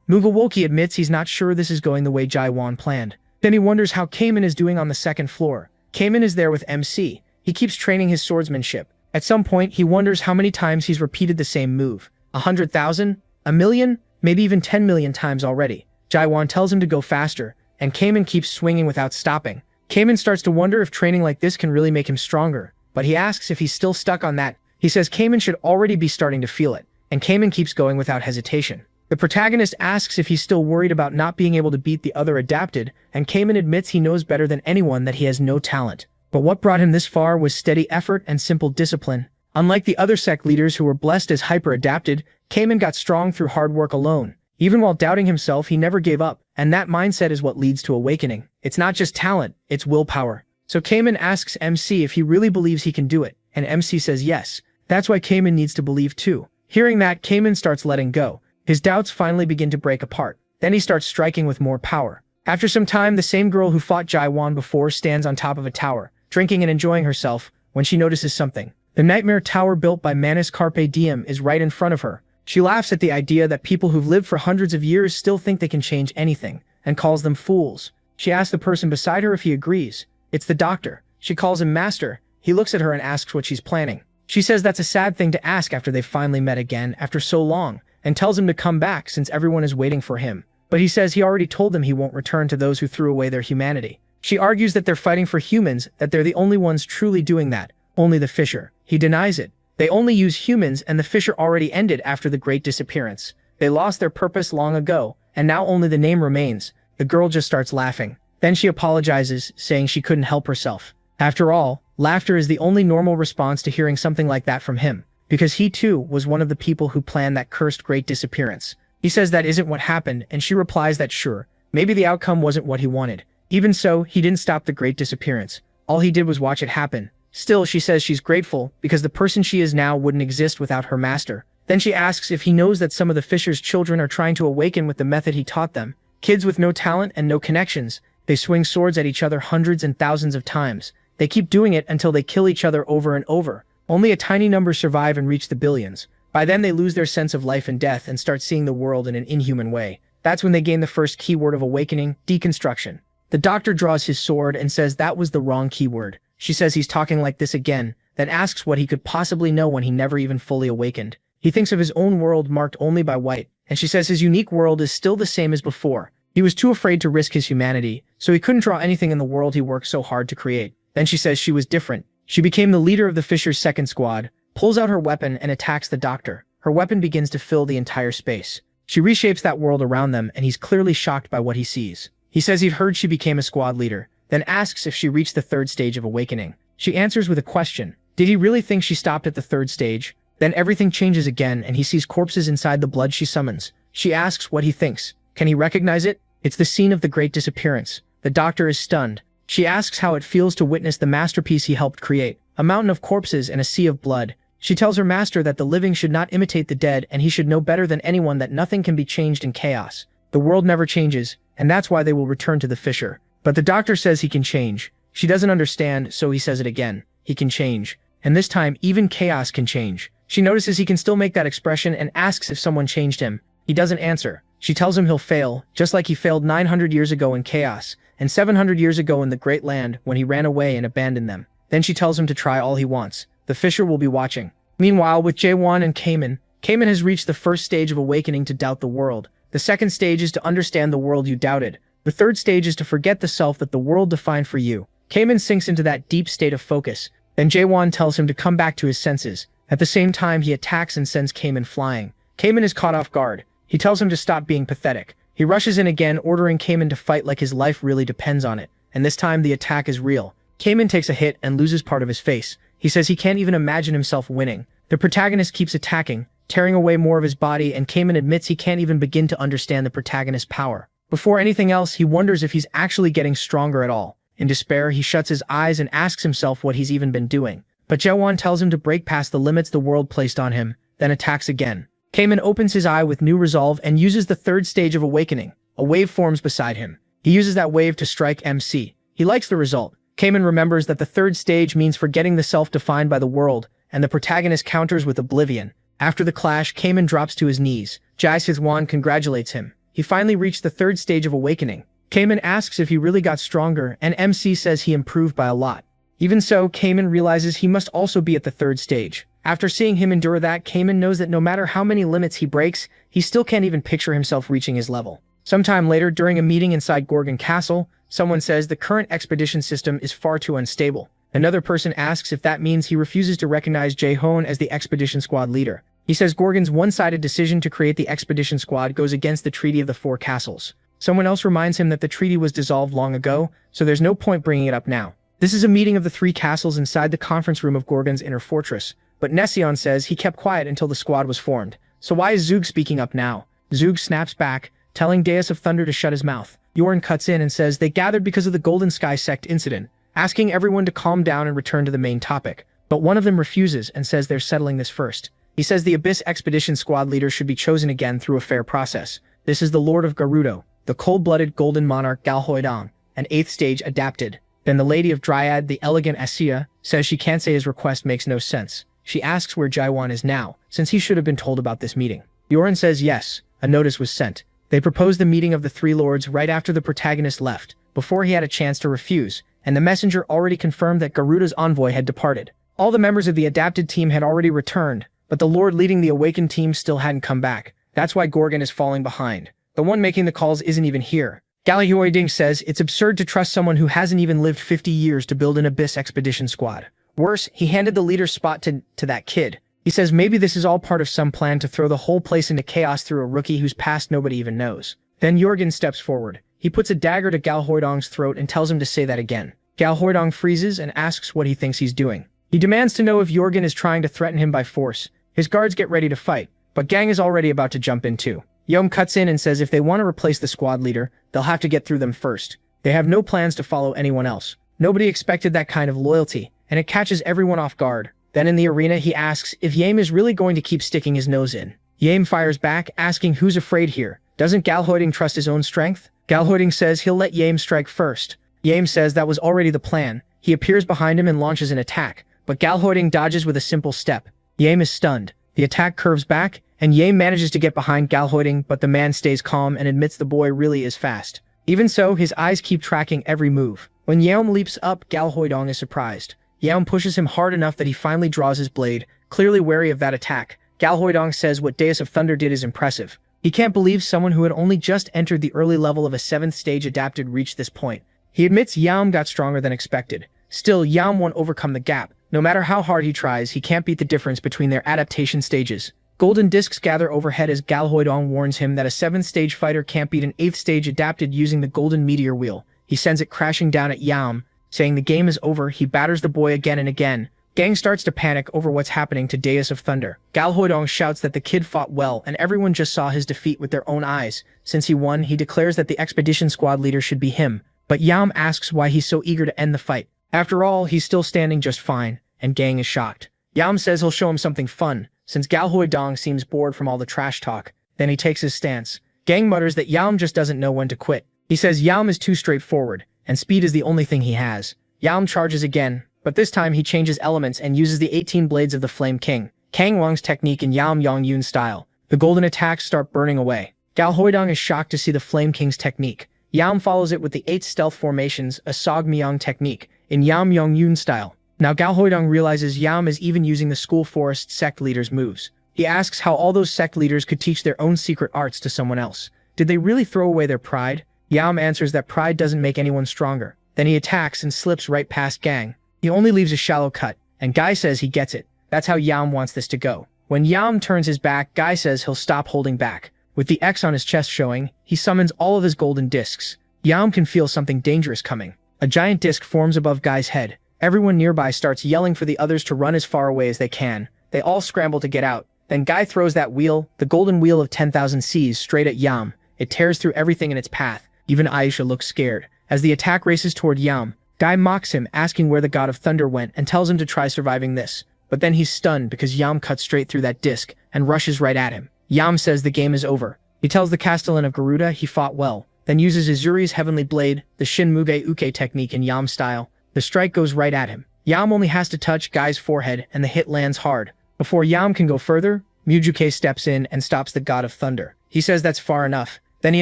Mugawoki admits he's not sure this is going the way Jaewon planned. Then he wonders how Kamen is doing on the second floor. Kamen is there with MC. He keeps training his swordsmanship. At some point, he wonders how many times he's repeated the same move. 100,000? A million? Maybe even 10 million times already. Jaewon tells him to go faster, and Kamen keeps swinging without stopping. Kamen starts to wonder if training like this can really make him stronger, but he asks if he's still stuck on that. He says Kamen should already be starting to feel it, and Kamen keeps going without hesitation. The protagonist asks if he's still worried about not being able to beat the other adapted, and Kamen admits he knows better than anyone that he has no talent. But what brought him this far was steady effort and simple discipline. Unlike the other sect leaders who were blessed as hyper-adapted, Kamen got strong through hard work alone. Even while doubting himself, he never gave up, and that mindset is what leads to awakening. It's not just talent, it's willpower. So Kamen asks MC if he really believes he can do it, and MC says yes. That's why Kamen needs to believe too. Hearing that, Kamen starts letting go. His doubts finally begin to break apart. Then he starts striking with more power. After some time, the same girl who fought Jaewon before stands on top of a tower, drinking and enjoying herself, when she notices something. The nightmare tower built by Manus Carpe Diem is right in front of her. She laughs at the idea that people who've lived for hundreds of years still think they can change anything, and calls them fools. She asks the person beside her if he agrees. It's the doctor. She calls him master. He looks at her and asks what she's planning. She says that's a sad thing to ask after they've finally met again after so long, and tells him to come back since everyone is waiting for him. But he says he already told them he won't return to those who threw away their humanity. She argues that they're fighting for humans, that they're the only ones truly doing that, only the Fisher. He denies it. They only use humans, and the Fisher already ended after the Great Disappearance. They lost their purpose long ago, and now only the name remains. The girl just starts laughing. Then she apologizes, saying she couldn't help herself. After all, laughter is the only normal response to hearing something like that from him, because he too was one of the people who planned that cursed Great Disappearance. He says that isn't what happened, and she replies that sure, maybe the outcome wasn't what he wanted. Even so, he didn't stop the Great Disappearance. All he did was watch it happen. Still, she says she's grateful, because the person she is now wouldn't exist without her master. Then she asks if he knows that some of the Fisher's children are trying to awaken with the method he taught them. Kids with no talent and no connections. They swing swords at each other hundreds and thousands of times. They keep doing it until they kill each other over and over. Only a tiny number survive and reach the billions. By then they lose their sense of life and death and start seeing the world in an inhuman way. That's when they gain the first keyword of awakening, deconstruction. The doctor draws his sword and says that was the wrong keyword. She says he's talking like this again, then asks what he could possibly know when he never even fully awakened. He thinks of his own world marked only by white, and she says his unique world is still the same as before. He was too afraid to risk his humanity, so he couldn't draw anything in the world he worked so hard to create. Then she says she was different. She became the leader of the Fisher's second squad, pulls out her weapon and attacks the doctor. Her weapon begins to fill the entire space. She reshapes that world around them, and he's clearly shocked by what he sees. He says he'd heard she became a squad leader, then asks if she reached the third stage of awakening. She answers with a question. Did he really think she stopped at the third stage? Then everything changes again, and he sees corpses inside the blood she summons. She asks what he thinks. Can he recognize it? It's the scene of the Great Disappearance. The doctor is stunned. She asks how it feels to witness the masterpiece he helped create, a mountain of corpses and a sea of blood. She tells her master that the living should not imitate the dead, and he should know better than anyone that nothing can be changed in chaos. The world never changes, and that's why they will return to the Fisher. But the doctor says he can change. She doesn't understand, so he says it again. He can change. And this time, even chaos can change. She notices he can still make that expression and asks if someone changed him. He doesn't answer. She tells him he'll fail, just like he failed 900 years ago in chaos, and 700 years ago in the Great Land when he ran away and abandoned them. Then she tells him to try all he wants. The Fisher will be watching. Meanwhile, with Jaewon and Kaemin has reached the first stage of awakening to doubt the world. The second stage is to understand the world you doubted. The third stage is to forget the self that the world defined for you. Kaemin sinks into that deep state of focus. Then Jaewon tells him to come back to his senses. At the same time, he attacks and sends Kaemin flying. Kaemin is caught off guard. He tells him to stop being pathetic. He rushes in again, ordering Kaemin to fight like his life really depends on it. And this time, the attack is real. Kaemin takes a hit and loses part of his face. He says he can't even imagine himself winning. The protagonist keeps attacking, tearing away more of his body, and Kaemin admits he can't even begin to understand the protagonist's power. Before anything else, he wonders if he's actually getting stronger at all. In despair, he shuts his eyes and asks himself what he's even been doing. But Jaewon tells him to break past the limits the world placed on him, then attacks again. Kaemin opens his eye with new resolve and uses the third stage of awakening. A wave forms beside him. He uses that wave to strike MC. He likes the result. Kaemin remembers that the third stage means forgetting the self defined by the world, and the protagonist counters with oblivion. After the clash, Kaemin drops to his knees. Jae Sithwan congratulates him. He finally reached the third stage of awakening. Kaemin asks if he really got stronger, and MC says he improved by a lot. Even so, Kaemin realizes he must also be at the third stage. After seeing him endure that, Kaemin knows that no matter how many limits he breaks, he still can't even picture himself reaching his level. Sometime later, during a meeting inside Gorgon Castle, someone says the current expedition system is far too unstable. Another person asks if that means he refuses to recognize Jae-hoon as the expedition squad leader. He says Gorgon's one-sided decision to create the expedition squad goes against the Treaty of the Four Castles. Someone else reminds him that the treaty was dissolved long ago, so there's no point bringing it up now. This is a meeting of the three castles inside the conference room of Gorgon's inner fortress, but Nesion says he kept quiet until the squad was formed. So why is Zug speaking up now? Zug snaps back, telling Deus of Thunder to shut his mouth. Yorn cuts in and says they gathered because of the Golden Sky sect incident, asking everyone to calm down and return to the main topic. But one of them refuses and says they're settling this first. He says the Abyss Expedition squad leader should be chosen again through a fair process. This is the Lord of Gerudo, the cold-blooded golden monarch Galhoidong, an 8th stage adapted. Then the Lady of Dryad, the elegant Asia, says she can't say his request makes no sense. She asks where Jaewon is now, since he should have been told about this meeting. Yoren says yes, a notice was sent. They proposed the meeting of the three lords right after the protagonist left, before he had a chance to refuse, and the messenger already confirmed that Garuda's envoy had departed. All the members of the adapted team had already returned, but the lord leading the awakened team still hadn't come back. That's why Gorgon is falling behind. The one making the calls isn't even here. Galahyoiding says it's absurd to trust someone who hasn't even lived 50 years to build an Abyss expedition squad. Worse, he handed the leader's spot to that kid. He says maybe this is all part of some plan to throw the whole place into chaos through a rookie whose past nobody even knows. Then Jorgen steps forward. He puts a dagger to Galhoidong's throat and tells him to say that again. Galhoidong freezes and asks what he thinks he's doing. He demands to know if Jorgen is trying to threaten him by force. His guards get ready to fight, but Gang is already about to jump in too. Yom cuts in and says if they want to replace the squad leader, they'll have to get through them first. They have no plans to follow anyone else. Nobody expected that kind of loyalty, and it catches everyone off guard. Then in the arena, he asks if Yame is really going to keep sticking his nose in. Yame fires back, asking who's afraid here. Doesn't Galhoiding trust his own strength? Galhoiding says he'll let Yame strike first. Yame says that was already the plan. He appears behind him and launches an attack, but Galhoiding dodges with a simple step. Yame is stunned. The attack curves back, and Yame manages to get behind Galhoiding, but the man stays calm and admits the boy really is fast. Even so, his eyes keep tracking every move. When Yeom leaps up, Galhoidong is surprised. Yeom pushes him hard enough that he finally draws his blade, clearly wary of that attack. Galhoidong says what Deus of Thunder did is impressive. He can't believe someone who had only just entered the early level of a 7th stage adapted reached this point. He admits Yeom got stronger than expected. Still, Yeom won't overcome the gap. No matter how hard he tries, he can't beat the difference between their adaptation stages. Golden discs gather overhead as Galhoidong warns him that a 7th stage fighter can't beat an 8th stage adapted using the golden meteor wheel. He sends it crashing down at Yeom, saying the game is over. He batters the boy again and again. Gang starts to panic over what's happening to Deus of Thunder. Galhoidong shouts that the kid fought well and everyone just saw his defeat with their own eyes. Since he won, he declares that the expedition squad leader should be him. But Yeom asks why he's so eager to end the fight. After all, he's still standing just fine, and Gang is shocked. Yeom says he'll show him something fun, since Galhoidong seems bored from all the trash talk. Then he takes his stance. Gang mutters that Yeom just doesn't know when to quit. He says Yeom is too straightforward, and speed is the only thing he has. Yaum charges again, but this time he changes elements and uses the 18 blades of the Flame King, Kang Wang's technique in Yaum Yongyun style. The golden attacks start burning away. Gao Huidong is shocked to see the Flame King's technique. Yaum follows it with the 8 stealth formations, a Sog Myong technique, in Yaum Yongyun style. Now Gao Huidong realizes Yaum is even using the School Forest sect leader's moves. He asks how all those sect leaders could teach their own secret arts to someone else. Did they really throw away their pride? Yaum answers that pride doesn't make anyone stronger. Then he attacks and slips right past Gang. He only leaves a shallow cut, and Guy says he gets it. That's how Yaum wants this to go. When Yaum turns his back, Guy says he'll stop holding back. With the X on his chest showing, he summons all of his golden discs. Yaum can feel something dangerous coming. A giant disc forms above Guy's head. Everyone nearby starts yelling for the others to run as far away as they can. They all scramble to get out. Then Guy throws that wheel, the golden wheel of 10,000 Cs, straight at Yaum. It tears through everything in its path. Even Aisha looks scared. As the attack races toward Yaum, Guy mocks him, asking where the God of Thunder went, and tells him to try surviving this. But then he's stunned because Yaum cuts straight through that disc and rushes right at him. Yaum says the game is over. He tells the Castellan of Garuda he fought well, then uses Izuri's Heavenly Blade, the Shin Muge Uke technique in Yaum style. The strike goes right at him. Yaum only has to touch Guy's forehead and the hit lands hard. Before Yaum can go further, Mujuke steps in and stops the God of Thunder. He says that's far enough. Then he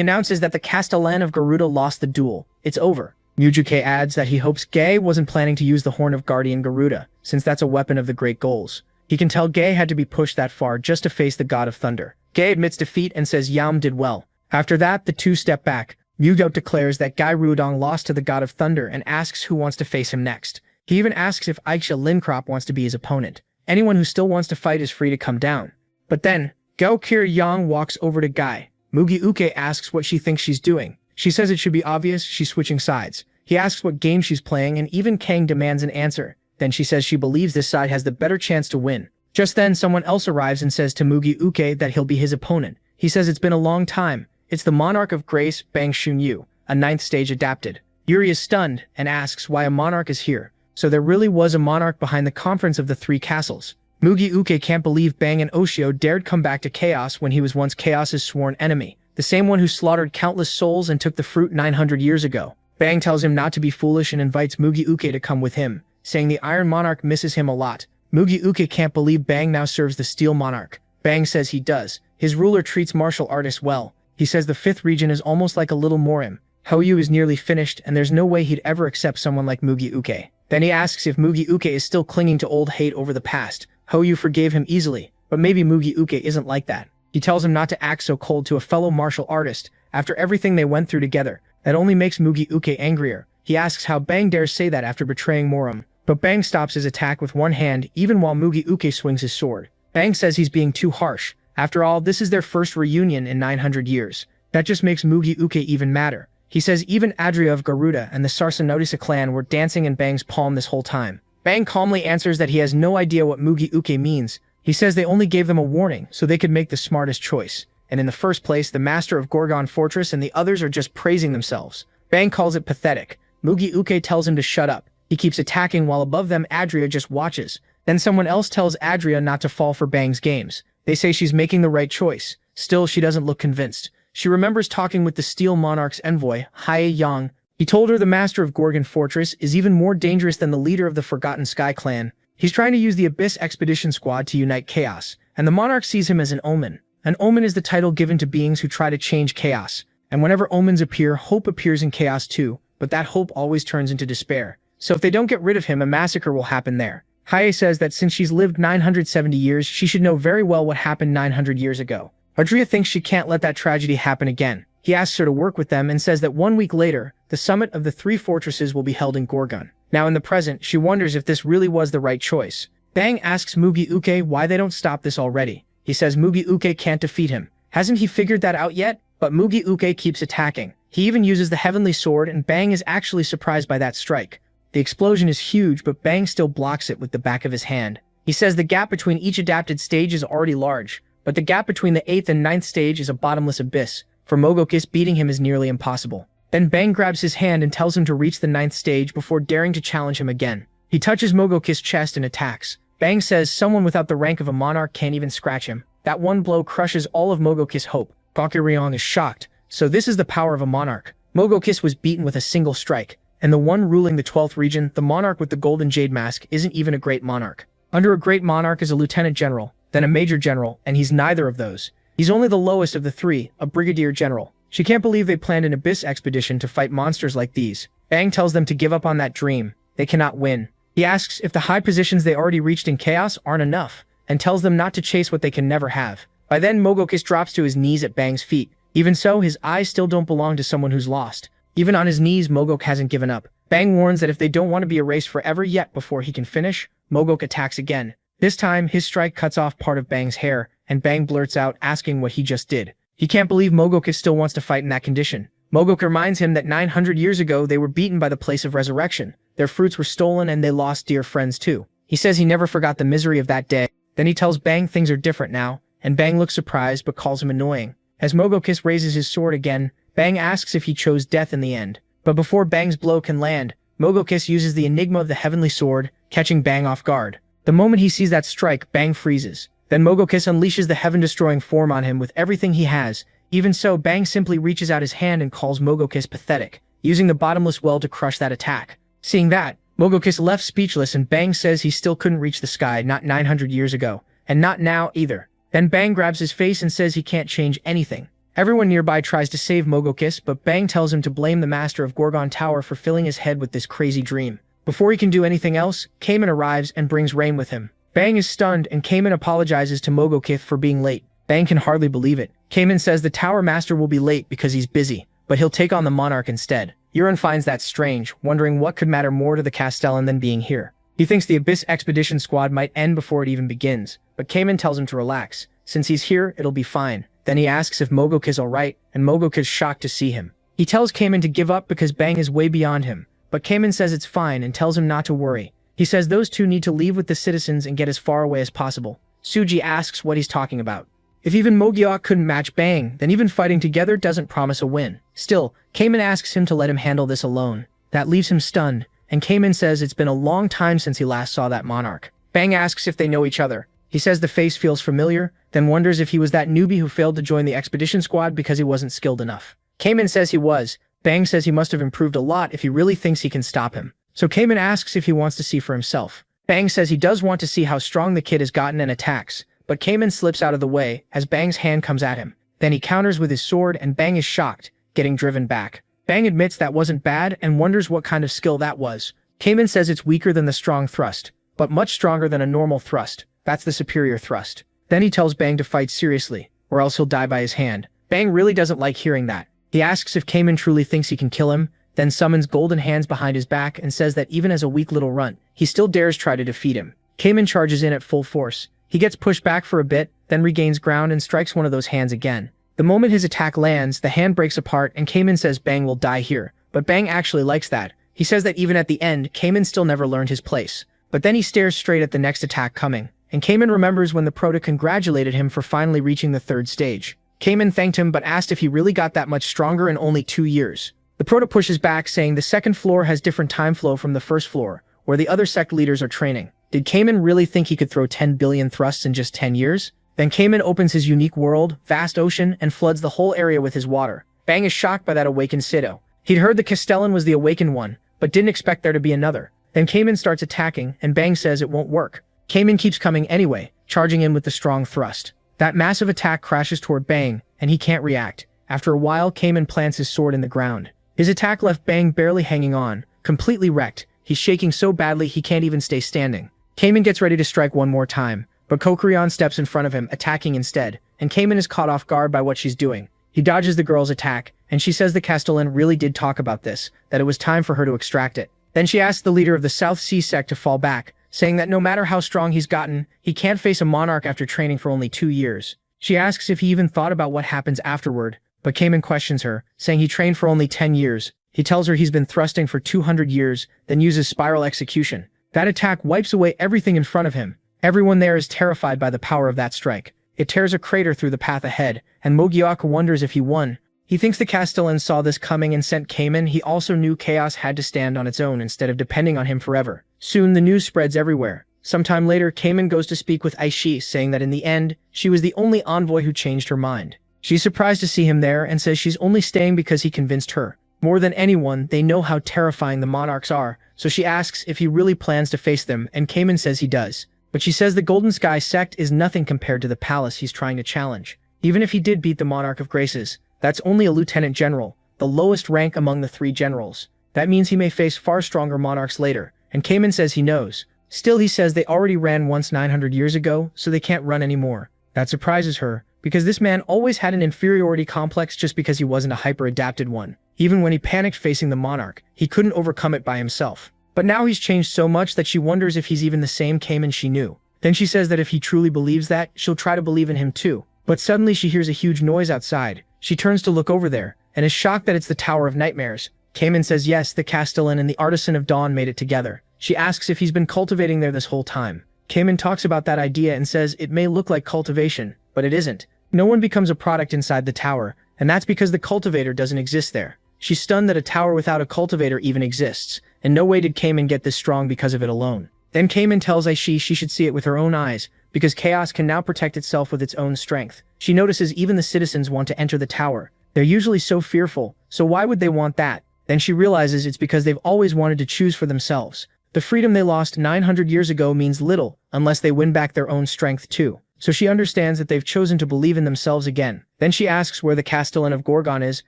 announces that the Castellan of Garuda lost the duel. It's over. Mujuke adds that he hopes Gay wasn't planning to use the Horn of Guardian Garuda, since that's a weapon of the Great Goals. He can tell Gay had to be pushed that far just to face the God of Thunder. Gay admits defeat and says Yaum did well. After that, the two step back. Mugo declares that Guy Ruodong lost to the God of Thunder and asks who wants to face him next. He even asks if Aisha Linkrop wants to be his opponent. Anyone who still wants to fight is free to come down. But then, Gao Kir Yang walks over to Guy. Mugi Uke asks what she thinks she's doing. She says it should be obvious she's switching sides. He asks what game she's playing, and even Kang demands an answer. Then she says she believes this side has the better chance to win. Just then, someone else arrives and says to Mugi Uke that he'll be his opponent. He says it's been a long time. It's the Monarch of Grace, Bang Shunyu, a 9th stage adapted. Yuri is stunned and asks why a monarch is here. So there really was a monarch behind the conference of the 3 castles. Mugi Uke can't believe Bang and Oshio dared come back to Chaos when he was once Chaos's sworn enemy, the same one who slaughtered countless souls and took the fruit 900 years ago. Bang tells him not to be foolish and invites Mugi Uke to come with him, saying the Iron Monarch misses him a lot. Mugi Uke can't believe Bang now serves the Steel Monarch. Bang says he does. His ruler treats martial artists well. He says the 5th region is almost like a little Morim. Hoyu is nearly finished and there's no way he'd ever accept someone like Mugi Uke. Then he asks if Mugi Uke is still clinging to old hate over the past. Hoyu forgave him easily, but maybe Mugi Uke isn't like that. He tells him not to act so cold to a fellow martial artist after everything they went through together. That only makes Mugi Uke angrier. He asks how Bang dares say that after betraying Morim. But Bang stops his attack with one hand even while Mugi Uke swings his sword. Bang says he's being too harsh. After all, this is their first reunion in 900 years. That just makes Mugi Uke even madder. He says even Adria of Garuda and the Sarsanotisa clan were dancing in Bang's palm this whole time. Bang calmly answers that he has no idea what Mugi Uke means. He says they only gave them a warning so they could make the smartest choice. And in the first place, the master of Gorgon Fortress and the others are just praising themselves. Bang calls it pathetic. Mugi Uke tells him to shut up. He keeps attacking while above them Adria just watches. Then someone else tells Adria not to fall for Bang's games. They say she's making the right choice. Still, she doesn't look convinced. She remembers talking with the Steel Monarch's envoy, Hae Yang. He told her the master of Gorgon Fortress is even more dangerous than the leader of the Forgotten Sky clan. He's trying to use the Abyss Expedition Squad to unite Chaos, and the Monarch sees him as an omen. An omen is the title given to beings who try to change Chaos. And whenever omens appear, hope appears in Chaos too, but that hope always turns into despair. So if they don't get rid of him, a massacre will happen there. Hae says that since she's lived 970 years, she should know very well what happened 900 years ago. Adria thinks she can't let that tragedy happen again. He asks her to work with them and says that 1 week later, the summit of the 3 fortresses will be held in Gorgon. Now in the present, she wonders if this really was the right choice. Bang asks Mugi Uke why they don't stop this already. He says Mugi Uke can't defeat him. Hasn't he figured that out yet? But Mugi Uke keeps attacking. He even uses the Heavenly Sword and Bang is actually surprised by that strike. The explosion is huge, but Bang still blocks it with the back of his hand. He says the gap between each adapted stage is already large, but the gap between the 8th and 9th stage is a bottomless abyss. For Mogokis, beating him is nearly impossible. Then Bang grabs his hand and tells him to reach the 9th stage before daring to challenge him again. He touches Mogokis' chest and attacks. Bang says someone without the rank of a monarch can't even scratch him. That one blow crushes all of Mogokis' hope. Gokurion is shocked. So this is the power of a monarch. Mogokis was beaten with a single strike. and the one ruling the 12th region, the monarch with the golden jade mask, isn't even a great monarch. Under a great monarch is a lieutenant general, then a major general, and he's neither of those. He's only the lowest of the three, a brigadier general. She can't believe they planned an abyss expedition to fight monsters like these. Bang tells them to give up on that dream. They cannot win. He asks if the high positions they already reached in chaos aren't enough, and tells them not to chase what they can never have. By then, Mogokis drops to his knees at Bang's feet. Even so, his eyes still don't belong to someone who's lost. Even on his knees, Mogok hasn't given up. Bang warns that if they don't want to be erased forever yet before he can finish, Mogok attacks again. This time, his strike cuts off part of Bang's hair, and Bang blurts out asking what he just did. He can't believe Mogokis still wants to fight in that condition. Mogok reminds him that 900 years ago they were beaten by the place of resurrection. Their fruits were stolen and they lost dear friends too. He says he never forgot the misery of that day. Then he tells Bang things are different now, and Bang looks surprised but calls him annoying. As Mogokis raises his sword again, Bang asks if he chose death in the end. But before Bang's blow can land, Mogokis uses the enigma of the heavenly sword, catching Bang off guard. The moment he sees that strike, Bang freezes. Then Mogokis unleashes the heaven-destroying form on him with everything he has. Even so, Bang simply reaches out his hand and calls Mogokis pathetic, using the bottomless well to crush that attack. Seeing that, Mogokis left speechless, and Bang says he still couldn't reach the sky, not 900 years ago, and not now either. Then Bang grabs his face and says he can't change anything. Everyone nearby tries to save Mogokis, but Bang tells him to blame the master of Gorgon Tower for filling his head with this crazy dream. Before he can do anything else, Cayman arrives and brings Rain with him. Bang is stunned, and Cayman apologizes to Mogokis for being late. Bang can hardly believe it. Cayman says the Tower Master will be late because he's busy, but he'll take on the Monarch instead. Euron finds that strange, wondering what could matter more to the Castellan than being here. He thinks the Abyss Expedition Squad might end before it even begins, but Cayman tells him to relax. Since he's here, it'll be fine. Then he asks if Mogok is alright, and Mogok is shocked to see him. He tells Cayman to give up because Bang is way beyond him, but Cayman says it's fine and tells him not to worry. He says those two need to leave with the citizens and get as far away as possible. Suji asks what he's talking about. If even Mogiok couldn't match Bang, then even fighting together doesn't promise a win. Still, Cayman asks him to let him handle this alone. That leaves him stunned, and Cayman says it's been a long time since he last saw that monarch. Bang asks if they know each other. He says the face feels familiar, then wonders if he was that newbie who failed to join the expedition squad because he wasn't skilled enough. Cayman says he was. Bang says he must have improved a lot if he really thinks he can stop him. So Cayman asks if he wants to see for himself. Bang says he does want to see how strong the kid has gotten and attacks, but Cayman slips out of the way as Bang's hand comes at him. Then he counters with his sword and Bang is shocked, getting driven back. Bang admits that wasn't bad and wonders what kind of skill that was. Cayman says it's weaker than the strong thrust, but much stronger than a normal thrust. That's the superior thrust. Then he tells Bang to fight seriously, or else he'll die by his hand. Bang really doesn't like hearing that. He asks if Cayman truly thinks he can kill him, then summons golden hands behind his back and says that even as a weak little runt, he still dares try to defeat him. Cayman charges in at full force. He gets pushed back for a bit, then regains ground and strikes one of those hands again. The moment his attack lands, the hand breaks apart and Cayman says Bang will die here. But Bang actually likes that. He says that even at the end, Cayman still never learned his place. But then he stares straight at the next attack coming, and Cayman remembers when the Prota congratulated him for finally reaching the third stage. Cayman thanked him but asked if he really got that much stronger in only 2 years. The Prota pushes back, saying the second floor has different time flow from the first floor, where the other sect leaders are training. Did Cayman really think he could throw 10 billion thrusts in just 10 years? Then Cayman opens his unique world, vast ocean, and floods the whole area with his water. Bang is shocked by that awakened Sido. He'd heard the Castellan was the awakened one, but didn't expect there to be another. Then Cayman starts attacking, and Bang says it won't work. Cayman keeps coming anyway, charging in with the strong thrust. That massive attack crashes toward Bang, and he can't react. After a while, Cayman plants his sword in the ground. His attack left Bang barely hanging on, completely wrecked. He's shaking so badly he can't even stay standing. Cayman gets ready to strike one more time, but Kokurion steps in front of him, attacking instead, and Cayman is caught off guard by what she's doing. He dodges the girl's attack, and she says the Castellan really did talk about this, that it was time for her to extract it. Then she asks the leader of the South Sea sect to fall back, saying that no matter how strong he's gotten, he can't face a monarch after training for only 2 years. She asks if he even thought about what happens afterward, but Cayman questions her, saying he trained for only 10 years. He tells her he's been thrusting for 200 years, then uses spiral execution. That attack wipes away everything in front of him. Everyone there is terrified by the power of that strike. It tears a crater through the path ahead, and Mogioka wonders if he won. He thinks the Castellan saw this coming and sent Cayman. He also knew chaos had to stand on its own instead of depending on him forever. Soon the news spreads everywhere. Sometime later, Cayman goes to speak with Aishi, saying that in the end, she was the only envoy who changed her mind. She's surprised to see him there and says she's only staying because he convinced her. More than anyone, they know how terrifying the monarchs are, so she asks if he really plans to face them, and Cayman says he does. But she says the Golden Sky sect is nothing compared to the palace he's trying to challenge. Even if he did beat the Monarch of Graces, that's only a lieutenant general, the lowest rank among the 3 generals. That means he may face far stronger monarchs later, and Cayman says he knows. Still, he says they already ran once 900 years ago, so they can't run anymore. That surprises her, because this man always had an inferiority complex just because he wasn't a hyper-adapted one. Even when he panicked facing the monarch, he couldn't overcome it by himself. But now he's changed so much that she wonders if he's even the same Cayman she knew. Then she says that if he truly believes that, she'll try to believe in him too. But suddenly she hears a huge noise outside. She turns to look over there, and is shocked that it's the Tower of Nightmares. Cayman says yes, the Castellan and the Artisan of Dawn made it together. She asks if he's been cultivating there this whole time. Cayman talks about that idea and says it may look like cultivation, but it isn't. No one becomes a product inside the tower, and that's because the cultivator doesn't exist there. She's stunned that a tower without a cultivator even exists. In no way did Cayman get this strong because of it alone. Then Cayman tells Aishi she should see it with her own eyes, because chaos can now protect itself with its own strength. She notices even the citizens want to enter the tower. They're usually so fearful, so why would they want that? Then she realizes it's because they've always wanted to choose for themselves. The freedom they lost 900 years ago means little, unless they win back their own strength too. So she understands that they've chosen to believe in themselves again. Then she asks where the Castellan of Gorgon is.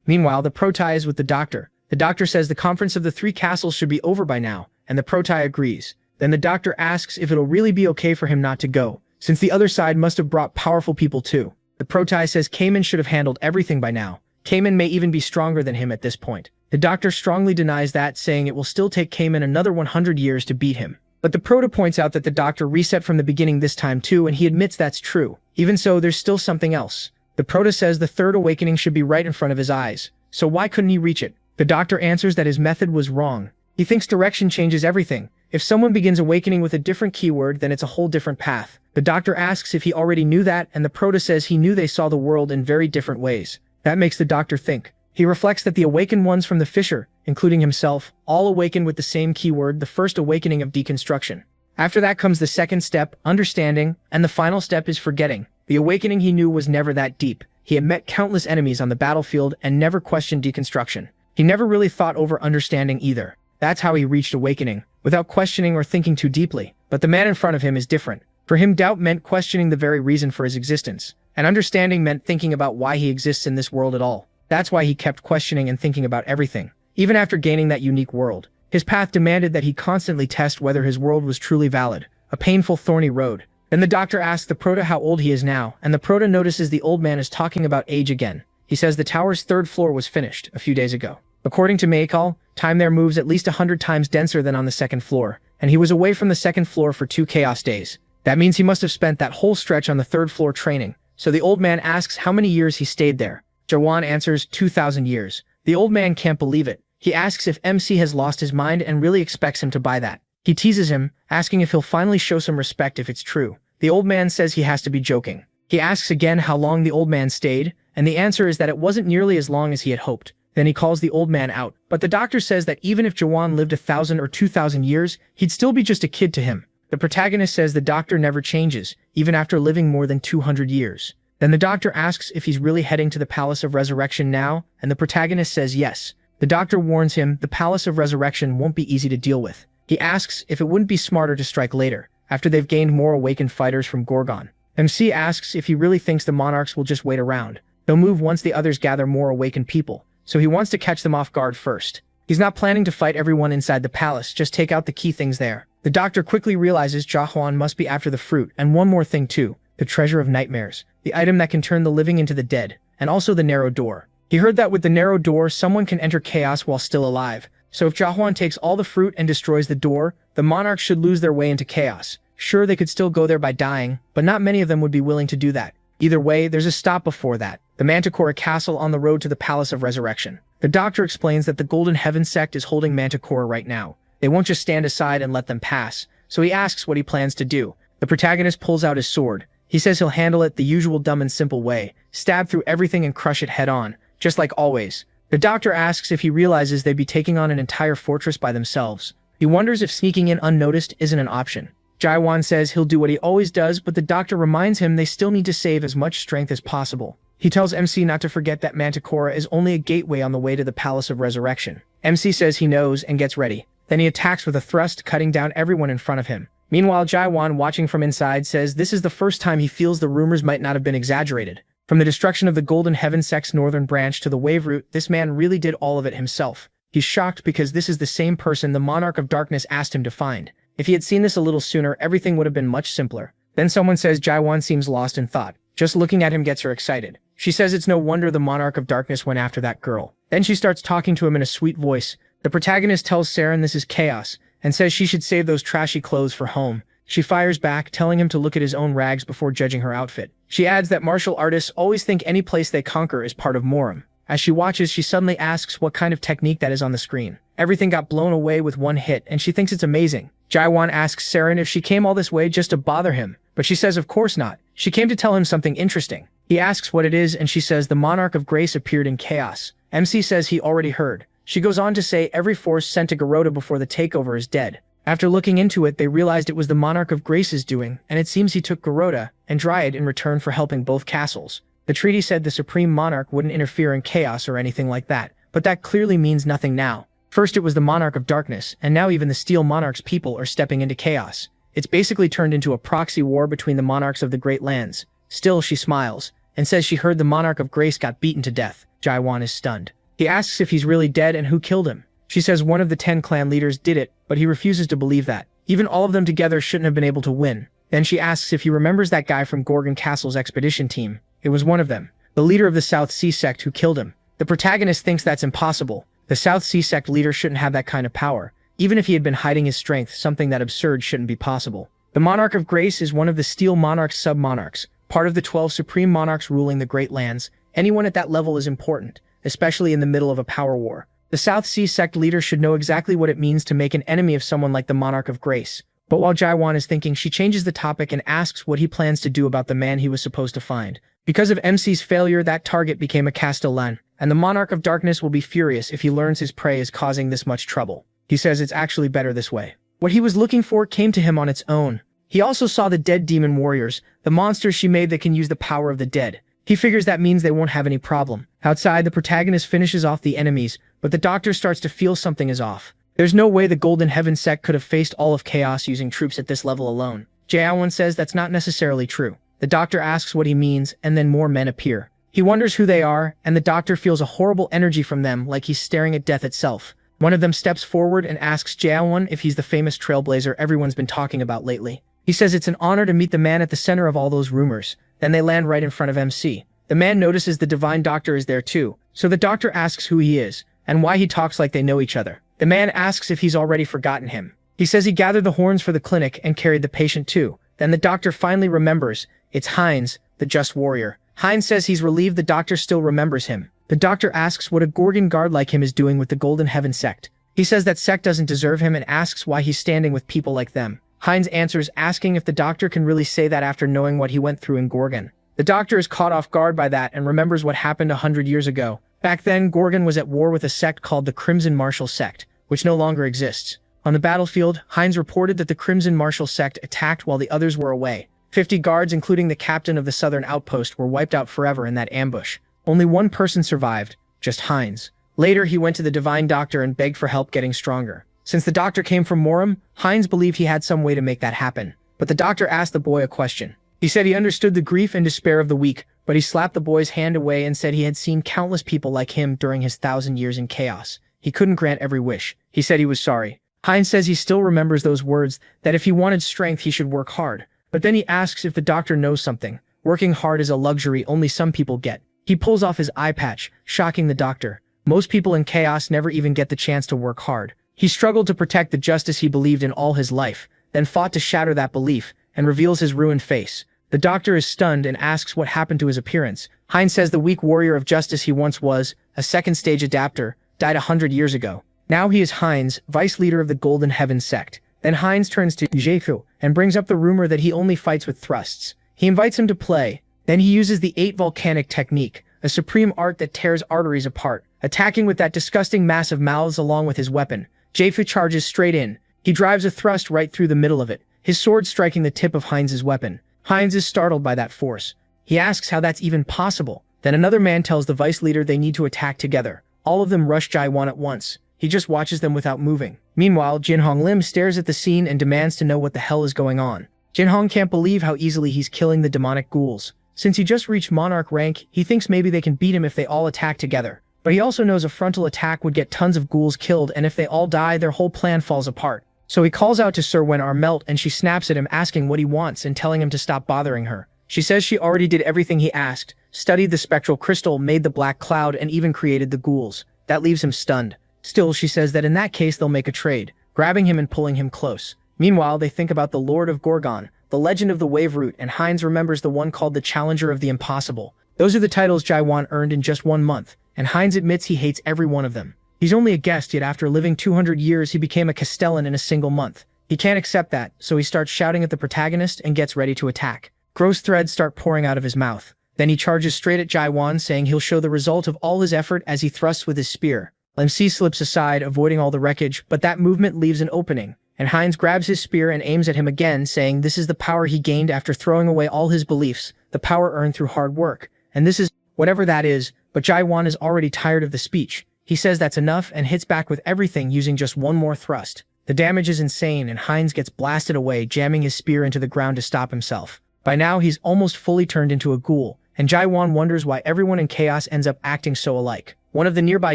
Meanwhile, the Protai is with the doctor. The doctor says the conference of the 3 castles should be over by now, and the Protai agrees. Then the doctor asks if it'll really be okay for him not to go, since the other side must have brought powerful people too. The Protai says Cayman should have handled everything by now. Cayman may even be stronger than him at this point. The doctor strongly denies that, saying it will still take Cayman another 100 years to beat him. But the Prota points out that the doctor reset from the beginning this time too, and he admits that's true. Even so, there's still something else. The Prota says the 3rd awakening should be right in front of his eyes, so why couldn't he reach it? The doctor answers that his method was wrong. He thinks direction changes everything. If someone begins awakening with a different keyword, then it's a whole different path. The doctor asks if he already knew that, and the Prota says he knew they saw the world in very different ways. That makes the doctor think. He reflects that the awakened ones from the fissure, including himself, all awaken with the same keyword, the first awakening of deconstruction. After that comes the second step, understanding, and the final step is forgetting. The awakening he knew was never that deep. He had met countless enemies on the battlefield and never questioned deconstruction. He never really thought over understanding either. That's how he reached awakening, without questioning or thinking too deeply. But the man in front of him is different. For him, doubt meant questioning the very reason for his existence, and understanding meant thinking about why he exists in this world at all. That's why he kept questioning and thinking about everything. Even after gaining that unique world, his path demanded that he constantly test whether his world was truly valid. A painful, thorny road. Then the doctor asks the Prota how old he is now, and the Prota notices the old man is talking about age again. He says the tower's 3rd floor was finished a few days ago. According to Maykal, time there moves at least 100 times denser than on the 2nd floor, and he was away from the 2nd floor for 2 chaos days. That means he must have spent that whole stretch on the 3rd floor training. So the old man asks how many years he stayed there. Jawan answers 2,000 years. The old man can't believe it. He asks if MC has lost his mind and really expects him to buy that. He teases him, asking if he'll finally show some respect if it's true. The old man says he has to be joking. He asks again how long the old man stayed, and the answer is that it wasn't nearly as long as he had hoped. Then he calls the old man out, but the doctor says that even if Jawan lived 1,000 or 2,000 years, he'd still be just a kid to him. The protagonist says the doctor never changes, even after living more than 200 years. Then the doctor asks if he's really heading to the Palace of Resurrection now, and the protagonist says yes. The doctor warns him the Palace of Resurrection won't be easy to deal with. He asks if it wouldn't be smarter to strike later, after they've gained more awakened fighters from Gorgon. MC asks if he really thinks the monarchs will just wait around. They'll move once the others gather more awakened people, so he wants to catch them off guard first. He's not planning to fight everyone inside the palace, just take out the key things there. The doctor quickly realizes Jahuan must be after the fruit, and one more thing too, the treasure of nightmares, the item that can turn the living into the dead, and also the narrow door. He heard that with the narrow door, someone can enter chaos while still alive. So if Jahuan takes all the fruit and destroys the door, the monarchs should lose their way into chaos. Sure, they could still go there by dying, but not many of them would be willing to do that. Either way, there's a stop before that, the Manticore Castle on the road to the Palace of Resurrection. The doctor explains that the Golden Heaven sect is holding Manticore right now. They won't just stand aside and let them pass, so he asks what he plans to do. The protagonist pulls out his sword. He says he'll handle it the usual dumb and simple way, stab through everything and crush it head on, just like always. The doctor asks if he realizes they'd be taking on an entire fortress by themselves. He wonders if sneaking in unnoticed isn't an option. Jaiwan says he'll do what he always does, but the doctor reminds him they still need to save as much strength as possible. He tells MC not to forget that Manticora is only a gateway on the way to the Palace of Resurrection. MC says he knows and gets ready. Then he attacks with a thrust, cutting down everyone in front of him. Meanwhile, Jaiwan, watching from inside, says this is the first time he feels the rumors might not have been exaggerated. From the destruction of the Golden Heaven Sect's northern branch to the wave route, this man really did all of it himself. He's shocked because this is the same person the Monarch of Darkness asked him to find. If he had seen this a little sooner, everything would have been much simpler. Then someone says Jaiwan seems lost in thought. Just looking at him gets her excited. She says it's no wonder the Monarch of Darkness went after that girl. Then she starts talking to him in a sweet voice. The protagonist tells Saren this is chaos, and says she should save those trashy clothes for home. She fires back, telling him to look at his own rags before judging her outfit. She adds that martial artists always think any place they conquer is part of Morum. As she watches, she suddenly asks what kind of technique that is on the screen. Everything got blown away with one hit, and she thinks it's amazing. Jaiwan asks Saren if she came all this way just to bother him, but she says of course not. She came to tell him something interesting. He asks what it is, and she says the Monarch of Grace appeared in chaos. MC says he already heard. She goes on to say every force sent to Garoda before the takeover is dead. After looking into it, they realized it was the Monarch of Grace's doing, and it seems he took Garoda and Dryad in return for helping both castles. The treaty said the Supreme Monarch wouldn't interfere in chaos or anything like that, but that clearly means nothing now. First it was the Monarch of Darkness, and now even the Steel Monarch's people are stepping into chaos. It's basically turned into a proxy war between the monarchs of the Great Lands. Still, she smiles, and says she heard the Monarch of Grace got beaten to death. Jaiwan is stunned. He asks if he's really dead and who killed him. She says one of the 10 clan leaders did it, but he refuses to believe that. Even all of them together shouldn't have been able to win. Then she asks if he remembers that guy from Gorgon Castle's expedition team. It was one of them, the leader of the South Sea sect, who killed him. The protagonist thinks that's impossible. The South Sea sect leader shouldn't have that kind of power. Even if he had been hiding his strength, something that absurd shouldn't be possible. The Monarch of Grace is one of the Steel Monarch's sub-monarchs, part of the 12 supreme monarchs ruling the Great Lands. Anyone at that level is important, especially in the middle of a power war. The South Sea sect leader should know exactly what it means to make an enemy of someone like the Monarch of Grace. But while Jaiwan is thinking, she changes the topic and asks what he plans to do about the man he was supposed to find. Because of MC's failure, that target became a Castellan, and the Monarch of Darkness will be furious if he learns his prey is causing this much trouble. He says it's actually better this way. What he was looking for came to him on its own. He also saw the dead demon warriors, the monsters she made that can use the power of the dead. He figures that means they won't have any problem. Outside, the protagonist finishes off the enemies, but the doctor starts to feel something is off. There's no way the Golden Heaven sect could have faced all of chaos using troops at this level alone. Jaewan says that's not necessarily true. The doctor asks what he means, and then more men appear. He wonders who they are, and the doctor feels a horrible energy from them, like he's staring at death itself. One of them steps forward and asks Jaewan if he's the famous trailblazer everyone's been talking about lately. He says it's an honor to meet the man at the center of all those rumors. Then they land right in front of MC. The man notices the divine doctor is there too, so the doctor asks who he is, and why he talks like they know each other. The man asks if he's already forgotten him. He says he gathered the horns for the clinic and carried the patient too. Then the doctor finally remembers. It's Heinz, the just warrior. Heinz says he's relieved the doctor still remembers him. The doctor asks what a Gorgon guard like him is doing with the Golden Heaven sect. He says that sect doesn't deserve him and asks why he's standing with people like them. Heinz answers, asking if the doctor can really say that after knowing what he went through in Gorgon. The doctor is caught off guard by that and remembers what happened 100 years ago. Back then, Gorgon was at war with a sect called the Crimson Martial Sect, which no longer exists. On the battlefield, Heinz reported that the Crimson Martial Sect attacked while the others were away. 50 guards, including the captain of the southern outpost, were wiped out forever in that ambush. Only one person survived, just Heinz. Later, he went to the Divine Doctor and begged for help getting stronger. Since the doctor came from Morum, Heinz believed he had some way to make that happen. But the doctor asked the boy a question. He said he understood the grief and despair of the weak, but he slapped the boy's hand away and said he had seen countless people like him during his 1,000 years in chaos. He couldn't grant every wish. He said he was sorry. Heinz says he still remembers those words, that if he wanted strength, he should work hard. But then he asks if the doctor knows something. Working hard is a luxury only some people get. He pulls off his eye patch, shocking the doctor. Most people in chaos never even get the chance to work hard. He struggled to protect the justice he believed in all his life, then fought to shatter that belief, and reveals his ruined face. The doctor is stunned and asks what happened to his appearance. Heinz says the weak warrior of justice he once was, a second-stage adapter, died 100 years ago. Now he is Heinz, vice leader of the Golden Heaven sect. Then Heinz turns to Jefu and brings up the rumor that he only fights with thrusts. He invites him to play. Then he uses the 8 volcanic technique, a supreme art that tears arteries apart, attacking with that disgusting mass of mouths along with his weapon. Jefu charges straight in. He drives a thrust right through the middle of it, his sword striking the tip of Heinz's weapon. Heinz is startled by that force. He asks how that's even possible. Then another man tells the vice leader they need to attack together. All of them rush Jaiwan at once. He just watches them without moving. Meanwhile, Jin Hong Lim stares at the scene and demands to know what the hell is going on. Jin Hong can't believe how easily he's killing the demonic ghouls. Since he just reached monarch rank, he thinks maybe they can beat him if they all attack together. But he also knows a frontal attack would get tons of ghouls killed, and if they all die, their whole plan falls apart. So he calls out to Sir Wen Armelt, and she snaps at him asking what he wants and telling him to stop bothering her. She says she already did everything he asked, studied the spectral crystal, made the black cloud, and even created the ghouls. That leaves him stunned. Still, she says that in that case they'll make a trade, grabbing him and pulling him close. Meanwhile, they think about the Lord of Gorgon, the Legend of the Wave Root, and Heinz remembers the one called the Challenger of the Impossible. Those are the titles Jaiwan earned in just 1 month, and Heinz admits he hates every one of them. He's only a guest, yet after living 200 years he became a Castellan in a single month. He can't accept that, so he starts shouting at the protagonist and gets ready to attack. Gross threads start pouring out of his mouth. Then he charges straight at Jaiwan, saying he'll show the result of all his effort as he thrusts with his spear. MC slips aside, avoiding all the wreckage, but that movement leaves an opening, and Heinz grabs his spear and aims at him again, saying this is the power he gained after throwing away all his beliefs, the power earned through hard work, and this is whatever that is, but Jaiwan is already tired of the speech. He says that's enough and hits back with everything using just one more thrust. The damage is insane and Heinz gets blasted away, jamming his spear into the ground to stop himself. By now he's almost fully turned into a ghoul, and Jaiwan wonders why everyone in chaos ends up acting so alike. One of the nearby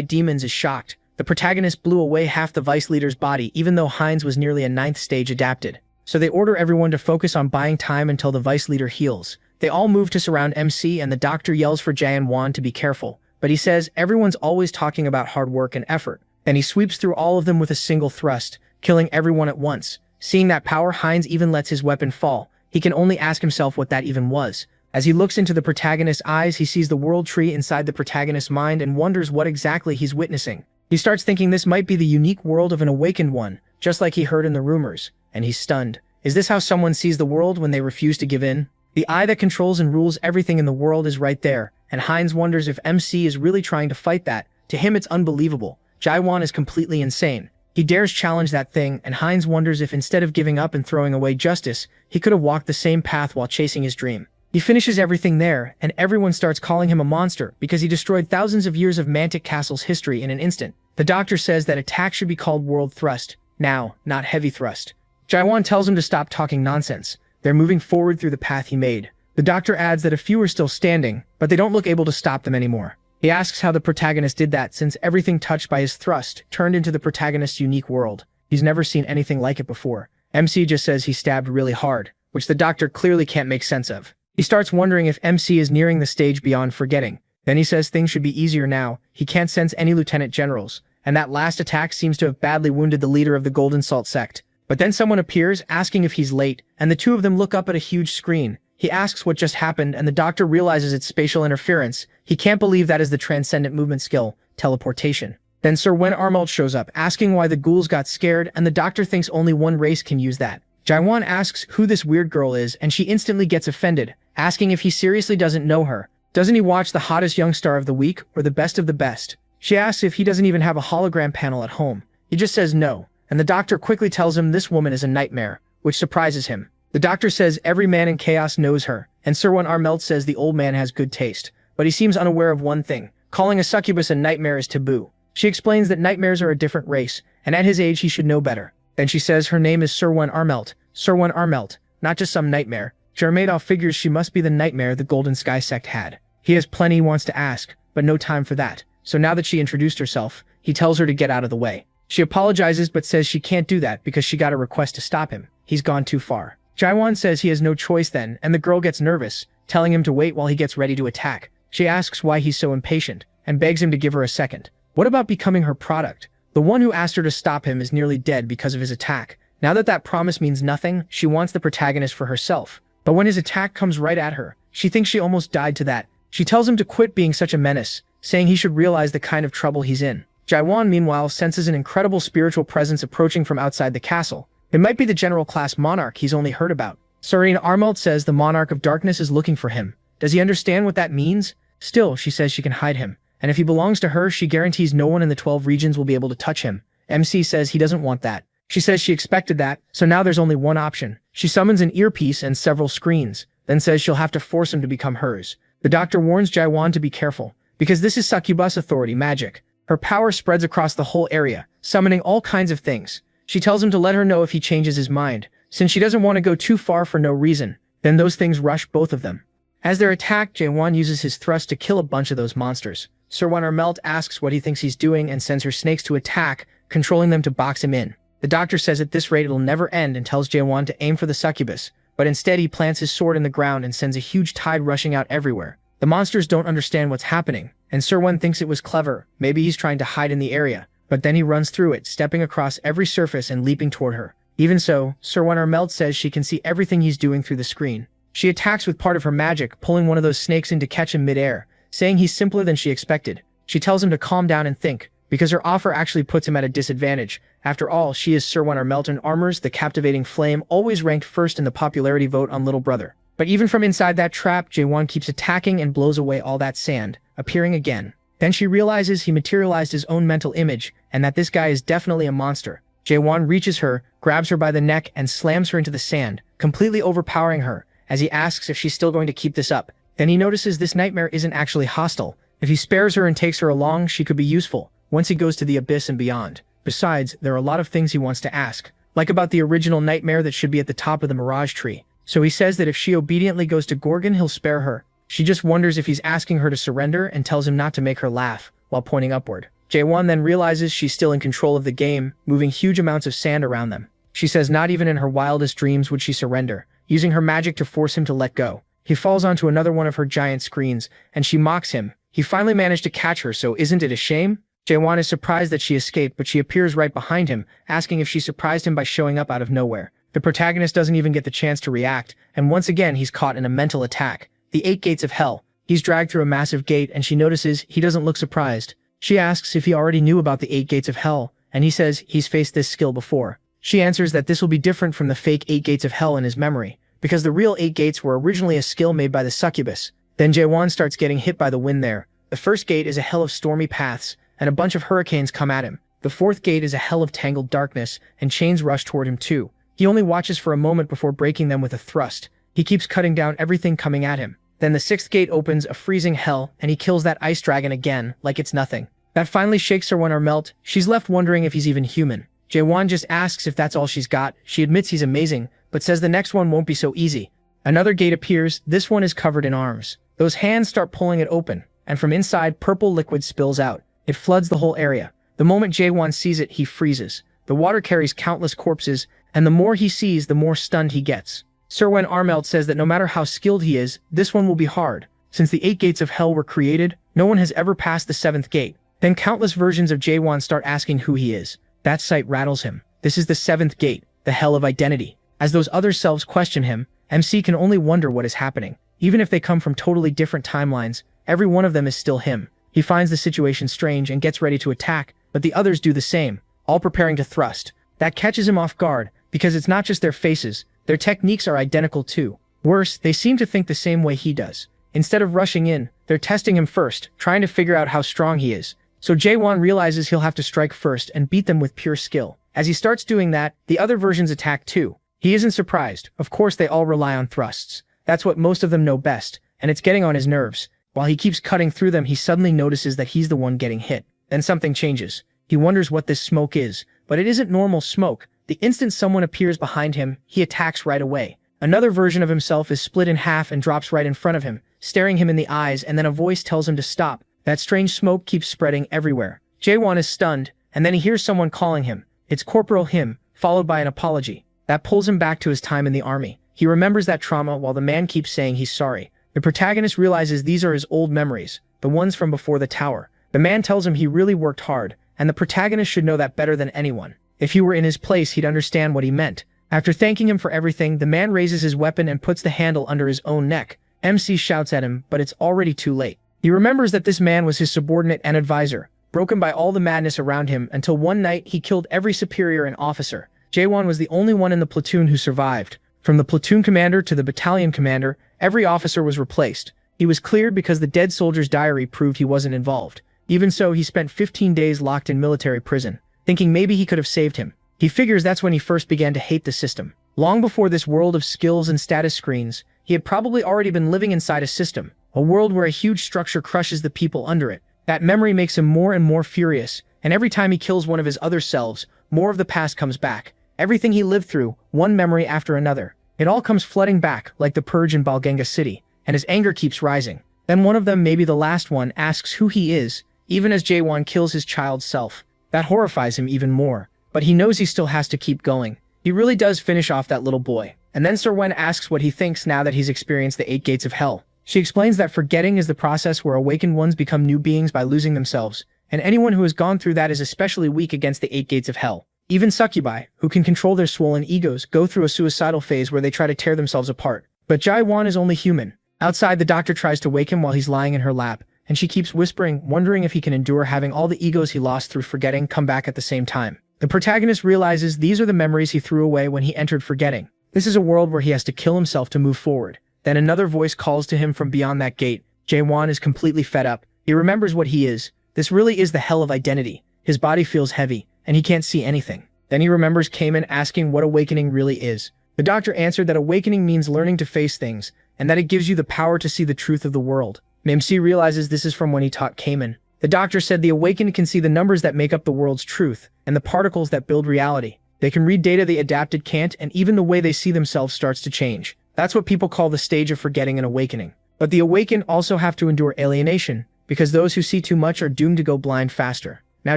demons is shocked. The protagonist blew away half the vice leader's body, even though Heinz was nearly a 9th stage adapted. So they order everyone to focus on buying time until the vice leader heals. They all move to surround MC, and the doctor yells for Jaiwan to be careful, but he says everyone's always talking about hard work and effort. Then he sweeps through all of them with a single thrust, killing everyone at once. Seeing that power, Heinz even lets his weapon fall. He can only ask himself what that even was. As he looks into the protagonist's eyes, he sees the world tree inside the protagonist's mind and wonders what exactly he's witnessing. He starts thinking this might be the unique world of an awakened one, just like he heard in the rumors, and he's stunned. Is this how someone sees the world when they refuse to give in? The eye that controls and rules everything in the world is right there, and Heinz wonders if MC is really trying to fight that. To him it's unbelievable. Jaiwan is completely insane. He dares challenge that thing, and Heinz wonders if instead of giving up and throwing away justice, he could have walked the same path while chasing his dream. He finishes everything there, and everyone starts calling him a monster because he destroyed thousands of years of Mantic Castle's history in an instant. The doctor says that attack should be called World Thrust, now, not Heavy Thrust. Jaiwan tells him to stop talking nonsense. They're moving forward through the path he made. The doctor adds that a few are still standing, but they don't look able to stop them anymore. He asks how the protagonist did that, since everything touched by his thrust turned into the protagonist's unique world. He's never seen anything like it before. MC just says he stabbed really hard, which the doctor clearly can't make sense of. He starts wondering if MC is nearing the stage beyond forgetting. Then he says things should be easier now. He can't sense any lieutenant generals, and that last attack seems to have badly wounded the leader of the Golden Salt sect. But then someone appears, asking if he's late, and the two of them look up at a huge screen. He asks what just happened, and the doctor realizes it's spatial interference. He can't believe that is the transcendent movement skill, teleportation. Then Sir Wen Armelt shows up, asking why the ghouls got scared, and the doctor thinks only one race can use that. Jaiwan asks who this weird girl is, and she instantly gets offended, asking if he seriously doesn't know her. Doesn't he watch the hottest young star of the week, or the best of the best? She asks if he doesn't even have a hologram panel at home. He just says no, and the doctor quickly tells him this woman is a nightmare, which surprises him. The doctor says every man in chaos knows her, and Sir Wen Armelt says the old man has good taste, but he seems unaware of one thing. Calling a succubus a nightmare is taboo. She explains that nightmares are a different race, and at his age he should know better. Then she says her name is Sir Wen Armelt. Sir Wen Armelt, not just some nightmare. Jarmadov figures she must be the nightmare the Golden Sky sect had. He has plenty he wants to ask, but no time for that. So now that she introduced herself, he tells her to get out of the way. She apologizes but says she can't do that because she got a request to stop him. He's gone too far. Jaiwan says he has no choice then, and the girl gets nervous, telling him to wait while he gets ready to attack. She asks why he's so impatient, and begs him to give her a second. What about becoming her product? The one who asked her to stop him is nearly dead because of his attack. Now that that promise means nothing, she wants the protagonist for herself. But when his attack comes right at her, she thinks she almost died to that. She tells him to quit being such a menace, saying he should realize the kind of trouble he's in. Jaiwan, meanwhile, senses an incredible spiritual presence approaching from outside the castle. It might be the general class monarch he's only heard about. Sir Wen Armelt says the monarch of darkness is looking for him. Does he understand what that means? Still, she says she can hide him, and if he belongs to her, she guarantees no one in the 12 regions will be able to touch him. MC says he doesn't want that. She says she expected that, so now there's only one option. She summons an earpiece and several screens, then says she'll have to force him to become hers. The doctor warns Jaewon to be careful, because this is succubus authority magic. Her power spreads across the whole area, summoning all kinds of things. She tells him to let her know if he changes his mind, since she doesn't want to go too far for no reason. Then those things rush both of them. As they're attacked, Jaewon uses his thrust to kill a bunch of those monsters. Sir Melt asks what he thinks he's doing and sends her snakes to attack, controlling them to box him in. The doctor says at this rate it'll never end and tells Jaewon to aim for the succubus, but instead he plants his sword in the ground and sends a huge tide rushing out everywhere. The monsters don't understand what's happening, and Sir thinks it was clever. Maybe he's trying to hide in the area, but then he runs through it, stepping across every surface and leaping toward her. Even so, Sir Melt says she can see everything he's doing through the screen. She attacks with part of her magic, pulling one of those snakes in to catch him mid-air, saying he's simpler than she expected. She tells him to calm down and think, because her offer actually puts him at a disadvantage. After all, she is Sir Melt and Armor's the captivating flame, always ranked first in the popularity vote on Little Brother. But even from inside that trap, Jaewon keeps attacking and blows away all that sand, appearing again. Then she realizes he materialized his own mental image, and that this guy is definitely a monster. Jaewon reaches her, grabs her by the neck, and slams her into the sand, completely overpowering her, as he asks if she's still going to keep this up. Then he notices this nightmare isn't actually hostile. If he spares her and takes her along, she could be useful, once he goes to the abyss and beyond. Besides, there are a lot of things he wants to ask, like about the original nightmare that should be at the top of the Mirage Tree. So he says that if she obediently goes to Gorgon, he'll spare her. She just wonders if he's asking her to surrender and tells him not to make her laugh, while pointing upward. Jaewon then realizes she's still in control of the game, moving huge amounts of sand around them. She says not even in her wildest dreams would she surrender, using her magic to force him to let go. He falls onto another one of her giant screens, and she mocks him. He finally managed to catch her, so isn't it a shame? Jaewon is surprised that she escaped, but she appears right behind him, asking if she surprised him by showing up out of nowhere. The protagonist doesn't even get the chance to react, and once again he's caught in a mental attack. The 8 gates of hell. He's dragged through a massive gate, and she notices he doesn't look surprised. She asks if he already knew about the 8 gates of hell, and he says he's faced this skill before. She answers that this will be different from the fake 8 gates of hell in his memory, because the real 8 gates were originally a skill made by the succubus. Then Jaewon starts getting hit by the wind there. The first gate is a hell of stormy paths, and a bunch of hurricanes come at him. The 4th gate is a hell of tangled darkness, and chains rush toward him too. He only watches for a moment before breaking them with a thrust. He keeps cutting down everything coming at him. Then the 6th gate opens, a freezing hell, and he kills that ice dragon again, like it's nothing. That finally shakes her Melt. She's left wondering if he's even human. Jaewon just asks if that's all she's got. She admits he's amazing, but says the next one won't be so easy. Another gate appears. This one is covered in arms. Those hands start pulling it open, and from inside, purple liquid spills out. It floods the whole area. The moment Jaewon sees it, he freezes. The water carries countless corpses, and the more he sees, the more stunned he gets. Sir Armelt says that no matter how skilled he is, this one will be hard. Since the 8 gates of hell were created, no one has ever passed the 7th gate. Then countless versions of Jaewon start asking who he is. That sight rattles him. This is the 7th gate, the hell of identity. As those other selves question him, MC can only wonder what is happening. Even if they come from totally different timelines, every one of them is still him. He finds the situation strange and gets ready to attack, but the others do the same, all preparing to thrust. That catches him off guard, because it's not just their faces, their techniques are identical too. Worse, they seem to think the same way he does. Instead of rushing in, they're testing him first, trying to figure out how strong he is. So Jaewon realizes he'll have to strike first and beat them with pure skill. As he starts doing that, the other versions attack too. He isn't surprised. Of course they all rely on thrusts. That's what most of them know best, and it's getting on his nerves. While he keeps cutting through them, he suddenly notices that he's the one getting hit. Then something changes. He wonders what this smoke is, but it isn't normal smoke. The instant someone appears behind him, he attacks right away. Another version of himself is split in half and drops right in front of him, staring him in the eyes, and then a voice tells him to stop. That strange smoke keeps spreading everywhere. Jaewon is stunned, and then he hears someone calling him. It's Corporal Him, followed by an apology. That pulls him back to his time in the army. He remembers that trauma while the man keeps saying he's sorry. The protagonist realizes these are his old memories, the ones from before the tower. The man tells him he really worked hard, and the protagonist should know that better than anyone. If he were in his place, he'd understand what he meant. After thanking him for everything, the man raises his weapon and puts the handle under his own neck. MC shouts at him, but it's already too late. He remembers that this man was his subordinate and advisor, broken by all the madness around him until one night he killed every superior and officer. Jaewon was the only one in the platoon who survived. From the platoon commander to the battalion commander, every officer was replaced. He was cleared because the dead soldier's diary proved he wasn't involved. Even so, he spent 15 days locked in military prison, thinking maybe he could have saved him. He figures that's when he first began to hate the system. Long before this world of skills and status screens, he had probably already been living inside a system. a world where a huge structure crushes the people under it. That memory makes him more and more furious, and every time he kills one of his other selves, more of the past comes back. Everything he lived through, one memory after another. It all comes flooding back, like the purge in Balganga City, and his anger keeps rising. Then one of them, maybe the last one, asks who he is, even as Jaewon kills his child's self. That horrifies him even more, but he knows he still has to keep going. He really does finish off that little boy. And then Serwen asks what he thinks now that he's experienced the 8 gates of hell. She explains that forgetting is the process where awakened ones become new beings by losing themselves, and anyone who has gone through that is especially weak against the 8 gates of hell. Even succubi, who can control their swollen egos, go through a suicidal phase where they try to tear themselves apart. But Jaewon is only human. Outside, the doctor tries to wake him while he's lying in her lap, and she keeps whispering, wondering if he can endure having all the egos he lost through forgetting come back at the same time. The protagonist realizes these are the memories he threw away when he entered forgetting. This is a world where he has to kill himself to move forward. Then another voice calls to him from beyond that gate. Jaewon is completely fed up. He remembers what he is. This really is the hell of identity. His body feels heavy, and he can't see anything. Then he remembers Kamen asking what awakening really is. The doctor answered that awakening means learning to face things, and that it gives you the power to see the truth of the world. Mimsi realizes this is from when he taught Kamen. The doctor said the awakened can see the numbers that make up the world's truth, and the particles that build reality. They can read data the adapted can't, and even the way they see themselves starts to change. That's what people call the stage of forgetting and awakening. But the awakened also have to endure alienation, because those who see too much are doomed to go blind faster. Now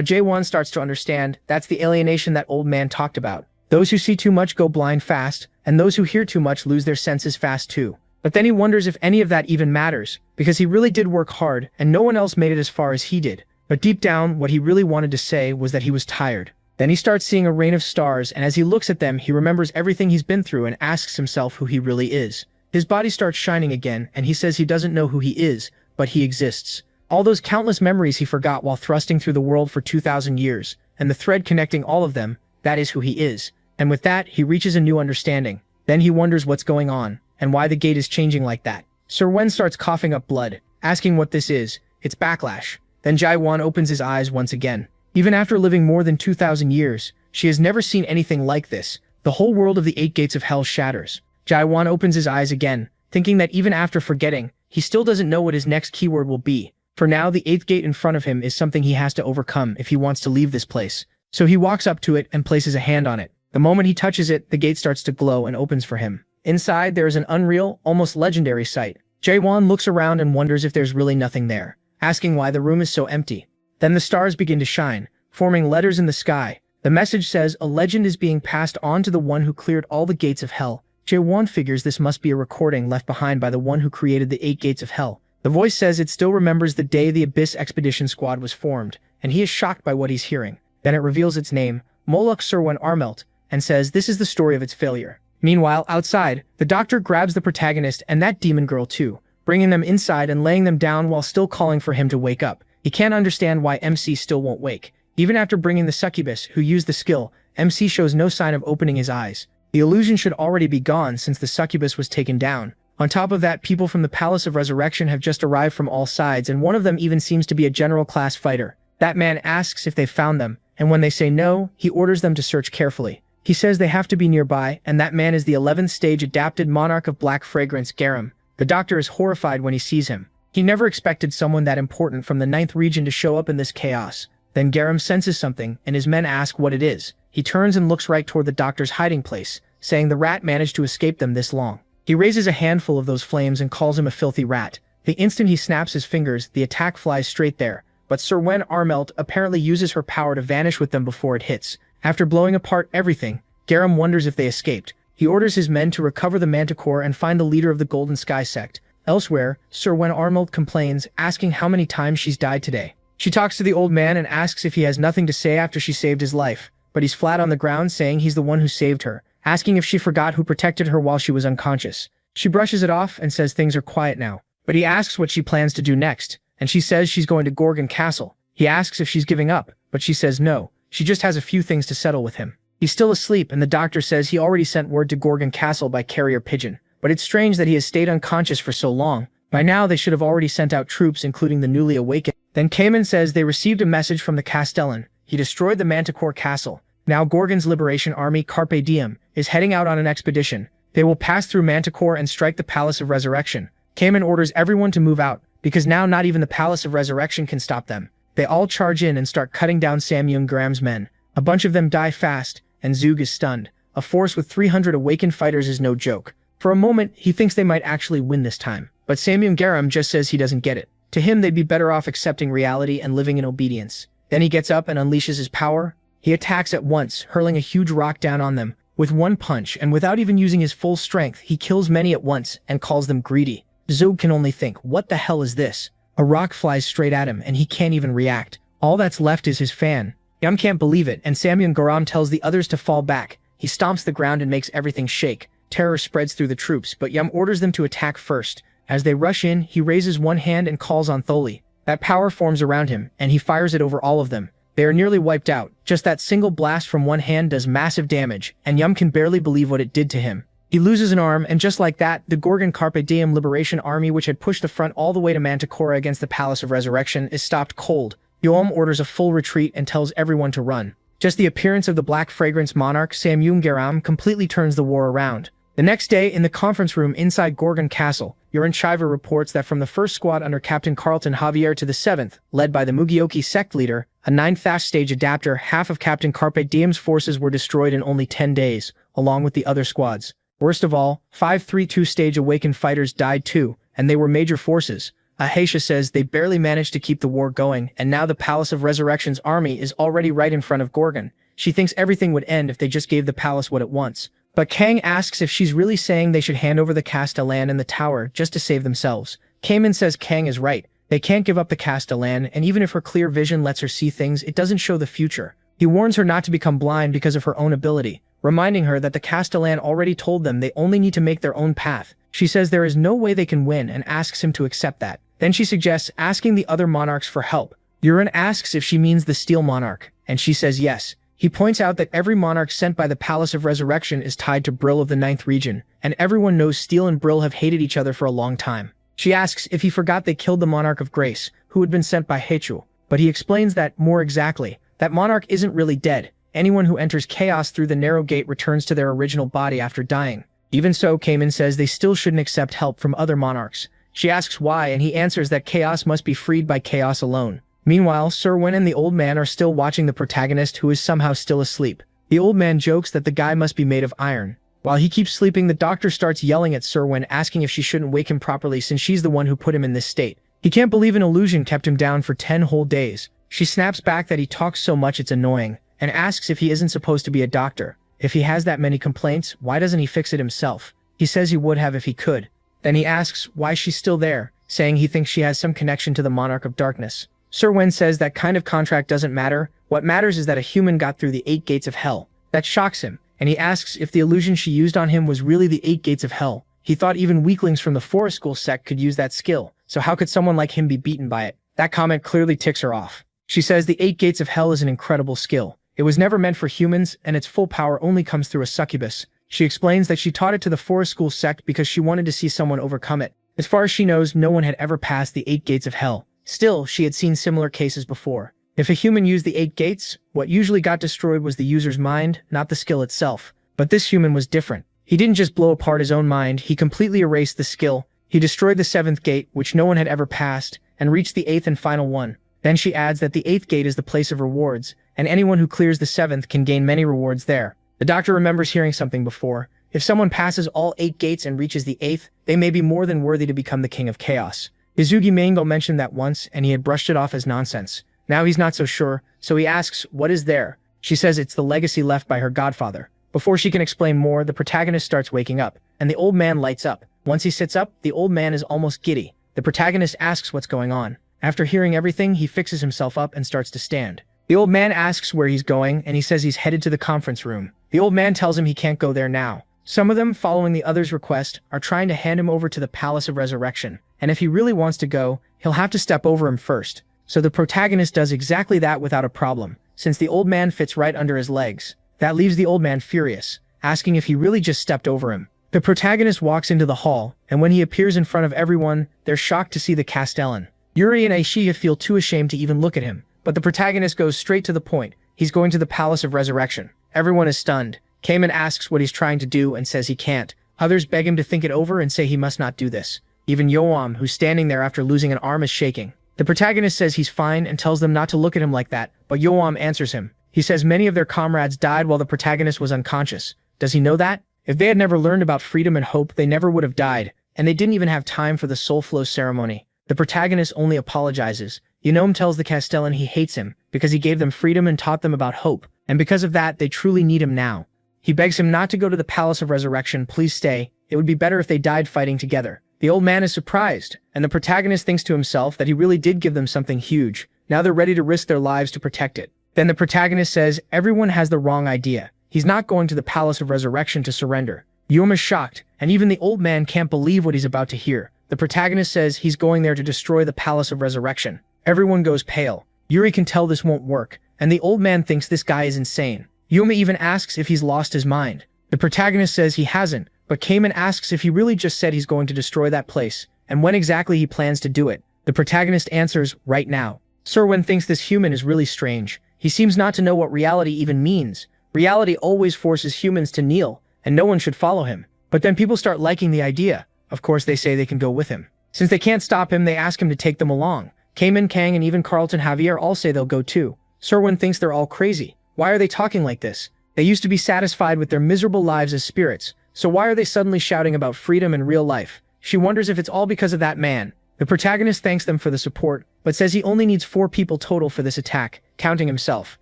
Jaewon starts to understand that's the alienation that old man talked about. Those who see too much go blind fast, and those who hear too much lose their senses fast too. But then he wonders if any of that even matters, because he really did work hard, and no one else made it as far as he did. But deep down, what he really wanted to say was that he was tired. Then he starts seeing a rain of stars, and as he looks at them, he remembers everything he's been through and asks himself who he really is. His body starts shining again, and he says he doesn't know who he is, but he exists. All those countless memories he forgot while thrusting through the world for 2,000 years, and the thread connecting all of them, that is who he is. And with that, he reaches a new understanding. Then he wonders what's going on, and why the gate is changing like that. Serwen starts coughing up blood, asking what this is. It's backlash. Then Jaewon opens his eyes once again. Even after living more than 2,000 years, she has never seen anything like this. The whole world of the 8 gates of hell shatters. Jaewon opens his eyes again, thinking that even after forgetting, he still doesn't know what his next keyword will be. For now, the 8th gate in front of him is something he has to overcome if he wants to leave this place. So he walks up to it and places a hand on it. The moment he touches it, the gate starts to glow and opens for him. Inside, there is an unreal, almost legendary sight. Jaewon looks around and wonders if there's really nothing there, asking why the room is so empty. Then the stars begin to shine, forming letters in the sky. The message says a legend is being passed on to the one who cleared all the gates of hell. Jaewon figures this must be a recording left behind by the one who created the 8 gates of hell. The voice says it still remembers the day the Abyss Expedition Squad was formed, and he is shocked by what he's hearing. Then it reveals its name, Moluk Serwen Armelt, and says this is the story of its failure. Meanwhile, outside, the doctor grabs the protagonist and that demon girl too, bringing them inside and laying them down while still calling for him to wake up. He can't understand why MC still won't wake. Even after bringing the succubus who used the skill, MC shows no sign of opening his eyes. The illusion should already be gone since the succubus was taken down. On top of that, people from the Palace of Resurrection have just arrived from all sides, and one of them even seems to be a general class fighter. That man asks if they found them, and when they say no, he orders them to search carefully. He says they have to be nearby, and that man is the 11th stage adapted monarch of Black Fragrance, Garam. The doctor is horrified when he sees him. He never expected someone that important from the 9th region to show up in this chaos. Then Garam senses something, and his men ask what it is. He turns and looks right toward the doctor's hiding place, saying the rat managed to escape them this long. He raises a handful of those flames and calls him a filthy rat. The instant he snaps his fingers, the attack flies straight there, but Serwen Armelt apparently uses her power to vanish with them before it hits. After blowing apart everything, Garam wonders if they escaped. He orders his men to recover the Manticore and find the leader of the Golden Sky sect. Elsewhere, Serwen Armelt complains, asking how many times she's died today. She talks to the old man and asks if he has nothing to say after she saved his life, but he's flat on the ground saying he's the one who saved her, asking if she forgot who protected her while she was unconscious. She brushes it off and says things are quiet now, but he asks what she plans to do next, and she says she's going to Gorgon Castle. He asks if she's giving up, but she says no, she just has a few things to settle with him. He's still asleep, and the doctor says he already sent word to Gorgon Castle by carrier pigeon, but it's strange that he has stayed unconscious for so long. By now, they should have already sent out troops, including the newly awakened. Then Kamen says they received a message from the Castellan. He destroyed the Manticore Castle. Now Gorgon's Liberation Army, Carpe Diem, is heading out on an expedition. They will pass through Manticore and strike the Palace of Resurrection. Cayman orders everyone to move out, because now not even the Palace of Resurrection can stop them. They all charge in and start cutting down Samyung-Garam's men. A bunch of them die fast, and Zug is stunned. A force with 300 awakened fighters is no joke. For a moment, he thinks they might actually win this time. But Samyung-Garam just says he doesn't get it. To him, they'd be better off accepting reality and living in obedience. Then he gets up and unleashes his power. He attacks at once, hurling a huge rock down on them. With one punch, and without even using his full strength, he kills many at once and calls them greedy. Zug can only think, what the hell is this? A rock flies straight at him and he can't even react. All that's left is his fan. Yum can't believe it, and Samyung-Garam tells the others to fall back. He stomps the ground and makes everything shake. Terror spreads through the troops, but Yum orders them to attack first. As they rush in, he raises one hand and calls on Tholi. That power forms around him, and he fires it over all of them. They are nearly wiped out. Just that single blast from one hand does massive damage, and Yum can barely believe what it did to him. He loses an arm, and just like that, the Gorgon Carpe Diem Liberation Army, which had pushed the front all the way to Manticora against the Palace of Resurrection, is stopped cold. Yoam orders a full retreat and tells everyone to run. Just the appearance of the Black Fragrance Monarch, Samyung-Garam, completely turns the war around. The next day, in the conference room inside Gorgon Castle, Yoren Shiver reports that from the first squad under Captain Carlton Javier to the 7th, led by the Mugioki sect leader, a 9th stage adapter, half of Captain Carpe Diem's forces were destroyed in only 10 days, along with the other squads. Worst of all, 532 stage awakened fighters died too, and they were major forces. Ahaisha says they barely managed to keep the war going, and now the Palace of Resurrection's army is already right in front of Gorgon. She thinks everything would end if they just gave the palace what it wants. But Kang asks if she's really saying they should hand over the Castellan and the tower just to save themselves. Cayman says Kang is right. They can't give up the Castellan, and even if her clear vision lets her see things, it doesn't show the future. He warns her not to become blind because of her own ability, reminding her that the Castellan already told them they only need to make their own path. She says there is no way they can win and asks him to accept that. Then she suggests asking the other monarchs for help. Yuren asks if she means the Steel Monarch, and she says yes. He points out that every monarch sent by the Palace of Resurrection is tied to Brill of the 9th region, and everyone knows Steel and Brill have hated each other for a long time. She asks if he forgot they killed the Monarch of Grace, who had been sent by Heichu, but he explains that, more exactly, that monarch isn't really dead. Anyone who enters chaos through the narrow gate returns to their original body after dying. Even so, Cayman says they still shouldn't accept help from other monarchs. She asks why, and he answers that chaos must be freed by chaos alone. Meanwhile, Sir Wen and the old man are still watching the protagonist, who is somehow still asleep. The old man jokes that the guy must be made of iron. While he keeps sleeping, the doctor starts yelling at Sir Wen, asking if she shouldn't wake him properly since she's the one who put him in this state. He can't believe an illusion kept him down for 10 whole days. She snaps back that he talks so much it's annoying, and asks if he isn't supposed to be a doctor. If he has that many complaints, why doesn't he fix it himself? He says he would have if he could. Then he asks why she's still there, saying he thinks she has some connection to the Monarch of Darkness. Sir Wen says that kind of contract doesn't matter. What matters is that a human got through the 8 gates of hell. That shocks him, and he asks if the illusion she used on him was really the 8 gates of hell. He thought even weaklings from the Forest School sect could use that skill, so how could someone like him be beaten by it? That comment clearly ticks her off. She says the 8 gates of hell is an incredible skill. It was never meant for humans, and its full power only comes through a succubus. She explains that she taught it to the Forest School sect because she wanted to see someone overcome it. As far as she knows, no one had ever passed the 8 gates of hell. Still, she had seen similar cases before. If a human used the 8 gates, what usually got destroyed was the user's mind, not the skill itself. But this human was different. He didn't just blow apart his own mind, he completely erased the skill. He destroyed the 7th gate, which no one had ever passed, and reached the 8th and final one. Then she adds that the 8th gate is the place of rewards, and anyone who clears the 7th can gain many rewards there. The doctor remembers hearing something before. If someone passes all 8 gates and reaches the 8th, they may be more than worthy to become the King of Chaos. Izugi Mango mentioned that once, and he had brushed it off as nonsense. Now he's not so sure, so he asks, what is there? She says it's the legacy left by her godfather. Before she can explain more, the protagonist starts waking up, and the old man lights up. Once he sits up, the old man is almost giddy. The protagonist asks what's going on. After hearing everything, he fixes himself up and starts to stand. The old man asks where he's going, and he says he's headed to the conference room. The old man tells him he can't go there now. Some of them, following the others' request, are trying to hand him over to the Palace of Resurrection, and if he really wants to go, he'll have to step over him first. So the protagonist does exactly that without a problem, since the old man fits right under his legs. That leaves the old man furious, asking if he really just stepped over him. The protagonist walks into the hall, and when he appears in front of everyone, they're shocked to see the Castellan. Yuri and Aishiya feel too ashamed to even look at him, but the protagonist goes straight to the point. He's going to the Palace of Resurrection. Everyone is stunned. Cayman asks what he's trying to do and says he can't. Others beg him to think it over and say he must not do this. Even Yoam, who's standing there after losing an arm, is shaking. The protagonist says he's fine and tells them not to look at him like that, but Yoam answers him. He says many of their comrades died while the protagonist was unconscious. Does he know that? If they had never learned about freedom and hope, they never would have died, and they didn't even have time for the soul flow ceremony. The protagonist only apologizes. Yoam tells the Castellan he hates him because he gave them freedom and taught them about hope, and because of that, they truly need him now. He begs him not to go to the Palace of Resurrection. Please stay. It would be better if they died fighting together. The old man is surprised, and the protagonist thinks to himself that he really did give them something huge. Now they're ready to risk their lives to protect it. Then the protagonist says everyone has the wrong idea. He's not going to the Palace of Resurrection to surrender. Yoam is shocked, and even the old man can't believe what he's about to hear. The protagonist says he's going there to destroy the Palace of Resurrection. Everyone goes pale. Yuri can tell this won't work, and the old man thinks this guy is insane. Yuma even asks if he's lost his mind. The protagonist says he hasn't, but Cayman asks if he really just said he's going to destroy that place, and when exactly he plans to do it. The protagonist answers, right now. Serwin thinks this human is really strange. He seems not to know what reality even means. Reality always forces humans to kneel, and no one should follow him. But then people start liking the idea. Of course they say they can go with him. Since they can't stop him, they ask him to take them along. Cayman, Kang, and even Carlton Javier all say they'll go too. Serwin thinks they're all crazy. Why are they talking like this? They used to be satisfied with their miserable lives as spirits, so why are they suddenly shouting about freedom and real life? She wonders if it's all because of that man. The protagonist thanks them for the support, but says he only needs 4 people total for this attack, counting himself.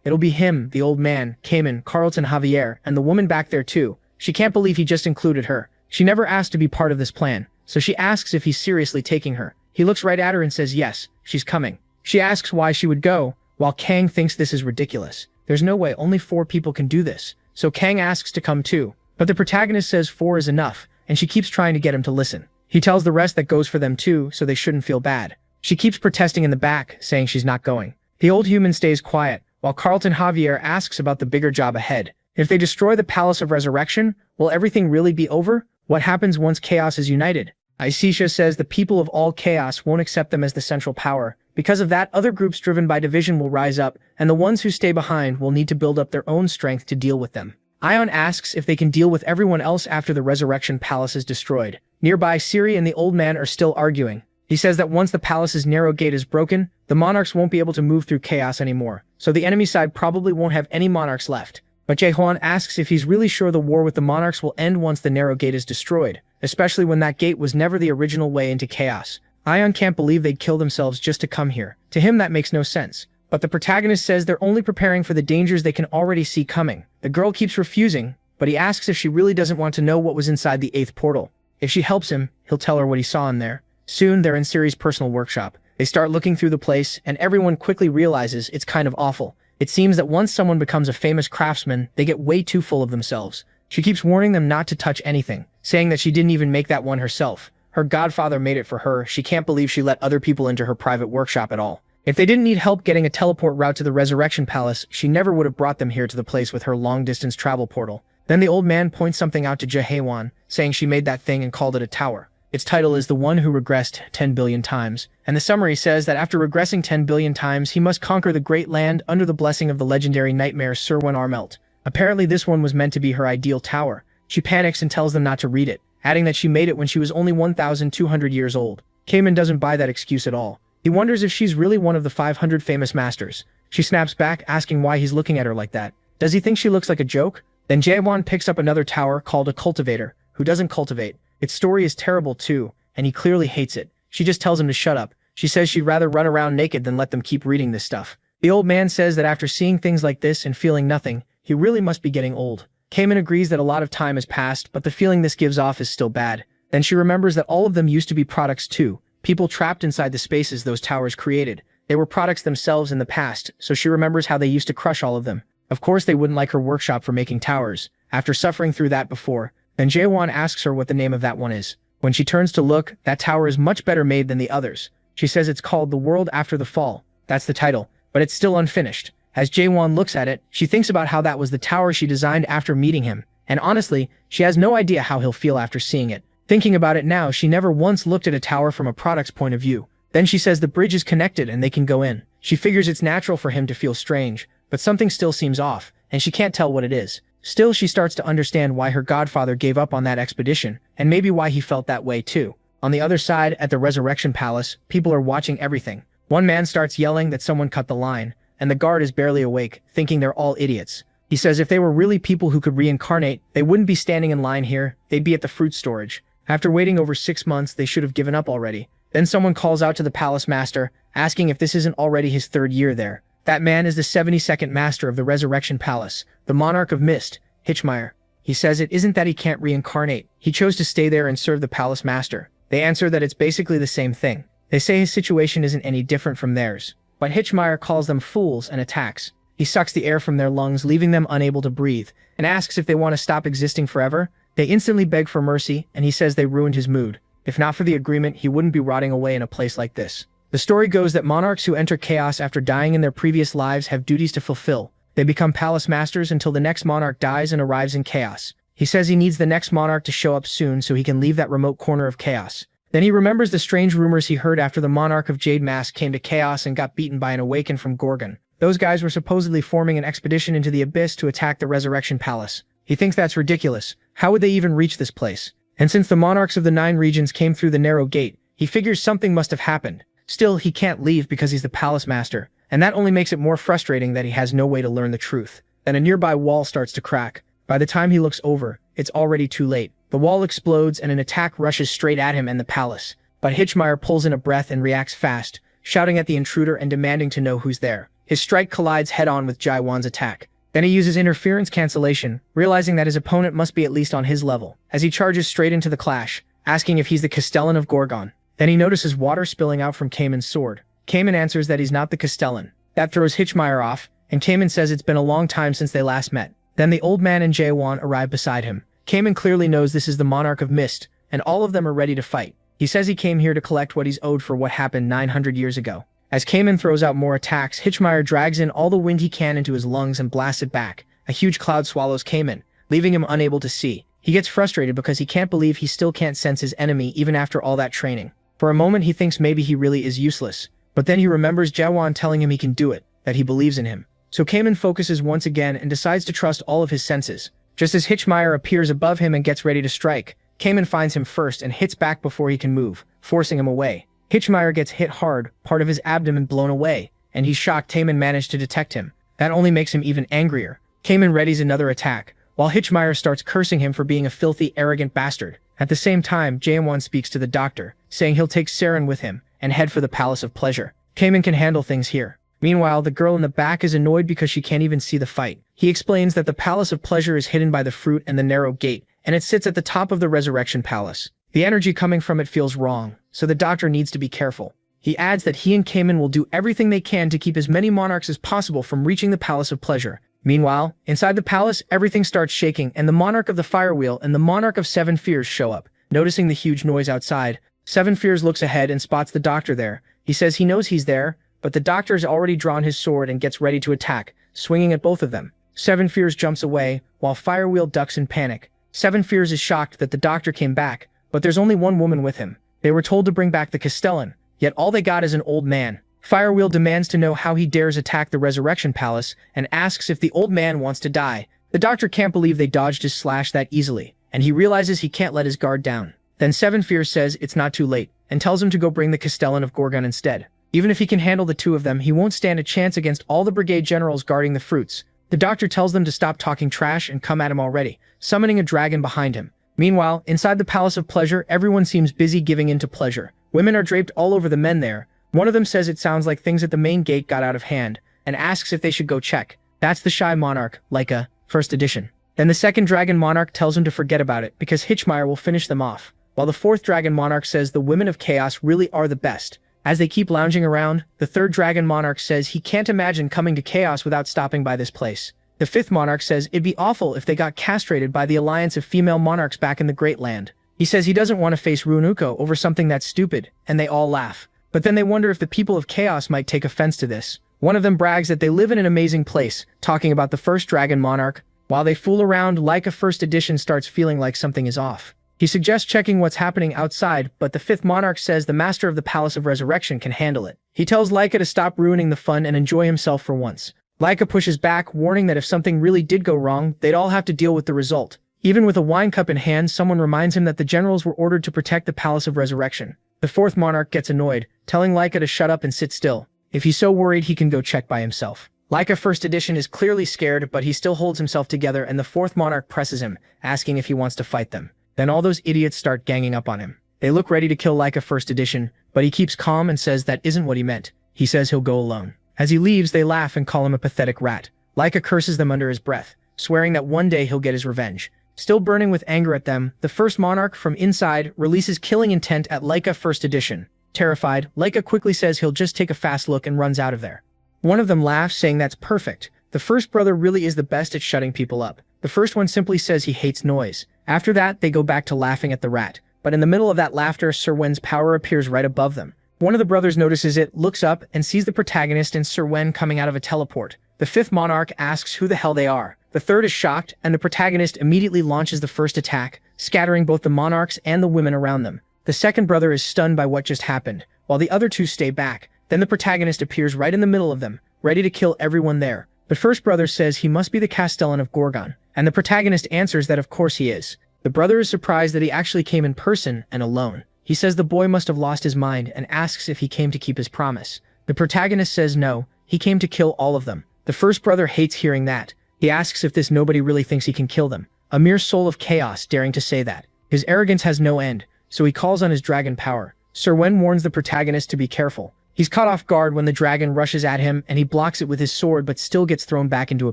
It'll be him, the old man, Cayman, Carlton Javier, and the woman back there too. She can't believe he just included her. She never asked to be part of this plan, so she asks if he's seriously taking her. He looks right at her and says yes, she's coming. She asks why she would go, while Kang thinks this is ridiculous. There's no way only 4 people can do this, so Kang asks to come too. But the protagonist says 4 is enough, and she keeps trying to get him to listen. He tells the rest that goes for them too, so they shouldn't feel bad. She keeps protesting in the back, saying she's not going. The old human stays quiet, while Carlton Javier asks about the bigger job ahead. If they destroy the Palace of Resurrection, will everything really be over? What happens once chaos is united? Aisha says the people of all chaos won't accept them as the central power. Because of that, other groups driven by division will rise up, and the ones who stay behind will need to build up their own strength to deal with them. Ion asks if they can deal with everyone else after the Resurrection Palace is destroyed. Nearby, Siri and the old man are still arguing. He says that once the palace's narrow gate is broken, the monarchs won't be able to move through chaos anymore, so the enemy side probably won't have any monarchs left. But Jaehoan asks if he's really sure the war with the monarchs will end once the narrow gate is destroyed, especially when that gate was never the original way into chaos. Ion can't believe they'd kill themselves just to come here. To him, that makes no sense. But the protagonist says they're only preparing for the dangers they can already see coming. The girl keeps refusing, but he asks if she really doesn't want to know what was inside the 8th portal. If she helps him, he'll tell her what he saw in there. Soon, they're in Siri's personal workshop. They start looking through the place, and everyone quickly realizes it's kind of awful. It seems that once someone becomes a famous craftsman, they get way too full of themselves. She keeps warning them not to touch anything, saying that she didn't even make that one herself. Her godfather made it for her. She can't believe she let other people into her private workshop at all. If they didn't need help getting a teleport route to the Resurrection Palace, she never would have brought them here to the place with her long-distance travel portal. Then the old man points something out to Jaehaewon, saying she made that thing and called it a tower. Its title is The One Who Regressed 10 billion times, and the summary says that after regressing 10 billion times, he must conquer the Great Land under the blessing of the legendary nightmare Serwin Armelt. Apparently this one was meant to be her ideal tower. She panics and tells them not to read it, adding that she made it when she was only 1,200 years old. Cayman doesn't buy that excuse at all. He wonders if she's really one of the 500 famous masters. She snaps back, asking why he's looking at her like that. Does he think she looks like a joke? Then Jaewon picks up another tower called a cultivator, who doesn't cultivate. Its story is terrible too, and he clearly hates it. She just tells him to shut up. She says she'd rather run around naked than let them keep reading this stuff. The old man says that after seeing things like this and feeling nothing, he really must be getting old. Cayman agrees that a lot of time has passed, but the feeling this gives off is still bad. Then she remembers that all of them used to be products too, people trapped inside the spaces those towers created. They were products themselves in the past, so she remembers how they used to crush all of them. Of course they wouldn't like her workshop for making towers, after suffering through that before. Then Jaewon asks her what the name of that one is. When she turns to look, that tower is much better made than the others. She says it's called The World After the Fall. That's the title, but it's still unfinished. As Jaewon looks at it, she thinks about how that was the tower she designed after meeting him, and honestly, she has no idea how he'll feel after seeing it. Thinking about it now, she never once looked at a tower from a product's point of view. Then she says the bridge is connected and they can go in. She figures it's natural for him to feel strange, but something still seems off, and she can't tell what it is. Still, she starts to understand why her godfather gave up on that expedition, and maybe why he felt that way too. On the other side, at the Resurrection Palace, people are watching everything. One man starts yelling that someone cut the line, and the guard is barely awake, thinking they're all idiots. He says if they were really people who could reincarnate, they wouldn't be standing in line here, they'd be at the fruit storage. After waiting over 6 months, they should have given up already. Then someone calls out to the palace master, asking if this isn't already his 3rd year there. That man is the 72nd master of the Resurrection Palace, the monarch of Mist, Hitchmeyer. He says it isn't that he can't reincarnate, he chose to stay there and serve the palace master. They answer that it's basically the same thing. They say his situation isn't any different from theirs. But Hitchmeyer calls them fools and attacks. He sucks the air from their lungs, leaving them unable to breathe, and asks if they want to stop existing forever. They instantly beg for mercy, and he says they ruined his mood. If not for the agreement, he wouldn't be rotting away in a place like this. The story goes that monarchs who enter chaos after dying in their previous lives have duties to fulfill. They become palace masters until the next monarch dies and arrives in chaos. He says he needs the next monarch to show up soon so he can leave that remote corner of chaos. Then he remembers the strange rumors he heard after the monarch of Jade Mask came to chaos and got beaten by an awakened from Gorgon. Those guys were supposedly forming an expedition into the abyss to attack the Resurrection Palace. He thinks that's ridiculous. How would they even reach this place? And since the monarchs of the 9 regions came through the narrow gate, he figures something must have happened. Still, he can't leave because he's the palace master, and that only makes it more frustrating that he has no way to learn the truth. Then a nearby wall starts to crack. By the time he looks over, it's already too late. The wall explodes and an attack rushes straight at him and the palace. But Hitchmeyer pulls in a breath and reacts fast, shouting at the intruder and demanding to know who's there. His strike collides head-on with Jaiwan's attack. Then he uses interference cancellation, realizing that his opponent must be at least on his level, as he charges straight into the clash, asking if he's the Castellan of Gorgon. Then he notices water spilling out from Cayman's sword. Cayman answers that he's not the Castellan. That throws Hitchmeyer off, and Cayman says it's been a long time since they last met. Then the old man and Jaiwan arrive beside him. Cayman clearly knows this is the monarch of Mist, and all of them are ready to fight. He says he came here to collect what he's owed for what happened 900 years ago. As Cayman throws out more attacks, Hitchmeyer drags in all the wind he can into his lungs and blasts it back. A huge cloud swallows Cayman, leaving him unable to see. He gets frustrated because he can't believe he still can't sense his enemy even after all that training. For a moment he thinks maybe he really is useless, but then he remembers Jaiwan telling him he can do it, that he believes in him. So Cayman focuses once again and decides to trust all of his senses. Just as Hitchmeyer appears above him and gets ready to strike, Cayman finds him first and hits back before he can move, forcing him away. Hitchmeyer gets hit hard, part of his abdomen blown away, and he's shocked Cayman managed to detect him. That only makes him even angrier. Cayman readies another attack, while Hitchmeyer starts cursing him for being a filthy, arrogant bastard. At the same time, Jaiwan speaks to the doctor, saying he'll take Saren with him and head for the Palace of Pleasure. Cayman can handle things here. Meanwhile, the girl in the back is annoyed because she can't even see the fight. He explains that the Palace of Pleasure is hidden by the fruit and the narrow gate, and it sits at the top of the Resurrection Palace. The energy coming from it feels wrong, so the doctor needs to be careful. He adds that he and Cayman will do everything they can to keep as many monarchs as possible from reaching the Palace of Pleasure. Meanwhile, inside the palace, everything starts shaking and the monarch of the Fire Wheel and the monarch of Seven Fears show up. Noticing the huge noise outside, Seven Fears looks ahead and spots the doctor there. He says he knows he's there, but the doctor has already drawn his sword and gets ready to attack, swinging at both of them. Seven Fears jumps away, while Fire Wheel ducks in panic. Seven Fears is shocked that the doctor came back, but there's only one woman with him. They were told to bring back the Castellan, yet all they got is an old man. Fire Wheel demands to know how he dares attack the Resurrection Palace and asks if the old man wants to die. The doctor can't believe they dodged his slash that easily, and he realizes he can't let his guard down. Then Seven Fears says it's not too late, and tells him to go bring the Castellan of Gorgon instead. Even if he can handle the two of them, he won't stand a chance against all the brigade generals guarding the fruits. The doctor tells them to stop talking trash and come at him already, summoning a dragon behind him. Meanwhile, inside the Palace of Pleasure, everyone seems busy giving in to pleasure. Women are draped all over the men there. One of them says it sounds like things at the main gate got out of hand, and asks if they should go check. That's the Shy Monarch, Laika, first edition. Then the second Dragon Monarch tells him to forget about it, because Hitchmeyer will finish them off. While the fourth Dragon Monarch says the women of Chaos really are the best. As they keep lounging around, the third Dragon Monarch says he can't imagine coming to Chaos without stopping by this place. The fifth Monarch says it'd be awful if they got castrated by the alliance of female monarchs back in the Great Land. He says he doesn't want to face Runuko over something that's stupid, and they all laugh. But then they wonder if the people of Chaos might take offense to this. One of them brags that they live in an amazing place, talking about the first Dragon Monarch. While they fool around, Laika First Edition starts feeling like something is off. He suggests checking what's happening outside, but the fifth Monarch says the Master of the Palace of Resurrection can handle it. He tells Laika to stop ruining the fun and enjoy himself for once. Laika pushes back, warning that if something really did go wrong, they'd all have to deal with the result. Even with a wine cup in hand, someone reminds him that the generals were ordered to protect the Palace of Resurrection. The fourth monarch gets annoyed, telling Laika to shut up and sit still. If he's so worried, he can go check by himself. Laika First Edition is clearly scared, but he still holds himself together, and the fourth monarch presses him, asking if he wants to fight them. Then all those idiots start ganging up on him. They look ready to kill Laika First Edition, but he keeps calm and says that isn't what he meant. He says he'll go alone. As he leaves, they laugh and call him a pathetic rat. Laika curses them under his breath, swearing that one day he'll get his revenge. Still burning with anger at them, the first monarch from inside releases killing intent at Laika First Edition. Terrified, Laika quickly says he'll just take a fast look and runs out of there. One of them laughs, saying that's perfect. The first brother really is the best at shutting people up. The first one simply says he hates noise. After that, they go back to laughing at the rat. But in the middle of that laughter, Sir Wen's power appears right above them. One of the brothers notices it, looks up, and sees the protagonist and Sir Wen coming out of a teleport. The fifth monarch asks who the hell they are. The third is shocked, and the protagonist immediately launches the first attack, scattering both the monarchs and the women around them. The second brother is stunned by what just happened, while the other two stay back. Then the protagonist appears right in the middle of them, ready to kill everyone there. The first brother says he must be the Castellan of Gorgon, and the protagonist answers that of course he is. The brother is surprised that he actually came in person and alone. He says the boy must have lost his mind and asks if he came to keep his promise. The protagonist says no, he came to kill all of them. The first brother hates hearing that. He asks if this nobody really thinks he can kill them. A mere soul of chaos daring to say that. His arrogance has no end, so he calls on his dragon power. Sir Wen warns the protagonist to be careful. He's caught off guard when the dragon rushes at him, and he blocks it with his sword but still gets thrown back into a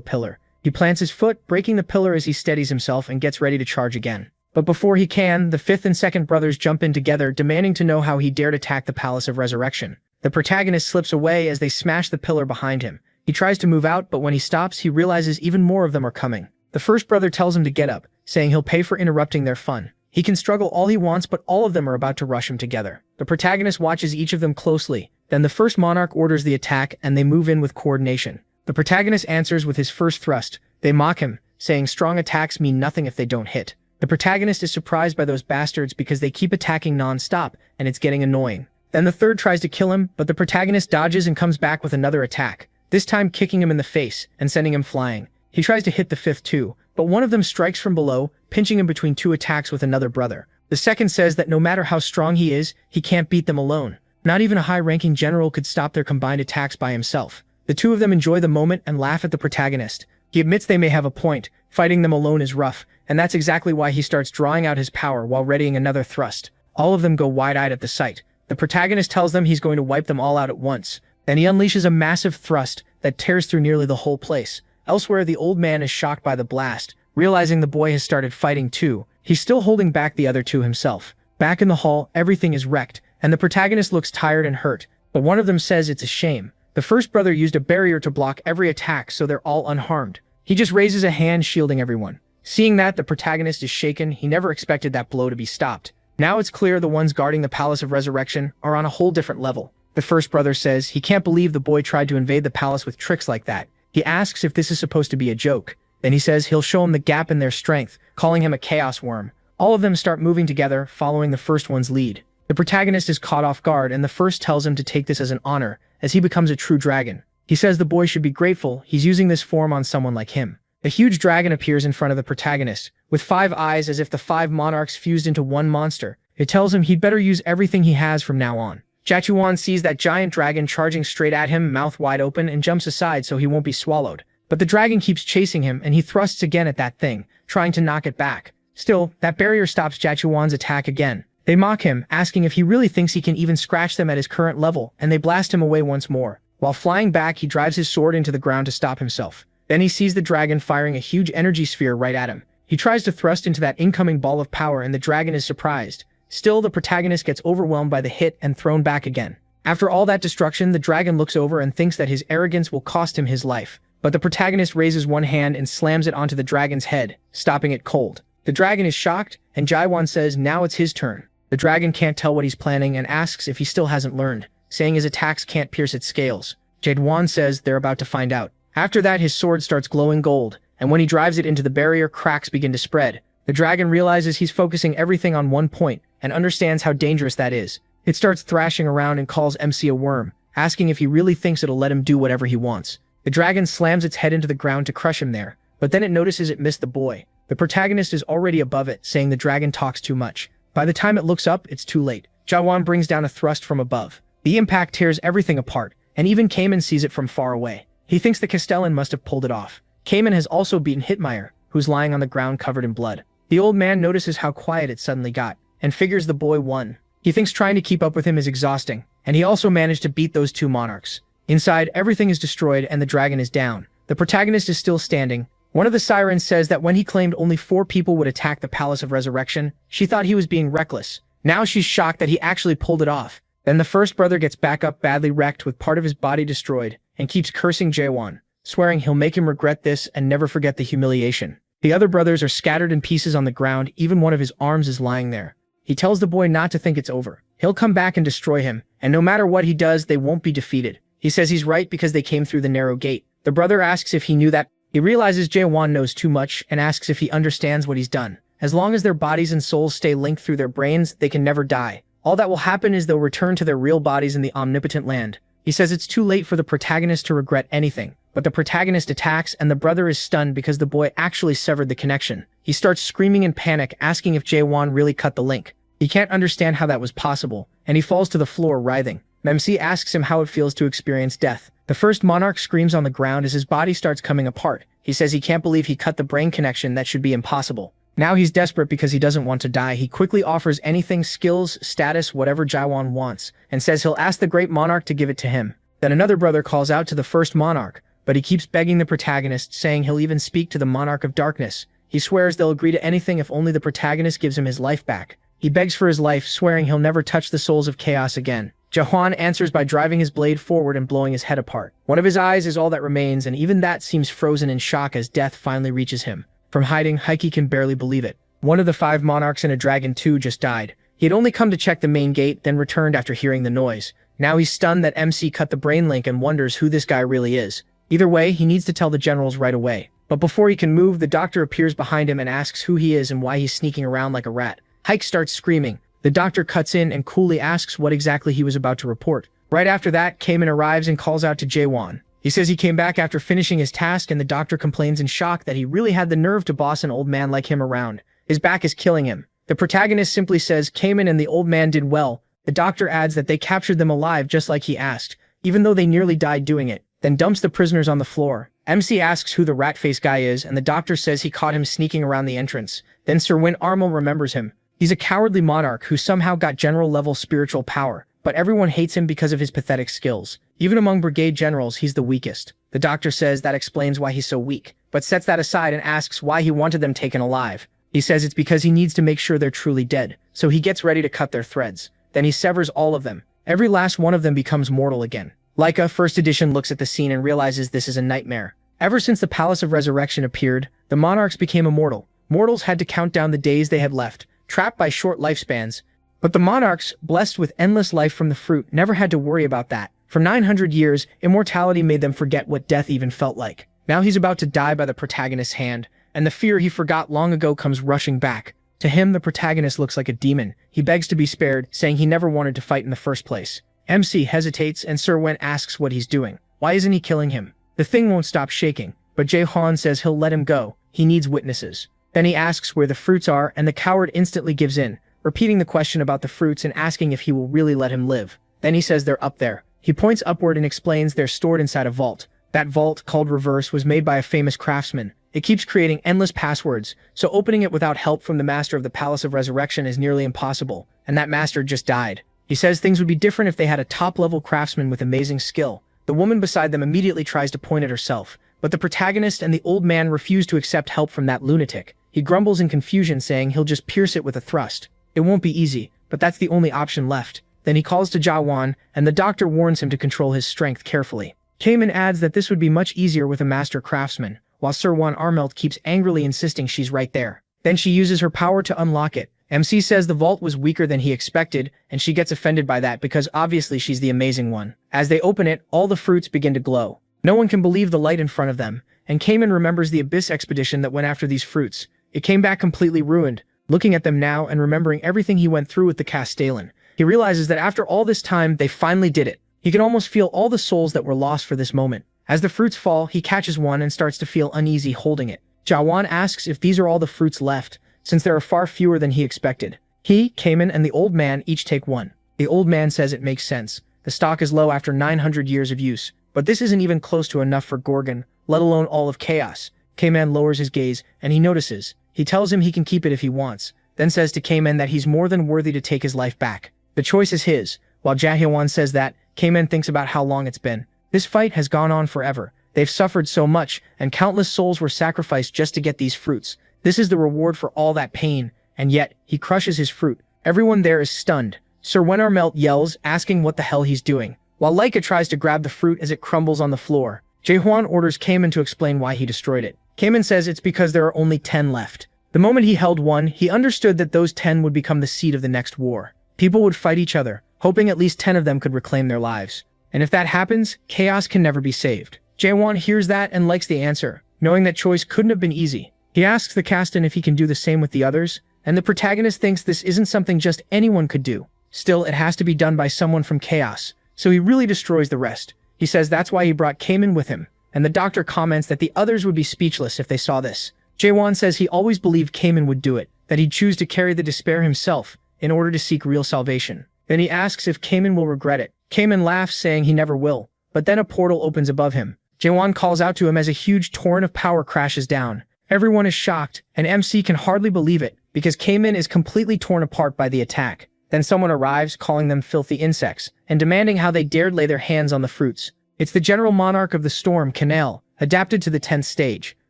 pillar. He plants his foot, breaking the pillar as he steadies himself and gets ready to charge again. But before he can, the fifth and second brothers jump in together, demanding to know how he dared attack the Palace of Resurrection. The protagonist slips away as they smash the pillar behind him. He tries to move out, but when he stops, he realizes even more of them are coming. The first brother tells him to get up, saying he'll pay for interrupting their fun. He can struggle all he wants, but all of them are about to rush him together. The protagonist watches each of them closely. Then the first monarch orders the attack, and they move in with coordination. The protagonist answers with his first thrust. They mock him, saying strong attacks mean nothing if they don't hit. The protagonist is surprised by those bastards because they keep attacking non-stop, and it's getting annoying. Then the third tries to kill him, but the protagonist dodges and comes back with another attack, this time kicking him in the face and sending him flying. He tries to hit the fifth too, but one of them strikes from below, pinching him between two attacks with another brother. The second says that no matter how strong he is, he can't beat them alone. Not even a high-ranking general could stop their combined attacks by himself. The two of them enjoy the moment and laugh at the protagonist. He admits they may have a point. Fighting them alone is rough, and that's exactly why he starts drawing out his power while readying another thrust. All of them go wide-eyed at the sight. The protagonist tells them he's going to wipe them all out at once. Then he unleashes a massive thrust that tears through nearly the whole place. Elsewhere, the old man is shocked by the blast, realizing the boy has started fighting too. He's still holding back the other two himself. Back in the hall, everything is wrecked, and the protagonist looks tired and hurt, but one of them says it's a shame. The first brother used a barrier to block every attack so they're all unharmed. He just raises a hand shielding everyone. Seeing that, the protagonist is shaken. He never expected that blow to be stopped. Now it's clear the ones guarding the Palace of Resurrection are on a whole different level. The first brother says he can't believe the boy tried to invade the palace with tricks like that. He asks if this is supposed to be a joke. Then he says he'll show him the gap in their strength, calling him a chaos worm. All of them start moving together, following the first one's lead. The protagonist is caught off guard, and the first tells him to take this as an honor, as he becomes a true dragon. He says the boy should be grateful he's using this form on someone like him. A huge dragon appears in front of the protagonist, with 5 eyes as if the 5 monarchs fused into one monster. It tells him he'd better use everything he has from now on. Jachuan sees that giant dragon charging straight at him, mouth wide open, and jumps aside so he won't be swallowed. But the dragon keeps chasing him, and he thrusts again at that thing, trying to knock it back. Still, that barrier stops Jachuan's attack again. They mock him, asking if he really thinks he can even scratch them at his current level, and they blast him away once more. While flying back, he drives his sword into the ground to stop himself. Then he sees the dragon firing a huge energy sphere right at him. He tries to thrust into that incoming ball of power, and the dragon is surprised. Still, the protagonist gets overwhelmed by the hit and thrown back again. After all that destruction, the dragon looks over and thinks that his arrogance will cost him his life. But the protagonist raises one hand and slams it onto the dragon's head, stopping it cold. The dragon is shocked, and Jaiwan says now it's his turn. The dragon can't tell what he's planning and asks if he still hasn't learned, saying his attacks can't pierce its scales. Jadewan says they're about to find out. After that, his sword starts glowing gold, and when he drives it into the barrier, cracks begin to spread. The dragon realizes he's focusing everything on one point, and understands how dangerous that is. It starts thrashing around and calls MC a worm, asking if he really thinks it'll let him do whatever he wants. The dragon slams its head into the ground to crush him there, but then it notices it missed the boy. The protagonist is already above it, saying the dragon talks too much. By the time it looks up, it's too late. Jawan brings down a thrust from above. The impact tears everything apart, and even Cayman sees it from far away. He thinks the Castellan must have pulled it off. Cayman has also beaten Hitmeyer, who's lying on the ground covered in blood. The old man notices how quiet it suddenly got, and figures the boy won. He thinks trying to keep up with him is exhausting, and he also managed to beat those two monarchs. Inside, everything is destroyed and the dragon is down. The protagonist is still standing. One of the sirens says that when he claimed only 4 people would attack the Palace of Resurrection, she thought he was being reckless. Now she's shocked that he actually pulled it off. Then the first brother gets back up badly wrecked with part of his body destroyed, and keeps cursing Jaewon, swearing he'll make him regret this and never forget the humiliation. The other brothers are scattered in pieces on the ground, even one of his arms is lying there. He tells the boy not to think it's over. He'll come back and destroy him, and no matter what he does, they won't be defeated. He says he's right because they came through the narrow gate. The brother asks if he knew that. He realizes Jaewon knows too much and asks if he understands what he's done. As long as their bodies and souls stay linked through their brains, they can never die. All that will happen is they'll return to their real bodies in the omnipotent land. He says it's too late for the protagonist to regret anything. But the protagonist attacks and the brother is stunned because the boy actually severed the connection. He starts screaming in panic, asking if Jaewon really cut the link. He can't understand how that was possible, and he falls to the floor writhing. Memsi asks him how it feels to experience death. The first monarch screams on the ground as his body starts coming apart. He says he can't believe he cut the brain connection, that should be impossible. Now he's desperate because he doesn't want to die. He quickly offers anything, skills, status, whatever Jaewon wants, and says he'll ask the great monarch to give it to him. Then another brother calls out to the first monarch, but he keeps begging the protagonist, saying he'll even speak to the monarch of darkness. He swears they'll agree to anything if only the protagonist gives him his life back. He begs for his life, swearing he'll never touch the souls of chaos again. Jaewon answers by driving his blade forward and blowing his head apart. One of his eyes is all that remains, and even that seems frozen in shock as death finally reaches him. From hiding, Heike can barely believe it. One of the 5 monarchs and a dragon too just died. He had only come to check the main gate, then returned after hearing the noise. Now he's stunned that MC cut the brain link and wonders who this guy really is. Either way, he needs to tell the generals right away. But before he can move, the doctor appears behind him and asks who he is and why he's sneaking around like a rat. Heike starts screaming. The doctor cuts in and coolly asks what exactly he was about to report. Right after that, Cayman arrives and calls out to Jaewon. He says he came back after finishing his task, and the doctor complains in shock that he really had the nerve to boss an old man like him around. His back is killing him. The protagonist simply says Cayman and the old man did well. The doctor adds that they captured them alive just like he asked, even though they nearly died doing it, then dumps the prisoners on the floor. MC asks who the rat-face guy is, and the doctor says he caught him sneaking around the entrance. Then Sir Win Armel remembers him. He's a cowardly monarch who somehow got general-level spiritual power, but everyone hates him because of his pathetic skills. Even among brigade generals, he's the weakest. The doctor says that explains why he's so weak, but sets that aside and asks why he wanted them taken alive. He says it's because he needs to make sure they're truly dead, so he gets ready to cut their threads. Then he severs all of them. Every last one of them becomes mortal again. Leica, first edition, looks at the scene and realizes this is a nightmare. Ever since the Palace of Resurrection appeared, the monarchs became immortal. Mortals had to count down the days they had left, trapped by short lifespans. But the monarchs, blessed with endless life from the fruit, never had to worry about that. For 900 years, immortality made them forget what death even felt like. Now he's about to die by the protagonist's hand, and the fear he forgot long ago comes rushing back. To him, the protagonist looks like a demon. He begs to be spared, saying he never wanted to fight in the first place. MC hesitates, and Sir Wen asks what he's doing. Why isn't he killing him? The thing won't stop shaking, but Jae-Han says he'll let him go. He needs witnesses. Then he asks where the fruits are, and the coward instantly gives in, repeating the question about the fruits and asking if he will really let him live. Then he says they're up there. He points upward and explains they're stored inside a vault. That vault, called Reverse, was made by a famous craftsman. It keeps creating endless passwords, so opening it without help from the master of the Palace of Resurrection is nearly impossible, and that master just died. He says things would be different if they had a top-level craftsman with amazing skill. The woman beside them immediately tries to point at herself, but the protagonist and the old man refuse to accept help from that lunatic. He grumbles in confusion, saying he'll just pierce it with a thrust. It won't be easy, but that's the only option left. Then he calls to Jawan, and the doctor warns him to control his strength carefully. Cayman adds that this would be much easier with a master craftsman, while Sir Wan Armelt keeps angrily insisting she's right there. Then she uses her power to unlock it. MC says the vault was weaker than he expected, and she gets offended by that because obviously she's the amazing one. As they open it, all the fruits begin to glow. No one can believe the light in front of them, and Cayman remembers the Abyss expedition that went after these fruits. It came back completely ruined. Looking at them now and remembering everything he went through with the Castellan, he realizes that after all this time, they finally did it. He can almost feel all the souls that were lost for this moment. As the fruits fall, he catches one and starts to feel uneasy holding it. Jawan asks if these are all the fruits left, since there are far fewer than he expected. He, Cayman, and the old man each take one. The old man says it makes sense. The stock is low after 900 years of use, but this isn't even close to enough for Gorgon, let alone all of Chaos. Cayman lowers his gaze, and he notices. He tells him he can keep it if he wants, then says to Cayman that he's more than worthy to take his life back. The choice is his. While Jahywan says that, Cayman thinks about how long it's been. This fight has gone on forever. They've suffered so much, and countless souls were sacrificed just to get these fruits. This is the reward for all that pain, and yet, he crushes his fruit. Everyone there is stunned. Sir Wenarmelt yells, asking what the hell he's doing, while Leica tries to grab the fruit as it crumbles on the floor. Jaehwan orders Cayman to explain why he destroyed it. Cayman says it's because there are only 10 left. The moment he held one, he understood that those 10 would become the seed of the next war. People would fight each other, hoping at least 10 of them could reclaim their lives. And if that happens, chaos can never be saved. Jaehwan hears that and likes the answer, knowing that choice couldn't have been easy. He asks the Castan if he can do the same with the others, and the protagonist thinks this isn't something just anyone could do. Still, it has to be done by someone from Chaos, so he really destroys the rest. He says that's why he brought Cayman with him, and the doctor comments that the others would be speechless if they saw this. Jaehwan says he always believed Cayman would do it, that he'd choose to carry the despair himself in order to seek real salvation. Then he asks if Cayman will regret it. Cayman laughs, saying he never will, but then a portal opens above him. Jaehwan calls out to him as a huge torrent of power crashes down. Everyone is shocked, and MC can hardly believe it, because Cayman is completely torn apart by the attack. Then someone arrives, calling them filthy insects, and demanding how they dared lay their hands on the fruits. It's the General Monarch of the Storm, Canal, adapted to the 10th stage.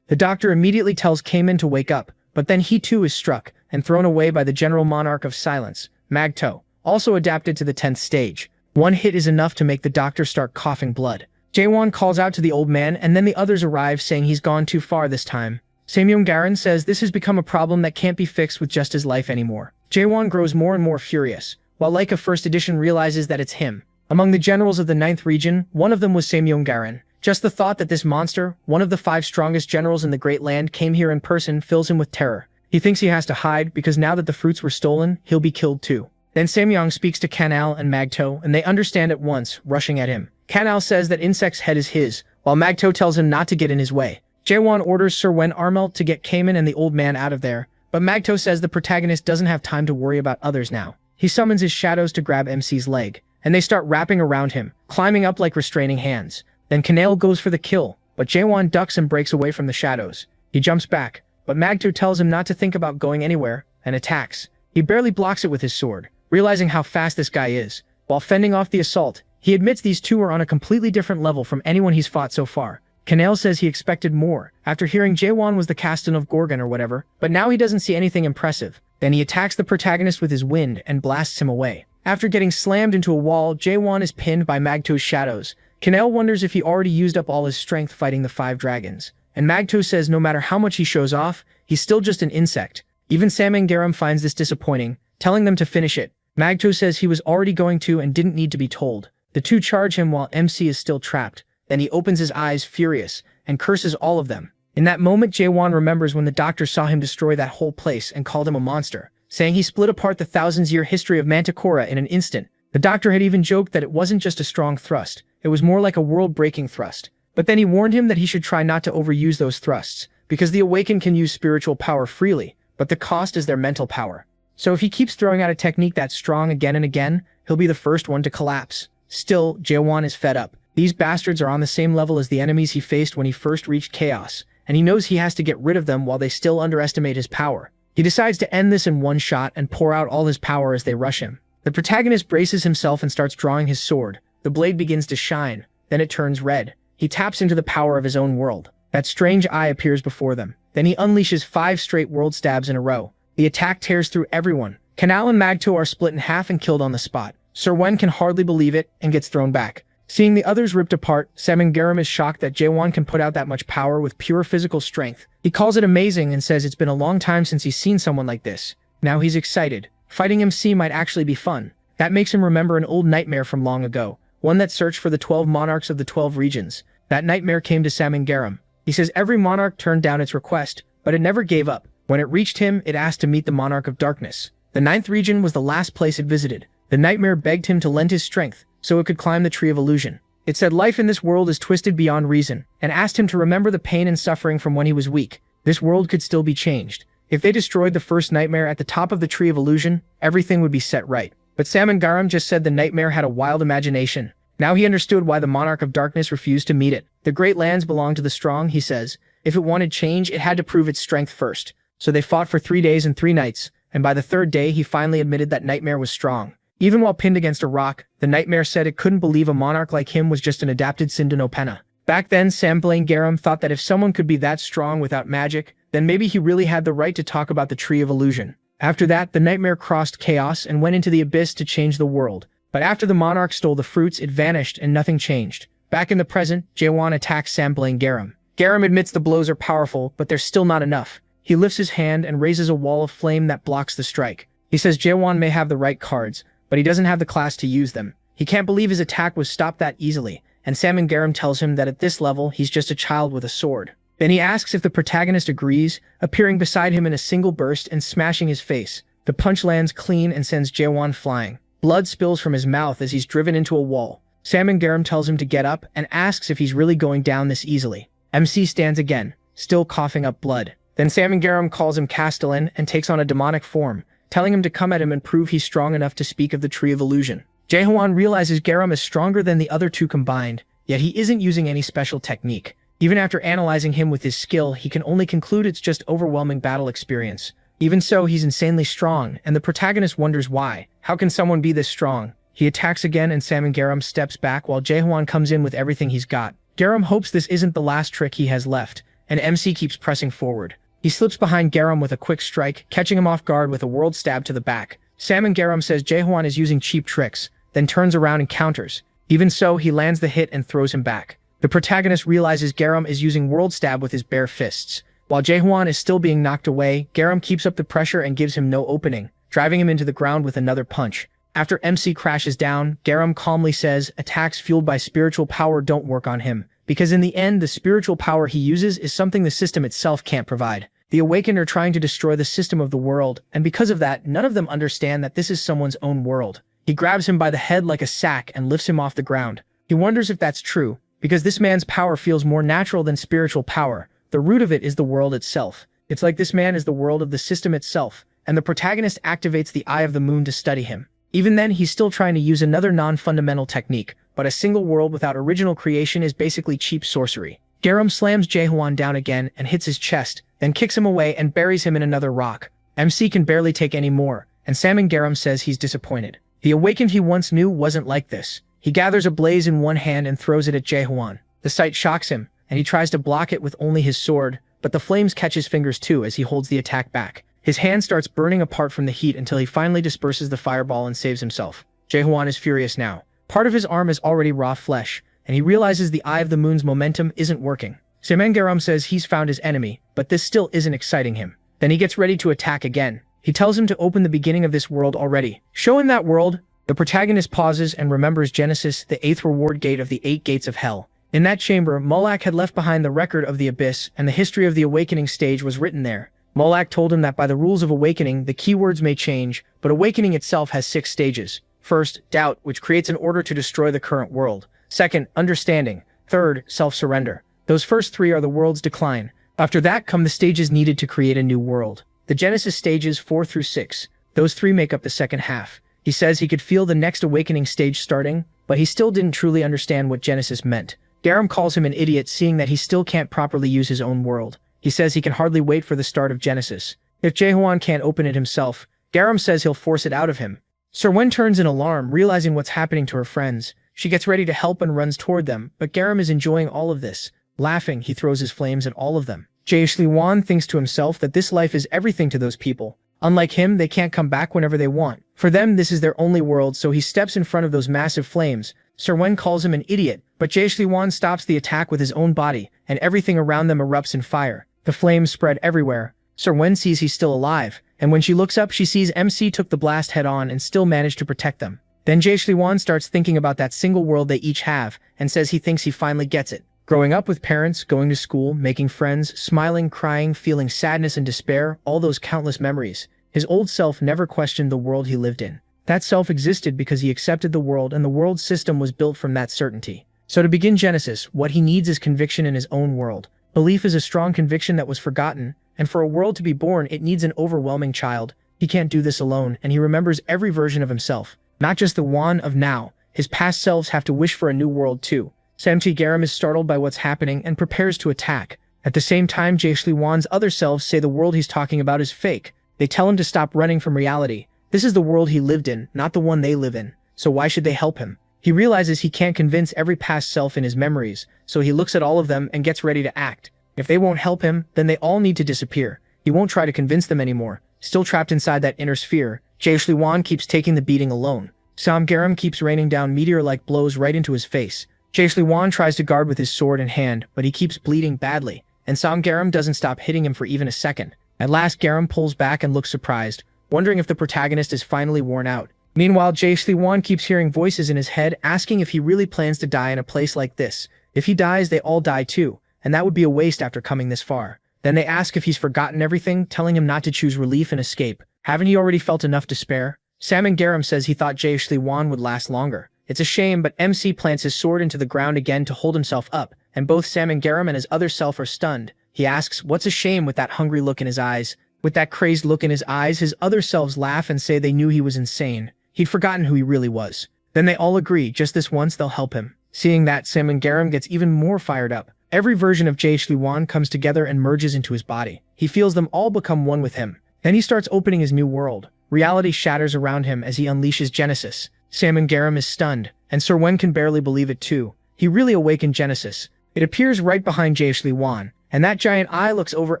The doctor immediately tells Cayman to wake up, but then he too is struck and thrown away by the General Monarch of Silence, Magto, also adapted to the 10th stage. One hit is enough to make the doctor start coughing blood. Jaehwan calls out to the old man, and then the others arrive, saying he's gone too far this time. Samyong Garan says this has become a problem that can't be fixed with just his life anymore. Jaehwan grows more and more furious, while Leica First Edition realizes that it's him. Among the generals of the 9th region, one of them was Samyong Garan. Just the thought that this monster, one of the 5 strongest generals in the Great Land, came here in person fills him with terror. He thinks he has to hide, because now that the fruits were stolen, he'll be killed too. Then Samyong speaks to Canal and Magto, and they understand at once, rushing at him. Canal says that Insect's head is his, while Magto tells him not to get in his way. Jaehwan orders Sir Wenarmelt to get Cayman and the old man out of there, but Magto says the protagonist doesn't have time to worry about others now. He summons his shadows to grab MC's leg, and they start wrapping around him, climbing up like restraining hands. Then Canal goes for the kill, but Jaehwan ducks and breaks away from the shadows. He jumps back, but Magto tells him not to think about going anywhere, and attacks. He barely blocks it with his sword, realizing how fast this guy is. While fending off the assault, he admits these two are on a completely different level from anyone he's fought so far. Canal says he expected more, after hearing Jaehwan was the Castan of Gorgon or whatever, but now he doesn't see anything impressive. Then he attacks the protagonist with his wind and blasts him away. After getting slammed into a wall, Jaehwan is pinned by Magto's shadows. Canal wonders if he already used up all his strength fighting the 5 dragons, and Magto says no matter how much he shows off, he's still just an insect. Even Samangaram finds this disappointing, telling them to finish it. Magto says he was already going to and didn't need to be told. The two charge him while MC is still trapped. Then he opens his eyes, furious, and curses all of them. In that moment, Jaehwan remembers when the doctor saw him destroy that whole place and called him a monster, saying he split apart the thousands-year history of Manticora in an instant. The doctor had even joked that it wasn't just a strong thrust, it was more like a world-breaking thrust. But then he warned him that he should try not to overuse those thrusts, because the Awakened can use spiritual power freely, but the cost is their mental power. So if he keeps throwing out a technique that strong again and again, he'll be the first one to collapse. Still, Jaehwan is fed up. These bastards are on the same level as the enemies he faced when he first reached Chaos, and he knows he has to get rid of them while they still underestimate his power. He decides to end this in one shot and pour out all his power as they rush him. The protagonist braces himself and starts drawing his sword. The blade begins to shine, then it turns red. He taps into the power of his own world. That strange eye appears before them. Then he unleashes 5 straight world stabs in a row. The attack tears through everyone. Canal and Magto are split in half and killed on the spot. Sir Wen can hardly believe it and gets thrown back. Seeing the others ripped apart, Samangaram is shocked that Jaehwan can put out that much power with pure physical strength. He calls it amazing and says it's been a long time since he's seen someone like this. Now he's excited. Fighting MC might actually be fun. That makes him remember an old nightmare from long ago, one that searched for the 12 monarchs of the 12 regions. That nightmare came to Samangaram. He says every monarch turned down its request, but it never gave up. When it reached him, it asked to meet the monarch of darkness. The 9th region was the last place it visited. The nightmare begged him to lend his strength, so it could climb the tree of illusion. It said life in this world is twisted beyond reason, and asked him to remember the pain and suffering from when he was weak. This world could still be changed. If they destroyed the first nightmare at the top of the Tree of Illusion, everything would be set right. But Samangaram just said the nightmare had a wild imagination. Now he understood why the Monarch of Darkness refused to meet it. The great lands belong to the strong, he says. If it wanted change, it had to prove its strength first. So they fought for 3 days and 3 nights, and by the 3rd day he finally admitted that Nightmare was strong. Even while pinned against a rock, the Nightmare said it couldn't believe a monarch like him was just an adapted Sindanopenna. Back then, Samangaram thought that if someone could be that strong without magic, then maybe he really had the right to talk about the Tree of Illusion. After that, the Nightmare crossed chaos and went into the abyss to change the world. But after the monarch stole the fruits, it vanished and nothing changed. Back in the present, Jaewan attacks Samangaram. Garam admits the blows are powerful, but they're still not enough. He lifts his hand and raises a wall of flame that blocks the strike. He says Jaewan may have the right cards, but he doesn't have the class to use them. He can't believe his attack was stopped that easily, and Samangaram tells him that at this level, he's just a child with a sword. Then he asks if the protagonist agrees, appearing beside him in a single burst and smashing his face. The punch lands clean and sends Jaewan flying. Blood spills from his mouth as he's driven into a wall. Samangaram tells him to get up and asks if he's really going down this easily. MC stands again, still coughing up blood. Then Samangaram calls him Castellan and takes on a demonic form, telling him to come at him and prove he's strong enough to speak of the Tree of Illusion. Jaewan realizes Garam is stronger than the other two combined, yet he isn't using any special technique. Even after analyzing him with his skill, he can only conclude it's just overwhelming battle experience. Even so, he's insanely strong, and the protagonist wonders why. How can someone be this strong? He attacks again and Samangaram steps back while Jaewan comes in with everything he's got. Garam hopes this isn't the last trick he has left, and MC keeps pressing forward. He slips behind Garam with a quick strike, catching him off guard with a world stab to the back. Samangaram says Jaewan is using cheap tricks, then turns around and counters. Even so, he lands the hit and throws him back. The protagonist realizes Garam is using world stab with his bare fists. While Jaewan is still being knocked away, Garam keeps up the pressure and gives him no opening, driving him into the ground with another punch. After MC crashes down, Garam calmly says attacks fueled by spiritual power don't work on him, because in the end, the spiritual power he uses is something the system itself can't provide. The Awakened are trying to destroy the system of the world, and because of that, none of them understand that this is someone's own world. He grabs him by the head like a sack and lifts him off the ground. He wonders if that's true, because this man's power feels more natural than spiritual power. The root of it is the world itself. It's like this man is the world of the system itself, and the protagonist activates the Eye of the Moon to study him. Even then, he's still trying to use another non-fundamental technique, but a single world without original creation is basically cheap sorcery. Garam slams Jaewan down again and hits his chest, then kicks him away and buries him in another rock. MC can barely take any more, and Samangaram says he's disappointed. The Awakened he once knew wasn't like this. He gathers a blaze in one hand and throws it at Jaewan. The sight shocks him, and he tries to block it with only his sword, but the flames catch his fingers too as he holds the attack back. His hand starts burning apart from the heat until he finally disperses the fireball and saves himself. Jaewan is furious now. Part of his arm is already raw flesh, and he realizes the Eye of the Moon's momentum isn't working. Samangaram says he's found his enemy, but this still isn't exciting him. Then he gets ready to attack again. He tells him to open the beginning of this world already. Show him that world. The protagonist pauses and remembers Genesis, the 8th reward gate of the 8 gates of hell. In that chamber, Molak had left behind the record of the abyss, and the history of the awakening stage was written there. Molak told him that by the rules of awakening, the keywords may change, but awakening itself has 6 stages. First, doubt, which creates an order to destroy the current world. Second, understanding. Third, self-surrender. Those first 3 are the world's decline. After that come the stages needed to create a new world. The Genesis stages 4 through 6. Those 3 make up the second half. He says he could feel the next awakening stage starting, but he still didn't truly understand what Genesis meant. Garam calls him an idiot, seeing that he still can't properly use his own world. He says he can hardly wait for the start of Genesis. If Jaewan can't open it himself, Garam says he'll force it out of him. Serwen turns in alarm, realizing what's happening to her friends. She gets ready to help and runs toward them, but Garam is enjoying all of this. Laughing, he throws his flames at all of them. Jaeshliwan thinks to himself that this life is everything to those people. Unlike him, they can't come back whenever they want. For them, this is their only world, so he steps in front of those massive flames. Serwen calls him an idiot, but Jaeshliwan stops the attack with his own body, and everything around them erupts in fire. The flames spread everywhere. Serwen sees he's still alive, and when she looks up, she sees MC took the blast head-on and still managed to protect them. Then Jaeshliwan starts thinking about that single world they each have, and says he thinks he finally gets it. Growing up with parents, going to school, making friends, smiling, crying, feeling sadness and despair, all those countless memories. His old self never questioned the world he lived in. That self existed because he accepted the world, and the world system was built from that certainty. So to begin Genesis, what he needs is conviction in his own world. Belief is a strong conviction that was forgotten, and for a world to be born, it needs an overwhelming child. He can't do this alone, and he remembers every version of himself, not just the one of now. His past selves have to wish for a new world too. Samti Garam is startled by what's happening and prepares to attack. At the same time, Jaishli Wan's other selves say the world he's talking about is fake. They tell him to stop running from reality. This is the world he lived in, not the one they live in. So why should they help him? He realizes he can't convince every past self in his memories, so he looks at all of them and gets ready to act. If they won't help him, then they all need to disappear. He won't try to convince them anymore. Still trapped inside that inner sphere, Jaishli Wan keeps taking the beating alone. Sam Garam keeps raining down meteor-like blows right into his face. Jaishli Wan tries to guard with his sword in hand, but he keeps bleeding badly, and Sam Garam doesn't stop hitting him for even a second. At last, Garam pulls back and looks surprised, wondering if the protagonist is finally worn out. Meanwhile, Jaishli Wan keeps hearing voices in his head asking if he really plans to die in a place like this. If he dies, they all die too, and that would be a waste after coming this far. Then they ask if he's forgotten everything, telling him not to choose relief and escape. Haven't you already felt enough despair? Sam Garam says he thought Jaishli Wan would last longer. It's a shame, but MC plants his sword into the ground again to hold himself up, and both Sam Garam and his other self are stunned. He asks, what's a shame, with that hungry look in his eyes. With that crazed look in his eyes, his other selves laugh and say they knew he was insane. He'd forgotten who he really was. Then they all agree, just this once they'll help him. Seeing that, Sam Garam gets even more fired up. Every version of Jaishli Wan comes together and merges into his body. He feels them all become one with him. Then he starts opening his new world. Reality shatters around him as he unleashes Genesis. Sam Garam is stunned, and Sir Wen can barely believe it too. He really awakened Genesis. It appears right behind Jaishli Wan, and that giant eye looks over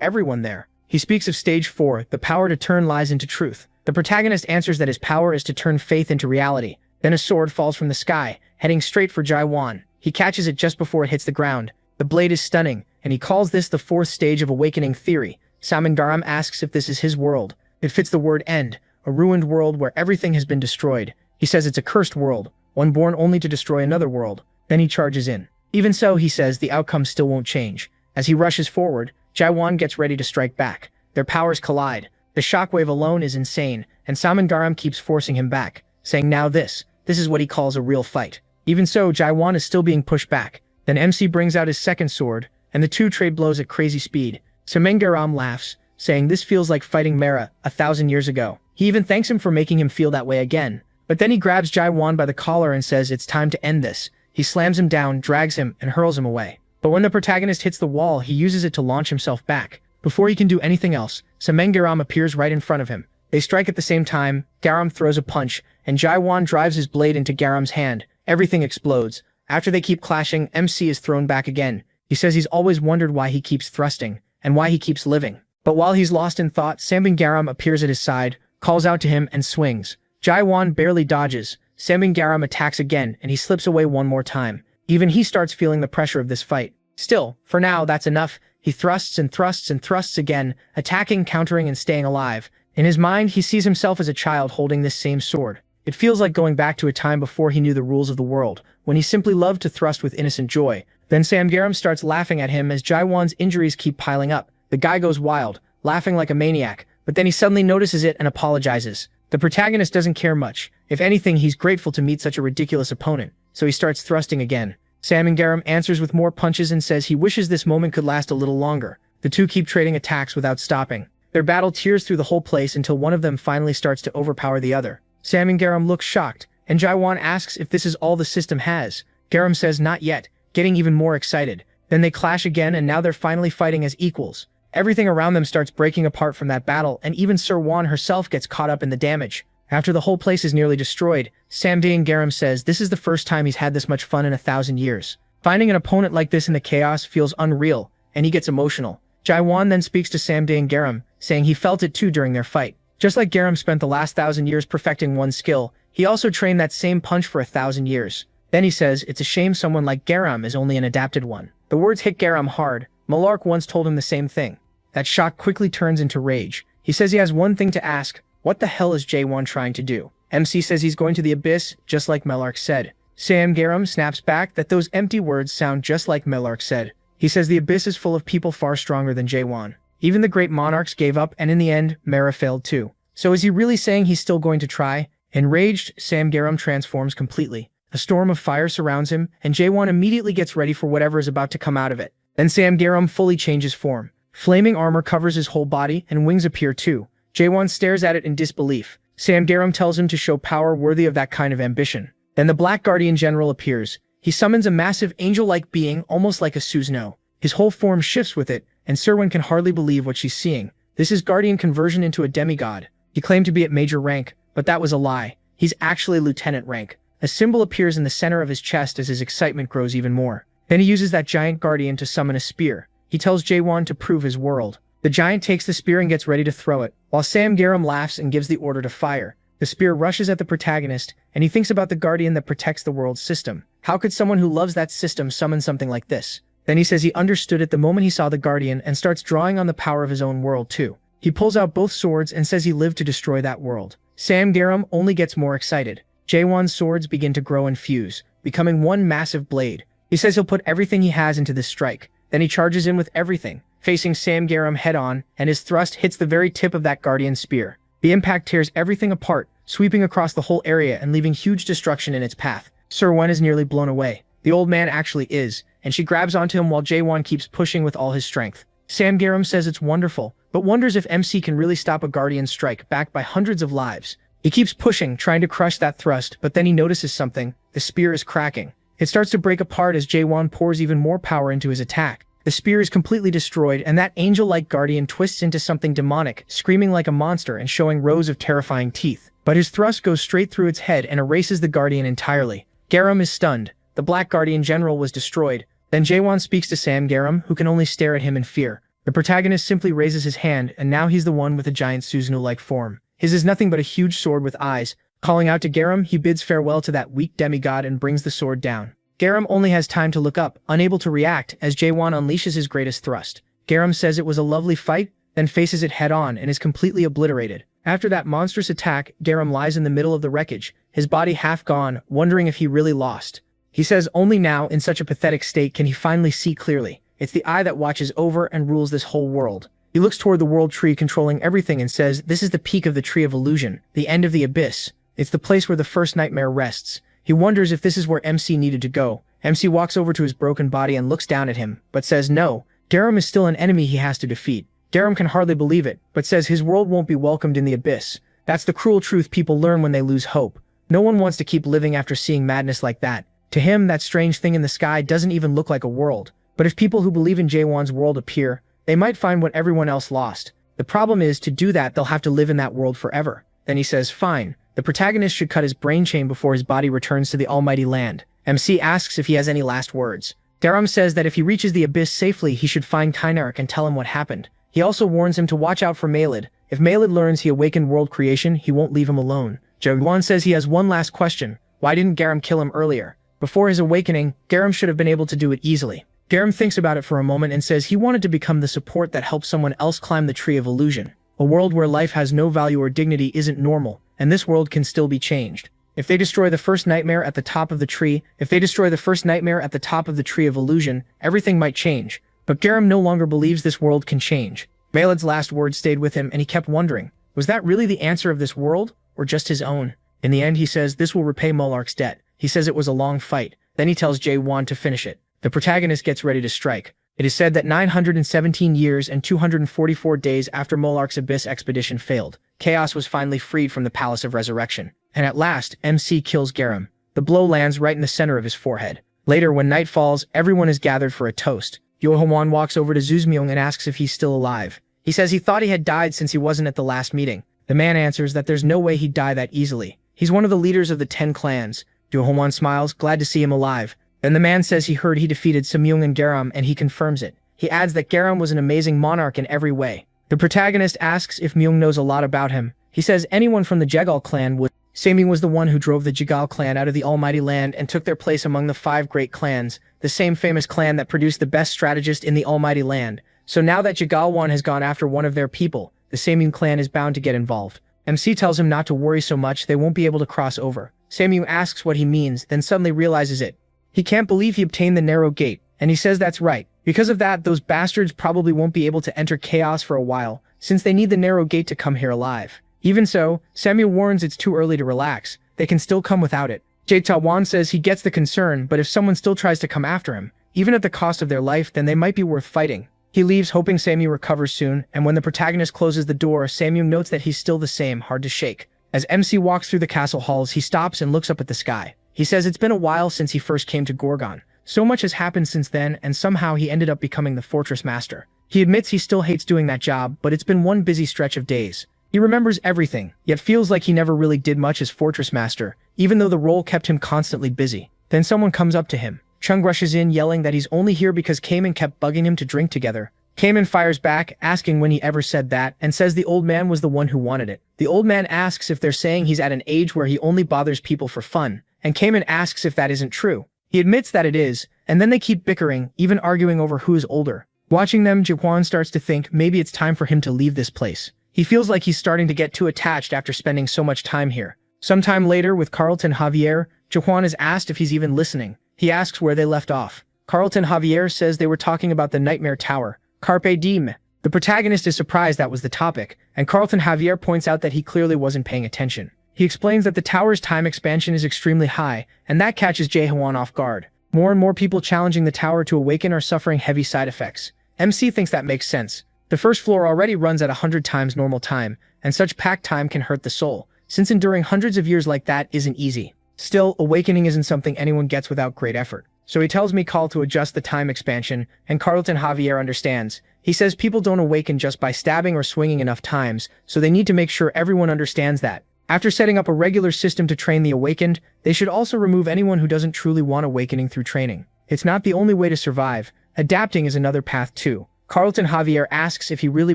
everyone there. He speaks of stage 4, the power to turn lies into truth. The protagonist answers that his power is to turn faith into reality. Then a sword falls from the sky, heading straight for Jai Wan. He catches it just before it hits the ground. The blade is stunning, and he calls this the 4th stage of awakening theory. Sam Garam asks if this is his world. It fits the word end, a ruined world where everything has been destroyed. He says it's a cursed world, one born only to destroy another world. Then he charges in. Even so, he says the outcome still won't change. As he rushes forward, Jai Wan gets ready to strike back. Their powers collide. The shockwave alone is insane, and Sam Garam keeps forcing him back, saying now this is what he calls a real fight. Even so, Jai Wan is still being pushed back. Then MC brings out his second sword, and the two trade blows at crazy speed. Sam Garam laughs, saying this feels like fighting Mera 1,000 years ago. He even thanks him for making him feel that way again. But then he grabs Jai Wan by the collar and says it's time to end this. He slams him down, drags him, and hurls him away. But when the protagonist hits the wall, he uses it to launch himself back. Before he can do anything else, Sam Garam appears right in front of him. They strike at the same time, Garam throws a punch, and Jai Wan drives his blade into Garam's hand. Everything explodes. After they keep clashing, MC is thrown back again. He says he's always wondered why he keeps thrusting, and why he keeps living. But while he's lost in thought, Sam Garam appears at his side, calls out to him, and swings. Jai Wan barely dodges. Sam Garam attacks again, and he slips away one more time. Even he starts feeling the pressure of this fight. Still, for now, that's enough. He thrusts and thrusts and thrusts again, attacking, countering, and staying alive. In his mind, he sees himself as a child holding this same sword. It feels like going back to a time before he knew the rules of the world, when he simply loved to thrust with innocent joy. Then Sam Garam starts laughing at him as Jai Wan's injuries keep piling up. The guy goes wild, laughing like a maniac, but then he suddenly notices it and apologizes. The protagonist doesn't care much. If anything, he's grateful to meet such a ridiculous opponent, so he starts thrusting again. Sam Garam answers with more punches and says he wishes this moment could last a little longer. The two keep trading attacks without stopping. Their battle tears through the whole place until one of them finally starts to overpower the other. Sam Garam looks shocked, and Jai Wan asks if this is all the system has. Garam says not yet, getting even more excited. Then they clash again, and now they're finally fighting as equals. Everything around them starts breaking apart from that battle, and even Sir Wan herself gets caught up in the damage. After the whole place is nearly destroyed, Sam Garam says this is the first time he's had this much fun in 1,000 years. Finding an opponent like this in the chaos feels unreal, and he gets emotional. Jai Wan then speaks to Sam Garam, saying he felt it too during their fight. Just like Garam spent the last 1,000 years perfecting one skill, he also trained that same punch for 1,000 years. Then he says it's a shame someone like Garam is only an adapted one. The words hit Garam hard. Malark once told him the same thing. That shock quickly turns into rage. He says he has one thing to ask. What the hell is Jai Wan trying to do? MC says he's going to the abyss, just like Malark said. Sam Garam snaps back that those empty words sound just like Malark said. He says the abyss is full of people far stronger than Jai Wan. Even the great monarchs gave up, and in the end, Mera failed too. So is he really saying he's still going to try? Enraged, Sam Garam transforms completely. A storm of fire surrounds him, and Jai Wan immediately gets ready for whatever is about to come out of it. Then Sam Garam fully changes form. Flaming armor covers his whole body, and wings appear too. Jaewon stares at it in disbelief. Sam Garam tells him to show power worthy of that kind of ambition. Then the Black Guardian General appears. He summons a massive angel-like being, almost like a Susanoo. His whole form shifts with it, and Serwin can hardly believe what she's seeing. This is Guardian conversion into a demigod. He claimed to be at major rank, but that was a lie. He's actually lieutenant rank. A symbol appears in the center of his chest as his excitement grows even more. Then he uses that giant guardian to summon a spear. He tells Jaewon to prove his world. The giant takes the spear and gets ready to throw it, while Sam Garam laughs and gives the order to fire. The spear rushes at the protagonist, and he thinks about the guardian that protects the world's system. How could someone who loves that system summon something like this? Then he says he understood it the moment he saw the guardian and starts drawing on the power of his own world too. He pulls out both swords and says he lived to destroy that world. Sam Garam only gets more excited. Jaewon's swords begin to grow and fuse, becoming one massive blade. He says he'll put everything he has into this strike. Then he charges in with everything, facing Sam Garam head-on, and his thrust hits the very tip of that guardian spear. The impact tears everything apart, sweeping across the whole area and leaving huge destruction in its path. Serwin is nearly blown away. The old man actually is, and she grabs onto him while Jaewon keeps pushing with all his strength. Sam Garam says it's wonderful, but wonders if MC can really stop a guardian strike backed by hundreds of lives. He keeps pushing, trying to crush that thrust, but then he notices something. The spear is cracking. It starts to break apart as Jaewon pours even more power into his attack. The spear is completely destroyed, and that angel-like guardian twists into something demonic, screaming like a monster and showing rows of terrifying teeth. But his thrust goes straight through its head and erases the guardian entirely. Garam is stunned. The Black Guardian General was destroyed. Then Jaewon speaks to Sam Garam, who can only stare at him in fear. The protagonist simply raises his hand, and now he's the one with a giant Susanoo-like form. His is nothing but a huge sword with eyes. Calling out to Garam, he bids farewell to that weak demigod and brings the sword down. Garam only has time to look up, unable to react, as Jaewon unleashes his greatest thrust. Garam says it was a lovely fight, then faces it head-on and is completely obliterated. After that monstrous attack, Garam lies in the middle of the wreckage, his body half gone, wondering if he really lost. He says only now, in such a pathetic state, can he finally see clearly. It's the eye that watches over and rules this whole world. He looks toward the world tree controlling everything and says, this is the peak of the tree of illusion, the end of the abyss. It's the place where the first nightmare rests. He wonders if this is where MC needed to go. MC walks over to his broken body and looks down at him, but says no. Garam is still an enemy he has to defeat. Garam can hardly believe it, but says his world won't be welcomed in the abyss. That's the cruel truth people learn when they lose hope. No one wants to keep living after seeing madness like that. To him, that strange thing in the sky doesn't even look like a world. But if people who believe in Jaewon's world appear, they might find what everyone else lost. The problem is, to do that, they'll have to live in that world forever. Then he says, fine. The protagonist should cut his brain chain before his body returns to the almighty land. MC asks if he has any last words. Garam says that if he reaches the abyss safely, he should find Kynarik and tell him what happened. He also warns him to watch out for Malid. If Malid learns he awakened world creation, he won't leave him alone. Jaewon says he has one last question. Why didn't Garam kill him earlier? Before his awakening, Garam should have been able to do it easily. Garam thinks about it for a moment and says he wanted to become the support that helps someone else climb the tree of illusion. A world where life has no value or dignity isn't normal, and this world can still be changed. If they destroy the first nightmare at the top of the tree, of illusion, everything might change. But Garam no longer believes this world can change. Malid's last words stayed with him, and he kept wondering, was that really the answer of this world, or just his own? In the end, he says this will repay Molark's debt. He says it was a long fight. Then he tells Jaewon to finish it. The protagonist gets ready to strike. It is said that 917 years and 244 days after Molark's Abyss expedition failed, Chaos was finally freed from the Palace of Resurrection. And at last, MC kills Garam. The blow lands right in the center of his forehead. Later, when night falls, everyone is gathered for a toast. Yohwan walks over to Zuzmyeong and asks if he's still alive. He says he thought he had died since he wasn't at the last meeting. The man answers that there's no way he'd die that easily. He's one of the leaders of the 10 clans. Yohwan smiles, glad to see him alive. Then the man says he heard he defeated Samyung and Garam, and he confirms it. He adds that Garam was an amazing monarch in every way. The protagonist asks if Myung knows a lot about him. He says anyone from the Jegal clan would. Samyung was the one who drove the Jegal clan out of the Almighty Land and took their place among the 5 great clans, the same famous clan that produced the best strategist in the Almighty Land. So now that Jegalwan has gone after one of their people, the Samyung clan is bound to get involved. MC tells him not to worry so much, they won't be able to cross over. Samyung asks what he means, then suddenly realizes it. He can't believe he obtained the narrow gate, and he says that's right. Because of that, those bastards probably won't be able to enter Chaos for a while, since they need the narrow gate to come here alive. Even so, Samuel warns it's too early to relax. They can still come without it. Jae-Tawan says he gets the concern, but if someone still tries to come after him, even at the cost of their life, then they might be worth fighting. He leaves, hoping Samyu recovers soon, and when the protagonist closes the door, Samyu notes that he's still the same, hard to shake. As MC walks through the castle halls, he stops and looks up at the sky. He says it's been a while since he first came to Gorgon. So much has happened since then, and somehow he ended up becoming the fortress master. He admits he still hates doing that job, but it's been one busy stretch of days. He remembers everything, yet feels like he never really did much as fortress master, even though the role kept him constantly busy. Then someone comes up to him. Chung rushes in, yelling that he's only here because Cayman kept bugging him to drink together. Cayman fires back, asking when he ever said that, and says the old man was the one who wanted it. The old man asks if they're saying he's at an age where he only bothers people for fun, and Cayman asks if that isn't true. He admits that it is, and then they keep bickering, even arguing over who is older. Watching them, Jihuan starts to think maybe it's time for him to leave this place. He feels like he's starting to get too attached after spending so much time here. Sometime later, with Carlton Javier, Jihuan is asked if he's even listening. He asks where they left off. Carlton Javier says they were talking about the Nightmare Tower. Carpe diem. The protagonist is surprised that was the topic, and Carlton Javier points out that he clearly wasn't paying attention. He explains that the tower's time expansion is extremely high, and that catches Jae-hwan off guard. More and more people challenging the tower to awaken are suffering heavy side effects. MC thinks that makes sense. The first floor already runs at 100 times normal time, and such packed time can hurt the soul, since enduring hundreds of years like that isn't easy. Still, awakening isn't something anyone gets without great effort. So he tells Mikal to adjust the time expansion, and Carlton Javier understands. He says people don't awaken just by stabbing or swinging enough times, so they need to make sure everyone understands that. After setting up a regular system to train the awakened, they should also remove anyone who doesn't truly want awakening through training. It's not the only way to survive. Adapting is another path too. Carlton Javier asks if he really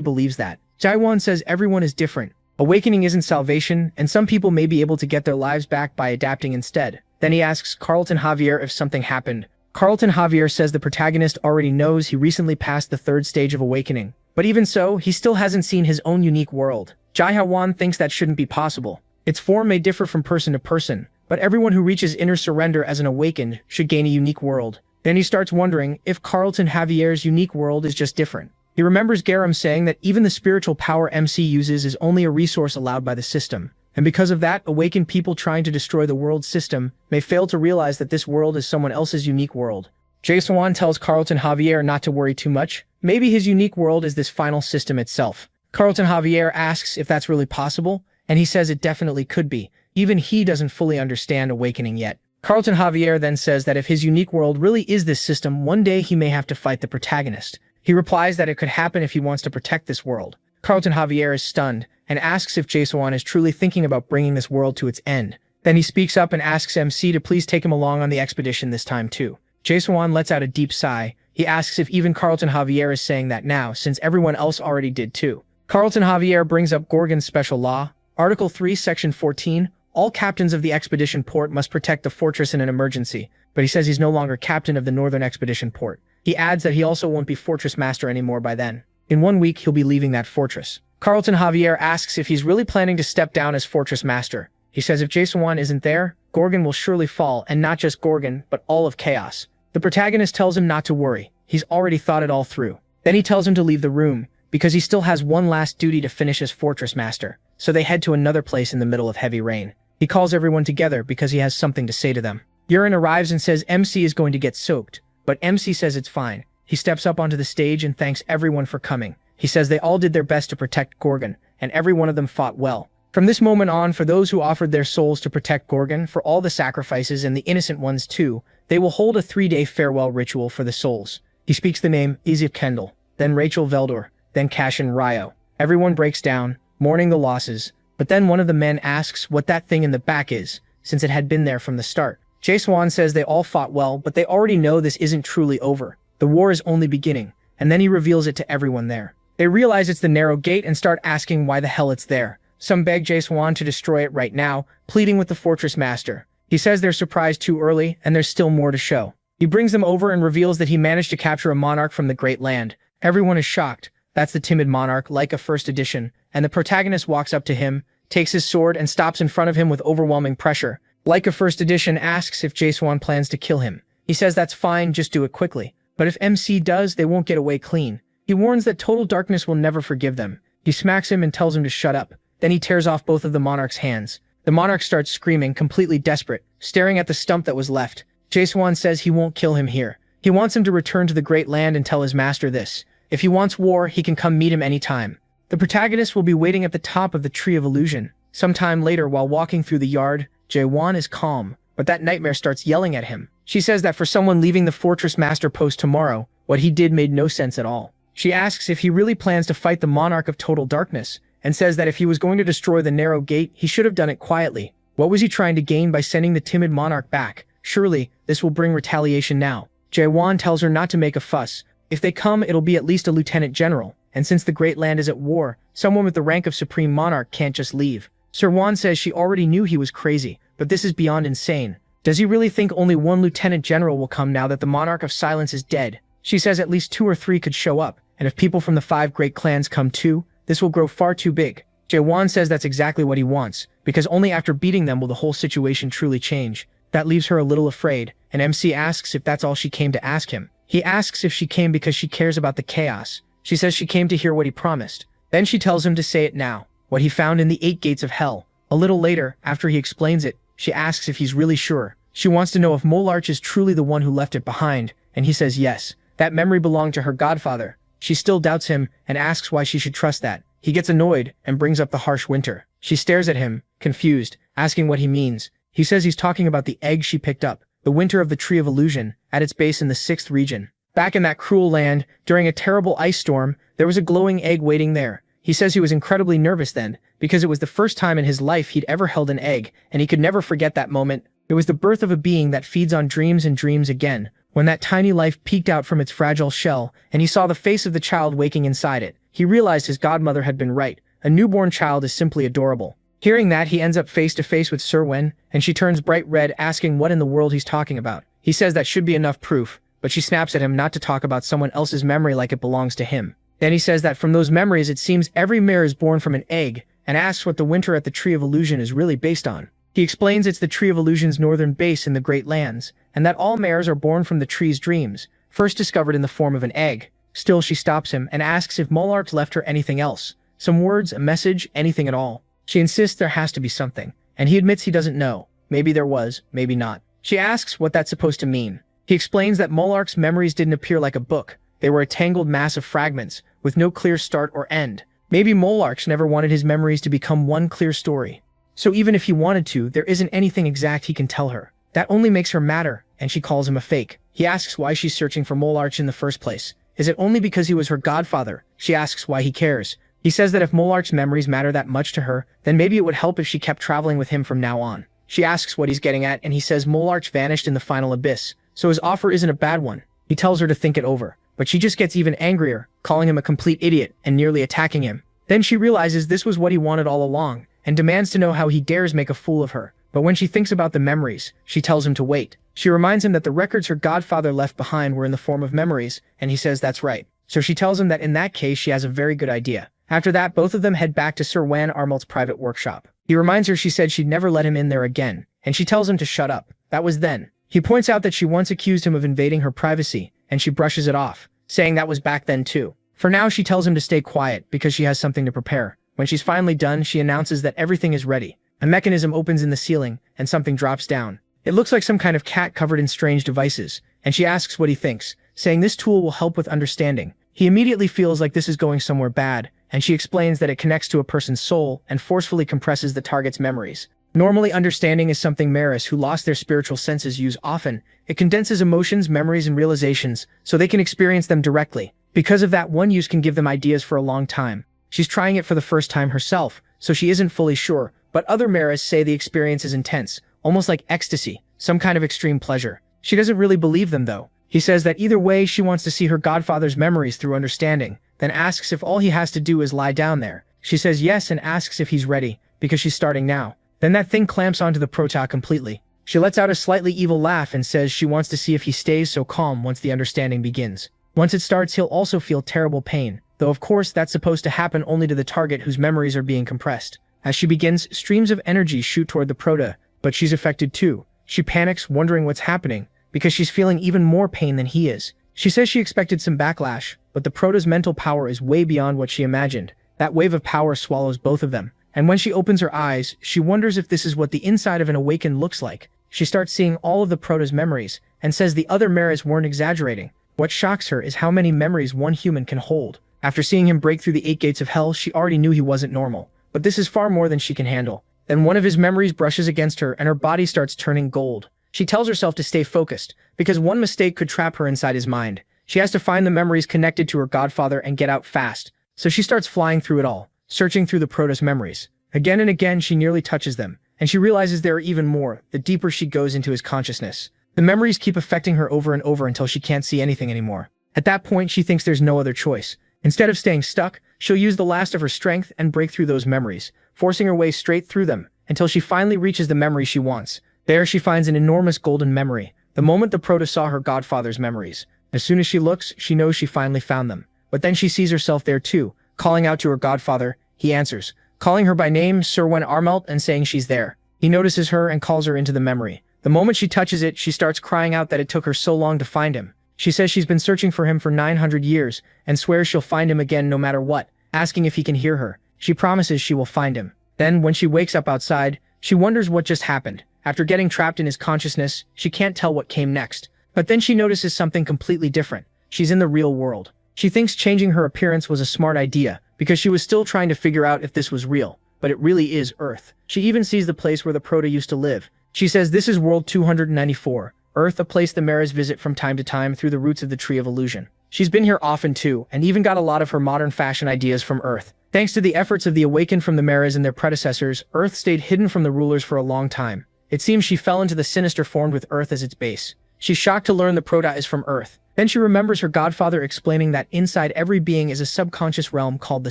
believes that. Jae-won says everyone is different. Awakening isn't salvation, and some people may be able to get their lives back by adapting instead. Then he asks Carlton Javier if something happened. Carlton Javier says the protagonist already knows he recently passed the third stage of awakening. But even so, he still hasn't seen his own unique world. Jae-won thinks that shouldn't be possible. Its form may differ from person to person, but everyone who reaches inner surrender as an awakened should gain a unique world. Then he starts wondering if Carlton Javier's unique world is just different. He remembers Garam saying that even the spiritual power MC uses is only a resource allowed by the system. And because of that, awakened people trying to destroy the world's system may fail to realize that this world is someone else's unique world. Jae-swan tells Carlton Javier not to worry too much. Maybe his unique world is this final system itself. Carlton Javier asks if that's really possible, and he says it definitely could be. Even he doesn't fully understand awakening yet. Carlton Javier then says that if his unique world really is this system, one day he may have to fight the protagonist. He replies that it could happen if he wants to protect this world. Carlton Javier is stunned and asks if Jae-swan is truly thinking about bringing this world to its end. Then he speaks up and asks MC to please take him along on the expedition this time too. Jae-swan lets out a deep sigh. He asks if even Carlton Javier is saying that now, since everyone else already did too. Carlton Javier brings up Gorgon's special law, Article 3, Section 14. All captains of the expedition port must protect the fortress in an emergency, but he says he's no longer captain of the Northern Expedition port. He adds that he also won't be fortress master anymore by then. In 1 week, he'll be leaving that fortress. Carlton Javier asks if he's really planning to step down as fortress master. He says if Jae-swan isn't there, Gorgon will surely fall, and not just Gorgon, but all of chaos. The protagonist tells him not to worry. He's already thought it all through. Then he tells him to leave the room, because he still has one last duty to finish as fortress master. So they head to another place in the middle of heavy rain. He calls everyone together because he has something to say to them. Yurin arrives and says MC is going to get soaked, but MC says it's fine. He steps up onto the stage and thanks everyone for coming. He says they all did their best to protect Gorgon, and every one of them fought well. From this moment on, for those who offered their souls to protect Gorgon, for all the sacrifices and the innocent ones too, they will hold a 3-day farewell ritual for the souls. He speaks the name Izzy Kendall, then Rachel Veldor, then Cashin Ryo. Everyone breaks down, mourning the losses, but then one of the men asks what that thing in the back is, since it had been there from the start. Jae-swan says they all fought well, but they already know this isn't truly over. The war is only beginning, and then he reveals it to everyone there. They realize it's the narrow gate and start asking why the hell it's there. Some beg Jae-swan to destroy it right now, pleading with the fortress master. He says they're surprised too early, and there's still more to show. He brings them over and reveals that he managed to capture a monarch from the Great Land. Everyone is shocked. That's the timid monarch, like a first edition, and the protagonist walks up to him, takes his sword, and stops in front of him with overwhelming pressure. Like a first edition asks if Jae-swan plans to kill him. He says that's fine, just do it quickly. But if MC does, they won't get away clean. He warns that total darkness will never forgive them. He smacks him and tells him to shut up. Then he tears off both of the monarch's hands. The monarch starts screaming, completely desperate, staring at the stump that was left. Jae-swan says he won't kill him here. He wants him to return to the Great Land and tell his master this. If he wants war, he can come meet him anytime. The protagonist will be waiting at the top of the Tree of Illusion. Sometime later, while walking through the yard, Jae-won is calm, but that nightmare starts yelling at him. She says that for someone leaving the Fortress Master Post tomorrow, what he did made no sense at all. She asks if he really plans to fight the Monarch of Total Darkness, and says that if he was going to destroy the Narrow Gate, he should have done it quietly. What was he trying to gain by sending the timid monarch back? Surely, this will bring retaliation now. Jae-won tells her not to make a fuss. If they come, it'll be at least a lieutenant general, and since the Great Land is at war, someone with the rank of Supreme Monarch can't just leave. Sir-won says she already knew he was crazy, but this is beyond insane. Does he really think only one lieutenant general will come now that the Monarch of Silence is dead? She says at least 2 or 3 could show up, and if people from the 5 great clans come too, this will grow far too big. Jae-won says that's exactly what he wants, because only after beating them will the whole situation truly change. That leaves her a little afraid, and MC asks if that's all she came to ask him. He asks if she came because she cares about the chaos. She says she came to hear what he promised. Then she tells him to say it now, what he found in the 8 gates of hell. A little later, after he explains it, she asks if he's really sure. She wants to know if Molarch is truly the one who left it behind, and he says yes. That memory belonged to her godfather. She still doubts him and asks why she should trust that. He gets annoyed and brings up the harsh winter. She stares at him, confused, asking what he means. He says he's talking about the egg she picked up, the winter of the Tree of Illusion, at its base in the 6th region. Back in that cruel land, during a terrible ice storm, there was a glowing egg waiting there. He says he was incredibly nervous then, because it was the first time in his life he'd ever held an egg, and he could never forget that moment. It was the birth of a being that feeds on dreams and dreams again, when that tiny life peeked out from its fragile shell, and he saw the face of the child waking inside it. He realized his godmother had been right. A newborn child is simply adorable. Hearing that, he ends up face to face with Sir Wen, and she turns bright red, asking what in the world he's talking about. He says that should be enough proof, but she snaps at him not to talk about someone else's memory like it belongs to him. Then he says that from those memories it seems every mare is born from an egg, and asks what the winter at the Tree of Illusion is really based on. He explains it's the Tree of Illusion's northern base in the Great Lands, and that all mares are born from the tree's dreams, first discovered in the form of an egg. Still, she stops him and asks if Molarch left her anything else. Some words, a message, anything at all. She insists there has to be something, and he admits he doesn't know. Maybe there was, maybe not. She asks what that's supposed to mean. He explains that Molarch's memories didn't appear like a book. They were a tangled mass of fragments, with no clear start or end. Maybe Molarch never wanted his memories to become one clear story. So even if he wanted to, there isn't anything exact he can tell her. That only makes her madder, and she calls him a fake. He asks why she's searching for Molarch in the first place. Is it only because he was her godfather? She asks why he cares. He says that if Molarch's memories matter that much to her, then maybe it would help if she kept traveling with him from now on. She asks what he's getting at, and he says Molarch vanished in the final abyss, so his offer isn't a bad one. He tells her to think it over, but she just gets even angrier, calling him a complete idiot and nearly attacking him. Then she realizes this was what he wanted all along, and demands to know how he dares make a fool of her. But when she thinks about the memories, she tells him to wait. She reminds him that the records her godfather left behind were in the form of memories, and he says that's right. So she tells him that in that case she has a very good idea. After that, both of them head back to Sir Wan Armalt's private workshop. He reminds her she said she'd never let him in there again, and she tells him to shut up. That was then. He points out that she once accused him of invading her privacy, and she brushes it off, saying that was back then too. For now, she tells him to stay quiet because she has something to prepare. When she's finally done, she announces that everything is ready. A mechanism opens in the ceiling, and something drops down. It looks like some kind of cat covered in strange devices, and she asks what he thinks, saying this tool will help with understanding. He immediately feels like this is going somewhere bad, and she explains that it connects to a person's soul and forcefully compresses the target's memories. Normally, understanding is something Maris who lost their spiritual senses use often. It condenses emotions, memories, and realizations, so they can experience them directly. Because of that, one use can give them ideas for a long time. She's trying it for the first time herself, so she isn't fully sure, but other Maris say the experience is intense, almost like ecstasy, some kind of extreme pleasure. She doesn't really believe them though. He says that either way she wants to see her godfather's memories through understanding, then asks if all he has to do is lie down there. She says yes and asks if he's ready, because she's starting now. Then that thing clamps onto the Prota completely. She lets out a slightly evil laugh and says she wants to see if he stays so calm once the understanding begins. Once it starts, he'll also feel terrible pain, though of course that's supposed to happen only to the target whose memories are being compressed. As she begins, streams of energy shoot toward the Prota, but she's affected too. She panics, wondering what's happening, because she's feeling even more pain than he is. She says she expected some backlash, but the Prota's mental power is way beyond what she imagined. That wave of power swallows both of them, and when she opens her eyes, she wonders if this is what the inside of an awakened looks like. she starts seeing all of the Prota's memories, and says the other Maras weren't exaggerating. What shocks her is how many memories one human can hold. After seeing him break through the 8 gates of hell, she already knew he wasn't normal. But this is far more than she can handle. Then one of his memories brushes against her, and her body starts turning gold. She tells herself to stay focused, because one mistake could trap her inside his mind. She has to find the memories connected to her godfather and get out fast. So she starts flying through it all, searching through the Prota's memories. Again and again she nearly touches them, and she realizes there are even more, the deeper she goes into his consciousness. The memories keep affecting her over and over until she can't see anything anymore. At that point she thinks there's no other choice. Instead of staying stuck, she'll use the last of her strength and break through those memories, forcing her way straight through them, until she finally reaches the memory she wants. There she finds an enormous golden memory, the moment the Prota saw her godfather's memories. As soon as she looks, she knows she finally found them. But then she sees herself there too, calling out to her godfather. He answers, calling her by name, Sir Wen Armelt, and saying she's there. He notices her and calls her into the memory. The moment she touches it, she starts crying out that it took her so long to find him. She says she's been searching for him for 900 years, and swears she'll find him again no matter what, asking if he can hear her. She promises she will find him. Then, when she wakes up outside, she wonders what just happened. After getting trapped in his consciousness, she can't tell what came next. But then she notices something completely different. She's in the real world. She thinks changing her appearance was a smart idea, because she was still trying to figure out if this was real. But it really is Earth. She even sees the place where the Prota used to live. She says this is World 294, Earth, a place the Maras visit from time to time through the roots of the Tree of Illusion. She's been here often too, and even got a lot of her modern fashion ideas from Earth. Thanks to the efforts of the Awakened from the Maras and their predecessors, Earth stayed hidden from the rulers for a long time. It seems she fell into the sinister formed with Earth as its base. She's shocked to learn the Prota is from Earth. Then she remembers her godfather explaining that inside every being is a subconscious realm called the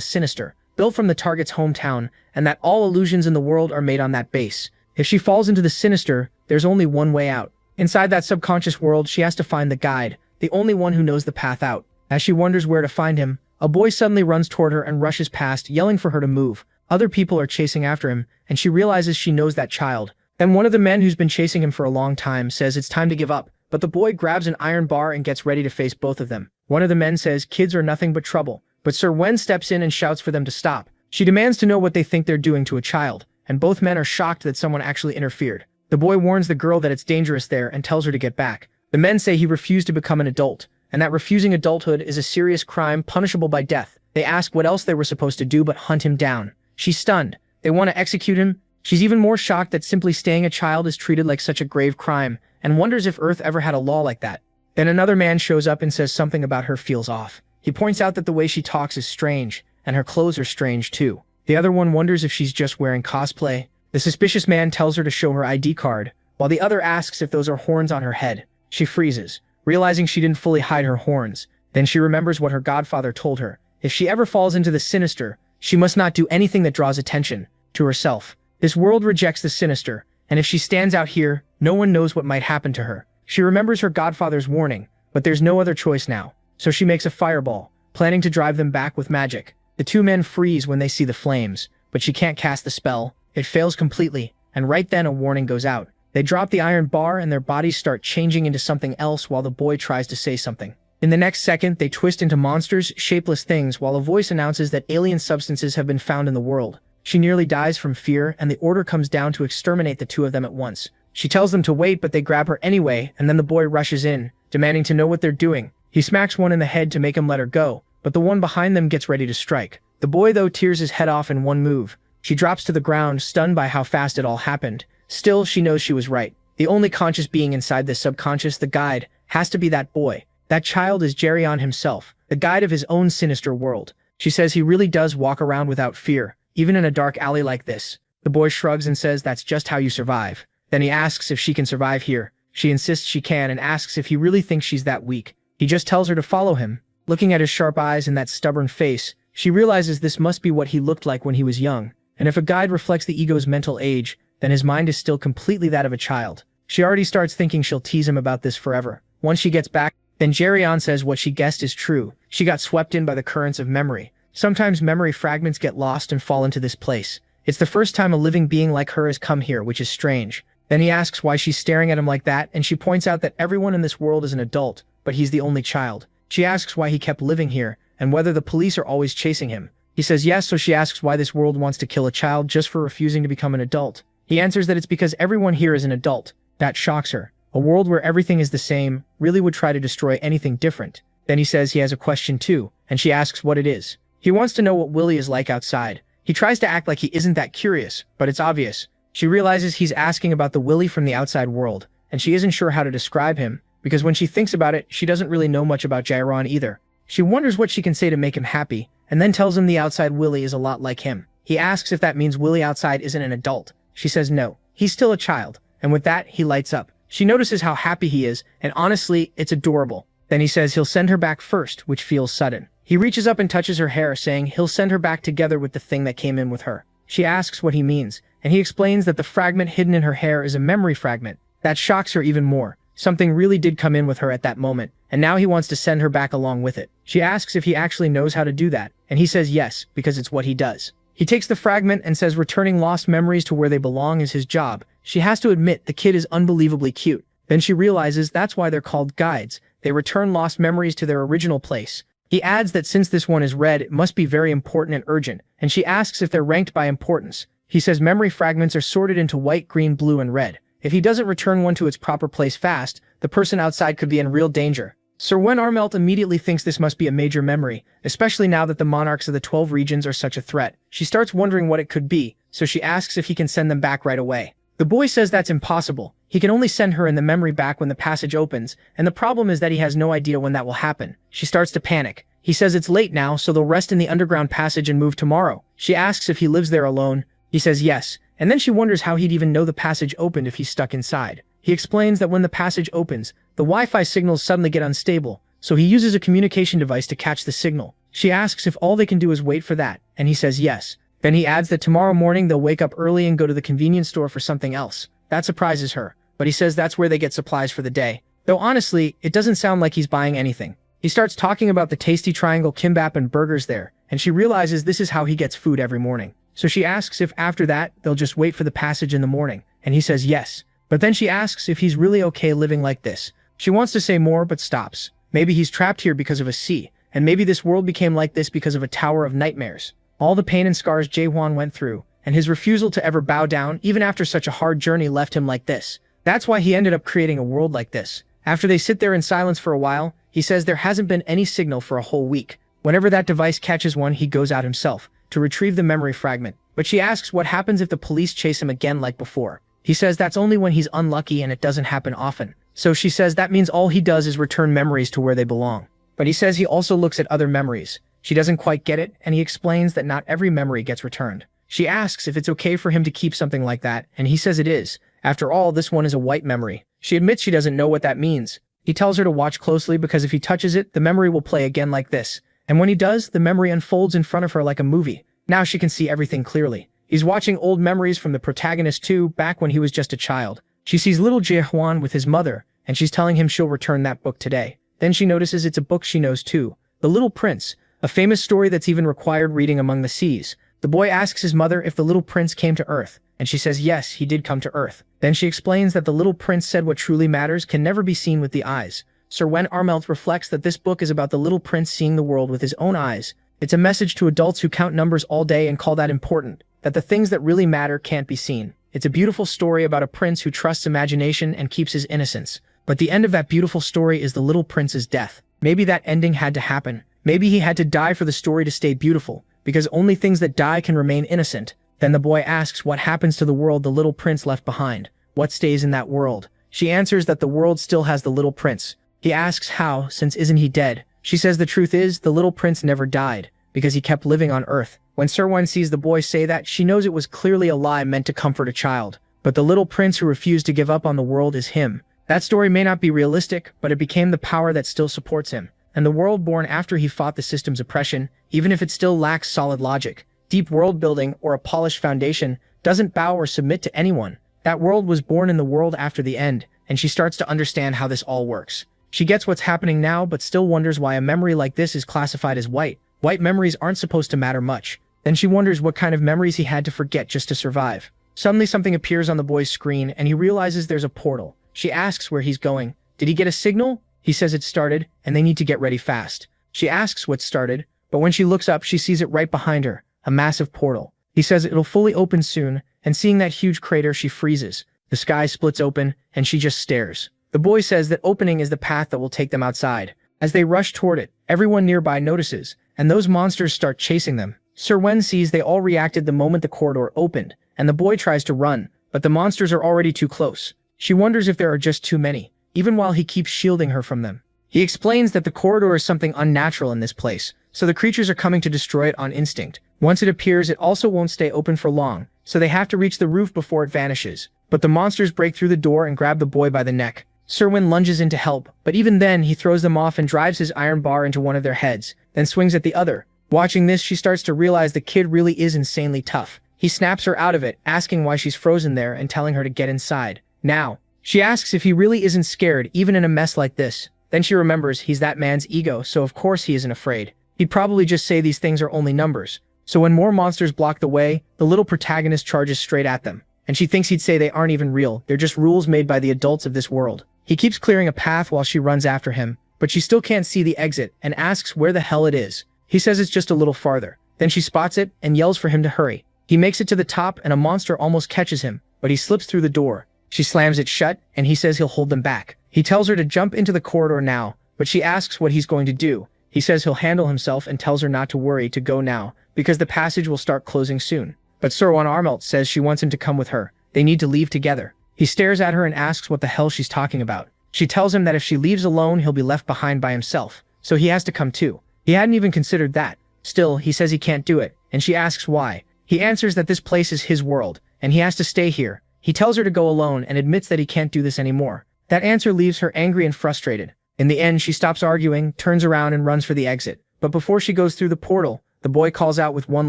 Sinister, built from the target's hometown, and that all illusions in the world are made on that base. If she falls into the Sinister, there's only one way out. Inside that subconscious world, she has to find the guide, the only one who knows the path out. As she wonders where to find him, a boy suddenly runs toward her and rushes past, yelling for her to move. Other people are chasing after him, and she realizes she knows that child. Then one of the men who's been chasing him for a long time says it's time to give up, but the boy grabs an iron bar and gets ready to face both of them. One of the men says kids are nothing but trouble, but Sir Wen steps in and shouts for them to stop. She demands to know what they think they're doing to a child, and both men are shocked that someone actually interfered. The boy warns the girl that it's dangerous there and tells her to get back. The men say he refused to become an adult, and that refusing adulthood is a serious crime punishable by death. They ask what else they were supposed to do but hunt him down. She's stunned. They want to execute him. She's even more shocked that simply staying a child is treated like such a grave crime, and wonders if Earth ever had a law like that. Then another man shows up and says something about her feels off. He points out that the way she talks is strange, and her clothes are strange too. The other one wonders if she's just wearing cosplay. The suspicious man tells her to show her ID card, while the other asks if those are horns on her head. She freezes, realizing she didn't fully hide her horns. Then she remembers what her godfather told her. If she ever falls into the Sinister, she must not do anything that draws attention to herself. This world rejects the Sinister, and if she stands out here, no one knows what might happen to her. She remembers her godfather's warning, but there's no other choice now. So she makes a fireball, planning to drive them back with magic. The two men freeze when they see the flames, but she can't cast the spell. It fails completely, and right then a warning goes out. They drop the iron bar and their bodies start changing into something else while the boy tries to say something. In the next second, they twist into monsters, shapeless things, while a voice announces that alien substances have been found in the world. She nearly dies from fear, and the order comes down to exterminate the two of them at once. She tells them to wait, but they grab her anyway, and then the boy rushes in, demanding to know what they're doing. He smacks one in the head to make him let her go, but the one behind them gets ready to strike. The boy, though, tears his head off in one move. She drops to the ground, stunned by how fast it all happened. Still, she knows she was right. The only conscious being inside this subconscious, the guide, has to be that boy. That child is Geryon himself, the guide of his own sinister world. She says he really does walk around without fear, even in a dark alley like this. The boy shrugs and says that's just how you survive. Then he asks if she can survive here. She insists she can and asks if he really thinks she's that weak. He just tells her to follow him. Looking at his sharp eyes and that stubborn face, she realizes this must be what he looked like when he was young. And if a guide reflects the ego's mental age, then his mind is still completely that of a child. She already starts thinking she'll tease him about this forever. Once she gets back, then Geryon says what she guessed is true. She got swept in by the currents of memory. Sometimes memory fragments get lost and fall into this place. It's the first time a living being like her has come here, which is strange. Then he asks why she's staring at him like that, and she points out that everyone in this world is an adult, but he's the only child. She asks why he kept living here, and whether the police are always chasing him. He says yes, so she asks why this world wants to kill a child just for refusing to become an adult. He answers that it's because everyone here is an adult, That shocks her. A world where everything is the same really would try to destroy anything different. Then he says he has a question too, and she asks what it is. He wants to know what Willie is like outside. He tries to act like he isn't that curious, but it's obvious. She realizes he's asking about the Willie from the outside world, and she isn't sure how to describe him, because when she thinks about it, she doesn't really know much about Jairon either. She wonders what she can say to make him happy, and then tells him the outside Willie is a lot like him. He asks if that means Willie outside isn't an adult. She says no, he's still a child, and with that, he lights up. She notices how happy he is, and honestly, it's adorable. Then he says he'll send her back first, which feels sudden. He reaches up and touches her hair, saying he'll send her back together with the thing that came in with her. She asks what he means, and he explains that the fragment hidden in her hair is a memory fragment. That shocks her even more. Something really did come in with her at that moment, and now he wants to send her back along with it. She asks if he actually knows how to do that, and he says yes, because it's what he does. He takes the fragment and says returning lost memories to where they belong is his job. She has to admit the kid is unbelievably cute. Then she realizes that's why they're called guides. They return lost memories to their original place. He adds that since this one is red, it must be very important and urgent, and she asks if they're ranked by importance. He says memory fragments are sorted into white, green, blue, and red. If he doesn't return one to its proper place fast, the person outside could be in real danger. Sir Wen Armelt immediately thinks this must be a major memory, especially now that the monarchs of the 12 regions are such a threat. She starts wondering what it could be, so she asks if he can send them back right away. The boy says that's impossible. He can only send her and the memory back when the passage opens, and the problem is that he has no idea when that will happen. She starts to panic. He says it's late now, so they'll rest in the underground passage and move tomorrow. She asks if he lives there alone. He says yes, and then she wonders how he'd even know the passage opened if he's stuck inside. He explains that when the passage opens, the Wi-Fi signals suddenly get unstable, so he uses a communication device to catch the signal. She asks if all they can do is wait for that, and he says yes. Then he adds that tomorrow morning they'll wake up early and go to the convenience store for something else. That surprises her, but he says that's where they get supplies for the day. Though honestly, it doesn't sound like he's buying anything. He starts talking about the tasty triangle kimbap and burgers there, and she realizes this is how he gets food every morning. So she asks if after that, they'll just wait for the passage in the morning, and he says yes. But then she asks if he's really okay living like this. She wants to say more but stops. Maybe he's trapped here because of a sea, and maybe this world became like this because of a tower of nightmares. All the pain and scars Jae-hwan went through, and his refusal to ever bow down even after such a hard journey left him like this. That's why he ended up creating a world like this. After they sit there in silence for a while, he says there hasn't been any signal for a whole week. Whenever that device catches one, he goes out himself to retrieve the memory fragment. But she asks what happens if the police chase him again like before. He says that's only when he's unlucky and it doesn't happen often. So she says that means all he does is return memories to where they belong. But he says he also looks at other memories. She doesn't quite get it, and he explains that not every memory gets returned. She asks if it's okay for him to keep something like that, and he says it is. After all, this one is a white memory. She admits she doesn't know what that means. He tells her to watch closely because if he touches it, the memory will play again like this. And when he does, the memory unfolds in front of her like a movie. Now she can see everything clearly. He's watching old memories from the protagonist too, back when he was just a child. She sees little Jae-hwan with his mother, and she's telling him she'll return that book today. Then she notices it's a book she knows too. The Little Prince, a famous story that's even required reading among the seas. The boy asks his mother if the little prince came to Earth, and she says yes, he did come to Earth. Then she explains that the little prince said what truly matters can never be seen with the eyes. Sir Wen Armelt reflects that this book is about the little prince seeing the world with his own eyes. It's a message to adults who count numbers all day and call that important, that the things that really matter can't be seen. It's a beautiful story about a prince who trusts imagination and keeps his innocence. But the end of that beautiful story is the little prince's death. Maybe that ending had to happen. Maybe he had to die for the story to stay beautiful, because only things that die can remain innocent. Then the boy asks what happens to the world the little prince left behind. What stays in that world? She answers that the world still has the little prince. He asks how, since isn't he dead? She says the truth is, the little prince never died, because he kept living on Earth. When Sir Wen sees the boy say that, she knows it was clearly a lie meant to comfort a child. But the little prince who refused to give up on the world is him. That story may not be realistic, but it became the power that still supports him. And the world born after he fought the system's oppression, even if it still lacks solid logic, deep world building, or a polished foundation, doesn't bow or submit to anyone. That world was born in the world after the end, and she starts to understand how this all works. She gets what's happening now, but still wonders why a memory like this is classified as white. White memories aren't supposed to matter much. Then she wonders what kind of memories he had to forget just to survive. Suddenly something appears on the boy's screen, and he realizes there's a portal. She asks where he's going. Did he get a signal? He says it started, and they need to get ready fast. She asks what started, but when she looks up, she sees it right behind her, a massive portal. He says it'll fully open soon, and seeing that huge crater, she freezes. The sky splits open, and she just stares. The boy says that opening is the path that will take them outside. As they rush toward it, everyone nearby notices, and those monsters start chasing them. Sir Wen sees they all reacted the moment the corridor opened, and the boy tries to run, but the monsters are already too close. She wonders if there are just too many, even while he keeps shielding her from them. He explains that the corridor is something unnatural in this place, so the creatures are coming to destroy it on instinct. Once it appears, it also won't stay open for long, so they have to reach the roof before it vanishes. But the monsters break through the door and grab the boy by the neck. Sir Wen lunges in to help, but even then he throws them off and drives his iron bar into one of their heads, then swings at the other. Watching this, she starts to realize the kid really is insanely tough. He snaps her out of it, asking why she's frozen there and telling her to get inside. Now, she asks if he really isn't scared even in a mess like this. Then she remembers he's that man's ego, so of course he isn't afraid. He'd probably just say these things are only numbers. So when more monsters block the way, the little protagonist charges straight at them. And she thinks he'd say they aren't even real, they're just rules made by the adults of this world. He keeps clearing a path while she runs after him, but she still can't see the exit and asks where the hell it is. He says it's just a little farther. Then she spots it and yells for him to hurry. He makes it to the top and a monster almost catches him, but he slips through the door. She slams it shut and he says he'll hold them back. He tells her to jump into the corridor now, but she asks what he's going to do. He says he'll handle himself and tells her not to worry, to go now, because the passage will start closing soon. But Sir Wan Armelt says she wants him to come with her. They need to leave together. He stares at her and asks what the hell she's talking about. She tells him that if she leaves alone, he'll be left behind by himself, so he has to come too. He hadn't even considered that. Still, he says he can't do it, and she asks why. He answers that this place is his world, and he has to stay here. He tells her to go alone and admits that he can't do this anymore. That answer leaves her angry and frustrated. In the end, she stops arguing, turns around and runs for the exit. But before she goes through the portal, the boy calls out with one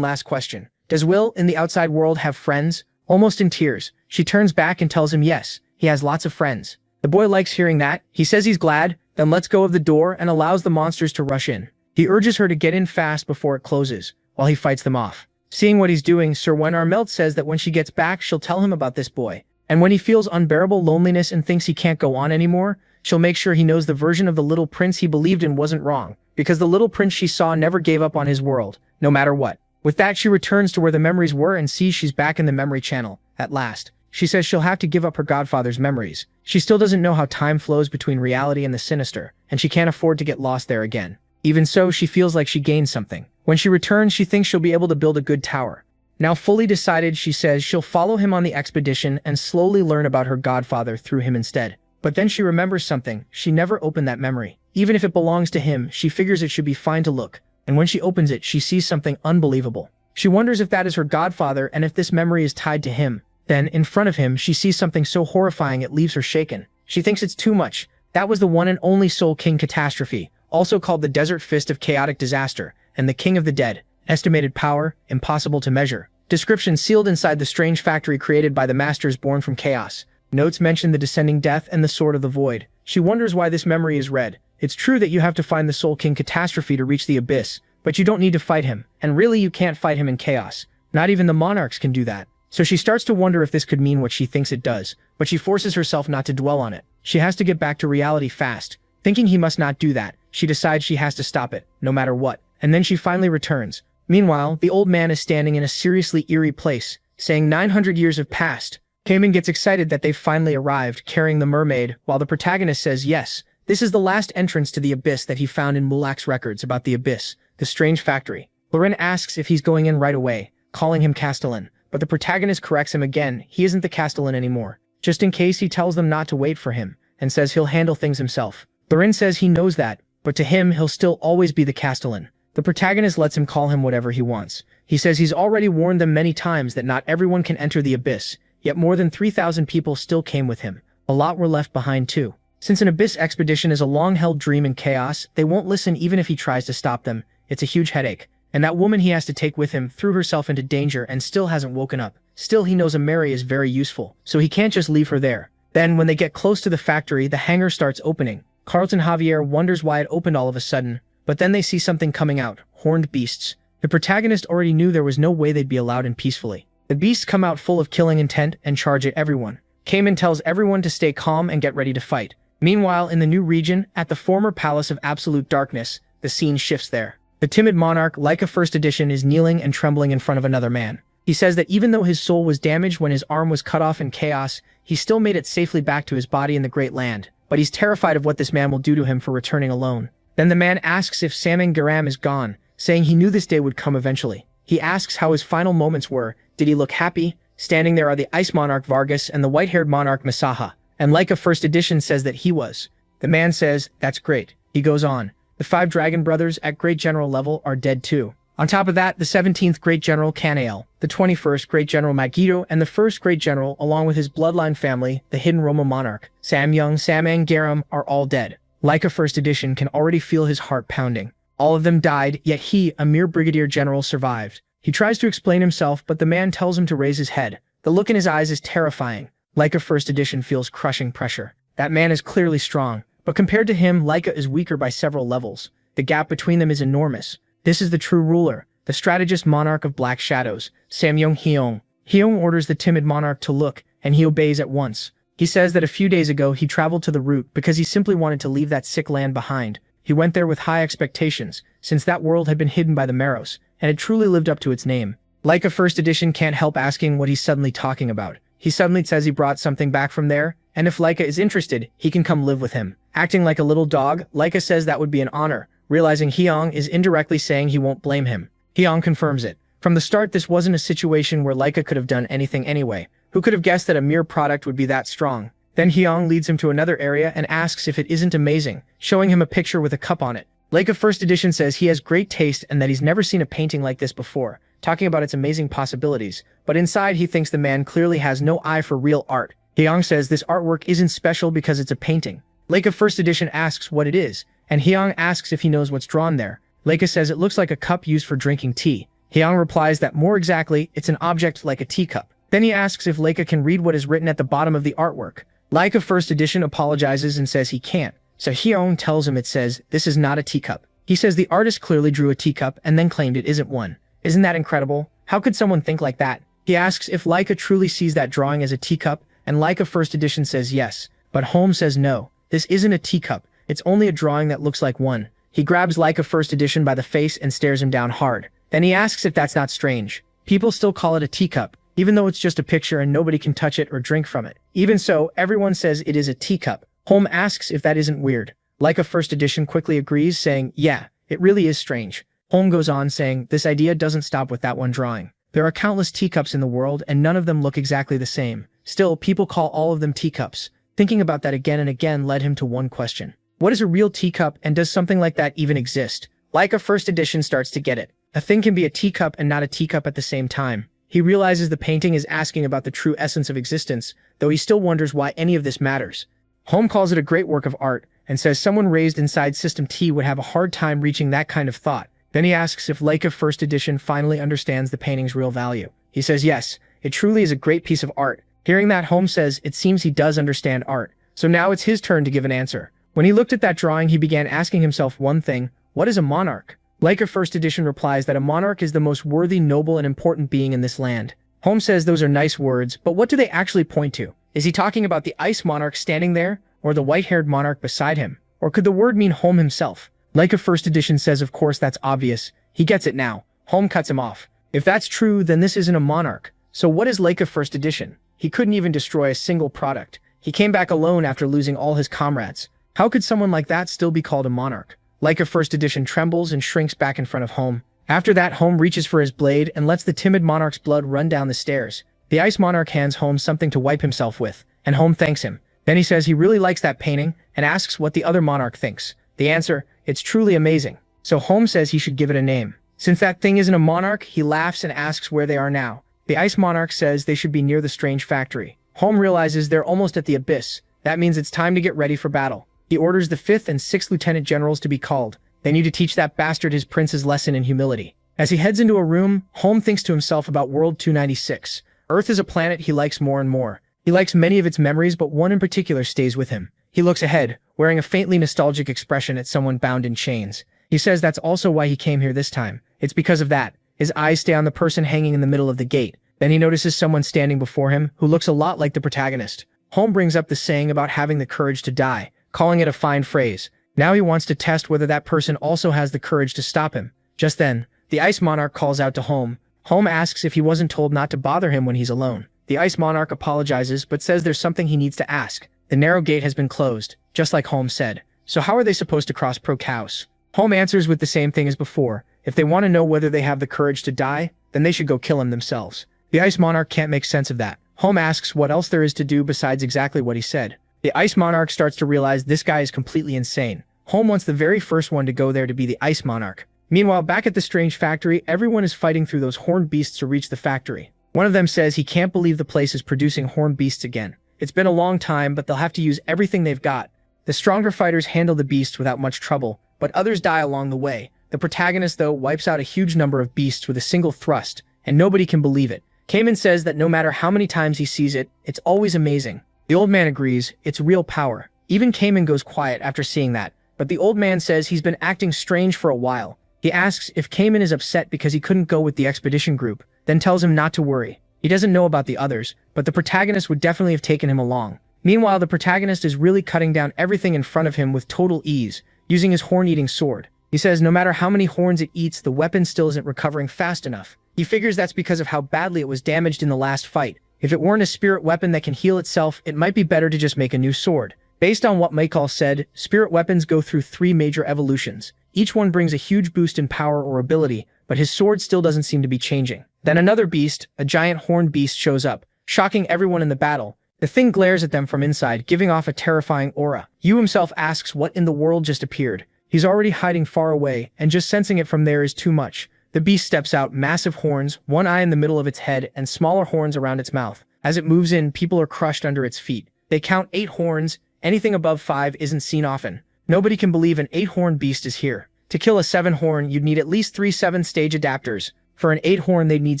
last question. Does Will in the outside world have friends? Almost in tears, she turns back and tells him yes, he has lots of friends. The boy likes hearing that. He says he's glad, then lets go of the door and allows the monsters to rush in. He urges her to get in fast before it closes, while he fights them off. Seeing what he's doing, Sir Wen Armelt says that when she gets back, she'll tell him about this boy. And when he feels unbearable loneliness and thinks he can't go on anymore, she'll make sure he knows the version of the little prince he believed in wasn't wrong, because the little prince she saw never gave up on his world, no matter what. With that, she returns to where the memories were and sees she's back in the memory channel, at last. She says she'll have to give up her godfather's memories. She still doesn't know how time flows between reality and the sinister, and she can't afford to get lost there again. Even so, she feels like she gained something. When she returns, she thinks she'll be able to build a good tower. Now fully decided, she says she'll follow him on the expedition and slowly learn about her godfather through him instead. But then she remembers something. She never opened that memory. Even if it belongs to him, she figures it should be fine to look. And when she opens it, she sees something unbelievable. She wonders if that is her godfather and if this memory is tied to him. Then, in front of him, she sees something so horrifying it leaves her shaken. She thinks it's too much. That was the one and only Soul King Catastrophe, also called the Desert Fist of Chaotic Disaster, and the King of the Dead. Estimated power, impossible to measure. Description sealed inside the strange factory created by the masters born from chaos. Notes mention the descending death and the sword of the void. She wonders why this memory is read. It's true that you have to find the Soul King Catastrophe to reach the abyss, but you don't need to fight him, and really you can't fight him in chaos. Not even the monarchs can do that. So she starts to wonder if this could mean what she thinks it does, but she forces herself not to dwell on it. She has to get back to reality fast. Thinking he must not do that, she decides she has to stop it, no matter what, and then she finally returns. Meanwhile, the old man is standing in a seriously eerie place, saying 900 years have passed. Kamen gets excited that they've finally arrived, carrying the mermaid, while the protagonist says yes, this is the last entrance to the abyss that he found in Mulak's records about the abyss, the strange factory. Loren asks if he's going in right away, calling him Castellan, but the protagonist corrects him again. He isn't the Castellan anymore. Just in case, he tells them not to wait for him, and says he'll handle things himself. Loren says he knows that, but to him, he'll still always be the Castellan. The protagonist lets him call him whatever he wants. He says he's already warned them many times that not everyone can enter the abyss, yet more than 3,000 people still came with him. A lot were left behind too. Since an abyss expedition is a long-held dream in chaos, they won't listen even if he tries to stop them. It's a huge headache. And that woman he has to take with him threw herself into danger and still hasn't woken up. Still, he knows a Mary is very useful, so he can't just leave her there. Then, when they get close to the factory, the hangar starts opening. Carlton Javier wonders why it opened all of a sudden, but then they see something coming out, horned beasts. The protagonist already knew there was no way they'd be allowed in peacefully. The beasts come out full of killing intent and charge at everyone. Kamen tells everyone to stay calm and get ready to fight. Meanwhile, in the new region, at the former Palace of Absolute Darkness, the scene shifts there. The timid monarch, like a first edition, is kneeling and trembling in front of another man. He says that even though his soul was damaged when his arm was cut off in chaos, he still made it safely back to his body in the Great Land. But he's terrified of what this man will do to him for returning alone. Then the man asks if Samang Garam is gone, saying he knew this day would come eventually. He asks how his final moments were. Did he look happy? Standing there are the Ice Monarch Vargas and the white-haired monarch Masaha. And Laika First Edition says that he was. The man says, that's great. He goes on. The 5 dragon brothers at Great General level are dead too. On top of that, the 17th Great General Kanael, the 21st Great General Magito, and the 1st Great General, along with his bloodline family, the hidden Roma monarch, Samyang Samang Garam, are all dead. Laika First Edition can already feel his heart pounding. All of them died, yet he, a mere brigadier general, survived. He tries to explain himself, but the man tells him to raise his head. The look in his eyes is terrifying. Laika First Edition feels crushing pressure. That man is clearly strong, but compared to him, Laika is weaker by several levels. The gap between them is enormous. This is the true ruler, the strategist monarch of Black Shadows, Samyong Hyong. Hyong orders the timid monarch to look, and he obeys at once. He says that a few days ago he traveled to the route because he simply wanted to leave that sick land behind. He went there with high expectations, since that world had been hidden by the Maros, and it truly lived up to its name. Laika First Edition can't help asking what he's suddenly talking about. He suddenly says he brought something back from there, and if Laika is interested, he can come live with him. Acting like a little dog, Laika says that would be an honor, realizing Hyong is indirectly saying he won't blame him. Hyong confirms it. From the start, this wasn't a situation where Laika could have done anything anyway. Who could have guessed that a mere product would be that strong? Then Hyong leads him to another area and asks if it isn't amazing, showing him a picture with a cup on it. Laika First Edition says he has great taste and that he's never seen a painting like this before, talking about its amazing possibilities, but inside he thinks the man clearly has no eye for real art. Hyong says this artwork isn't special because it's a painting. Laika First Edition asks what it is, and Hyong asks if he knows what's drawn there. Laika says it looks like a cup used for drinking tea. Hyong replies that more exactly, it's an object like a teacup. Then he asks if Laika can read what is written at the bottom of the artwork. Laika First Edition apologizes and says he can't, so Hyong tells him it says, this is not a teacup. He says the artist clearly drew a teacup and then claimed it isn't one. Isn't that incredible? How could someone think like that? He asks if Laika truly sees that drawing as a teacup, and Laika First Edition says yes, but Holmes says no, this isn't a teacup, it's only a drawing that looks like one. He grabs Laika First Edition by the face and stares him down hard. Then he asks if that's not strange. People still call it a teacup, even though it's just a picture and nobody can touch it or drink from it. Even so, everyone says it is a teacup. Holm asks if that isn't weird. Laika First Edition quickly agrees, saying, yeah, it really is strange. Holm goes on saying, this idea doesn't stop with that one drawing. There are countless teacups in the world and none of them look exactly the same. Still, people call all of them teacups. Thinking about that again and again led him to one question. What is a real teacup and does something like that even exist? Laika First Edition starts to get it. A thing can be a teacup and not a teacup at the same time. He realizes the painting is asking about the true essence of existence, though he still wonders why any of this matters. Holm calls it a great work of art, and says someone raised inside System T would have a hard time reaching that kind of thought. Then he asks if Laika First Edition finally understands the painting's real value. He says yes, it truly is a great piece of art. Hearing that, Holm says it seems he does understand art. So now it's his turn to give an answer. When he looked at that drawing, he began asking himself one thing, what is a monarch? Laika First Edition replies that a monarch is the most worthy, noble, and important being in this land. Holmes says those are nice words, but what do they actually point to? Is he talking about the ice monarch standing there, or the white-haired monarch beside him? Or could the word mean Holm himself? Laika First Edition says of course that's obvious. He gets it now. Holm cuts him off. If that's true, then this isn't a monarch. So what is Laika First Edition? He couldn't even destroy a single product. He came back alone after losing all his comrades. How could someone like that still be called a monarch? Laika First Edition trembles and shrinks back in front of Holm. After that, Holm reaches for his blade and lets the timid monarch's blood run down the stairs. The ice monarch hands Holm something to wipe himself with, and Holm thanks him. Then he says he really likes that painting and asks what the other monarch thinks. The answer, it's truly amazing. So Holm says he should give it a name. Since that thing isn't a monarch, he laughs and asks where they are now. The ice monarch says they should be near the strange factory. Holm realizes they're almost at the abyss. That means it's time to get ready for battle. He orders the 5th and 6th Lieutenant Generals to be called. They need to teach that bastard his prince's lesson in humility. As he heads into a room, Holm thinks to himself about World 296. Earth is a planet he likes more and more. He likes many of its memories, but one in particular stays with him. He looks ahead, wearing a faintly nostalgic expression at someone bound in chains. He says that's also why he came here this time. It's because of that. His eyes stay on the person hanging in the middle of the gate. Then he notices someone standing before him who looks a lot like the protagonist. Holm brings up the saying about having the courage to die, calling it a fine phrase. Now he wants to test whether that person also has the courage to stop him. Just then, the ice monarch calls out to Holm. Home asks if he wasn't told not to bother him when he's alone. The Ice Monarch apologizes but says there's something he needs to ask. The narrow gate has been closed, just like Home said. So how are they supposed to cross Pro-Chaos? Home answers with the same thing as before. If they want to know whether they have the courage to die, then they should go kill him themselves. The Ice Monarch can't make sense of that. Home asks what else there is to do besides exactly what he said. The Ice Monarch starts to realize this guy is completely insane. Home wants the very first one to go there to be the Ice Monarch. Meanwhile, back at the strange factory, everyone is fighting through those horned beasts to reach the factory. One of them says he can't believe the place is producing horned beasts again. It's been a long time, but they'll have to use everything they've got. The stronger fighters handle the beasts without much trouble, but others die along the way. The protagonist, though, wipes out a huge number of beasts with a single thrust, and nobody can believe it. Cayman says that no matter how many times he sees it, it's always amazing. The old man agrees, it's real power. Even Cayman goes quiet after seeing that, but the old man says he's been acting strange for a while. He asks if Cayman is upset because he couldn't go with the expedition group, then tells him not to worry. He doesn't know about the others, but the protagonist would definitely have taken him along. Meanwhile, the protagonist is really cutting down everything in front of him with total ease, using his horn-eating sword. He says no matter how many horns it eats, the weapon still isn't recovering fast enough. He figures that's because of how badly it was damaged in the last fight. If it weren't a spirit weapon that can heal itself, it might be better to just make a new sword. Based on what Michael said, spirit weapons go through 3 major evolutions. Each one brings a huge boost in power or ability, but his sword still doesn't seem to be changing. Then another beast, a giant horned beast, shows up, shocking everyone in the battle. The thing glares at them from inside, giving off a terrifying aura. Yu himself asks what in the world just appeared. He's already hiding far away, and just sensing it from there is too much. The beast steps out, massive horns, one eye in the middle of its head, and smaller horns around its mouth. As it moves in, people are crushed under its feet. They count 8 horns. Anything above 5 isn't seen often. Nobody can believe an 8-horned beast is here. To kill a 7-horn, you'd need at least 3 7-stage adapters. For an 8-horn, they'd need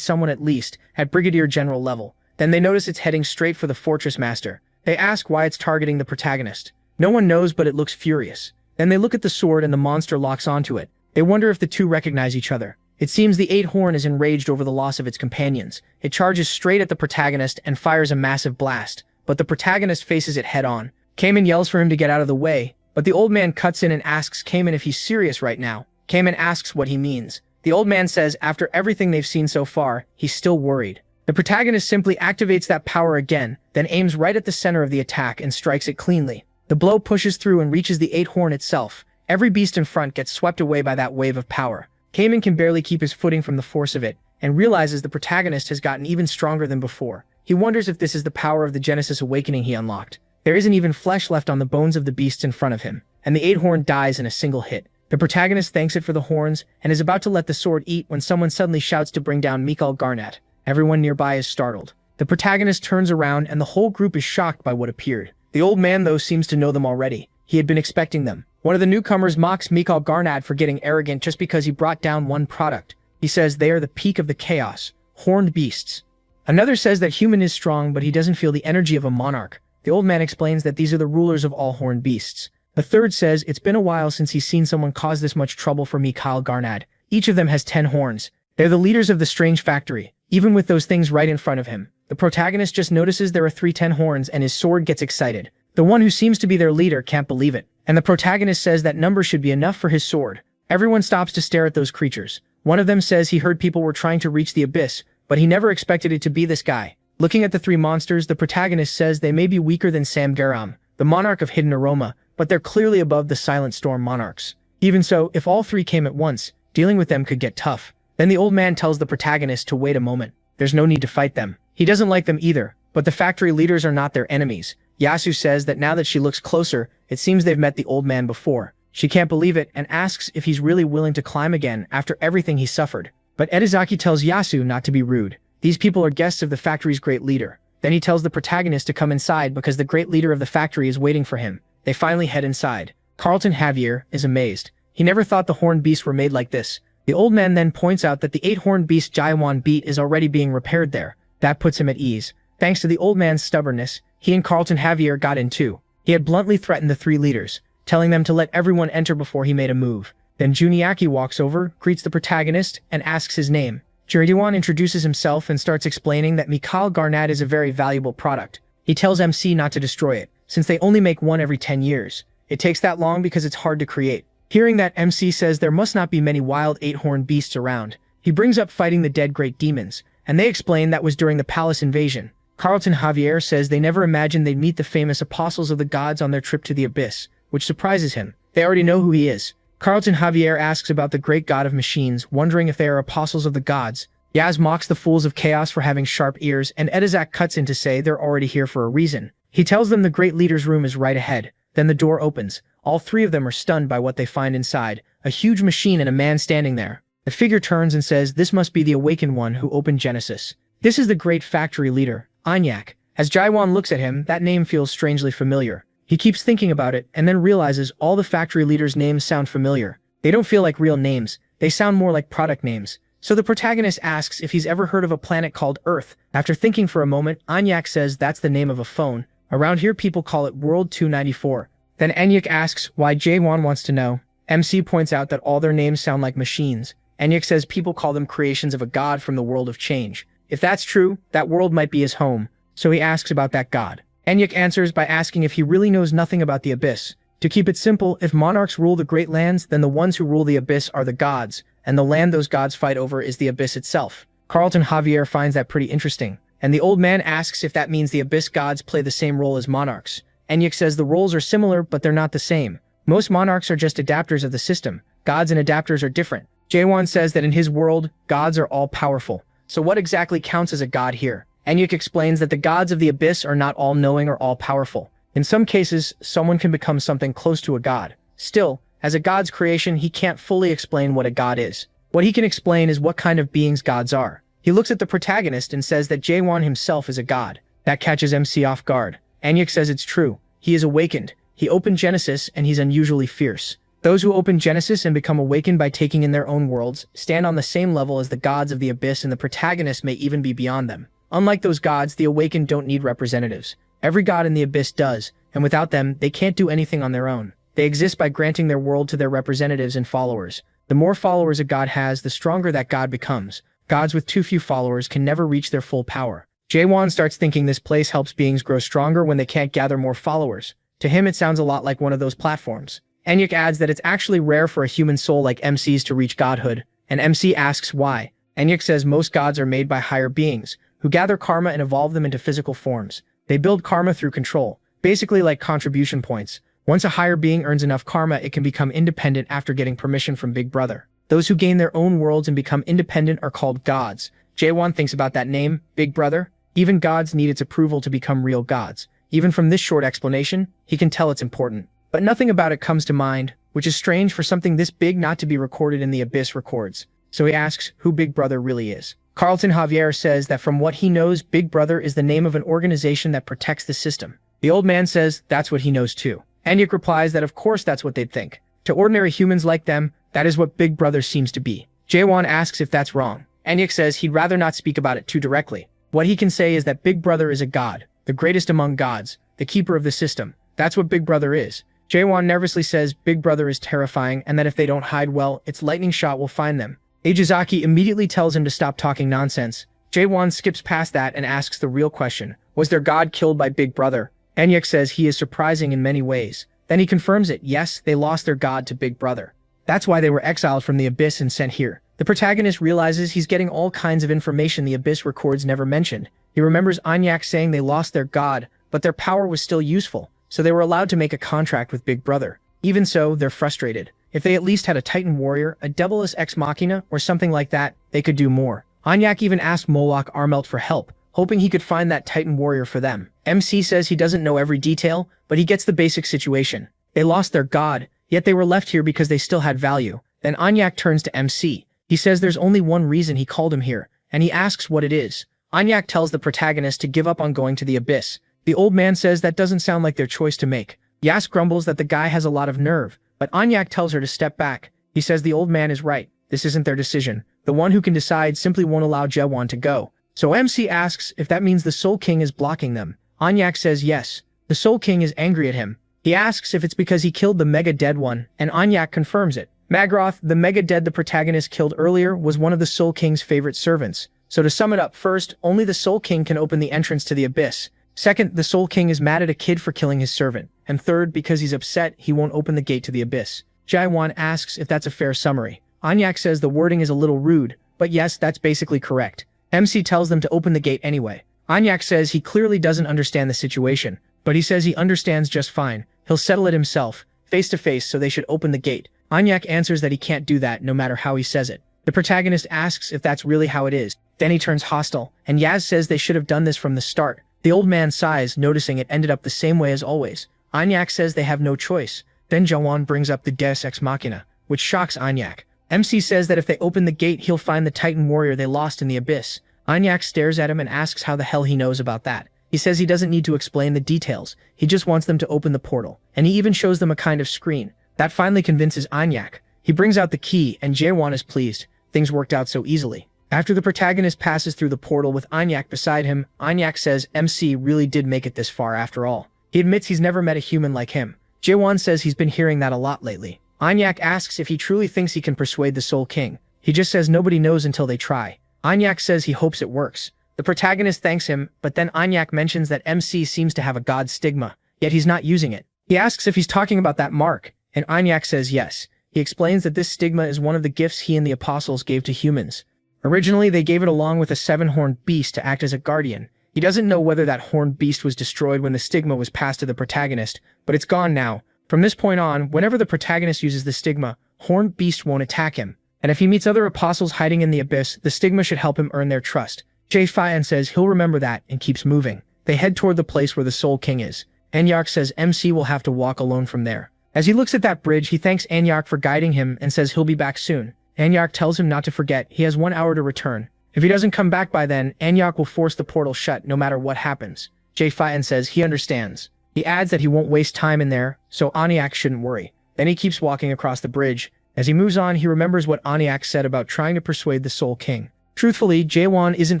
someone at least at Brigadier General level. Then they notice it's heading straight for the Fortress Master. They ask why it's targeting the protagonist. No one knows, but it looks furious. Then they look at the sword and the monster locks onto it. They wonder if the two recognize each other. It seems the 8-horn is enraged over the loss of its companions. It charges straight at the protagonist and fires a massive blast, but the protagonist faces it head-on. Cayman yells for him to get out of the way, but the old man cuts in and asks Cayman if he's serious right now. Cayman asks what he means. The old man says after everything they've seen so far, he's still worried. The protagonist simply activates that power again, then aims right at the center of the attack and strikes it cleanly. The blow pushes through and reaches the 8-horn itself. Every beast in front gets swept away by that wave of power. Cayman can barely keep his footing from the force of it, and realizes the protagonist has gotten even stronger than before. He wonders if this is the power of the Genesis Awakening he unlocked. There isn't even flesh left on the bones of the beasts in front of him, and the 8-horn dies in a single hit. The protagonist thanks it for the horns, and is about to let the sword eat when someone suddenly shouts to bring down Mikhail Garnett. Everyone nearby is startled. The protagonist turns around and the whole group is shocked by what appeared. The old man, though, seems to know them already. He had been expecting them. One of the newcomers mocks Mikhail Garnett for getting arrogant just because he brought down one product. He says they are the peak of the chaos, horned beasts. Another says that human is strong, but he doesn't feel the energy of a monarch. The old man explains that these are the rulers of all horned beasts. A third says it's been a while since he's seen someone cause this much trouble for Mikhail Garnett. Each of them has 10 horns. They're the leaders of the strange factory, even with those things right in front of him. The protagonist just notices there are 3 10 horns and his sword gets excited. The one who seems to be their leader can't believe it, and the protagonist says that number should be enough for his sword. Everyone stops to stare at those creatures. One of them says he heard people were trying to reach the abyss, but he never expected it to be this guy. Looking at the 3 monsters, the protagonist says they may be weaker than Sam Garam, the monarch of Hidden Aroma, but they're clearly above the Silent Storm monarchs. Even so, if all 3 came at once, dealing with them could get tough. Then the old man tells the protagonist to wait a moment. There's no need to fight them. He doesn't like them either, but the factory leaders are not their enemies. Yasu says that now that she looks closer, it seems they've met the old man before. She can't believe it and asks if he's really willing to climb again after everything he suffered. But Edizaki tells Yasu not to be rude. These people are guests of the factory's great leader. Then he tells the protagonist to come inside because the great leader of the factory is waiting for him. They finally head inside. Carlton Javier is amazed. He never thought the horned beasts were made like this. The old man then points out that the 8-horned beast Jaiwan beat is already being repaired there. That puts him at ease. Thanks to the old man's stubbornness, he and Carlton Javier got in too. He had bluntly threatened the 3 leaders, telling them to let everyone enter before he made a move. Then Juniaki walks over, greets the protagonist, and asks his name. Jiridiwan introduces himself and starts explaining that Mikhail Garnett is a very valuable product. He tells MC not to destroy it, since they only make one every 10 years. It takes that long because it's hard to create. Hearing that, MC says there must not be many wild 8-horned beasts around. He brings up fighting the dead great demons, and they explain that was during the palace invasion. Carlton Javier says they never imagined they'd meet the famous apostles of the gods on their trip to the abyss, which surprises him. They already know who he is. Carlton Javier asks about the great god of machines, wondering if they are apostles of the gods. Yaz mocks the fools of chaos for having sharp ears, and Edizak cuts in to say they're already here for a reason. He tells them the great leader's room is right ahead. Then the door opens. All three of them are stunned by what they find inside, a huge machine and a man standing there. The figure turns and says this must be the awakened one who opened Genesis. This is the great factory leader, Anyak. As Jaiwan looks at him, that name feels strangely familiar. He keeps thinking about it, and then realizes all the factory leaders' names sound familiar. They don't feel like real names, they sound more like product names. So the protagonist asks if he's ever heard of a planet called Earth. After thinking for a moment, Anyak says that's the name of a phone. Around here people call it World 294. Then Anyak asks why Jaiwan wants to know. MC points out that all their names sound like machines. Anyak says people call them creations of a god from the world of change. If that's true, that world might be his home. So he asks about that god. Anyak answers by asking if he really knows nothing about the abyss. To keep it simple, if monarchs rule the great lands, then the ones who rule the abyss are the gods, and the land those gods fight over is the abyss itself. Carlton Javier finds that pretty interesting, and the old man asks if that means the abyss gods play the same role as monarchs. Anyak says the roles are similar, but they're not the same. Most monarchs are just adapters of the system. Gods and adapters are different. Jaiwan says that in his world, gods are all powerful. So what exactly counts as a god here? Anyak explains that the gods of the abyss are not all-knowing or all-powerful. In some cases, someone can become something close to a god. Still, as a god's creation, he can't fully explain what a god is. What he can explain is what kind of beings gods are. He looks at the protagonist and says that Jaiwan himself is a god. That catches MC off guard. Anyak says it's true. He is awakened. He opened Genesis, and he's unusually fierce. Those who open Genesis and become awakened by taking in their own worlds stand on the same level as the gods of the abyss, and the protagonist may even be beyond them. Unlike those gods, the awakened don't need representatives. Every god in the abyss does, and without them, they can't do anything on their own. They exist by granting their world to their representatives and followers. The more followers a god has, the stronger that god becomes. Gods with too few followers can never reach their full power. Jaiwan starts thinking this place helps beings grow stronger when they can't gather more followers. To him, it sounds a lot like one of those platforms. Anyak adds that it's actually rare for a human soul like MC's to reach godhood, and MC asks why. Anyak says most gods are made by higher beings, who gather karma and evolve them into physical forms. They build karma through control, basically like contribution points. Once a higher being earns enough karma, it can become independent after getting permission from Big Brother. Those who gain their own worlds and become independent are called gods. Jaiwan thinks about that name, Big Brother. Even gods need its approval to become real gods. Even from this short explanation, he can tell it's important. But nothing about it comes to mind, which is strange for something this big not to be recorded in the abyss records. So he asks who Big Brother really is. Carlton Javier says that from what he knows, Big Brother is the name of an organization that protects the system. The old man says that's what he knows too. Anyak replies that of course that's what they'd think. To ordinary humans like them, that is what Big Brother seems to be. Jaiwan asks if that's wrong. Anyak says he'd rather not speak about it too directly. What he can say is that Big Brother is a god, the greatest among gods, the keeper of the system. That's what Big Brother is. Jaiwan nervously says Big Brother is terrifying and that if they don't hide well, its lightning shot will find them. Ajizaki immediately tells him to stop talking nonsense. Jaiwan skips past that and asks the real question. Was their god killed by Big Brother? Anyak says he is surprising in many ways. Then he confirms it. Yes, they lost their god to Big Brother. That's why they were exiled from the abyss and sent here. The protagonist realizes he's getting all kinds of information the abyss records never mentioned. He remembers Anyak saying they lost their god, but their power was still useful, so they were allowed to make a contract with Big Brother. Even so, they're frustrated. If they at least had a Titan warrior, a Debilis ex machina, or something like that, they could do more. Anyak even asked Moloch Armelt for help, hoping he could find that Titan warrior for them. MC says he doesn't know every detail, but he gets the basic situation. They lost their god, yet they were left here because they still had value. Then Anyak turns to MC. He says there's only one reason he called him here, and he asks what it is. Anyak tells the protagonist to give up on going to the abyss. The old man says that doesn't sound like their choice to make. Yas grumbles that the guy has a lot of nerve, but Anyak tells her to step back. He says the old man is right. This isn't their decision. The one who can decide simply won't allow Jaiwan to go. So MC asks if that means the Soul King is blocking them. Anyak says yes. The Soul King is angry at him. He asks if it's because he killed the Mega Dead one, and Anyak confirms it. Magroth, the Mega Dead the protagonist killed earlier, was one of the Soul King's favorite servants. So to sum it up, first, only the Soul King can open the entrance to the abyss. Second, the Soul King is mad at a kid for killing his servant. And third, because he's upset, he won't open the gate to the abyss. Jaiwan asks if that's a fair summary. Anyak says the wording is a little rude, but yes, that's basically correct. MC tells them to open the gate anyway. Anyak says he clearly doesn't understand the situation, but he says he understands just fine. He'll settle it himself, face to face, so they should open the gate. Anyak answers that he can't do that no matter how he says it. The protagonist asks if that's really how it is. Then he turns hostile, and Yaz says they should have done this from the start. The old man sighs, noticing it ended up the same way as always. Anyak says they have no choice. Then Jawan brings up the Deus Ex Machina, which shocks Anyak. MC says that if they open the gate, he'll find the Titan warrior they lost in the abyss. Anyak stares at him and asks how the hell he knows about that. He says he doesn't need to explain the details, he just wants them to open the portal, and he even shows them a kind of screen. That finally convinces Anyak. He brings out the key, and Jawan is pleased. Things worked out so easily. After the protagonist passes through the portal with Anyak beside him, Anyak says MC really did make it this far after all. He admits he's never met a human like him. Jawan says he's been hearing that a lot lately. Anyak asks if he truly thinks he can persuade the Soul King. He just says nobody knows until they try. Anyak says he hopes it works. The protagonist thanks him, but then Anyak mentions that MC seems to have a god stigma, yet he's not using it. He asks if he's talking about that mark, and Anyak says yes. He explains that this stigma is one of the gifts he and the apostles gave to humans. Originally, they gave it along with a 7-horned beast to act as a guardian. He doesn't know whether that horned beast was destroyed when the stigma was passed to the protagonist, but it's gone now. From this point on, whenever the protagonist uses the stigma, horned beast won't attack him. And if he meets other apostles hiding in the abyss, the stigma should help him earn their trust. Jae-Fian says he'll remember that and keeps moving. They head toward the place where the Soul King is. Anyak says MC will have to walk alone from there. As he looks at that bridge, he thanks Anyak for guiding him and says he'll be back soon. Anyak tells him not to forget, he has 1 hour to return. If he doesn't come back by then, Anyak will force the portal shut no matter what happens. Jae-Fian says he understands. He adds that he won't waste time in there, so Anyak shouldn't worry. Then he keeps walking across the bridge. As he moves on, he remembers what Anyak said about trying to persuade the Soul King. Truthfully, Jaewon isn't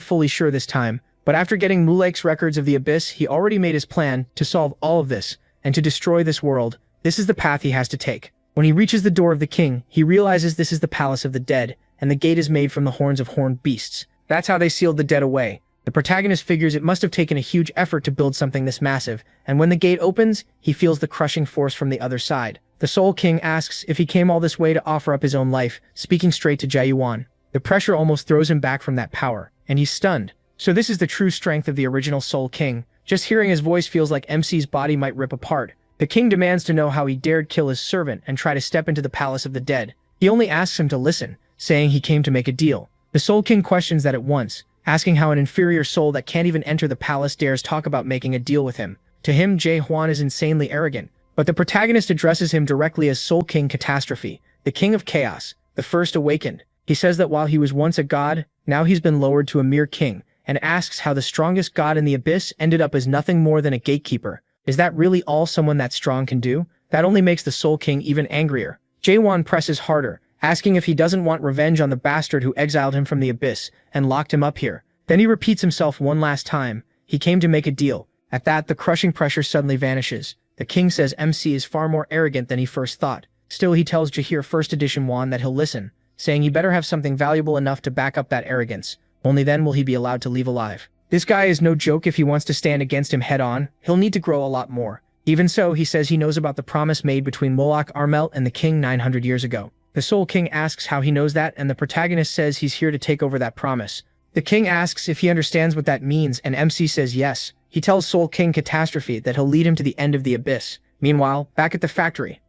fully sure this time, but after getting Mulake's records of the Abyss, he already made his plan to solve all of this, and to destroy this world. This is the path he has to take. When he reaches the door of the king, he realizes this is the Palace of the Dead, and the gate is made from the horns of horned beasts. That's how they sealed the dead away. The protagonist figures it must have taken a huge effort to build something this massive, and when the gate opens, he feels the crushing force from the other side. The Soul King asks if he came all this way to offer up his own life, speaking straight to Jaeyuan. The pressure almost throws him back from that power, and he's stunned. So this is the true strength of the original Soul King. Just hearing his voice feels like MC's body might rip apart. The king demands to know how he dared kill his servant and try to step into the Palace of the Dead. He only asks him to listen, saying he came to make a deal. The Soul King questions that at once, asking how an inferior soul that can't even enter the palace dares talk about making a deal with him. To him, Jae Hwan is insanely arrogant, but the protagonist addresses him directly as Soul King Catastrophe, the King of Chaos, the first awakened. He says that while he was once a god, now he's been lowered to a mere king, and asks how the strongest god in the abyss ended up as nothing more than a gatekeeper. Is that really all someone that strong can do? That only makes the Soul King even angrier. Jaewon presses harder, asking if he doesn't want revenge on the bastard who exiled him from the abyss and locked him up here. Then he repeats himself one last time. He came to make a deal. At that, the crushing pressure suddenly vanishes. The king says MC is far more arrogant than he first thought. Still, he tells Jahir First Edition Wan that he'll listen, saying he better have something valuable enough to back up that arrogance. Only then will he be allowed to leave alive. This guy is no joke. If he wants to stand against him head-on, he'll need to grow a lot more. Even so, he says he knows about the promise made between Moloch Armel and the king 900 years ago. The Soul King asks how he knows that, and the protagonist says he's here to take over that promise. The king asks if he understands what that means, and MC says yes. He tells Soul King Catastrophe that he'll lead him to the end of the abyss. Meanwhile, back at the factory,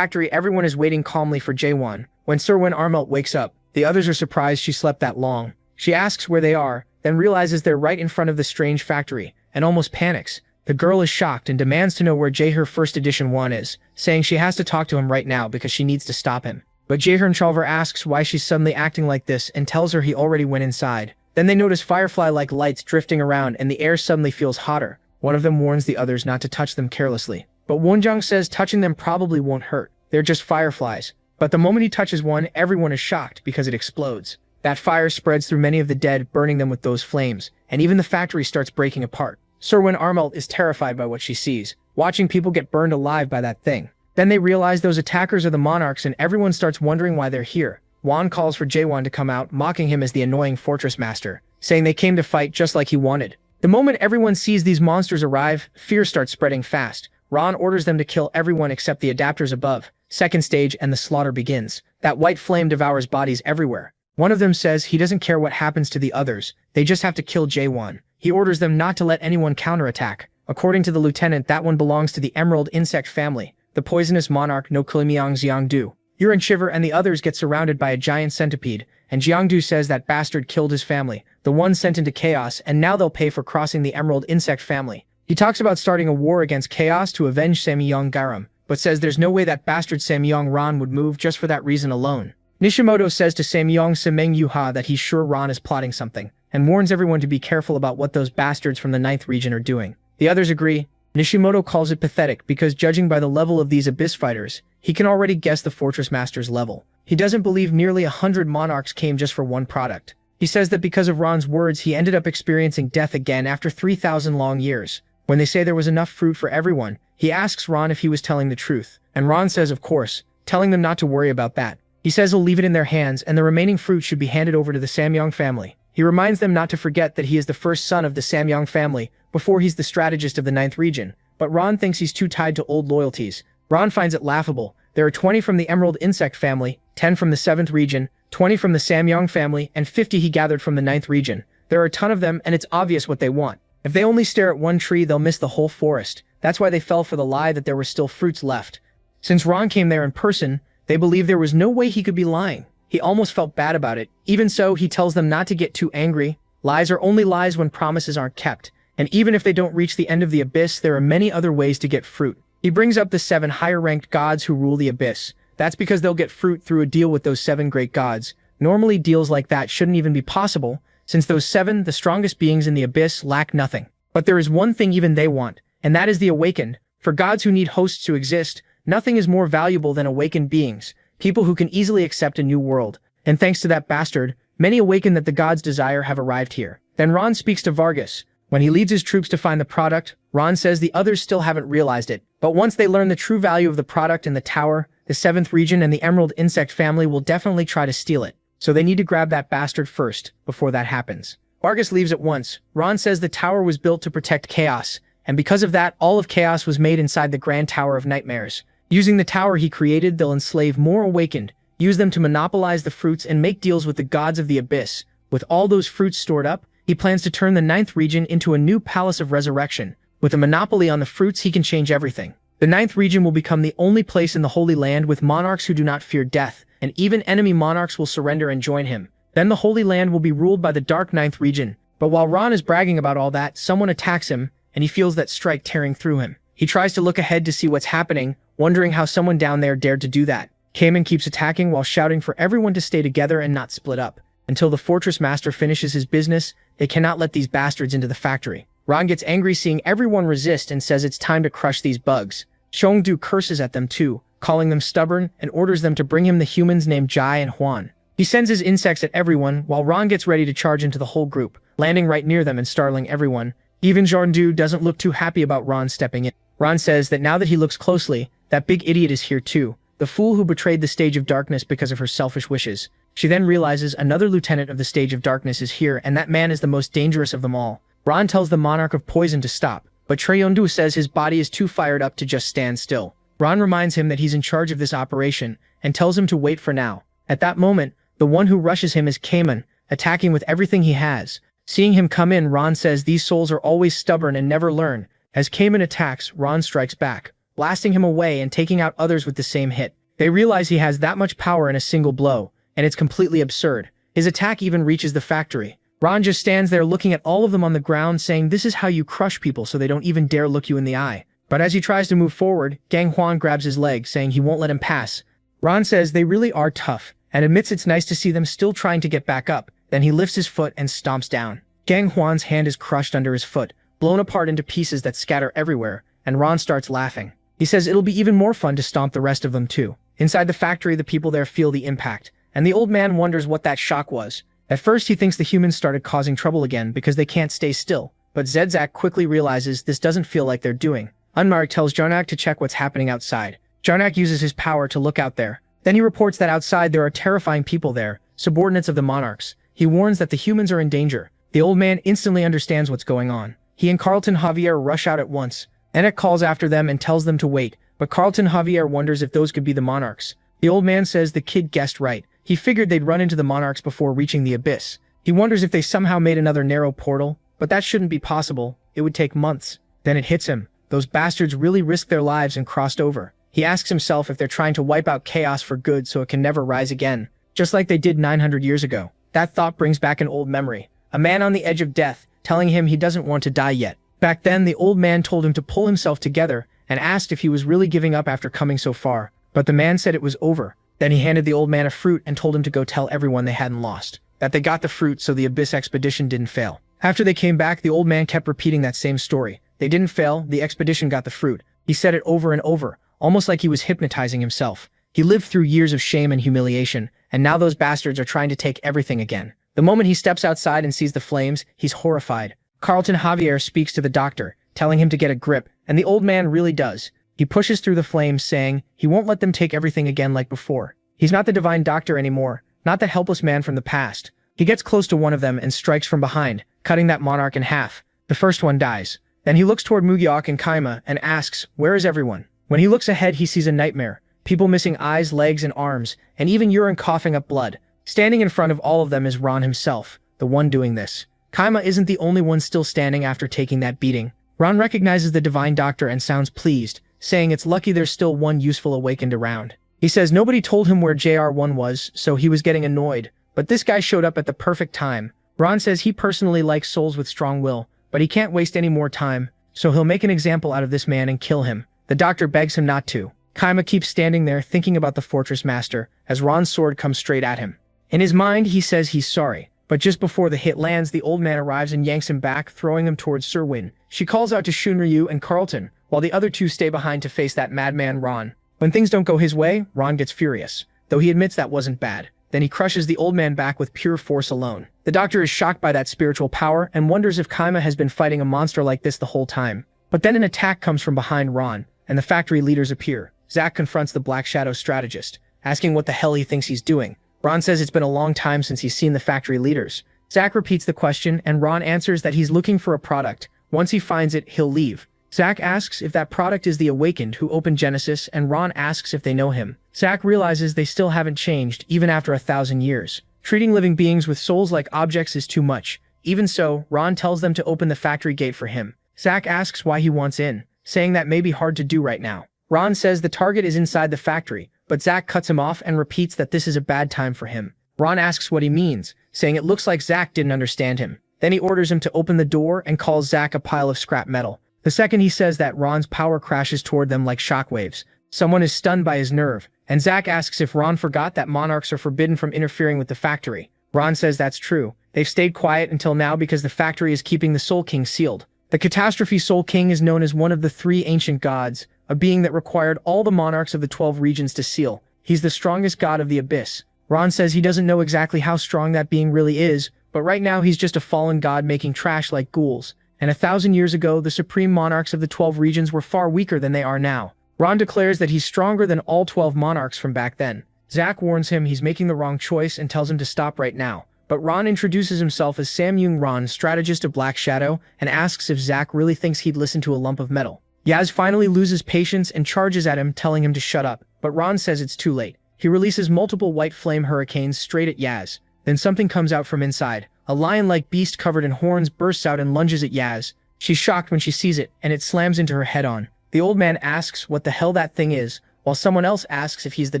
everyone is waiting calmly for Jaewon. When Serwin Armelt wakes up, the others are surprised she slept that long. She asks where they are, then realizes they're right in front of the strange factory, and almost panics. The girl is shocked and demands to know where Jahir First Edition 1 is, saying she has to talk to him right now because she needs to stop him. But Jahir Chalver asks why she's suddenly acting like this and tells her he already went inside. Then they notice firefly-like lights drifting around and the air suddenly feels hotter. One of them warns the others not to touch them carelessly. But Wonjong says touching them probably won't hurt. They're just fireflies. But the moment he touches one, everyone is shocked because it explodes. That fire spreads through many of the dead, burning them with those flames, and even the factory starts breaking apart. Serwin Armelt is terrified by what she sees, watching people get burned alive by that thing. Then they realize those attackers are the monarchs and everyone starts wondering why they're here. Wan calls for Jaewon to come out, mocking him as the annoying fortress master, saying they came to fight just like he wanted. The moment everyone sees these monsters arrive, fear starts spreading fast. Ron orders them to kill everyone except the adapters above. Second stage and the slaughter begins. That white flame devours bodies everywhere. One of them says he doesn't care what happens to the others, they just have to kill J1. He orders them not to let anyone counterattack. According to the lieutenant, that one belongs to the emerald insect family, the poisonous monarch no Klimiang Xiangdu. Yuren Shiver and the others get surrounded by a giant centipede, and Jiangdu says that bastard killed his family, the one sent into chaos, and now they'll pay for crossing the emerald insect family. He talks about starting a war against chaos to avenge Samyang Garam, but says there's no way that bastard Samyang Ran would move just for that reason alone. Nishimoto says to Samyang Semeng Yuha that he's sure Ran is plotting something, and warns everyone to be careful about what those bastards from the 9th region are doing. The others agree. Nishimoto calls it pathetic because judging by the level of these abyss fighters, he can already guess the Fortress Master's level. He doesn't believe nearly 100 monarchs came just for one product. He says that because of Ron's words, he ended up experiencing death again after 3,000 long years. When they say there was enough fruit for everyone, he asks Ron if he was telling the truth, and Ron says of course, telling them not to worry about that. He says he'll leave it in their hands and the remaining fruit should be handed over to the Samyang family. He reminds them not to forget that he is the first son of the Samyang family, before he's the strategist of the 9th region, but Ron thinks he's too tied to old loyalties. Ron finds it laughable. There are 20 from the Emerald Insect family, 10 from the 7th region, 20 from the Samyang family, and 50 he gathered from the 9th region. There are a ton of them, and it's obvious what they want. If they only stare at one tree, they'll miss the whole forest. That's why they fell for the lie that there were still fruits left. Since Ron came there in person, they believe there was no way he could be lying. He almost felt bad about it. Even so, he tells them not to get too angry. Lies are only lies when promises aren't kept. And even if they don't reach the end of the abyss, there are many other ways to get fruit. He brings up the 7 higher-ranked gods who rule the abyss. That's because they'll get fruit through a deal with those 7 great gods. Normally, deals like that shouldn't even be possible, since those 7, the strongest beings in the abyss, lack nothing. But there is one thing even they want, and that is the awakened. For gods who need hosts to exist, nothing is more valuable than awakened beings, people who can easily accept a new world. And thanks to that bastard, many awakened that the gods desire have arrived here. Then Ron speaks to Vargas. When he leads his troops to find the product, Ron says the others still haven't realized it. But once they learn the true value of the product in the tower, the 7th region and the Emerald Insect family will definitely try to steal it. So they need to grab that bastard first, before that happens. Vargas leaves at once. Ron says the tower was built to protect chaos, and because of that, all of chaos was made inside the Grand Tower of Nightmares. Using the tower he created, they'll enslave more awakened, use them to monopolize the fruits and make deals with the gods of the abyss. With all those fruits stored up, he plans to turn the 9th region into a new palace of resurrection. With a monopoly on the fruits, he can change everything. The 9th region will become the only place in the Holy Land with monarchs who do not fear death, and even enemy monarchs will surrender and join him. Then the Holy Land will be ruled by the Dark 9th region. But while Ron is bragging about all that, someone attacks him, and he feels that strike tearing through him. He tries to look ahead to see what's happening, wondering how someone down there dared to do that. Cayman keeps attacking while shouting for everyone to stay together and not split up. Until the Fortress Master finishes his business, they cannot let these bastards into the factory. Ron gets angry seeing everyone resist and says it's time to crush these bugs. Xiongdu curses at them too, calling them stubborn, and orders them to bring him the humans named Jai and Huan. He sends his insects at everyone, while Ron gets ready to charge into the whole group, landing right near them and startling everyone. Even Xiongdu doesn't look too happy about Ron stepping in. Ron says that now that he looks closely, that big idiot is here too, the fool who betrayed the Stage of Darkness because of her selfish wishes. She then realizes another lieutenant of the Stage of Darkness is here, and that man is the most dangerous of them all. Ron tells the Monarch of Poison to stop, but Treyondu says his body is too fired up to just stand still. Ron reminds him that he's in charge of this operation, and tells him to wait for now. At that moment, the one who rushes him is Cayman, attacking with everything he has. Seeing him come in, Ron says these souls are always stubborn and never learn. As Cayman attacks, Ron strikes back, blasting him away and taking out others with the same hit. They realize he has that much power in a single blow, and it's completely absurd. His attack even reaches the factory. Ron just stands there looking at all of them on the ground, saying this is how you crush people so they don't even dare look you in the eye. But as he tries to move forward, Gang Huan grabs his leg, saying he won't let him pass. Ron says they really are tough, and admits it's nice to see them still trying to get back up. Then he lifts his foot and stomps down. Gang Huan's hand is crushed under his foot, blown apart into pieces that scatter everywhere, and Ron starts laughing. He says it'll be even more fun to stomp the rest of them too. Inside the factory, the people there feel the impact, and the old man wonders what that shock was. At first, he thinks the humans started causing trouble again because they can't stay still, but Zedzak quickly realizes this doesn't feel like they're doing. Unmark tells Jarnak to check what's happening outside. Jarnak uses his power to look out there. Then he reports that outside there are terrifying people there, subordinates of the monarchs. He warns that the humans are in danger. The old man instantly understands what's going on. He and Carlton Javier rush out at once. Enoch calls after them and tells them to wait, but Carlton Javier wonders if those could be the monarchs. The old man says the kid guessed right. He figured they'd run into the monarchs before reaching the abyss. He wonders if they somehow made another narrow portal, but that shouldn't be possible. It would take months. Then it hits him. Those bastards really risked their lives and crossed over. He asks himself if they're trying to wipe out chaos for good so it can never rise again, just like they did 900 years ago. That thought brings back an old memory. A man on the edge of death, telling him he doesn't want to die yet. Back then, the old man told him to pull himself together and asked if he was really giving up after coming so far, but the man said it was over. Then he handed the old man a fruit and told him to go tell everyone they hadn't lost, that they got the fruit so the Abyss expedition didn't fail. After they came back, the old man kept repeating that same story. They didn't fail, the expedition got the fruit. He said it over and over, almost like he was hypnotizing himself. He lived through years of shame and humiliation, and now those bastards are trying to take everything again. The moment he steps outside and sees the flames, he's horrified. Carlton Javier speaks to the doctor, telling him to get a grip, and the old man really does. He pushes through the flames, saying he won't let them take everything again like before. He's not the divine doctor anymore, not the helpless man from the past. He gets close to one of them and strikes from behind, cutting that monarch in half. The first one dies. Then he looks toward Mugyok and Kaima and asks, "Where is everyone?" When he looks ahead, he sees a nightmare. People missing eyes, legs, and arms, and even urine coughing up blood. Standing in front of all of them is Ron himself, the one doing this. Kaima isn't the only one still standing after taking that beating. Ron recognizes the divine doctor and sounds pleased, saying it's lucky there's still one useful awakened around. He says nobody told him where JR1 was, so he was getting annoyed, but this guy showed up at the perfect time. Ron says he personally likes souls with strong will, but he can't waste any more time, so he'll make an example out of this man and kill him. The doctor begs him not to. Kaima keeps standing there thinking about the fortress master as Ron's sword comes straight at him. In his mind, he says he's sorry, but just before the hit lands, the old man arrives and yanks him back, throwing him towards Sir Win. She calls out to Shunryu and Carlton, while the other two stay behind to face that madman Ron. When things don't go his way, Ron gets furious, though he admits that wasn't bad. Then he crushes the old man back with pure force alone. The doctor is shocked by that spiritual power and wonders if Kaima has been fighting a monster like this the whole time. But then an attack comes from behind Ron, and the factory leaders appear. Zack confronts the Black Shadow strategist, asking what the hell he thinks he's doing. Ron says it's been a long time since he's seen the factory leaders. Zack repeats the question, and Ron answers that he's looking for a product. Once he finds it, he'll leave. Zack asks if that product is the Awakened who opened Genesis, and Ron asks if they know him. Zack realizes they still haven't changed, even after 1,000 years. Treating living beings with souls like objects is too much. Even so, Ron tells them to open the factory gate for him. Zack asks why he wants in, saying that may be hard to do right now. Ron says the target is inside the factory, but Zack cuts him off and repeats that this is a bad time for him. Ron asks what he means, saying it looks like Zack didn't understand him. Then he orders him to open the door and calls Zack a pile of scrap metal. The second he says that, Ron's power crashes toward them like shockwaves. Someone is stunned by his nerve, and Zack asks if Ron forgot that monarchs are forbidden from interfering with the factory. Ron says that's true. They've stayed quiet until now because the factory is keeping the Soul King sealed. The Catastrophe Soul King is known as one of the 3 ancient gods, a being that required all the monarchs of the 12 regions to seal. He's the strongest god of the Abyss. Ron says he doesn't know exactly how strong that being really is, but right now he's just a fallen god making trash like ghouls. And 1,000 years ago, the supreme monarchs of the 12 regions were far weaker than they are now. Ron declares that he's stronger than all 12 monarchs from back then. Zack warns him he's making the wrong choice and tells him to stop right now. But Ron introduces himself as Samyung Ron, strategist of Black Shadow, and asks if Zack really thinks he'd listen to a lump of metal. Yaz finally loses patience and charges at him, telling him to shut up, but Ron says it's too late. He releases multiple white flame hurricanes straight at Yaz. Then something comes out from inside. A lion-like beast covered in horns bursts out and lunges at Yaz. She's shocked when she sees it, and it slams into her head-on. The old man asks what the hell that thing is, while someone else asks if he's the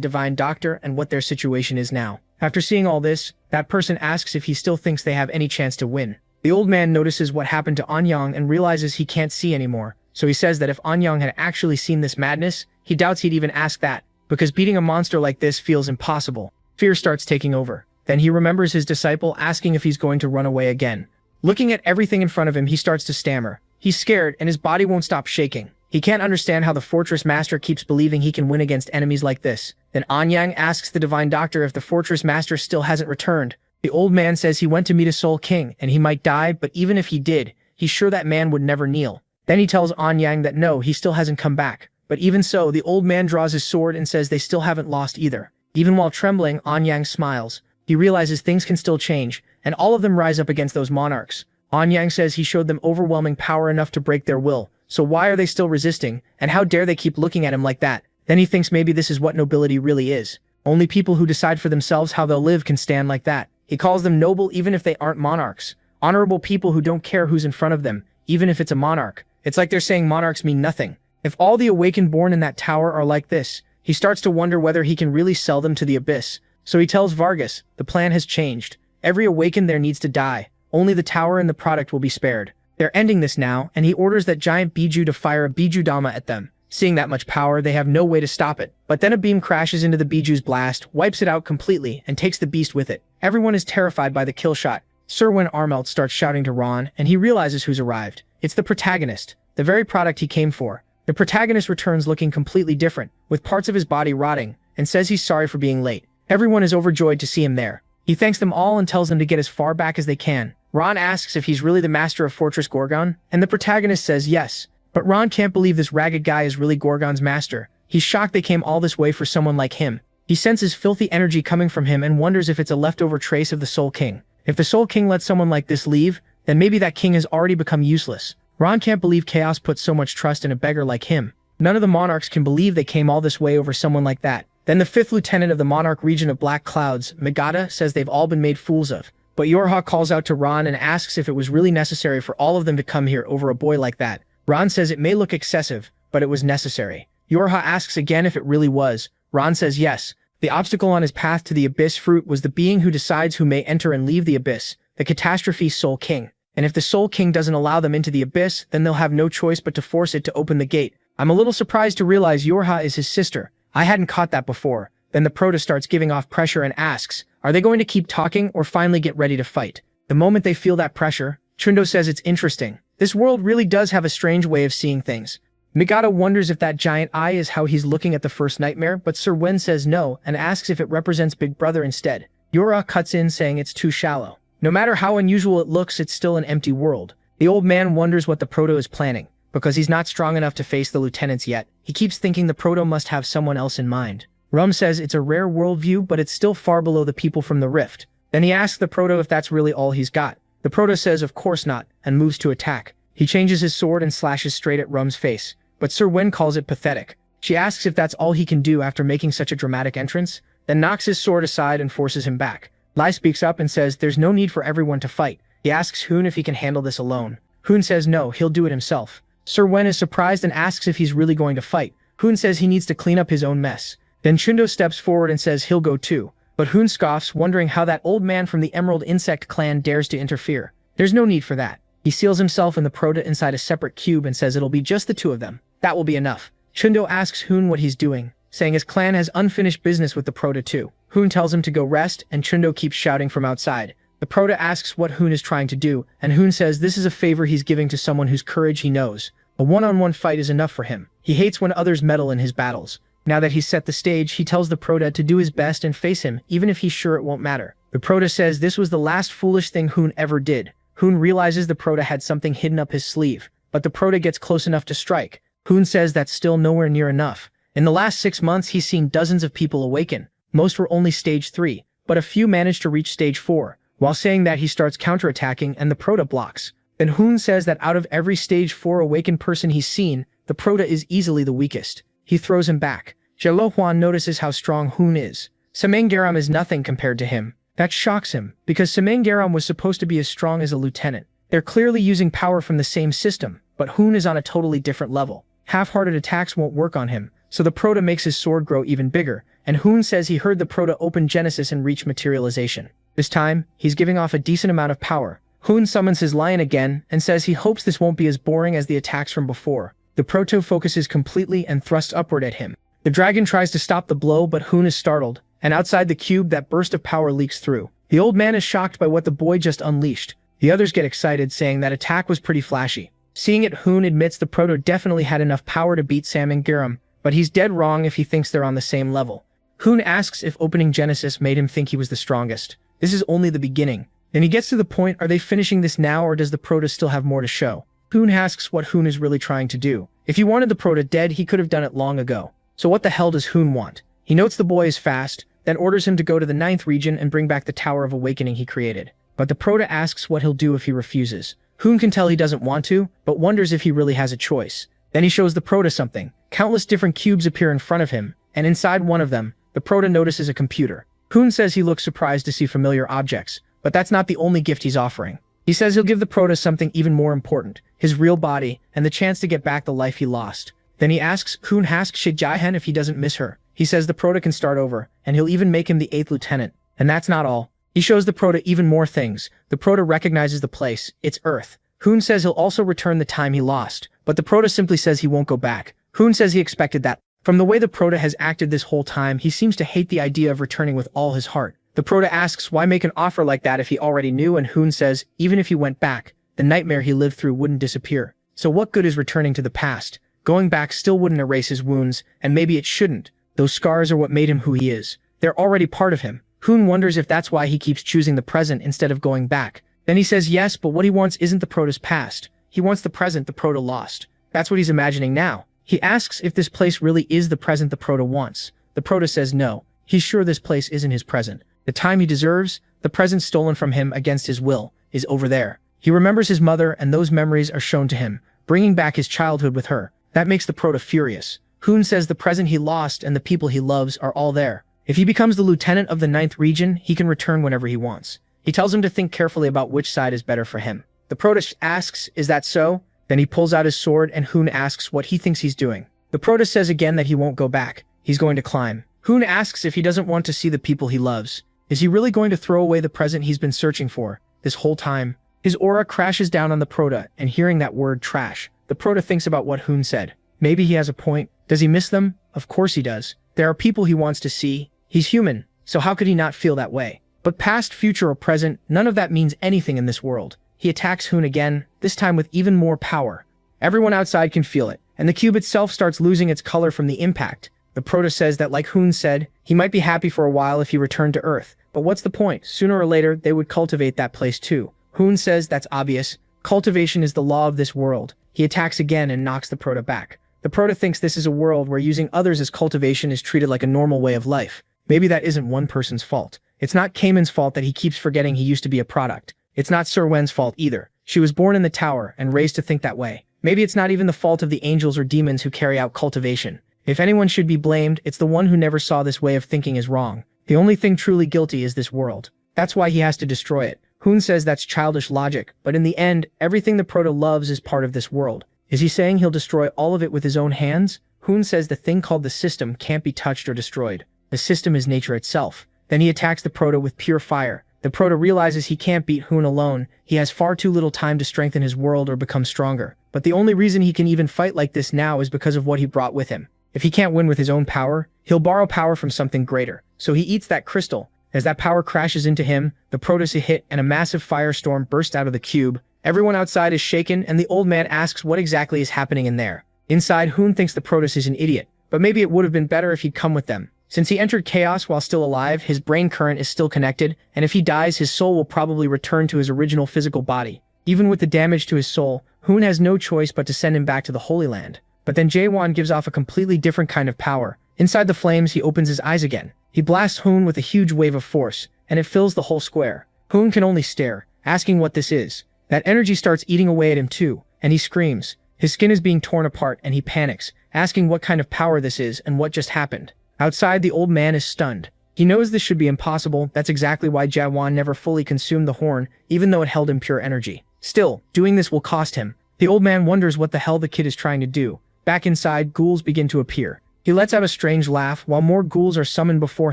divine doctor and what their situation is now. After seeing all this, that person asks if he still thinks they have any chance to win. The old man notices what happened to Anyang and realizes he can't see anymore, so he says that if Anyang had actually seen this madness, he doubts he'd even ask that, because beating a monster like this feels impossible. Fear starts taking over. Then he remembers his disciple asking if he's going to run away again. Looking at everything in front of him, he starts to stammer. He's scared, and his body won't stop shaking. He can't understand how the Fortress Master keeps believing he can win against enemies like this. Then Anyang asks the Divine Doctor if the Fortress Master still hasn't returned. The old man says he went to meet a Soul King, and he might die, but even if he did, he's sure that man would never kneel. Then he tells Anyang that no, he still hasn't come back. But even so, the old man draws his sword and says they still haven't lost either. Even while trembling, Anyang smiles. He realizes things can still change, and all of them rise up against those monarchs. Anyang says he showed them overwhelming power enough to break their will, so why are they still resisting, and how dare they keep looking at him like that? Then he thinks maybe this is what nobility really is. Only people who decide for themselves how they'll live can stand like that. He calls them noble even if they aren't monarchs. Honorable people who don't care who's in front of them, even if it's a monarch. It's like they're saying monarchs mean nothing. If all the awakened born in that tower are like this, he starts to wonder whether he can really sell them to the abyss. So he tells Vargas, the plan has changed. Every awakened there needs to die. Only the tower and the product will be spared. They're ending this now, and he orders that giant Biju to fire a Biju Dama at them. Seeing that much power, they have no way to stop it. But then a beam crashes into the Biju's blast, wipes it out completely, and takes the beast with it. Everyone is terrified by the kill shot. Sir Wen Armelt starts shouting to Ron, and he realizes who's arrived. It's the protagonist, the very product he came for. The protagonist returns looking completely different, with parts of his body rotting, and says he's sorry for being late. Everyone is overjoyed to see him there. He thanks them all and tells them to get as far back as they can. Ron asks if he's really the master of Fortress Gorgon, and the protagonist says yes. But Ron can't believe this ragged guy is really Gorgon's master. He's shocked they came all this way for someone like him. He senses filthy energy coming from him and wonders if it's a leftover trace of the Soul King. If the Soul King lets someone like this leave, then maybe that king has already become useless. Ron can't believe Chaos put so much trust in a beggar like him. None of the monarchs can believe they came all this way over someone like that. Then the 5th lieutenant of the monarch region of Black Clouds, Megata, says they've all been made fools of. But Yorha calls out to Ron and asks if it was really necessary for all of them to come here over a boy like that. Ron says it may look excessive, but it was necessary. Yorha asks again if it really was. Ron says yes. The obstacle on his path to the Abyss Fruit was the being who decides who may enter and leave the Abyss, the Catastrophe Soul King. And if the Soul King doesn't allow them into the Abyss, then they'll have no choice but to force it to open the gate. I'm a little surprised to realize Yorha is his sister. I hadn't caught that before. Then the Proto starts giving off pressure and asks, are they going to keep talking or finally get ready to fight? The moment they feel that pressure, Chundo says it's interesting. This world really does have a strange way of seeing things. Megata wonders if that giant eye is how he's looking at the first nightmare, but Sir Wen says no and asks if it represents Big Brother instead. Yorha cuts in saying it's too shallow. No matter how unusual it looks, it's still an empty world. The old man wonders what the Proto is planning. Because he's not strong enough to face the lieutenants yet, he keeps thinking the Proto must have someone else in mind. Rum says it's a rare worldview, but it's still far below the people from the Rift. Then he asks the Proto if that's really all he's got. The Proto says of course not, and moves to attack. He changes his sword and slashes straight at Rum's face, but Sir Wen calls it pathetic. She asks if that's all he can do after making such a dramatic entrance, then knocks his sword aside and forces him back. Lai speaks up and says there's no need for everyone to fight. He asks Hoon if he can handle this alone. Hoon says no, he'll do it himself. Sir Wen is surprised and asks if he's really going to fight. Hoon says he needs to clean up his own mess. Then Chundo steps forward and says he'll go too. But Hoon scoffs, wondering how that old man from the Emerald Insect clan dares to interfere. There's no need for that. He seals himself and the Proto inside a separate cube and says it'll be just the two of them. That will be enough. Chundo asks Hoon what he's doing, saying his clan has unfinished business with the Proto too. Hoon tells him to go rest, and Chundo keeps shouting from outside. The Proto asks what Hoon is trying to do, and Hoon says this is a favor he's giving to someone whose courage he knows. A one-on-one fight is enough for him. He hates when others meddle in his battles. Now that he's set the stage, he tells the Proto to do his best and face him, even if he's sure it won't matter. The Proto says this was the last foolish thing Hoon ever did. Hoon realizes the Proto had something hidden up his sleeve, but the Proto gets close enough to strike. Hoon says that's still nowhere near enough. In the last 6 months, he's seen dozens of people awaken. Most were only stage 3, but a few managed to reach stage 4. While saying that, he starts counterattacking and the Proto blocks. Then Hoon says that out of every stage 4 awakened person he's seen, the Proto is easily the weakest. He throws him back. Jelohuan notices how strong Hoon is. Semengaram is nothing compared to him. That shocks him, because Semengaram was supposed to be as strong as a lieutenant. They're clearly using power from the same system, but Hoon is on a totally different level. Half-hearted attacks won't work on him, so the Proto makes his sword grow even bigger, and Hoon says he heard the Proto open Genesis and reach materialization. This time, he's giving off a decent amount of power. Hoon summons his lion again, and says he hopes this won't be as boring as the attacks from before. The Proto focuses completely and thrusts upward at him. The dragon tries to stop the blow, but Hoon is startled, and outside the cube that burst of power leaks through. The old man is shocked by what the boy just unleashed. The others get excited, saying that attack was pretty flashy. Seeing it, Hoon admits the Proto definitely had enough power to beat Semengaram, but he's dead wrong if he thinks they're on the same level. Hoon asks if opening Genesis made him think he was the strongest. This is only the beginning. Then he gets to the point, are they finishing this now or does the Proto still have more to show? Hoon asks what Hoon is really trying to do. If he wanted the Proto dead, he could have done it long ago. So what the hell does Hoon want? He notes the boy is fast, then orders him to go to the 9th region and bring back the Tower of Awakening he created. But the Proto asks what he'll do if he refuses. Hoon can tell he doesn't want to, but wonders if he really has a choice. Then he shows the Proto something. Countless different cubes appear in front of him, and inside one of them, The Proto notices a computer. Hoon says he looks surprised to see familiar objects, but that's not the only gift he's offering. He says he'll give the Proto something even more important, his real body, and the chance to get back the life he lost. Then he asks Hoon if he doesn't miss her. He says the Proto can start over, and he'll even make him the 8th lieutenant. And that's not all. He shows the Proto even more things. The Proto recognizes the place. It's Earth. Hoon says he'll also return the time he lost, but the Proto simply says he won't go back. Hoon says he expected that. From the way the Proto has acted this whole time, he seems to hate the idea of returning with all his heart. The Proto asks why make an offer like that if he already knew, and Hoon says even if he went back, the nightmare he lived through wouldn't disappear. So what good is returning to the past? Going back still wouldn't erase his wounds, and maybe it shouldn't. Those scars are what made him who he is. They're already part of him. Hoon wonders if that's why he keeps choosing the present instead of going back. Then he says yes, but what he wants isn't the Proto's past. He wants the present the Proto lost. That's what he's imagining now. He asks if this place really is the present the Proto wants. The Proto says no. He's sure this place isn't his present. The time he deserves, the present stolen from him against his will, is over there. He remembers his mother, and those memories are shown to him, bringing back his childhood with her. That makes the Proto furious. Hoon says the present he lost and the people he loves are all there. If he becomes the lieutenant of the 9th region, he can return whenever he wants. He tells him to think carefully about which side is better for him. The Proto asks, is that so? Then he pulls out his sword, and Hoon asks what he thinks he's doing. The Proto says again that he won't go back. He's going to climb. Hoon asks if he doesn't want to see the people he loves. Is he really going to throw away the present he's been searching for this whole time? His aura crashes down on the Proto, and hearing that word trash, the Proto thinks about what Hoon said. Maybe he has a point. Does he miss them? Of course he does. There are people he wants to see. He's human, so how could he not feel that way? But past, future, or present, none of that means anything in this world. He attacks Hoon again, this time with even more power. Everyone outside can feel it, and the cube itself starts losing its color from the impact. The Proto says that, like Hoon said, he might be happy for a while if he returned to Earth. But what's the point? Sooner or later, they would cultivate that place too. Hoon says that's obvious. Cultivation is the law of this world. He attacks again and knocks the Proto back. The Proto thinks this is a world where using others as cultivation is treated like a normal way of life. Maybe that isn't one person's fault. It's not Cayman's fault that he keeps forgetting he used to be a product. It's not Sir Wen's fault either. She was born in the tower and raised to think that way. Maybe it's not even the fault of the angels or demons who carry out cultivation. If anyone should be blamed, it's the one who never saw this way of thinking is wrong. The only thing truly guilty is this world. That's why he has to destroy it. Hoon says that's childish logic, but in the end, everything the Proto loves is part of this world. Is he saying he'll destroy all of it with his own hands? Hoon says the thing called the system can't be touched or destroyed. The system is nature itself. Then he attacks the Proto with pure fire. The Proto realizes he can't beat Hoon alone. He has far too little time to strengthen his world or become stronger. But the only reason he can even fight like this now is because of what he brought with him. If he can't win with his own power, he'll borrow power from something greater. So he eats that crystal. As that power crashes into him, the Proto's hit and a massive firestorm bursts out of the cube. Everyone outside is shaken, and the old man asks what exactly is happening in there. Inside, Hoon thinks the Protoss is an idiot, but maybe it would have been better if he'd come with them. Since he entered chaos while still alive, his brain current is still connected, and if he dies, his soul will probably return to his original physical body. Even with the damage to his soul, Hoon has no choice but to send him back to the Holy Land. But then Jaewon gives off a completely different kind of power. Inside the flames, he opens his eyes again. He blasts Hoon with a huge wave of force, and it fills the whole square. Hoon can only stare, asking what this is. That energy starts eating away at him too, and he screams. His skin is being torn apart, and he panics, asking what kind of power this is and what just happened. Outside, the old man is stunned. He knows this should be impossible. That's exactly why Jaewon never fully consumed the horn, even though it held impure energy. Still, doing this will cost him. The old man wonders what the hell the kid is trying to do. Back inside, ghouls begin to appear. He lets out a strange laugh while more ghouls are summoned before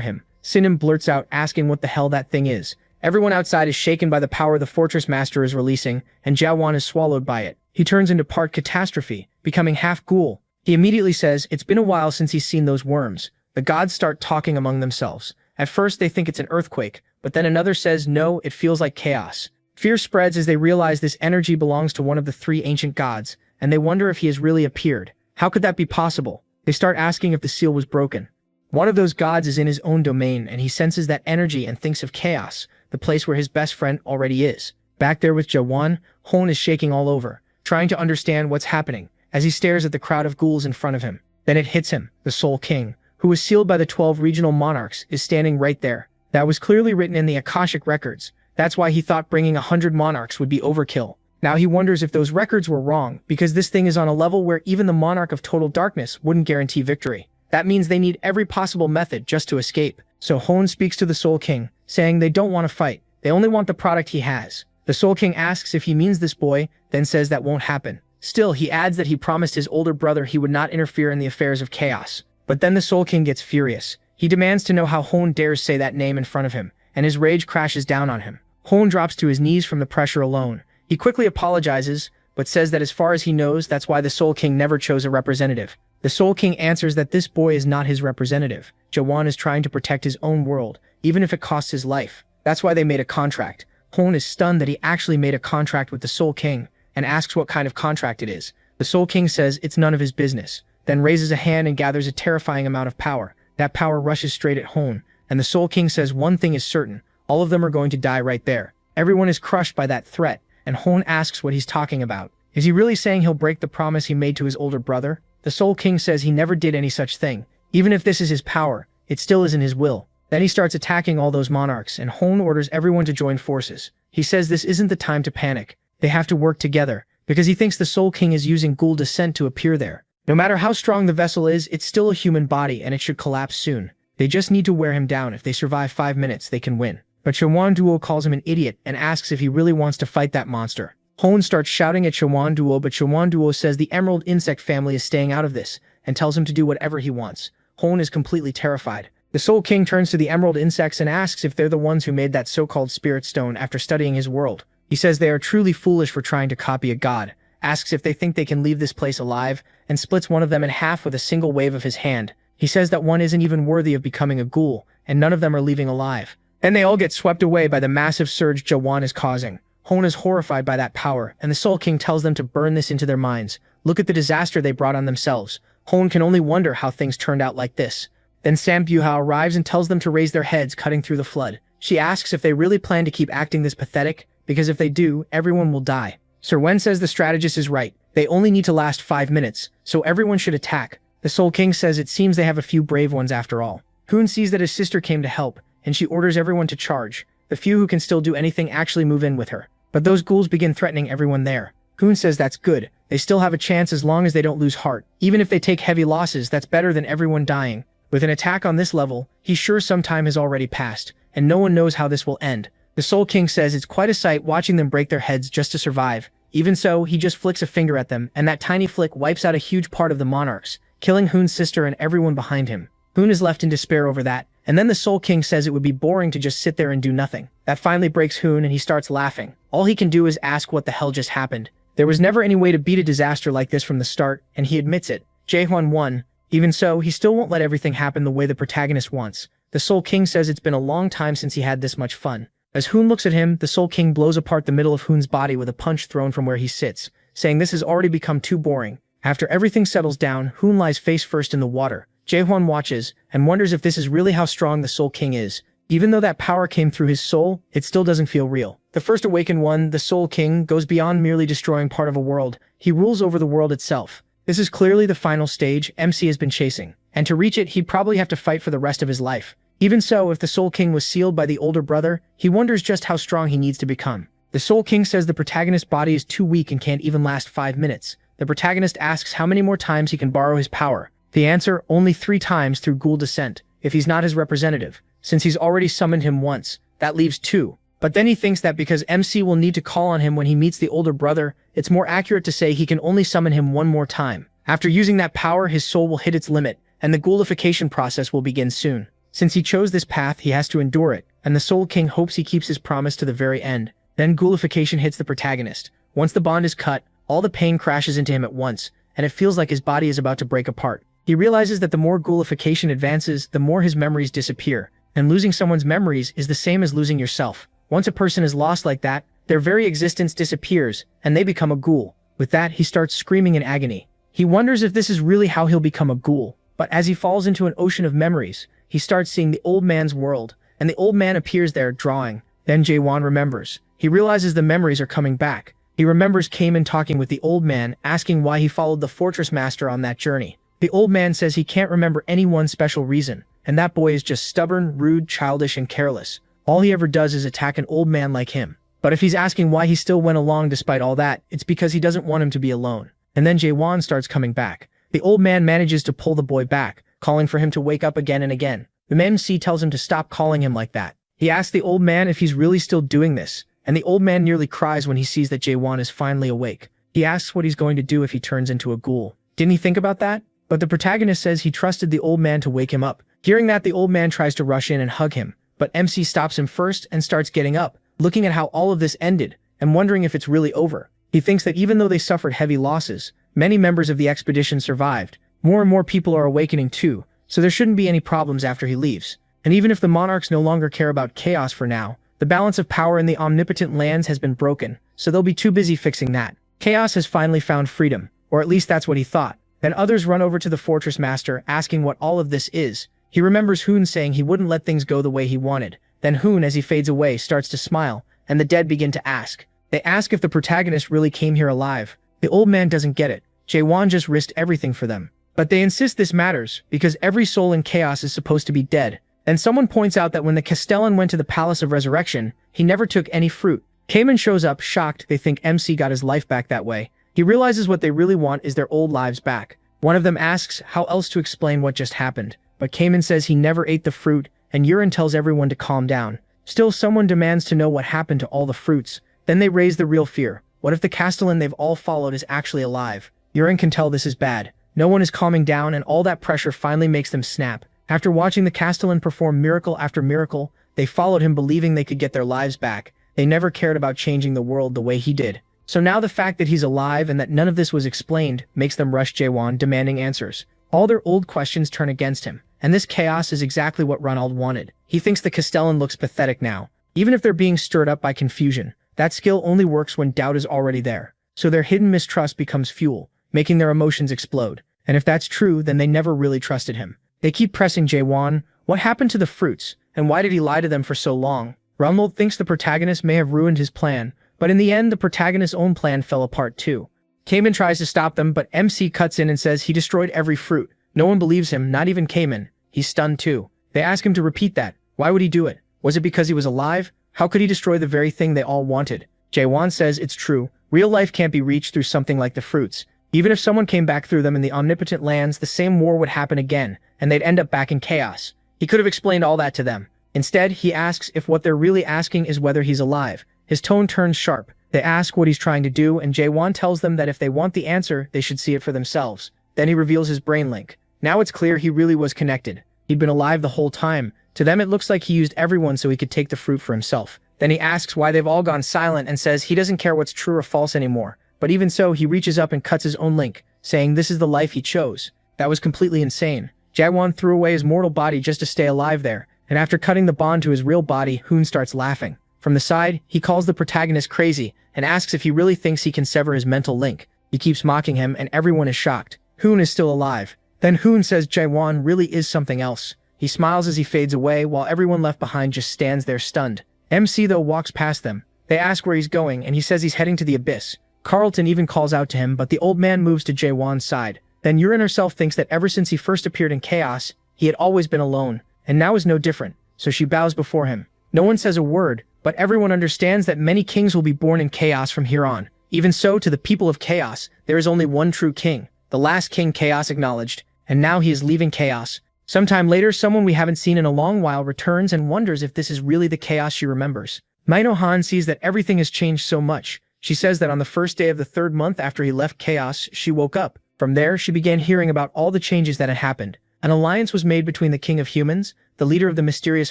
him. Sinem blurts out, asking what the hell that thing is. Everyone outside is shaken by the power the Fortress Master is releasing, and Jaewon is swallowed by it. He turns into part catastrophe, becoming half ghoul. He immediately says it's been a while since he's seen those worms. The gods start talking among themselves. At first they think it's an earthquake, but then another says no, it feels like chaos. Fear spreads as they realize this energy belongs to one of the three ancient gods, and they wonder if he has really appeared. How could that be possible? They start asking if the seal was broken. One of those gods is in his own domain, and he senses that energy and thinks of chaos, the place where his best friend already is. Back there with Jaewon, Hoon is shaking all over, trying to understand what's happening, as he stares at the crowd of ghouls in front of him. Then it hits him. The Soul King, who was sealed by the 12 regional monarchs, is standing right there. That was clearly written in the Akashic records. That's why he thought bringing 100 monarchs would be overkill. Now he wonders if those records were wrong, because this thing is on a level where even the monarch of total darkness wouldn't guarantee victory. That means they need every possible method just to escape. So Hone speaks to the Soul King, saying they don't want to fight. They only want the product he has. The Soul King asks if he means this boy, then says that won't happen. Still, he adds that he promised his older brother he would not interfere in the affairs of chaos. But then the Soul King gets furious. He demands to know how Hone dares say that name in front of him, and his rage crashes down on him. Hone drops to his knees from the pressure alone. He quickly apologizes, but says that as far as he knows, that's why the Soul King never chose a representative. The Soul King answers that this boy is not his representative. Jawan is trying to protect his own world, even if it costs his life. That's why they made a contract. Hone is stunned that he actually made a contract with the Soul King, and asks what kind of contract it is. The Soul King says it's none of his business, then raises a hand and gathers a terrifying amount of power. That power rushes straight at Hone, and the Soul King says one thing is certain, all of them are going to die right there. Everyone is crushed by that threat, and Hone asks what he's talking about. Is he really saying he'll break the promise he made to his older brother? The Soul King says he never did any such thing. Even if this is his power, it still isn't his will. Then he starts attacking all those monarchs, and Hone orders everyone to join forces. He says this isn't the time to panic. They have to work together, because he thinks the Soul King is using ghoul descent to appear there. No matter how strong the vessel is, it's still a human body and it should collapse soon. They just need to wear him down. If they survive 5 minutes, they can win. But Chawan Duo calls him an idiot and asks if he really wants to fight that monster. Hone starts shouting at Chawan Duo, but Chawan Duo says the emerald insect family is staying out of this, and tells him to do whatever he wants. Hone is completely terrified. The Soul King turns to the emerald insects and asks if they're the ones who made that so-called spirit stone after studying his world. He says they are truly foolish for trying to copy a god, asks if they think they can leave this place alive, and splits one of them in half with a single wave of his hand. He says that one isn't even worthy of becoming a ghoul, and none of them are leaving alive. Then they all get swept away by the massive surge Jawan is causing. Hone is horrified by that power, and the Soul King tells them to burn this into their minds. Look at the disaster they brought on themselves. Hone can only wonder how things turned out like this. Then Sambuha arrives and tells them to raise their heads, cutting through the flood. She asks if they really plan to keep acting this pathetic, because if they do, everyone will die. Sir Wen says the strategist is right. They only need to last 5 minutes, so everyone should attack. The Soul King says it seems they have a few brave ones after all. Hoon sees that his sister came to help, and she orders everyone to charge. The few who can still do anything actually move in with her. But those ghouls begin threatening everyone there. Hoon says that's good. They still have a chance as long as they don't lose heart. Even if they take heavy losses, that's better than everyone dying. With an attack on this level, he's sure some time has already passed, and no one knows how this will end. The Soul King says it's quite a sight watching them break their heads just to survive. Even so, he just flicks a finger at them, and that tiny flick wipes out a huge part of the monarchs, killing Hoon's sister and everyone behind him. Hoon is left in despair over that, and then the Soul King says it would be boring to just sit there and do nothing. That finally breaks Hoon and he starts laughing. All he can do is ask what the hell just happened. There was never any way to beat a disaster like this from the start, and he admits it. Jaehwan won. Even so, he still won't let everything happen the way the protagonist wants. The Soul King says it's been a long time since he had this much fun. As Hoon looks at him, the Soul King blows apart the middle of Hoon's body with a punch thrown from where he sits, saying this has already become too boring. After everything settles down, Hoon lies face first in the water. Jaehwan watches, and wonders if this is really how strong the Soul King is. Even though that power came through his soul, it still doesn't feel real. The first awakened one, the Soul King, goes beyond merely destroying part of a world. He rules over the world itself. This is clearly the final stage MC has been chasing, and to reach it, he'd probably have to fight for the rest of his life. Even so, if the Soul King was sealed by the older brother, he wonders just how strong he needs to become. The Soul King says the protagonist's body is too weak and can't even last 5 minutes. The protagonist asks how many more times he can borrow his power. The answer, only 3 times through ghoul descent, if he's not his representative. Since he's already summoned him once, that leaves 2. But then he thinks that because MC will need to call on him when he meets the older brother, it's more accurate to say he can only summon him 1 more time. After using that power, his soul will hit its limit, and the ghoulification process will begin soon. Since he chose this path, he has to endure it, and the Soul King hopes he keeps his promise to the very end. Then ghoulification hits the protagonist. Once the bond is cut, all the pain crashes into him at once, and it feels like his body is about to break apart. He realizes that the more ghoulification advances, the more his memories disappear, and losing someone's memories is the same as losing yourself. Once a person is lost like that, their very existence disappears, and they become a ghoul. With that, he starts screaming in agony. He wonders if this is really how he'll become a ghoul, but as he falls into an ocean of memories, he starts seeing the old man's world, and the old man appears there, drawing. Then Jaehwan remembers. He realizes the memories are coming back. He remembers Cayman talking with the old man, asking why he followed the fortress master on that journey. The old man says he can't remember any one special reason, and that boy is just stubborn, rude, childish, and careless. All he ever does is attack an old man like him. But if he's asking why he still went along despite all that, it's because he doesn't want him to be alone. And then Jaehwan starts coming back. The old man manages to pull the boy back, calling for him to wake up again and again. The MC tells him to stop calling him like that. He asks the old man if he's really still doing this, and the old man nearly cries when he sees that Jae-won is finally awake. He asks what he's going to do if he turns into a ghoul. Didn't he think about that? But the protagonist says he trusted the old man to wake him up. Hearing that, the old man tries to rush in and hug him, but MC stops him first and starts getting up, looking at how all of this ended, and wondering if it's really over. He thinks that even though they suffered heavy losses, many members of the expedition survived. More and more people are awakening too, so there shouldn't be any problems after he leaves. And even if the monarchs no longer care about chaos for now, the balance of power in the omnipotent lands has been broken, so they'll be too busy fixing that. Chaos has finally found freedom, or at least that's what he thought. Then others run over to the fortress master, asking what all of this is. He remembers Hoon saying he wouldn't let things go the way he wanted. Then Hoon, as he fades away, starts to smile, and the dead begin to ask. They ask if the protagonist really came here alive. The old man doesn't get it. Jae-won just risked everything for them. But they insist this matters, because every soul in chaos is supposed to be dead. And someone points out that when the Castellan went to the Palace of Resurrection, he never took any fruit. Cayman shows up, shocked. They think MC got his life back that way. He realizes what they really want is their old lives back. One of them asks how else to explain what just happened, but Cayman says he never ate the fruit, and Yurin tells everyone to calm down. Still, someone demands to know what happened to all the fruits. Then they raise the real fear. What if the Castellan they've all followed is actually alive? Yurin can tell this is bad. No one is calming down, and all that pressure finally makes them snap. After watching the Castellan perform miracle after miracle, they followed him believing they could get their lives back. They never cared about changing the world the way he did. So now the fact that he's alive and that none of this was explained makes them rush Jae-won, demanding answers. All their old questions turn against him, and this chaos is exactly what Ronald wanted. He thinks the Castellan looks pathetic now. Even if they're being stirred up by confusion, that skill only works when doubt is already there. So their hidden mistrust becomes fuel, making their emotions explode. And if that's true, then they never really trusted him. They keep pressing Jae-won. What happened to the fruits, and why did he lie to them for so long? Ronald thinks the protagonist may have ruined his plan, but in the end, the protagonist's own plan fell apart too. Cayman tries to stop them, but MC cuts in and says he destroyed every fruit. No one believes him, not even Cayman. He's stunned too. They ask him to repeat that. Why would he do it? Was it because he was alive? How could he destroy the very thing they all wanted? Jae-won says it's true. Real life can't be reached through something like the fruits. Even if someone came back through them in the omnipotent lands, the same war would happen again, and they'd end up back in chaos. He could have explained all that to them. Instead, he asks if what they're really asking is whether he's alive. His tone turns sharp. They ask what he's trying to do, and Jae-won tells them that if they want the answer, they should see it for themselves. Then he reveals his brain link. Now it's clear he really was connected. He'd been alive the whole time. To them, it looks like he used everyone so he could take the fruit for himself. Then he asks why they've all gone silent and says he doesn't care what's true or false anymore. But even so, he reaches up and cuts his own link, saying this is the life he chose. That was completely insane. Jae-won threw away his mortal body just to stay alive there, and after cutting the bond to his real body, Hoon starts laughing. From the side, he calls the protagonist crazy and asks if he really thinks he can sever his mental link. He keeps mocking him, and everyone is shocked. Hoon is still alive. Then Hoon says Jae-won really is something else. He smiles as he fades away, while everyone left behind just stands there stunned. MC, though, walks past them. They ask where he's going, and he says he's heading to the abyss. Carlton even calls out to him, but the old man moves to Jae-won's side. Then Yurin herself thinks that ever since he first appeared in chaos, he had always been alone, and now is no different, so she bows before him. No one says a word, but everyone understands that many kings will be born in chaos from here on. Even so, to the people of chaos, there is only one true king. The last king Chaos acknowledged, and now he is leaving chaos. Sometime later, someone we haven't seen in a long while returns and wonders if this is really the chaos she remembers. Mino-han sees that everything has changed so much. She says that on the first day of the third month after he left chaos, she woke up. From there, she began hearing about all the changes that had happened. An alliance was made between the king of humans, the leader of the mysterious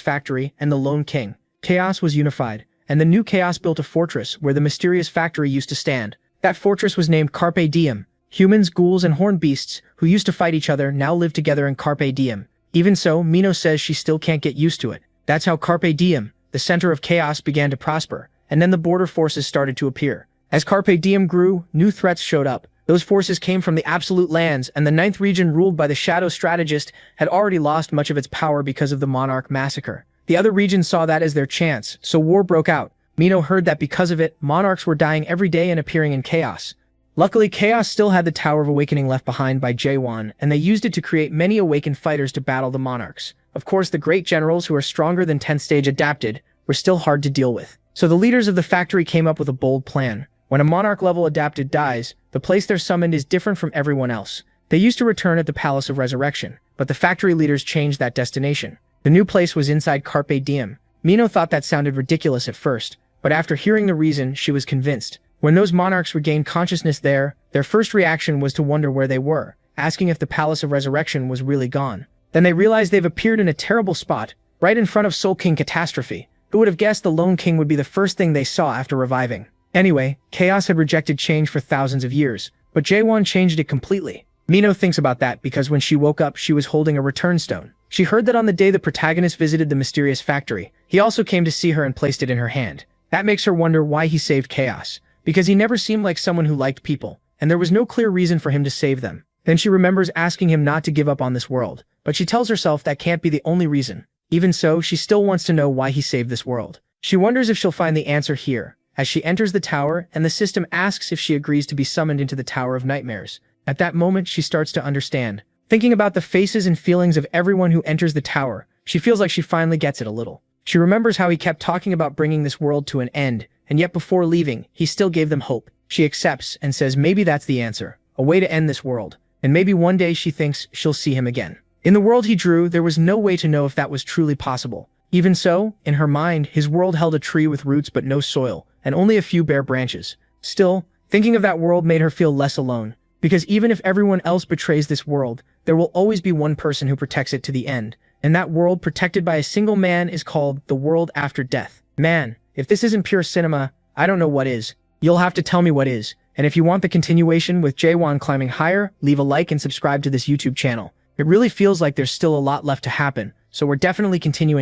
factory, and the lone king. Chaos was unified, and the new chaos built a fortress where the mysterious factory used to stand. That fortress was named Carpe Diem. Humans, ghouls, and horned beasts, who used to fight each other, now live together in Carpe Diem. Even so, Mino says she still can't get used to it. That's how Carpe Diem, the center of chaos, began to prosper, and then the border forces started to appear. As Carpe Diem grew, new threats showed up. Those forces came from the Absolute Lands, and the ninth region ruled by the Shadow Strategist had already lost much of its power because of the Monarch Massacre. The other regions saw that as their chance, so war broke out. Mino heard that because of it, monarchs were dying every day and appearing in chaos. Luckily, Chaos still had the Tower of Awakening left behind by Jae-won, and they used it to create many awakened fighters to battle the monarchs. Of course, the great generals who are stronger than 10th stage adapted were still hard to deal with. So the leaders of the factory came up with a bold plan. When a monarch-level adapted dies, the place they're summoned is different from everyone else. They used to return at the Palace of Resurrection, but the factory leaders changed that destination. The new place was inside Carpe Diem. Mino thought that sounded ridiculous at first, but after hearing the reason, she was convinced. When those monarchs regained consciousness there, their first reaction was to wonder where they were, asking if the Palace of Resurrection was really gone. Then they realized they've appeared in a terrible spot, right in front of Soul King Catastrophe. Who would have guessed the Lone King would be the first thing they saw after reviving? Anyway, Chaos had rejected change for thousands of years, but Jaewon changed it completely. Mino thinks about that because when she woke up, she was holding a return stone. She heard that on the day the protagonist visited the mysterious factory, he also came to see her and placed it in her hand. That makes her wonder why he saved Chaos, because he never seemed like someone who liked people, and there was no clear reason for him to save them. Then she remembers asking him not to give up on this world, but she tells herself that can't be the only reason. Even so, she still wants to know why he saved this world. She wonders if she'll find the answer here, as she enters the tower and the system asks if she agrees to be summoned into the Tower of Nightmares. At that moment, she starts to understand. Thinking about the faces and feelings of everyone who enters the tower, she feels like she finally gets it a little. She remembers how he kept talking about bringing this world to an end, and yet before leaving, he still gave them hope. She accepts and says maybe that's the answer, a way to end this world, and maybe one day she thinks she'll see him again. In the world he drew, there was no way to know if that was truly possible. Even so, in her mind, his world held a tree with roots but no soil, and only a few bare branches. Still, thinking of that world made her feel less alone, because even if everyone else betrays this world, there will always be one person who protects it to the end, and that world protected by a single man is called the world after death. Man, if this isn't pure cinema, I don't know what is. You'll have to tell me what is, and if you want the continuation with Jaewon climbing higher, leave a like and subscribe to this YouTube channel. It really feels like there's still a lot left to happen, so we're definitely continuing.